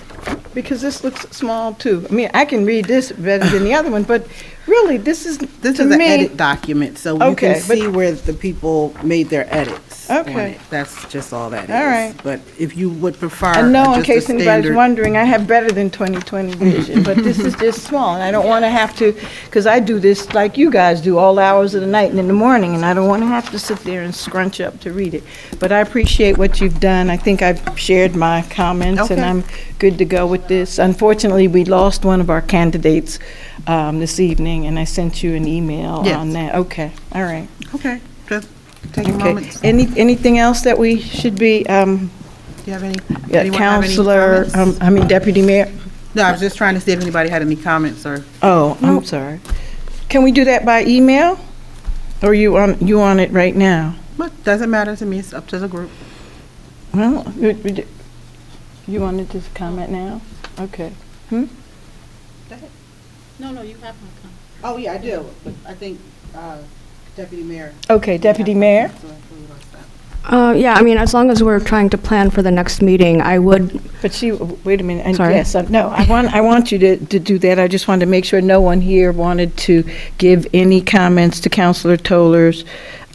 Because this looks small, too. I mean, I can read this better than the other one, but really, this is, This to is an me... edit document, so you Okay, can but- see where the people made their edits on Okay. it. That's just all that is. All right. But if you would prefer I know, in just a case anybody's standard- wondering, I have better than 20/20 vision, but this is just small, and I don't want to have to, because I do this like you guys do, all hours of the night and in the morning, and I don't want to have to sit there and scrunch up to read it. But I appreciate what you've done. I think I've shared my comments, and Okay. I'm good to go with this. Unfortunately, we lost one of our candidates this evening, and I sent you an email Yes. on that. Okay, all right. Okay, just take a Okay. moment. Do Anything else that we should be, you have any, anyone have any Councilor, comments? Deputy Mayor? No, I was just trying to see if anybody had any comments or. Oh, I'm sorry. Can we do that by email? Or you on it right now? But doesn't matter to me, it's up to the group. Well, you wanted to comment now? Okay. No, you have my comment. Oh, yeah, I do, but I think Deputy Mayor. Okay, Deputy Mayor? Yeah, I mean, as long as we're trying to plan for the next meeting, I would, But wait a minute, and Sorry? yes, no, I want you to do that. I just wanted to make sure no one here wanted to give any comments to Councilor Toller's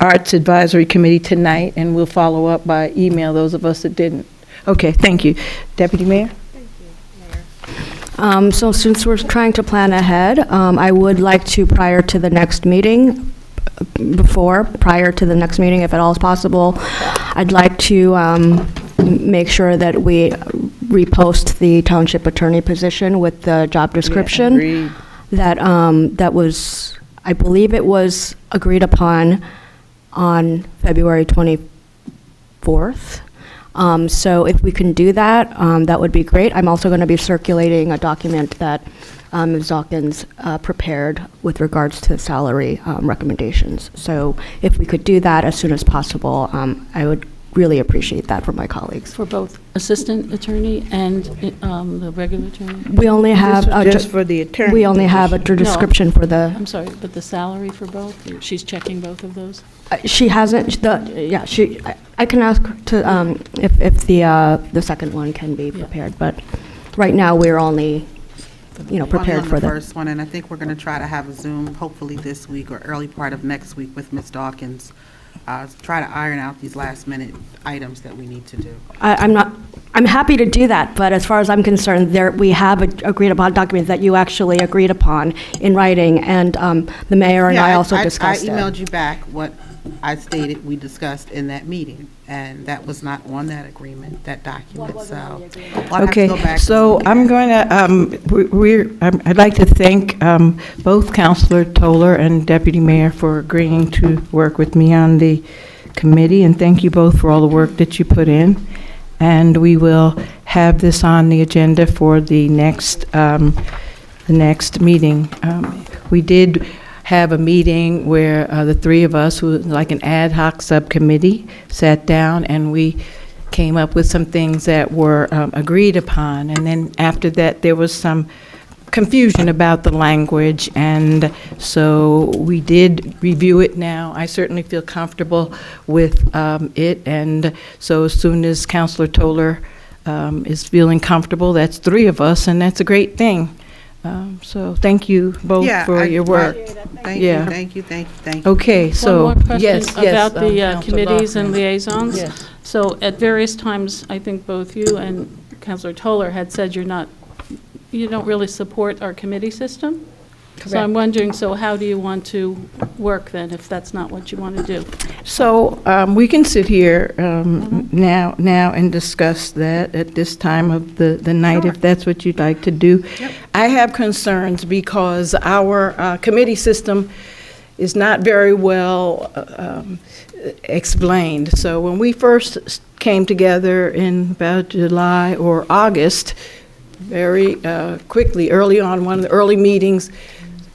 Arts Advisory Committee tonight, and we'll follow up by email, those of us that didn't. Okay, thank you. Deputy Mayor? so since we're trying to plan ahead, I would like to, prior to the next meeting, if at all is possible, I'd like to make sure that we repost the township attorney position with the job description. Agreed. That was, I believe it was agreed upon on February 24th. So if we can do that, that would be great. I'm also going to be circulating a document that Ms. Dawkins prepared with regards to salary recommendations. So if we could do that as soon as possible, I would really appreciate that from my colleagues. For both assistant attorney and the regular attorney? We only have, Just for the attorney. we only have a description for the, I'm sorry, but the salary for both? She's checking both of those? she hasn't, I can ask to, if the second one can be prepared, but right now, we're only, prepared for the the. first one, and I think we're going to try to have a Zoom, hopefully this week or early part of next week with Ms. Dawkins. Try to iron out these last-minute items that we need to do. I'm happy to do that, but as far as I'm concerned, we have agreed upon documents that you actually agreed upon in writing, and the mayor and I also discussed it. I emailed you back what I stated we discussed in that meeting, and that was not on that agreement, that document, so. I'll have to go Okay, back so and- I'm going to, I'd like to thank both Councilor Toller and Deputy Mayor for agreeing to work with me on the committee, and thank you both for all the work that you put in. And we will have this on the agenda for the next meeting. We did have a meeting where the three of us, who like an ad hoc subcommittee, sat down and we came up with some things that were agreed upon. And then after that, there was some confusion about the language, and so we did review it now. I certainly feel comfortable with it, and so as soon as Councilor Toller is feeling comfortable, that's three of us, and that's a great thing. So thank you both for your work. Thank Yeah. you, thank you, thank you, thank you. Okay, so, One more question yes, about the Councilor committees and Bachman. liaisons. Yes. So at various times, I think both you and Councilor Toller had said you don't really support our committee system? So I'm wondering, so how do you want to work then, if that's not what you want to do? So we can sit here now and discuss that at this time of the night, if that's what you'd like to do. I have concerns because our committee system is not very well explained. So when we first came together in about July or August, very quickly, early on, one of the early meetings,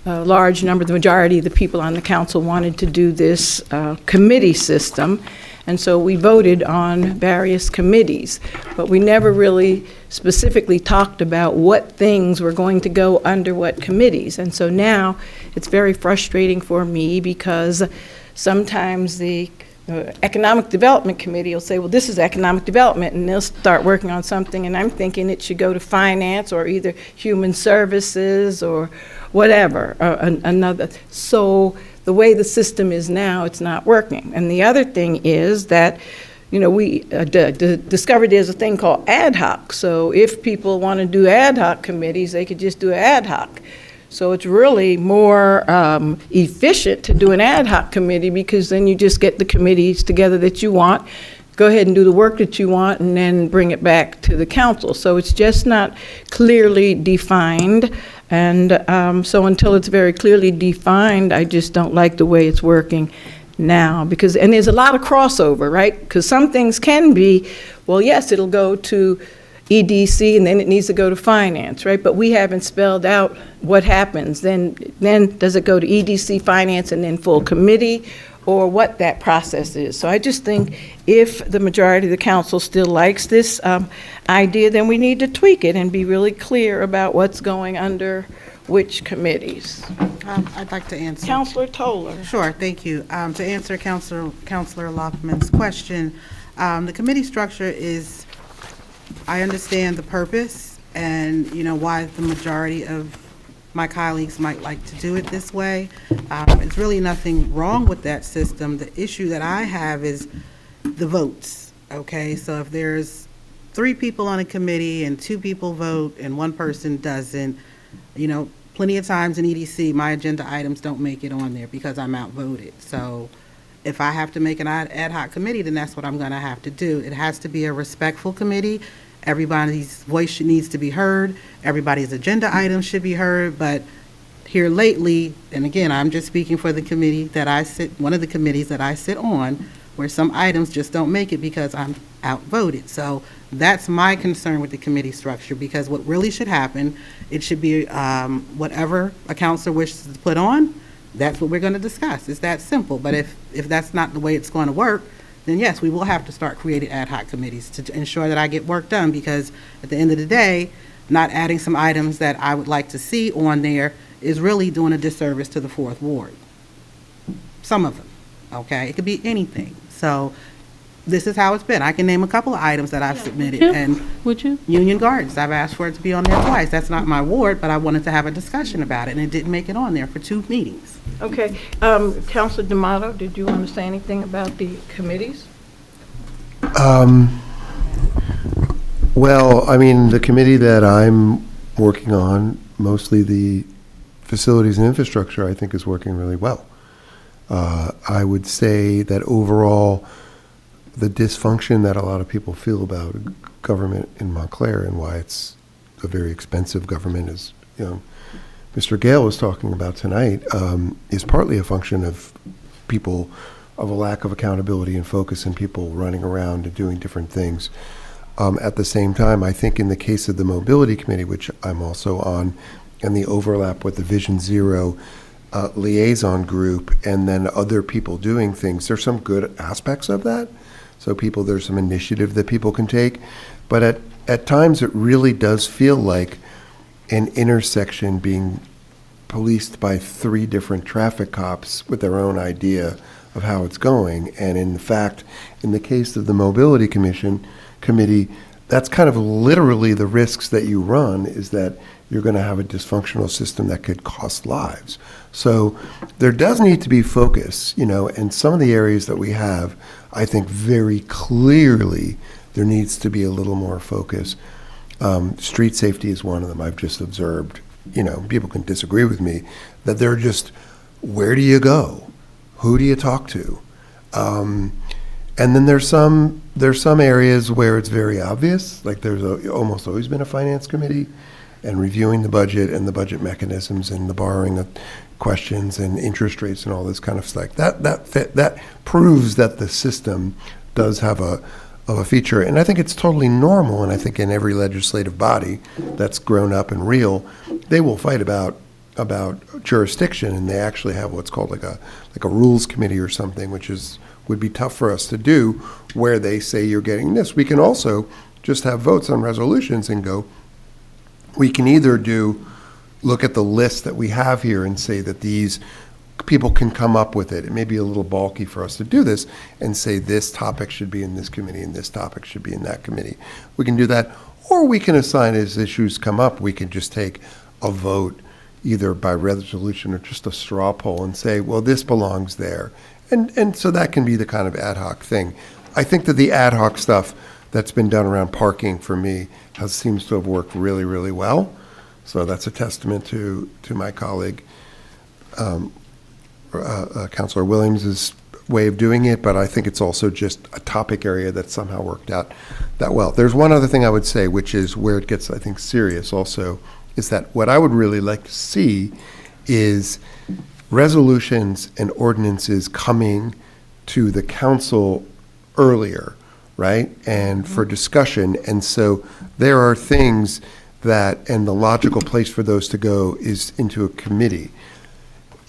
a large number, the majority of the people on the council wanted to do this committee system. And so we voted on various committees, but we never really specifically talked about what things were going to go under what committees. And so now it's very frustrating for me because sometimes the Economic Development Committee will say, well, this is economic development, and they'll start working on something, and I'm thinking it should go to finance or either human services or whatever, another. So the way the system is now, it's not working. And the other thing is that, you know, we discovered there's a thing called ad hoc. So if people want to do ad hoc committees, they could just do ad hoc. So it's really more efficient to do an ad hoc committee, because then you just get the committees together that you want, go ahead and do the work that you want, and then bring it back to the council. So it's just not clearly defined. And so until it's very clearly defined, I just don't like the way it's working now. And there's a lot of crossover, right? Because some things can be, well, yes, it'll go to EDC, and then it needs to go to finance, right? But we haven't spelled out what happens. Then does it go to EDC, finance, and then full committee, or what that process is? So I just think if the majority of the council still likes this idea, then we need to tweak it and be really clear about what's going under which committees. I'd like to answer. Councilor Toller. Sure, thank you. To answer Councilor Lockman's question, the committee structure is, I understand the purpose and, you know, why the majority of my colleagues might like to do it this way. It's really nothing wrong with that system. The issue that I have is the votes, okay? So if there's 3 people on a committee and 2 people vote and 1 person doesn't, you know, plenty of times in EDC, my agenda items don't make it on there because I'm outvoted. So if I have to make an ad hoc committee, then that's what I'm going to have to do. It has to be a respectful committee. Everybody's voice needs to be heard. Everybody's agenda items should be heard. But here lately, and again, I'm just speaking for the committee that I sit, one of the committees that I sit on, where some items just don't make it because I'm outvoted. So that's my concern with the committee structure, because what really should happen, it should be whatever a councilor wishes to put on, that's what we're going to discuss. It's that simple. But if that's not the way it's going to work, then yes, we will have to start creating ad hoc committees to ensure that I get work done, because at the end of the day, not adding some items that I would like to see on there is really doing a disservice to the 4th Ward. Some of them, okay? It could be anything. So this is how it's been. I can name a couple of items that I've submitted. Yeah. And Would you? Union Gardens, I've asked for it to be on there twice. That's not my ward, but I wanted to have a discussion about it, and it didn't make it on there for 2 meetings. Okay. Councilor D'Amato, did you want to say anything about the committees? Well, I mean, the committee that I'm working on, mostly the facilities and infrastructure, I think is working really well. I would say that overall, the dysfunction that a lot of people feel about government in Montclair and why it's a very expensive government, as you know, Mr. Gale was talking about tonight, is partly a function of people, of a lack of accountability and focus, and people running around and doing different things. At the same time, I think in the case of the Mobility Committee, which I'm also on, and the overlap with the Vision Zero liaison group, and then other people doing things, there's some good aspects of that. So there's some initiative that people can take. But at times, it really does feel like an intersection being policed by 3 different traffic cops with their own idea of how it's going. And in fact, in the case of the Mobility Committee, that's kind of literally the risks that you run, is that you're going to have a dysfunctional system that could cost lives. So there does need to be focus, you know, and some of the areas that we have, I think very clearly there needs to be a little more focus. Street safety is one of them. I've just observed, you know, people can disagree with me, that they're just, where do you go? Who do you talk to? And then there's some areas where it's very obvious, like there's almost always been a finance committee, and reviewing the budget and the budget mechanisms and the borrowing of questions and interest rates and all this kind of stuff. That proves that the system does have a feature, and I think it's totally normal. And I think in every legislative body that's grown up and real, they will fight about jurisdiction, and they actually have what's called like a rules committee or something, which is would be tough for us to do, where they say you're getting this. We can also just have votes on resolutions and go, we can either look at the list that we have here and say that these people can come up with it. It may be a little bulky for us to do this and say this topic should be in this committee and this topic should be in that committee. We can do that, or we can assign as issues come up, we can just take a vote either by resolution or just a straw poll and say, well, this belongs there. And so that can be the kind of ad hoc thing. I think that the ad hoc stuff that's been done around parking for me seems to have worked really, really well. So that's a testament to my colleague, Councilor Williams' way of doing it, but I think it's also just a topic area that somehow worked out that well. There's one other thing I would say, which is where it gets, I think, serious also, is that what I would really like to see is resolutions and ordinances coming to the council earlier, right? And for discussion. And so there are things that, and the logical place for those to go is into a committee.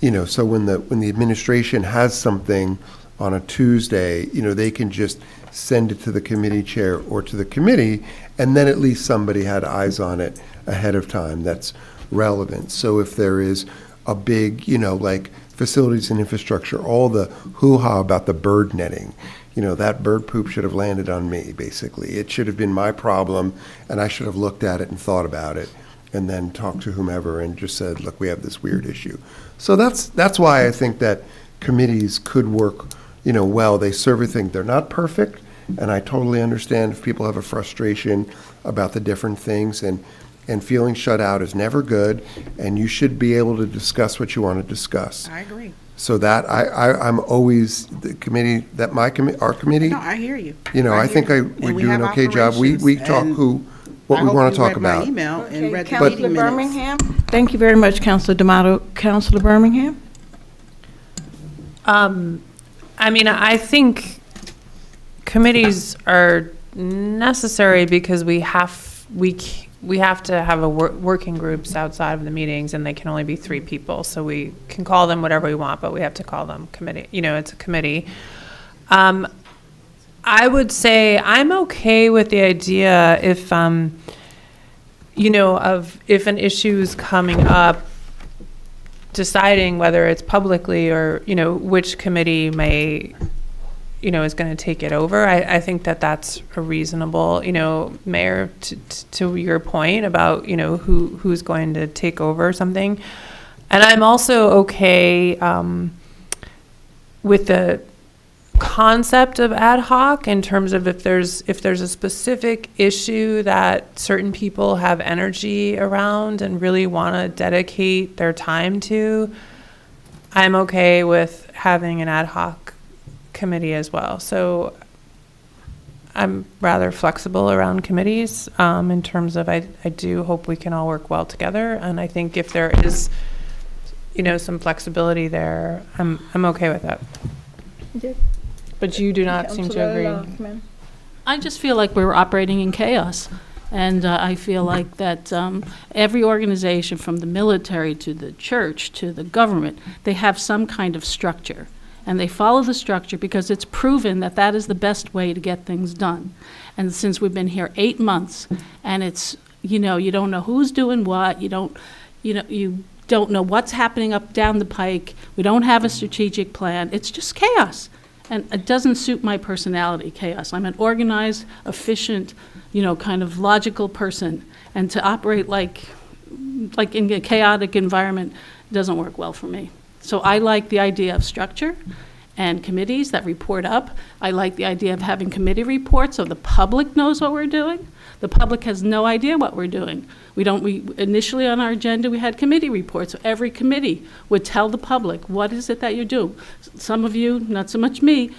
You know, so when the administration has something on a Tuesday, you know, they can just send it to the committee chair or to the committee, and then at least somebody had eyes on it ahead of time that's relevant. So if there is a big, you know, like facilities and infrastructure, all the hoo-ha about the bird netting, you know, that bird poop should have landed on me, basically. It should have been my problem, and I should have looked at it and thought about it, and then talked to whomever and just said, look, we have this weird issue. So that's why I think that committees could work, you know, well. They serve a thing. They're not perfect, and I totally understand if people have a frustration about the different things, and feeling shut out is never good, and you should be able to discuss what you want to discuss. I agree. So that I'm always the committee, that our committee. No, I hear you. You know, I think we do an okay job. We talk what we want to talk about. I hope you read my email and read the Councilor meeting minutes. Birmingham? Thank you very much, Councilor D'Amato. Councilor Birmingham? I mean, I think committees are necessary because we have to have working groups outside of the meetings, and they can only be 3 people. So we can call them whatever we want, but we have to call them committee. You know, it's a committee. I would say I'm okay with the idea if, you know, if an issue is coming up, deciding whether it's publicly or, you know, which committee may, you know, is going to take it over. I think that that's a reasonable, you know, Mayor, to your point about, you know, who's going to take over something. And I'm also okay with the concept of ad hoc in terms of if there's a specific issue that certain people have energy around and really want to dedicate their time to, I'm okay with having an ad hoc committee as well. So I'm rather flexible around committees in terms of I do hope we can all work well together, and I think if there is, you know, some flexibility there, I'm okay with that. But you do not seem to agree. I just feel like we're operating in chaos. And I feel like that every organization, from the military to the church to the government, they have some kind of structure. And they follow the structure because it's proven that that is the best way to get things done. And since we've been here 8 months, and it's, you know, you don't know who's doing what, you don't know what's happening up down the pike, we don't have a strategic plan, it's just chaos. And it doesn't suit my personality, chaos. I'm an organized, efficient, you know, kind of logical person. And to operate like in a chaotic environment doesn't work well for me. So I like the idea of structure and committees that report up. I like the idea of having committee reports so the public knows what we're doing. The public has no idea what we're doing. We initially on our agenda, we had committee reports. So every committee would tell the public, what is it that you're doing? Some of you, not so much me,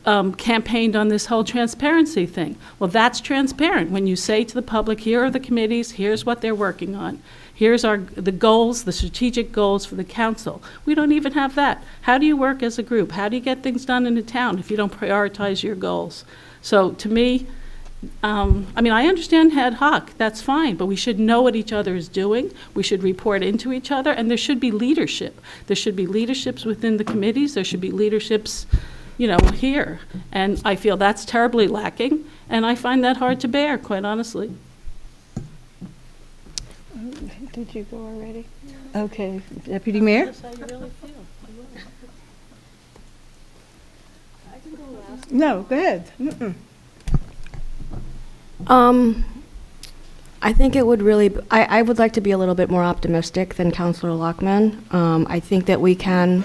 campaigned on this whole transparency thing. Well, that's transparent. When you say to the public, here are the committees, here's what they're working on. Here's the goals, the strategic goals for the council. We don't even have that. How do you work as a group? How do you get things done in a town if you don't prioritize your goals? So to me, I mean, I understand ad hoc, that's fine, but we should know what each other is doing. We should report into each other, and there should be leadership. There should be leaderships within the committees. There should be leaderships, here. And I feel that's terribly lacking, and I find that hard to bear, quite honestly. Did you go already? Okay, Deputy Mayor? That's how you really feel. No, go ahead. Mm-mm. I think it would really, I would like to be a little bit more optimistic than Councilor Lockman. I think that we can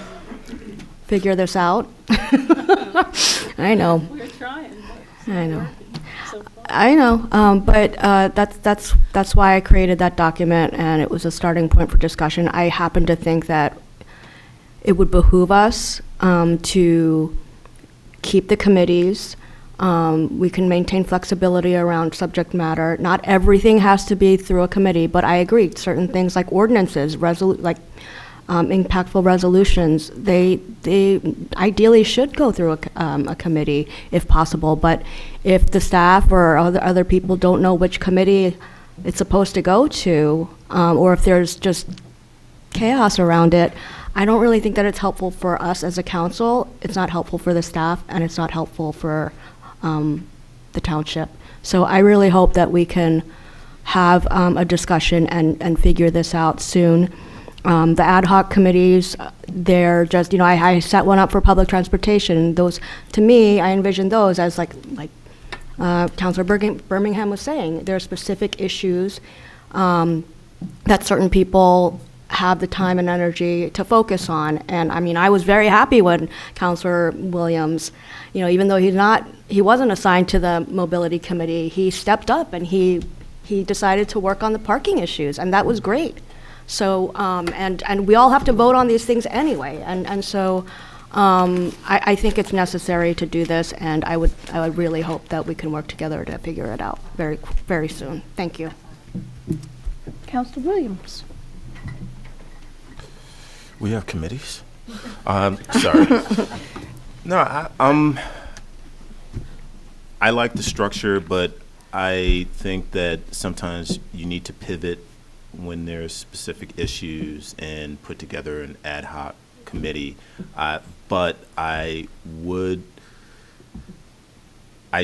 figure this out. I know. We're trying. I know. I know, but that's why I created that document, and it was a starting point for discussion. I happen to think that it would behoove us to keep the committees. We can maintain flexibility around subject matter. Not everything has to be through a committee, but I agree, certain things like ordinances, impactful resolutions, they ideally should go through a committee if possible. But if the staff or other people don't know which committee it's supposed to go to, or if there's just chaos around it, I don't really think that it's helpful for us as a council. It's not helpful for the staff, and it's not helpful for the township. So I really hope that we can have a discussion and figure this out soon. The ad hoc committees, they're just, I set one up for public transportation. Those, to me, I envision those as like Councilor Birmingham was saying, there are specific issues that certain people have the time and energy to focus on. And I mean, I was very happy when Councilor Williams, even though he wasn't assigned to the mobility committee, he stepped up and he decided to work on the parking issues, and that was great. So, and we all have to vote on these things anyway, and so I think it's necessary to do this, and I would really hope that we can work together to figure it out very, very soon. Thank you. Councilor Williams. We have committees? Sorry. No, I like the structure, but I think that sometimes you need to pivot when there's specific issues and put together an ad hoc committee. But I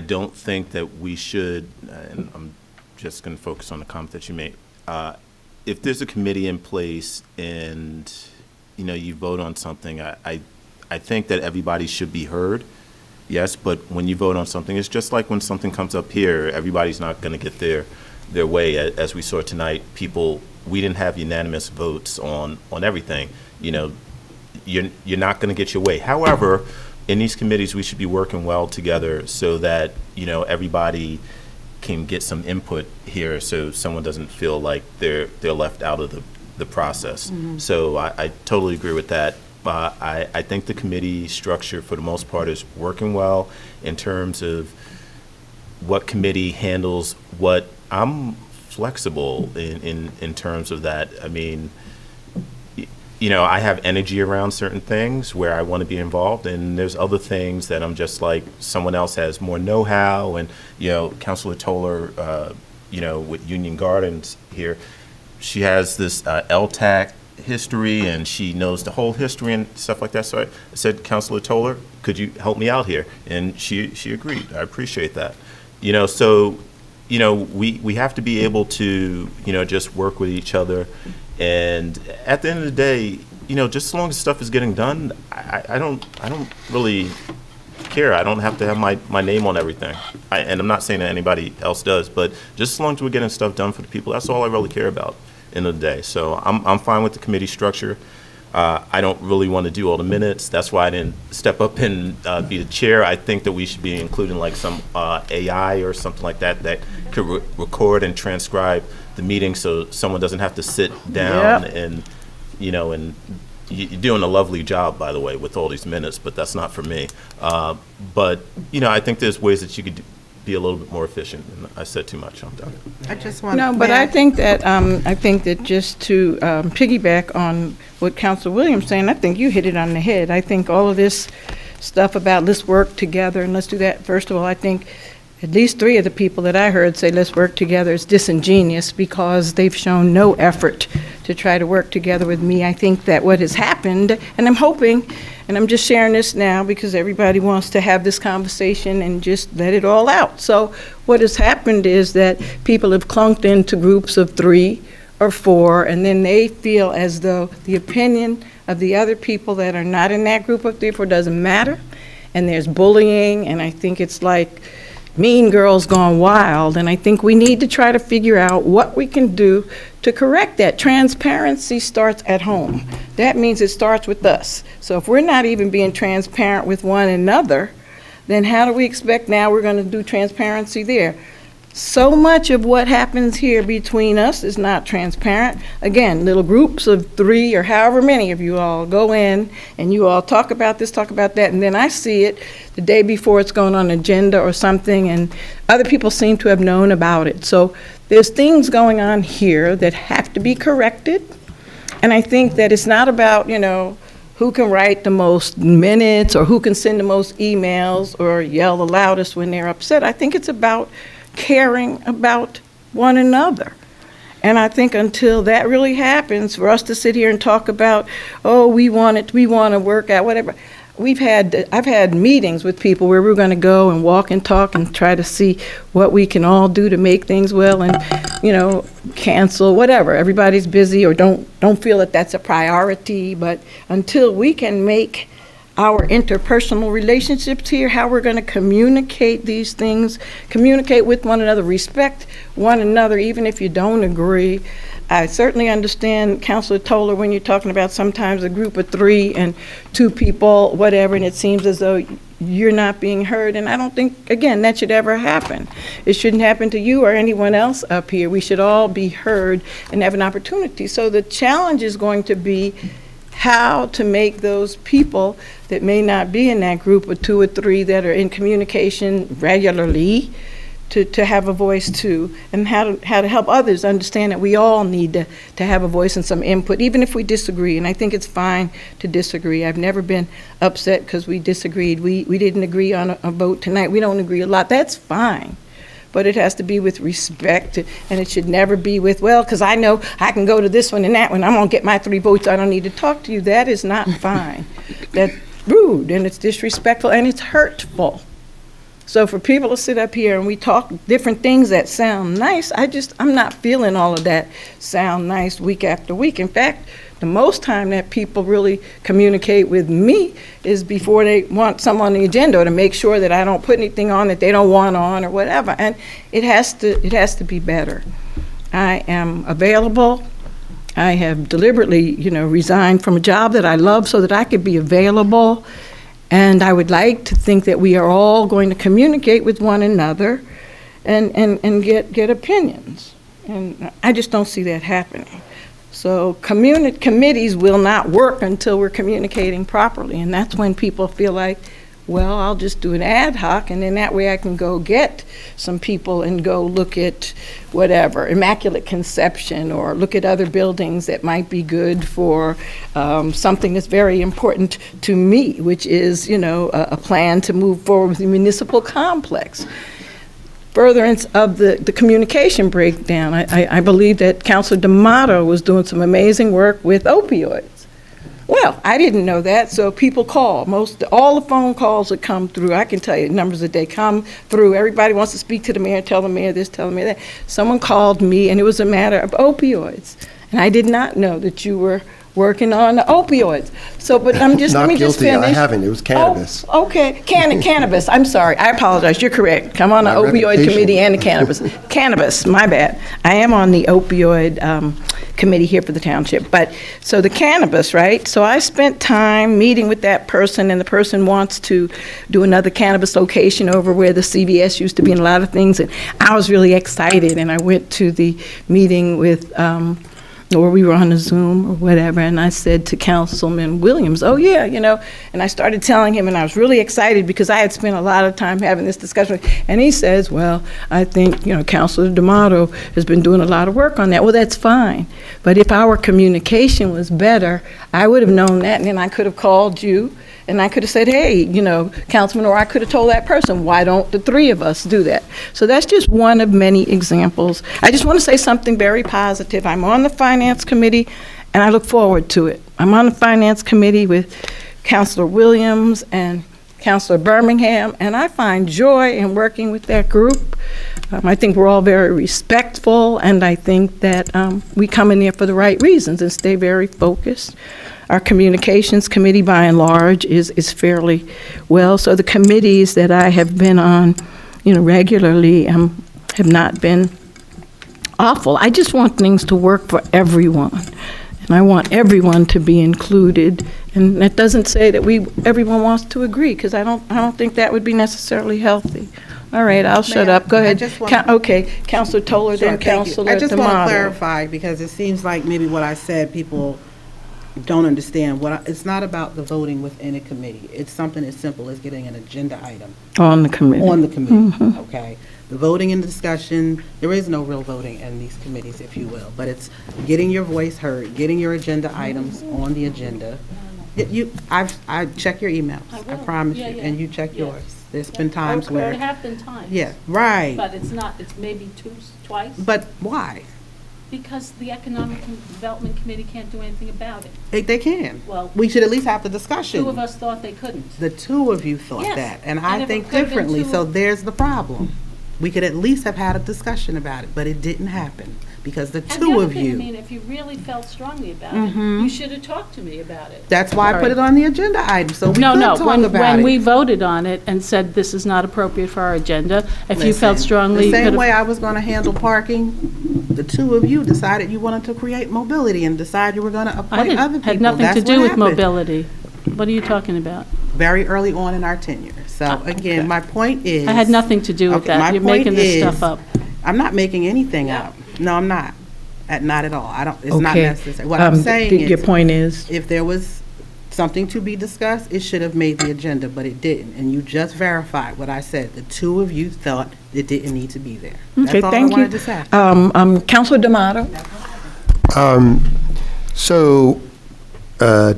don't think that we should, and I'm just going to focus on the comment that you made. If there's a committee in place and you vote on something, I think that everybody should be heard, yes, but when you vote on something, it's just like when something comes up here, everybody's not going to get their way. As we saw tonight, we didn't have unanimous votes on everything. You're not going to get your way. However, in these committees, we should be working well together so that, everybody can get some input here, so someone doesn't feel like they're left out of the process. Mm-hmm. So I totally agree with that. I think the committee structure, for the most part, is working well in terms of what committee handles what. I'm flexible in terms of that. I mean, I have energy around certain things where I want to be involved, and there's other things that I'm just like, someone else has more know-how, and, Councilor Toller, with Union Gardens here, she has this LTAC history, and she knows the whole history and stuff like that. So I said, Councilor Toller, could you help me out here? And she agreed. I appreciate that. So, we have to be able to, just work with each other. And at the end of the day, just as long as stuff is getting done, I don't really care. I don't have to have my name on everything. And I'm not saying that anybody else does, but just as long as we're getting stuff done for the people, that's all I really care about end of the day. So I'm fine with the committee structure. I don't really want to do all the minutes. That's why I didn't step up and be the chair. I think that we should be including like some AI or something like that could record and transcribe the meeting, so someone doesn't have to sit down. Yep. And and you're doing a lovely job, by the way, with all these minutes, but that's not for me. But I think there's ways that you could be a little bit more efficient. And I said too much. I'm done. I just want. No, but I think that just to piggyback on what Councilor Williams saying, I think you hit it on the head. I think all of this stuff about let's work together and let's do that. First of all, I think at least 3 of the people that I heard say let's work together is disingenuous, because they've shown no effort to try to work together with me. I think that what has happened, and I'm hoping And I'm just sharing this now because everybody wants to have this conversation and just let it all out. So what has happened is that people have clunked into groups of 3 or 4, and then they feel as though the opinion of the other people that are not in that group of 3 or 4 doesn't matter. And there's bullying, and I think it's like Mean Girls Gone Wild, and I think we need to try to figure out what we can do to correct that. Transparency starts at home. That means it starts with us. So if we're not even being transparent with one another, then how do we expect now we're going to do transparency there? So much of what happens here between us is not transparent. Again, little groups of 3 or however many of you all go in and you all talk about this, talk about that, and then I see it the day before it's going on an agenda or something, and other people seem to have known about it. So there's things going on here that have to be corrected, and I think that it's not about, who can write the most minutes or who can send the most emails or yell the loudest when they're upset. I think it's about caring about one another. And I think until that really happens, for us to sit here and talk about, we want to work out, whatever. I've had meetings with people where we're going to go and walk and talk and try to see what we can all do to make things well and, cancel, whatever. Everybody's busy or don't feel that that's a priority. But until we can make our interpersonal relationships here, how we're going to communicate these things, communicate with one another, respect one another, even if you don't agree. I certainly understand, Councilor Toller, when you're talking about sometimes a group of 3 and 2 people, whatever, and it seems as though you're not being heard. And I don't think, again, that should ever happen. It shouldn't happen to you or anyone else up here. We should all be heard and have an opportunity. So the challenge is going to be how to make those people that may not be in that group of 2 or 3 that are in communication regularly to have a voice too, and how to help others understand that we all need to have a voice and some input, even if we disagree. And I think it's fine to disagree. I've never been upset because we disagreed. We didn't agree on a vote tonight. We don't agree a lot. That's fine. But it has to be with respect, and it should never be with, because I know I can go to this one and that one, I'm going to get my 3 votes, I don't need to talk to you. That is not fine. That's rude, and it's disrespectful, and it's hurtful. So for people to sit up here and we talk different things that sound nice, I'm not feeling all of that sound nice week after week. In fact, the most time that people really communicate with me is before they want something on the agenda, or to make sure that I don't put anything on that they don't want on or whatever. And it has to be better. I am available. I have deliberately, resigned from a job that I love so that I could be available. And I would like to think that we are all going to communicate with one another and get opinions. And I just don't see that happening. So committees will not work until we're communicating properly. And that's when people feel like, I'll just do an ad hoc, and then that way I can go get some people and go look at whatever, Immaculate Conception, or look at other buildings that might be good for something that's very important to me, which is, a plan to move forward with the municipal complex. Furtherance of the communication breakdown. I believe that Councilor D'Amato was doing some amazing work with opioids. Well, I didn't know that, so people call. All the phone calls that come through, I can tell you numbers that they come through. Everybody wants to speak to the mayor, tell the mayor this, tell the mayor that. Someone called me, and it was a matter of opioids. And I did not know that you were working on the opioids. So, but let me just finish. I haven't. It was cannabis. Oh, okay, cannabis. I'm sorry. I apologize. You're correct. I'm on the opioid committee and the cannabis. Cannabis, my bad. I am on the opioid committee here for the township. But, so the cannabis, right? So I spent time meeting with that person, and the person wants to do another cannabis location over where the CVS used to be and a lot of things. And I was really excited, and I went to the meeting with or we were on a Zoom or whatever, and I said to Councilman Williams, and I started telling him, and I was really excited because I had spent a lot of time having this discussion, and he says, I think, Councilor D'Amato has been doing a lot of work on that. Well, that's fine, but if our communication was better, I would have known that, and then I could have called you, and I could have said, hey, Councilman, or I could have told that person, why don't the 3 of us do that? So that's just one of many examples. I just want to say something very positive. I'm on the Finance Committee, and I look forward to it. I'm on the Finance Committee with Councilor Williams and Councilor Birmingham, and I find joy in working with that group. I think we're all very respectful, and I think that we come in there for the right reasons and stay very focused. Our communications committee, by and large, is fairly well. So the committees that I have been on, regularly have not been awful. I just want things to work for everyone, and I want everyone to be included. And that doesn't say that everyone wants to agree, because I don't think that would be necessarily healthy. All right, I'll shut up. Go ahead. Okay, Councilor Toller, then Councilor I just want to D'Amato. clarify, because it seems like maybe what I said, people don't understand. It's not about the voting within a committee. It's something as simple as getting an agenda item On the committee. on the committee, okay? The voting and discussion, there is no real voting in these committees, if you will, but it's getting your voice heard, getting your agenda items on the agenda. I check your emails, I promise you, and you check yours. There's been times where. There have been times. Yeah, right. But it's maybe twice. But why? Because the Economic Development Committee can't do anything about it. They can. Well, we should at least have the discussion. Two of us thought they couldn't. The two of you thought Yes, that, and and I if it think could've been differently, two- so there's the problem. We could at least have had a discussion about it, but it didn't happen, because the And the two other of thing, I you, mean, if you really felt strongly about it, you should have talked to me about it. that's why I put it on the agenda item, so we could No, talk about it. when we voted on it and said this is not appropriate for our agenda, if you felt Listen, strongly, you the could same way have. I was gonna handle parking, the two of you decided you wanted to create mobility and decide you were gonna I appoint other didn't, people. had nothing That's to what do with happened. mobility. What are you talking about? Very early on in our tenure. So again, my point is. I had nothing to do with Okay, my that. You're point making this is- stuff up. I'm not making anything up. No, I'm not. Not at all. It's not Okay. necessary. What I'm saying Your is, point is? if there was something to be discussed, it should have made the agenda, but it didn't. And you just verified what I said. The two of you thought it didn't need to be there. Okay, That's all I thank you. wanted to say. Councilor D'Amato? So,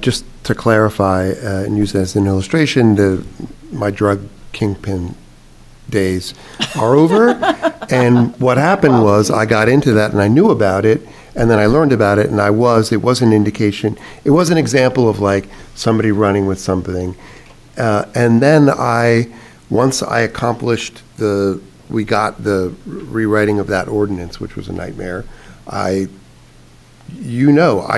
just to clarify and use as an illustration, my drug kingpin days are over. And what happened was I got into that and I knew about it, and then I learned about it, and it was an indication, it was an example of like somebody running with something. And then once I accomplished we got the rewriting of that ordinance, which was a nightmare, I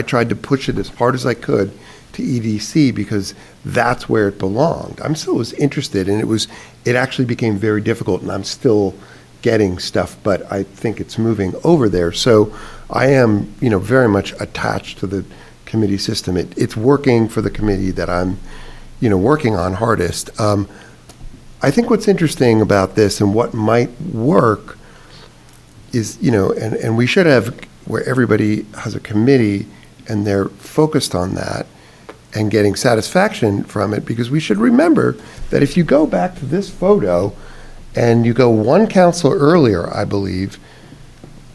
tried to push it as hard as I could to EDC because that's where it belonged. I'm still was interested, and it actually became very difficult, and I'm still getting stuff, but I think it's moving over there. So I am, very much attached to the committee system. It's working for the committee that I'm, working on hardest. I think what's interesting about this and what might work is, and we should have where everybody has a committee and they're focused on that and getting satisfaction from it, because we should remember that if you go back to this photo and you go one council earlier, I believe,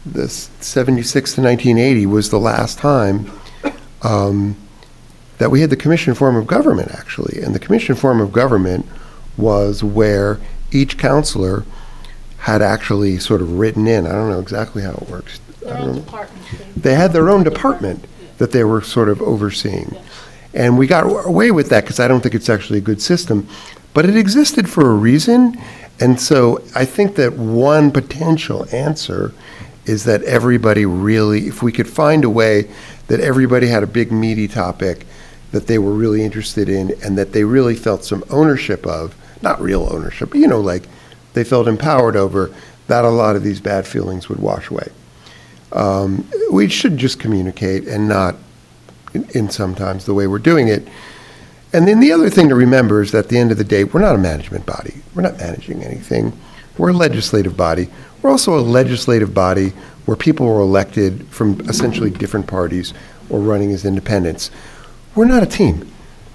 this 76 to 1980 was the last time that we had the commission form of government, actually. And the commission form of government was where each councilor had actually sort of written in, I don't know exactly how it works. They had their own department that they were sort of overseeing. And we got away with that because I don't think it's actually a good system. But it existed for a reason. And so I think that one potential answer is that everybody really, if we could find a way that everybody had a big meaty topic that they were really interested in and that they really felt some ownership of, not real ownership, but, like they felt empowered over, that a lot of these bad feelings would wash away. We should just communicate and not in sometimes the way we're doing it. And then the other thing to remember is that at the end of the day, we're not a management body. We're not managing anything. We're a legislative body. We're also a legislative body where people were elected from essentially different parties or running as independents. We're not a team.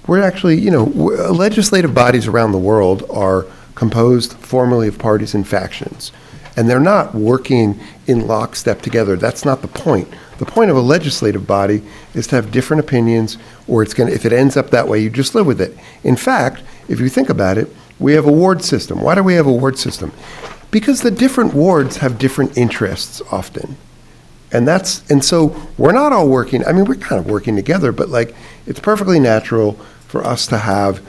We're actually, legislative bodies around the world are composed formally of parties and factions. And they're not working in lockstep together. That's not the point. The point of a legislative body is to have different opinions, or if it ends up that way, you just live with it. In fact, if you think about it, we have a ward system. Why do we have a ward system? Because the different wards have different interests often. And so we're not all working, we're kind of working together, but it's perfectly natural for us to have,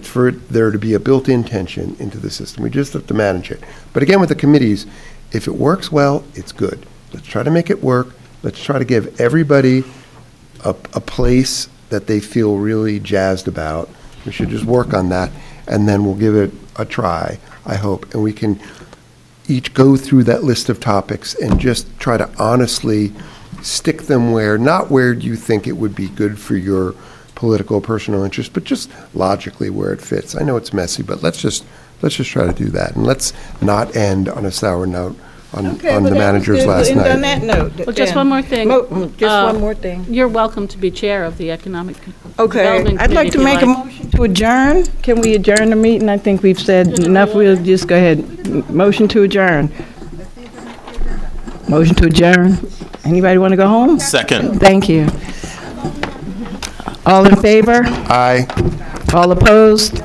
for there to be a built-in tension into the system. We just have to manage it. But again, with the committees, if it works well, it's good. Let's try to make it work. Let's try to give everybody a place that they feel really jazzed about. We should just work on that, and then we'll give it a try, I hope. And we can each go through that list of topics and just try to honestly stick them not where you think it would be good for your political personal interest, but just logically where it fits. I know it's messy, but let's just try to do that. And let's not end on a sour note on the managers last night. On that note. Well, just one more thing. Just one more thing. You're welcome to be chair of the Economic Okay, Development I'd like to Committee make if a you like. motion to adjourn. Can we adjourn the meeting? I think we've said enough. We'll just go ahead. Motion to adjourn. Motion to adjourn. Anybody want to go home? Second. Thank you. All in favor? Aye. All opposed?